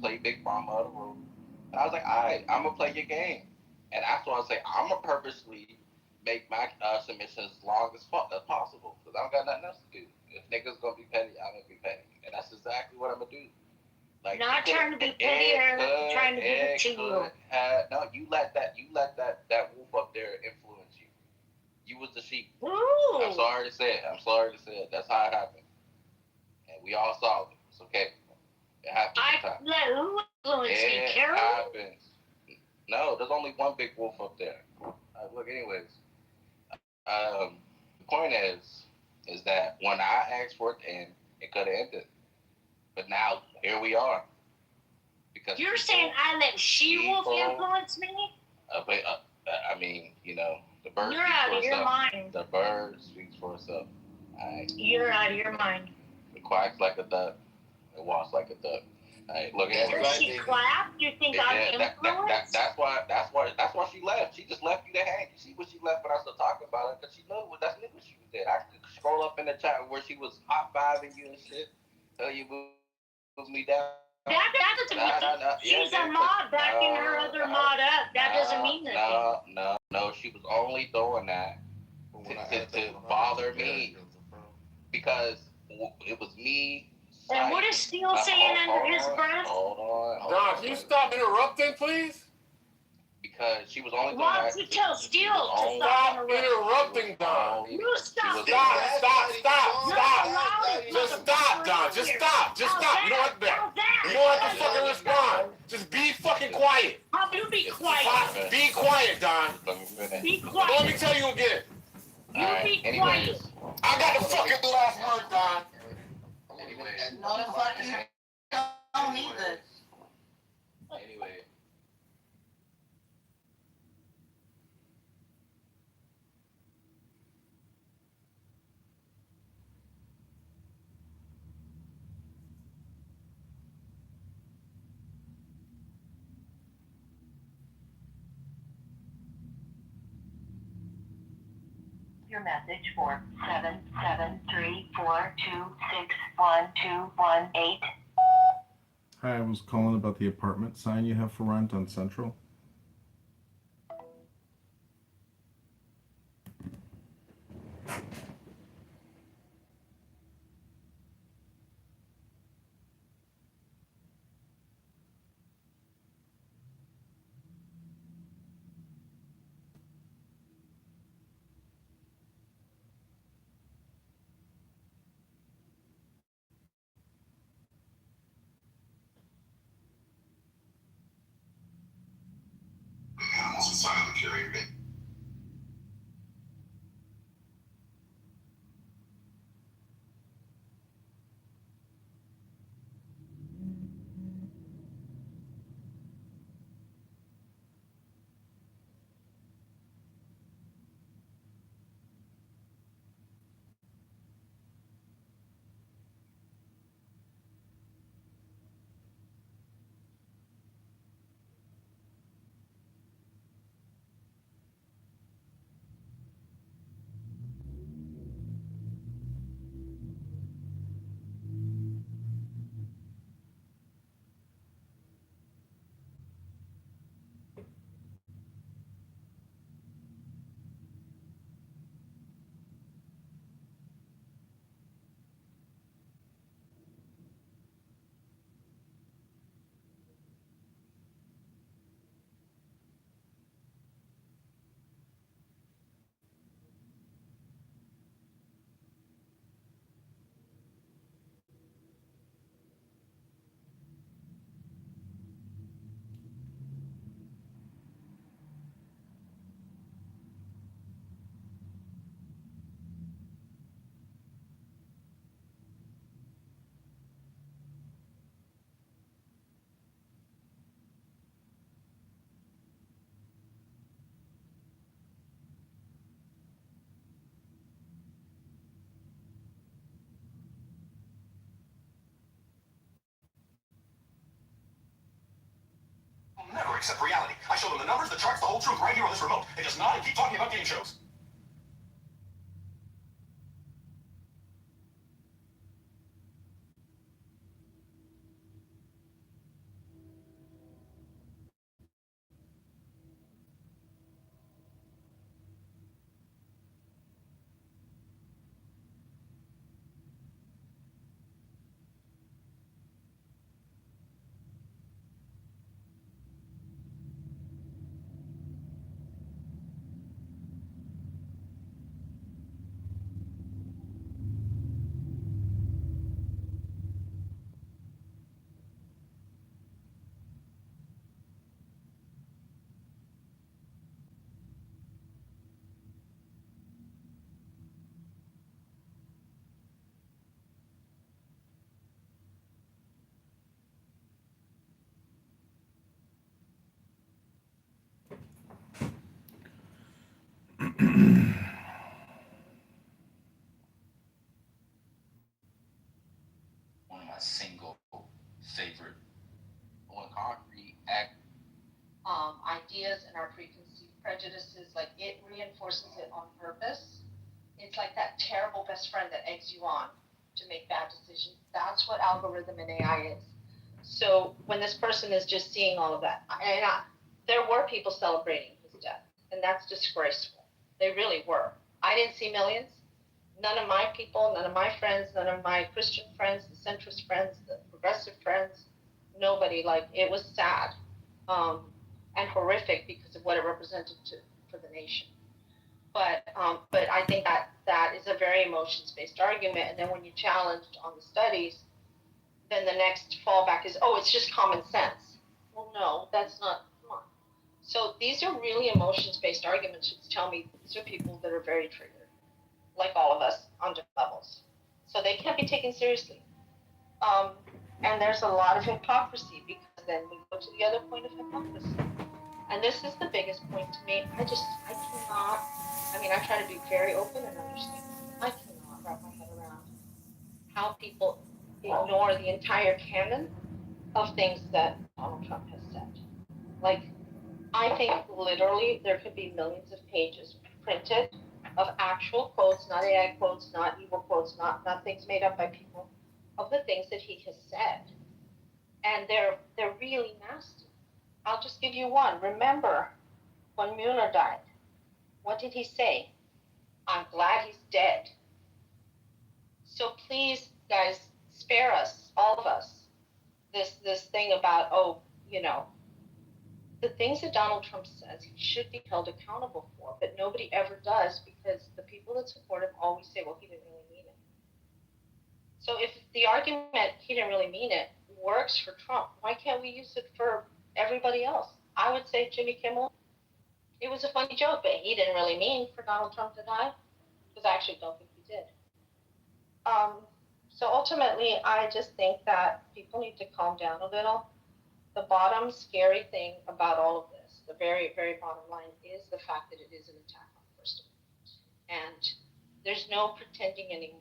play Big Mama of the room. And I was like, all right, I'm going to play your game. And after I say, I'm going to purposely make my submissions as long as possible because I don't got nothing else to do. If niggas gonna be petty, I'm gonna be petty, and that's exactly what I'm gonna do. Like, not trying to be petty or trying to be to you. No, you let that wolf up there influence you. You was the sheep. Ooh. I'm sorry to say it. That's how it happened. And we all saw it. It's okay. It happens sometimes. Who influenced me? Carol? It happens. No, there's only one big wolf up there. Look, anyways. The point is that when I asked for it to end, it could have ended. But now, here we are. Because you're saying I let she-wolf influence me? I mean, the bird You're speaks out for of your itself. mind. The bird speaks for itself. You're out of your mind. It quacks like a duck. It walks like a duck. Look, does she clap? You think I'm influenced? That's why she left. She just left you to hang. You see what she left when I started talking about it, because she knew what she was there. I could scroll up in the chat where she was hot fiving you and shit. Tell you move me down. That doesn't mean she's a mod backing her other mod up. That doesn't mean nothing. No. She was only doing that to bother me, because it was me. And what is Steele saying under his breath? Hold on. Don, can you stop interrupting, please? Because she was only doing why that. don't you tell Steele to stop interrupting, Don? You stop. Stop. Just stop, Don. Just stop. You don't have to fucking respond. Just be fucking quiet. How do you be quiet? Be quiet, Don. Be quiet. Let me tell you again. You be quiet. I got the fucking last word, Don. No, the fuck you don't need this. Anyway. Your message for 77342612118. Hi, I was calling about the apartment sign you have for rent on Central. Never accept reality. I show them the numbers, the charts, the whole truth right here on this remote. They just nod and keep talking about game shows. One of my single favorite. On concrete act. Ideas and our preconceived prejudices, like it reinforces it on purpose. It's like that terrible best friend that eggs you on to make bad decisions. That's what algorithm and AI is. So when this person is just seeing all of that, there were people celebrating his death, and that's disgraceful. They really were. I didn't see millions. None of my people, none of my friends, none of my Christian friends, the centrist friends, the progressive friends, nobody. Like, it was sad. And horrific because of what it represented for the nation. But I think that is a very emotions-based argument. And then when you challenged on the studies, then the next fallback is, oh, it's just common sense. Well, no, that's not. Come on. So these are really emotions-based arguments, which tell me these are people that are very triggered, like all of us, on different levels. So they can't be taken seriously. And there's a lot of hypocrisy, because then we go to the other point of hypocrisy. And this is the biggest point to me. I cannot, I try to be very open and understanding. I cannot wrap my head around how people ignore the entire canon of things that Donald Trump has said. Like, I think literally there could be millions of pages printed of actual quotes, not AI quotes, not evil quotes, not things made up by people, of the things that he has said. And they're really nasty. I'll just give you one. Remember when Mueller died, what did he say? I'm glad he's dead. So please, guys, spare us, all of us, this thing about, the things that Donald Trump says he should be held accountable for, but nobody ever does, because the people that support him always say, well, he didn't really mean it. So if the argument, he didn't really mean it, works for Trump, why can't we use it for everybody else? I would say Jimmy Kimmel, it was a funny joke, but he didn't really mean for Donald Trump to die, because I actually don't think he did. So ultimately, I just think that people need to calm down a little. The bottom scary thing about all of this, the very, very bottom line, is the fact that it is an attack on First Amendment. And there's no pretending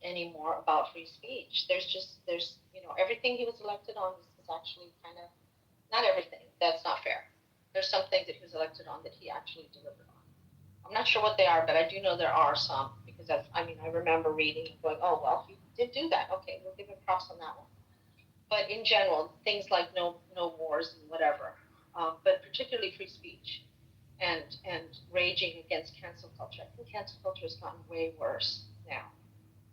anymore about free speech. There's everything he was elected on is actually kind of, not everything, that's not fair. There's some things that he was elected on that he actually delivered on. I'm not sure what they are, but I do know there are some, because I remember reading and going, oh, well, he did do that. Okay, we'll give him props on that one. But in general, things like no wars and whatever, but particularly free speech and raging against cancel culture. I think cancel culture has gotten way worse now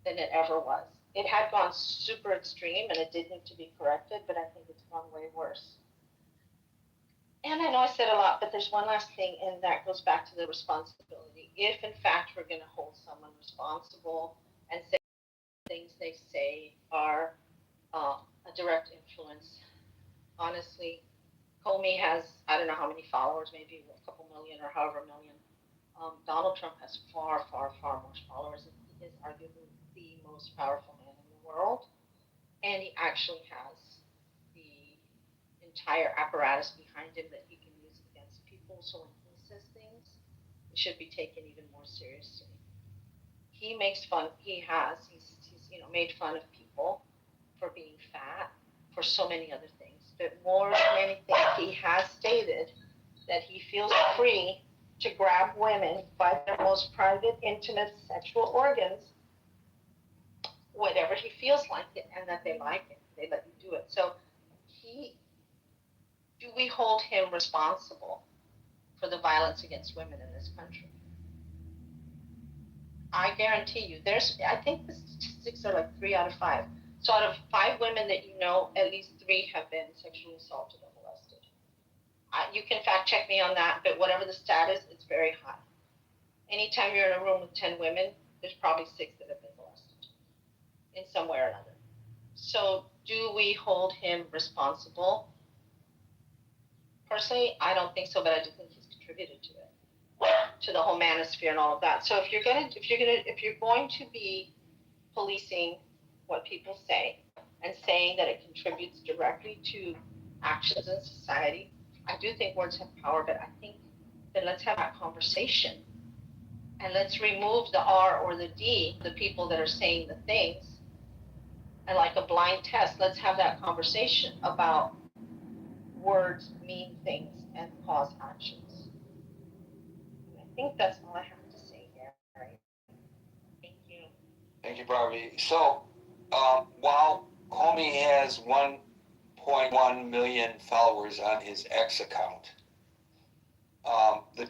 than it ever was. It had gone super extreme and it did need to be corrected, but I think it's gone way worse. And I know I said a lot, but there's one last thing, and that goes back to the responsibility. If, in fact, we're going to hold someone responsible and say things they say are a direct influence, honestly, Comey has, I don't know how many followers, maybe a couple million or however million. Donald Trump has far, far, far more followers, and he is arguably the most powerful man in the world. And he actually has the entire apparatus behind him that he can use against people. So when he says things, it should be taken even more seriously. He makes fun. He's made fun of people for being fat, for so many other things. But more than anything, he has stated that he feels free to grab women by their most private, intimate sexual organs, whatever he feels like it, and that they like it. They let you do it. So do we hold him responsible for the violence against women in this country? I guarantee you, I think the statistics are like 3 out of 5. So out of 5 women that you know, at least 3 have been sexually assaulted or molested. You can fact check me on that, but whatever the stat is, it's very high. Anytime you're in a room with 10 women, there's probably 6 that have been molested in some way or another. So do we hold him responsible? Personally, I don't think so, but I do think he's contributed to it, to the whole manosphere and all of that. So if you're going to be policing what people say and saying that it contributes directly to actions in society, I do think words have power, but I think then let's have that conversation And let's remove the R or the D, the people that are saying the things. And like a blind test, let's have that conversation about words mean things and cause actions. I think that's all I have to say here. Right? Thank you. Thank you, Barbie. So, while Comey has 1.1 million followers on his X account, the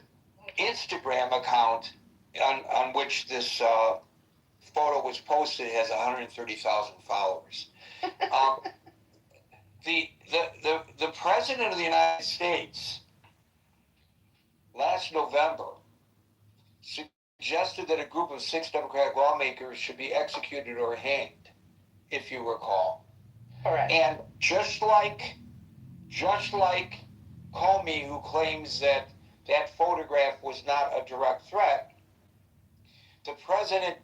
Instagram account on which this photo was posted has 130,000 followers. The President of the United States last November suggested that a group of 6 Democratic lawmakers should be executed or hanged, if you recall. Correct. And just like Comey, who claims that that photograph was not a direct threat, the president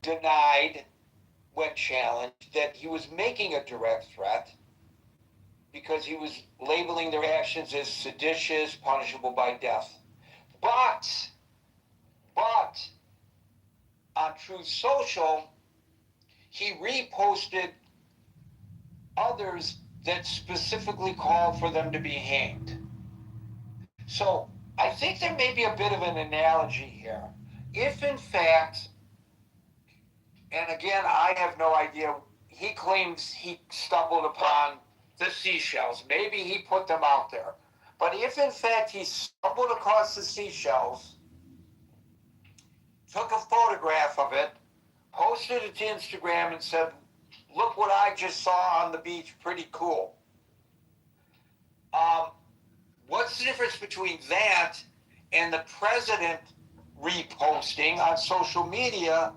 denied, when challenged, that he was making a direct threat because he was labeling their actions as seditious, punishable by death. But on Truth Social, he reposted others that specifically called for them to be hanged. So I think there may be a bit of an analogy here. If in fact, and again, I have no idea, he claims he stumbled upon the seashells. Maybe he put them out there. But if in fact he stumbled across the seashells, took a photograph of it, posted it to Instagram and said, look what I just saw on the beach, pretty cool. What's the difference between that and the president reposting on social media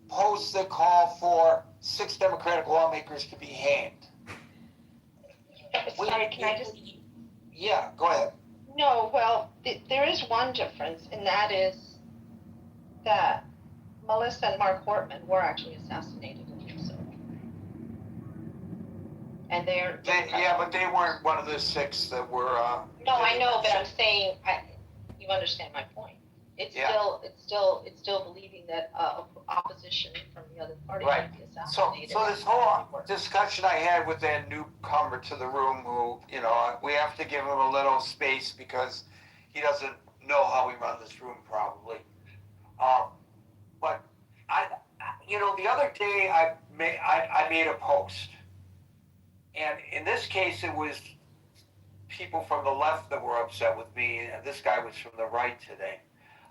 posts that call for 6 Democratic lawmakers to be hanged? Sorry, can I just... Yeah, go ahead. No, well, there is one difference, and that is that Melissa and Mark Hortman were actually assassinated in Kitover. And yeah, but they weren't one of the 6 that were... No, I know, but I'm saying, you understand my point. It's still believing that opposition from the other party might be assassinated. So this whole discussion I had with that newcomer to the room, who, we have to give him a little space because he doesn't know how we run this room probably. But the other day I made a post, and in this case it was people from the left that were upset with me, and this guy was from the right today.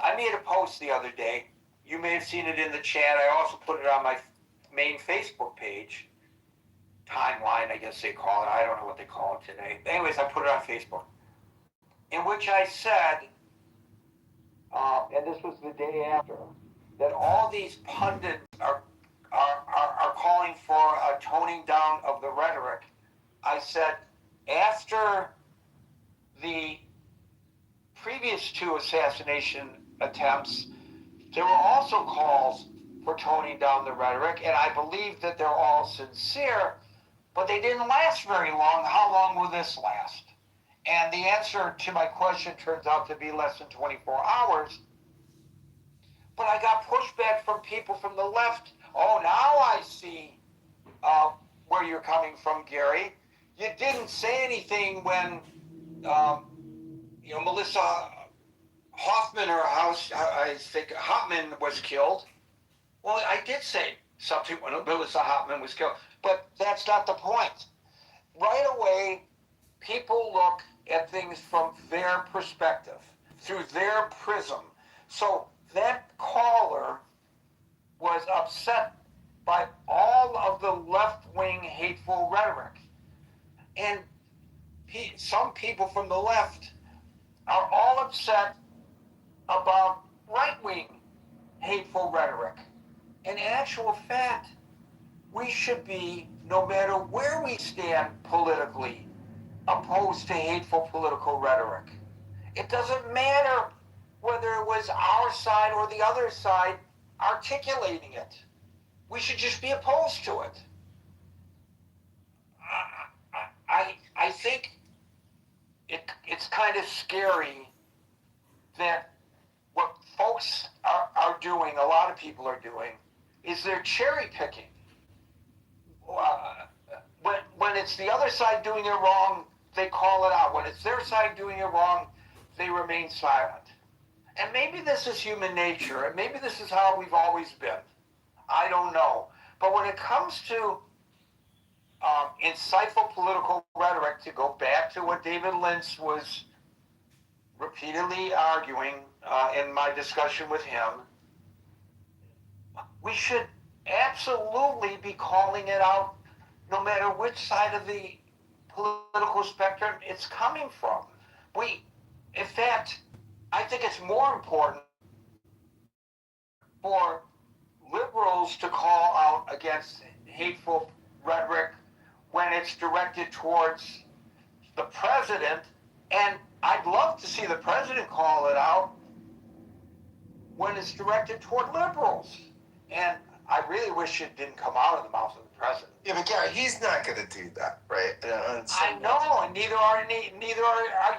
I made a post the other day. You may have seen it in the chat. I also put it on my main Facebook page. Timeline, I guess they call it. I don't know what they call it today. Anyways, I put it on Facebook, in which I said, and this was the day after, that all these pundits are calling for a toning down of the rhetoric. I said, after the previous 2 assassination attempts, there were also calls for toning down the rhetoric, and I believe that they're all sincere, but they didn't last very long. How long will this last? And the answer to my question turns out to be less than 24 hours. But I got pushback from people from the left. Oh, now I see where you're coming from, Gary. You didn't say anything when Melissa Hoffman, I think Hoffman was killed. Well, I did say something when Melissa Hoffman was killed, but that's not the point. Right away, people look at things from their perspective, through their prism. So that caller was upset by all of the left-wing hateful rhetoric. And some people from the left are all upset about right-wing hateful rhetoric. In actual fact, we should be, no matter where we stand politically, opposed to hateful political rhetoric. It doesn't matter whether it was our side or the other side articulating it. We should just be opposed to it. I think it's kind of scary that what folks are doing, a lot of people are doing, is they're cherry picking. When it's the other side doing it wrong, they call it out. When it's their side doing it wrong, they remain silent. And maybe this is human nature, and maybe this is how we've always been. I don't know. But when it comes to insightful political rhetoric, to go back to what David Lynch was repeatedly arguing in my discussion with him, we should absolutely be calling it out no matter which side of the political spectrum it's coming from. In fact, I think it's more important for liberals to call out against hateful rhetoric when it's directed towards the president, and I'd love to see the president call it out when it's directed toward liberals. And I really wish it didn't come out of the mouth of the president. Yeah, but Gary, he's not going to do that, right? I know, and neither are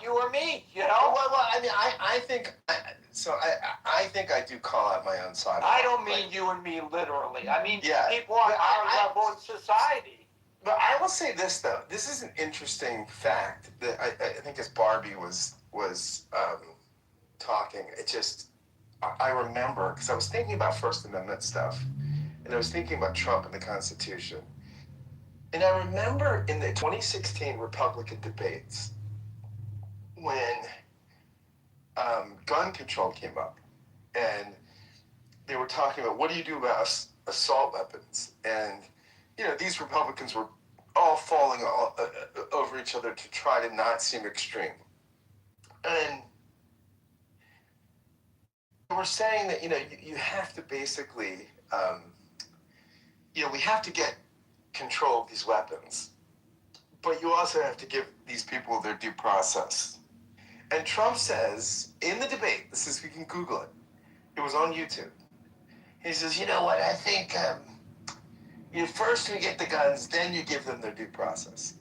you or me. You know. Well, I mean, I think so. I think I do call out my own side. I don't mean you and me literally. I mean people on our level in society. But I will say this though. This is an interesting fact that I think as Barbie was talking, it just I remember because I was thinking about First Amendment stuff, and I was thinking about Trump and the Constitution. And I remember in the 2016 Republican debates when gun control came up, and they were talking about what do you do about assault weapons, and these Republicans were all falling over each other to try to not seem extreme, and they were saying that you have to basically we have to get control of these weapons, but you also have to give these people their due process. And Trump says in the debate, we can Google it. It was on YouTube. He says, you know what? I think first we get the guns, then you give them their due process.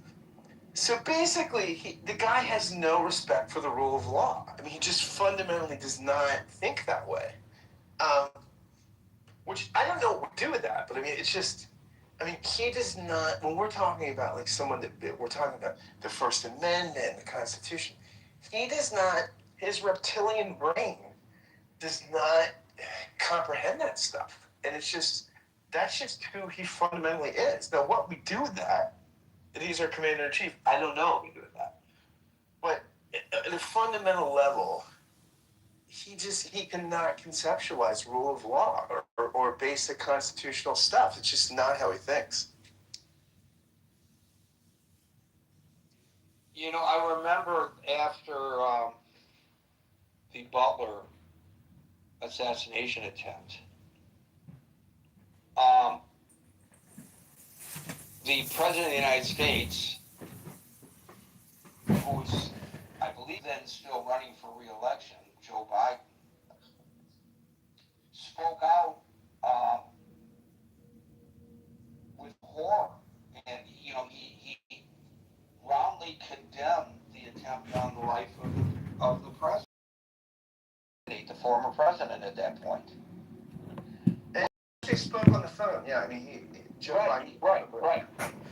So basically, the guy has no respect for the rule of law. I mean, he just fundamentally does not think that way. Which I don't know what to do with that, but I mean, it's just. I mean, he does not, when we're talking about like someone that we're talking about the First Amendment and the Constitution, he does not, his reptilian brain does not comprehend that stuff. And that's just who he fundamentally is. Now, what we do with that, he's our commander-in-chief, I don't know what we do with that. But at a fundamental level, he cannot conceptualize rule of law or basic constitutional stuff. It's just not how he thinks. I remember after the Butler assassination attempt, the President of the United States, who was, I believe then still running for re-election, Joe Biden, spoke out with horror, and he roundly condemned the attempt on the life of the president, the former president at that point. And he spoke on the phone. Yeah, I mean, Joe Biden. Right.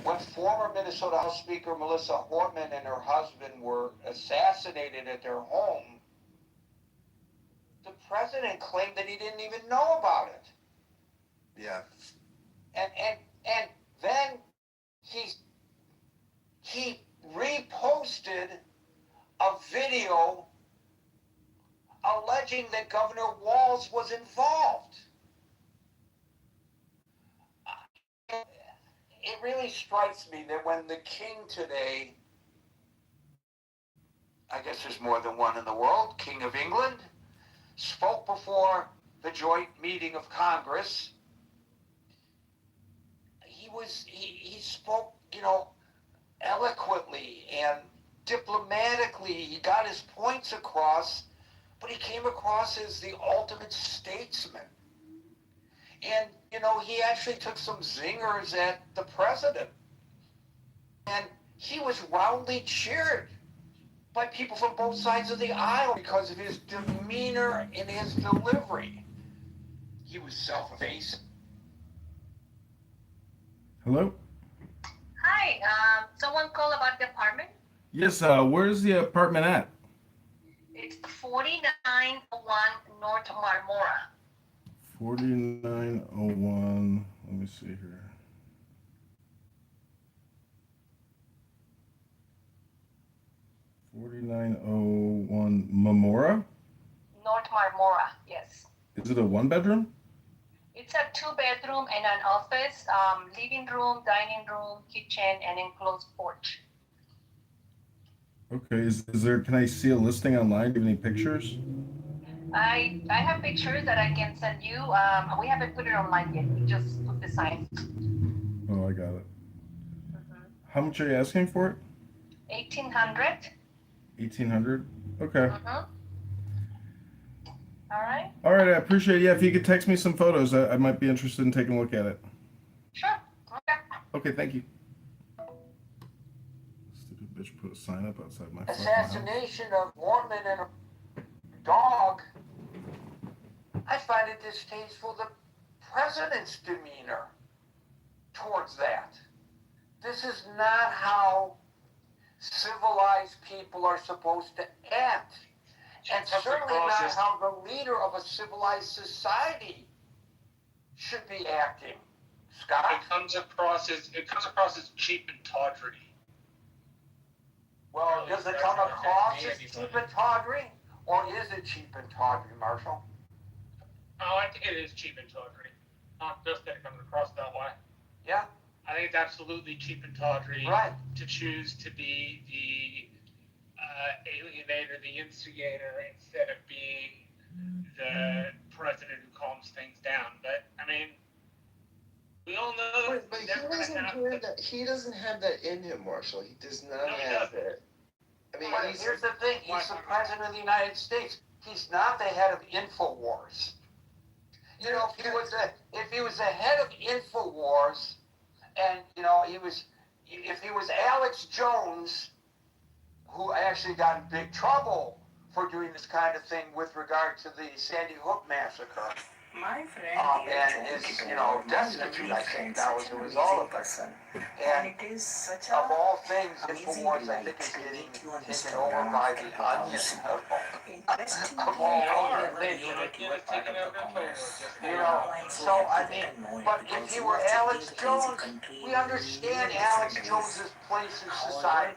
When former Minnesota House Speaker Melissa Hortman and her husband were assassinated at their home, the president claimed that he didn't even know about it. Yeah. And then he reposted a video alleging that Governor Walz was involved. It really strikes me that when the king today, I guess there's more than one in the world, King of England, spoke before the joint meeting of Congress, he spoke, eloquently and diplomatically. He got his points across, but he came across as the ultimate statesman. And, he actually took some zingers at the president. And he was roundly cheered by people from both sides of the aisle because of his demeanor and his delivery. he was self-effacing. Hello? Hi, someone called about the apartment? Yes, where's the apartment at? It's 4901 North Marmora. 4901. Let me see here. $4901 Memora? North Marmora, yes. Is it a one-bedroom? It's a 2-bedroom and an office, living room, dining room, kitchen, and enclosed porch. Okay, is there, can I see a listing online? Do you have any pictures? I have pictures that I can send you. We haven't put it online yet. We just put the signs. Oh, I got it. How much are you asking for it? 1800. 1800. Okay. All right. All right, I appreciate it. Yeah, if you could text me some photos, I might be interested in taking a look at it. Sure. Okay. Okay, thank you. Stupid bitch put a sign up outside my fucking house. Assassination of woman and a dog. I find it distasteful the president's demeanor towards that. This is not how civilized people are supposed to act. And certainly not how the leader of a civilized society should be acting. Scott? It comes across as cheap and tawdry. Well, does it come across as cheap and tawdry? Or is it cheap and tawdry, Marshall? Oh, I think it is cheap and tawdry. Not just that it comes across that way. Yeah. I think it's absolutely cheap and tawdry to choose to be the alienator, the instigator, instead of being the president who calms things down. But I mean, we all know that. But he doesn't have that in him, Marshall. He does not have that. I mean, here's the thing. He's the president of the United States. He's not the head of InfoWars. You know, if he was the head of InfoWars, and you know, if he was Alex Jones, who actually got in big trouble for doing this kind of thing with regard to the Sandy Hook massacre. My friend and is, you know, destitute, I think that was the result of it. And it is such of all things, InfoWars, I think, is getting taken over by the Onion. Of all things, you know. So I mean, but if he were Alex Jones, we understand Alex Jones's place in society.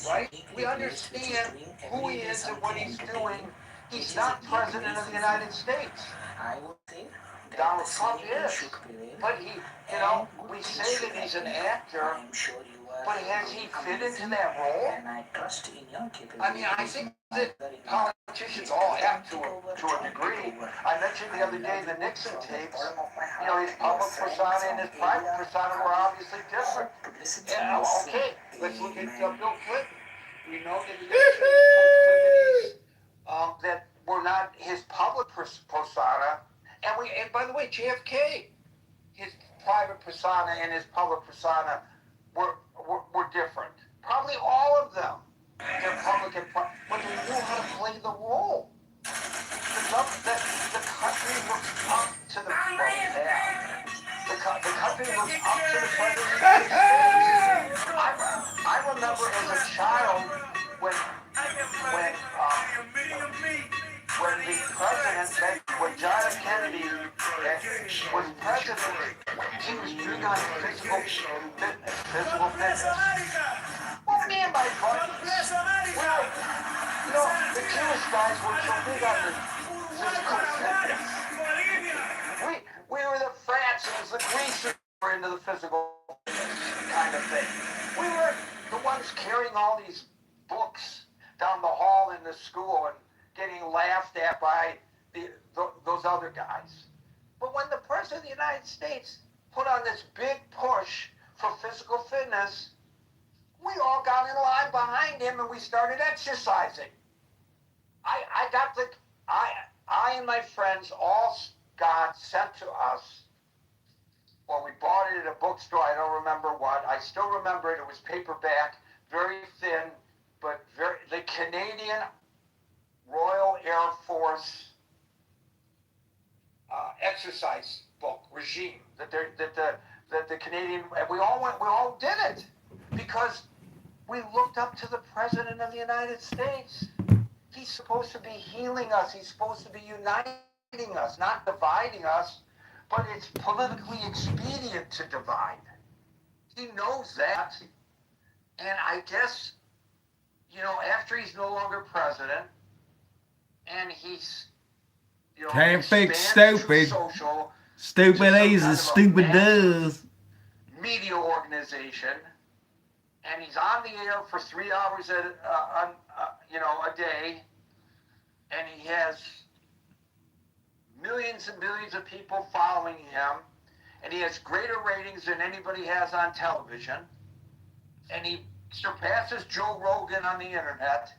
Right? We understand who he is and what he's doing. He's not president of the United States. I would say Donald Trump is. But he, you know, we say that he's an actor, but has he fit into that role? and I trust in your capability. I mean, I think that politicians all act to a degree. I mentioned the other day the Nixon tapes. You know, his public persona and his private persona were obviously different. Yeah, okay, let's look at Bill Clinton. We know that he had proclivities that were not his public persona. And by the way, JFK, his private persona and his public persona were different. Probably all of them. They're public and private, but they knew how to play the role. The country looks up to the the country looks up to the president of the United States. I remember as a child when the president, when John F. Kennedy was president, he was big on physical fitness. Well, me and my buddies, you know, the Jewish guys were so big on the physical fitness. We were the frats, it was the greasers who were into the physical kind of thing. We were the ones carrying all these books down the hall in the school and getting laughed at by those other guys. But when the president of the United States put on this big push for physical fitness, we all got in line behind him and we started exercising. I and my friends all got sent to us, or we bought it at a bookstore, I don't remember what. I still remember it. It was paperback, very thin, but the Canadian Royal Air Force exercise book regime that the Canadian, and we all did it because we looked up to the President of the United States. He's supposed to be healing us. He's supposed to be uniting us, not dividing us, but it's politically expedient to divide. He knows that. And I guess, after he's no longer president and he's, Can't fix stupid. social, Stupid is as stupid does. Media organization, and he's on the air for 3 hours a day, and he has millions and millions of people following him, and he has greater ratings than anybody has on television, and he surpasses Joe Rogan on the internet.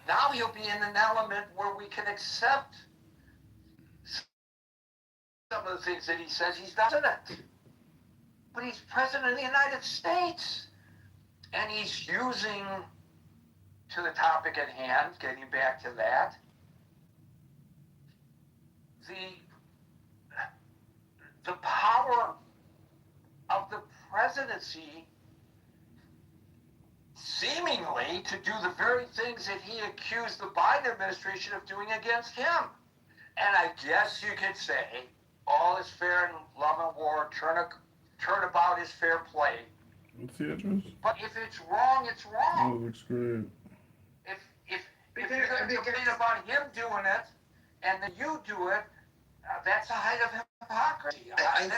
Now he'll be in an element where we can accept some of the things that he says. He's not in it. But he's president of the United States. And he's using, to the topic at hand, getting back to that, the power of the presidency seemingly to do the very things that he accused the Biden administration of doing against him. And I guess you could say all is fair in love and war, turnabout is fair play. What's the address? But if it's wrong, it's wrong. Oh, looks great. If you're going to complain about him doing it, and then you do it, that's a height of hypocrisy. I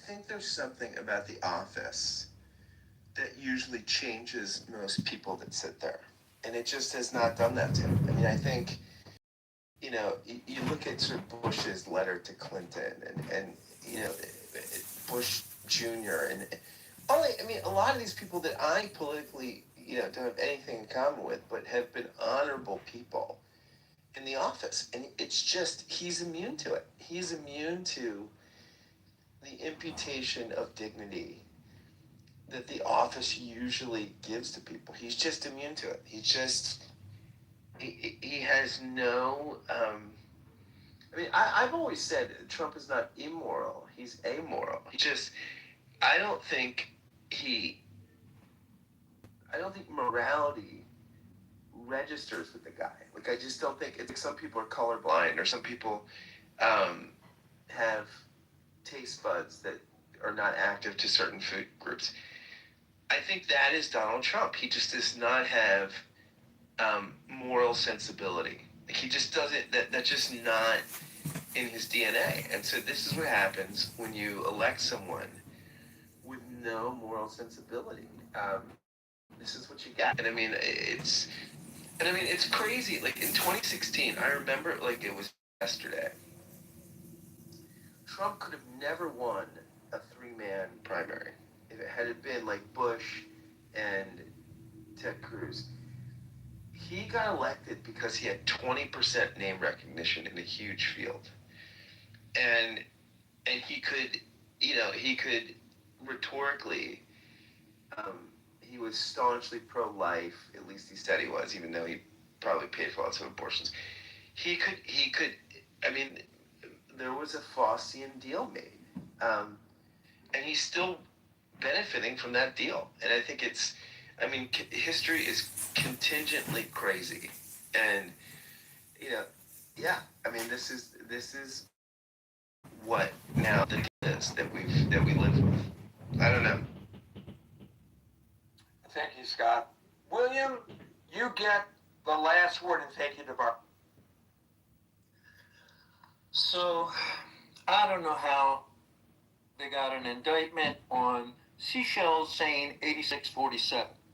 think there's something about the office that usually changes most people that sit there. And it just has not done that to him. I mean, I think, you look at sort of Bush's letter to Clinton and Bush Jr. and a lot of these people that I politically, don't have anything in common with, but have been honorable people in the office. And it's just, he's immune to it. He's immune to the imputation of dignity that the office usually gives to people. He's just immune to it. He has no, I've always said Trump is not immoral. He's amoral. I don't think morality registers with the guy. Like, I just don't think, it's like some people are colorblind, or some people have taste buds that are not active to certain food groups. I think that is Donald Trump. He just does not have moral sensibility. He just doesn't, that's just not in his DNA. And so this is what happens when you elect someone with no moral sensibility. This is what you get. And it's crazy. Like, in 2016, I remember like it was yesterday. Trump could have never won a 3-man primary if it had been like Bush and Ted Cruz. He got elected because he had 20% name recognition in a huge field. And he could, rhetorically, he was staunchly pro-life, at least he said he was, even though he probably paid for lots of abortions. He could, there was a Faustian deal made. And he's still benefiting from that deal. And I think history is contingently crazy. And, this is what now the deal is that we live with. I don't know. Thank you, Scott. William, you get the last word, and thank you, DeBar. So, I don't know how they got an indictment on Seychelles saying 8647.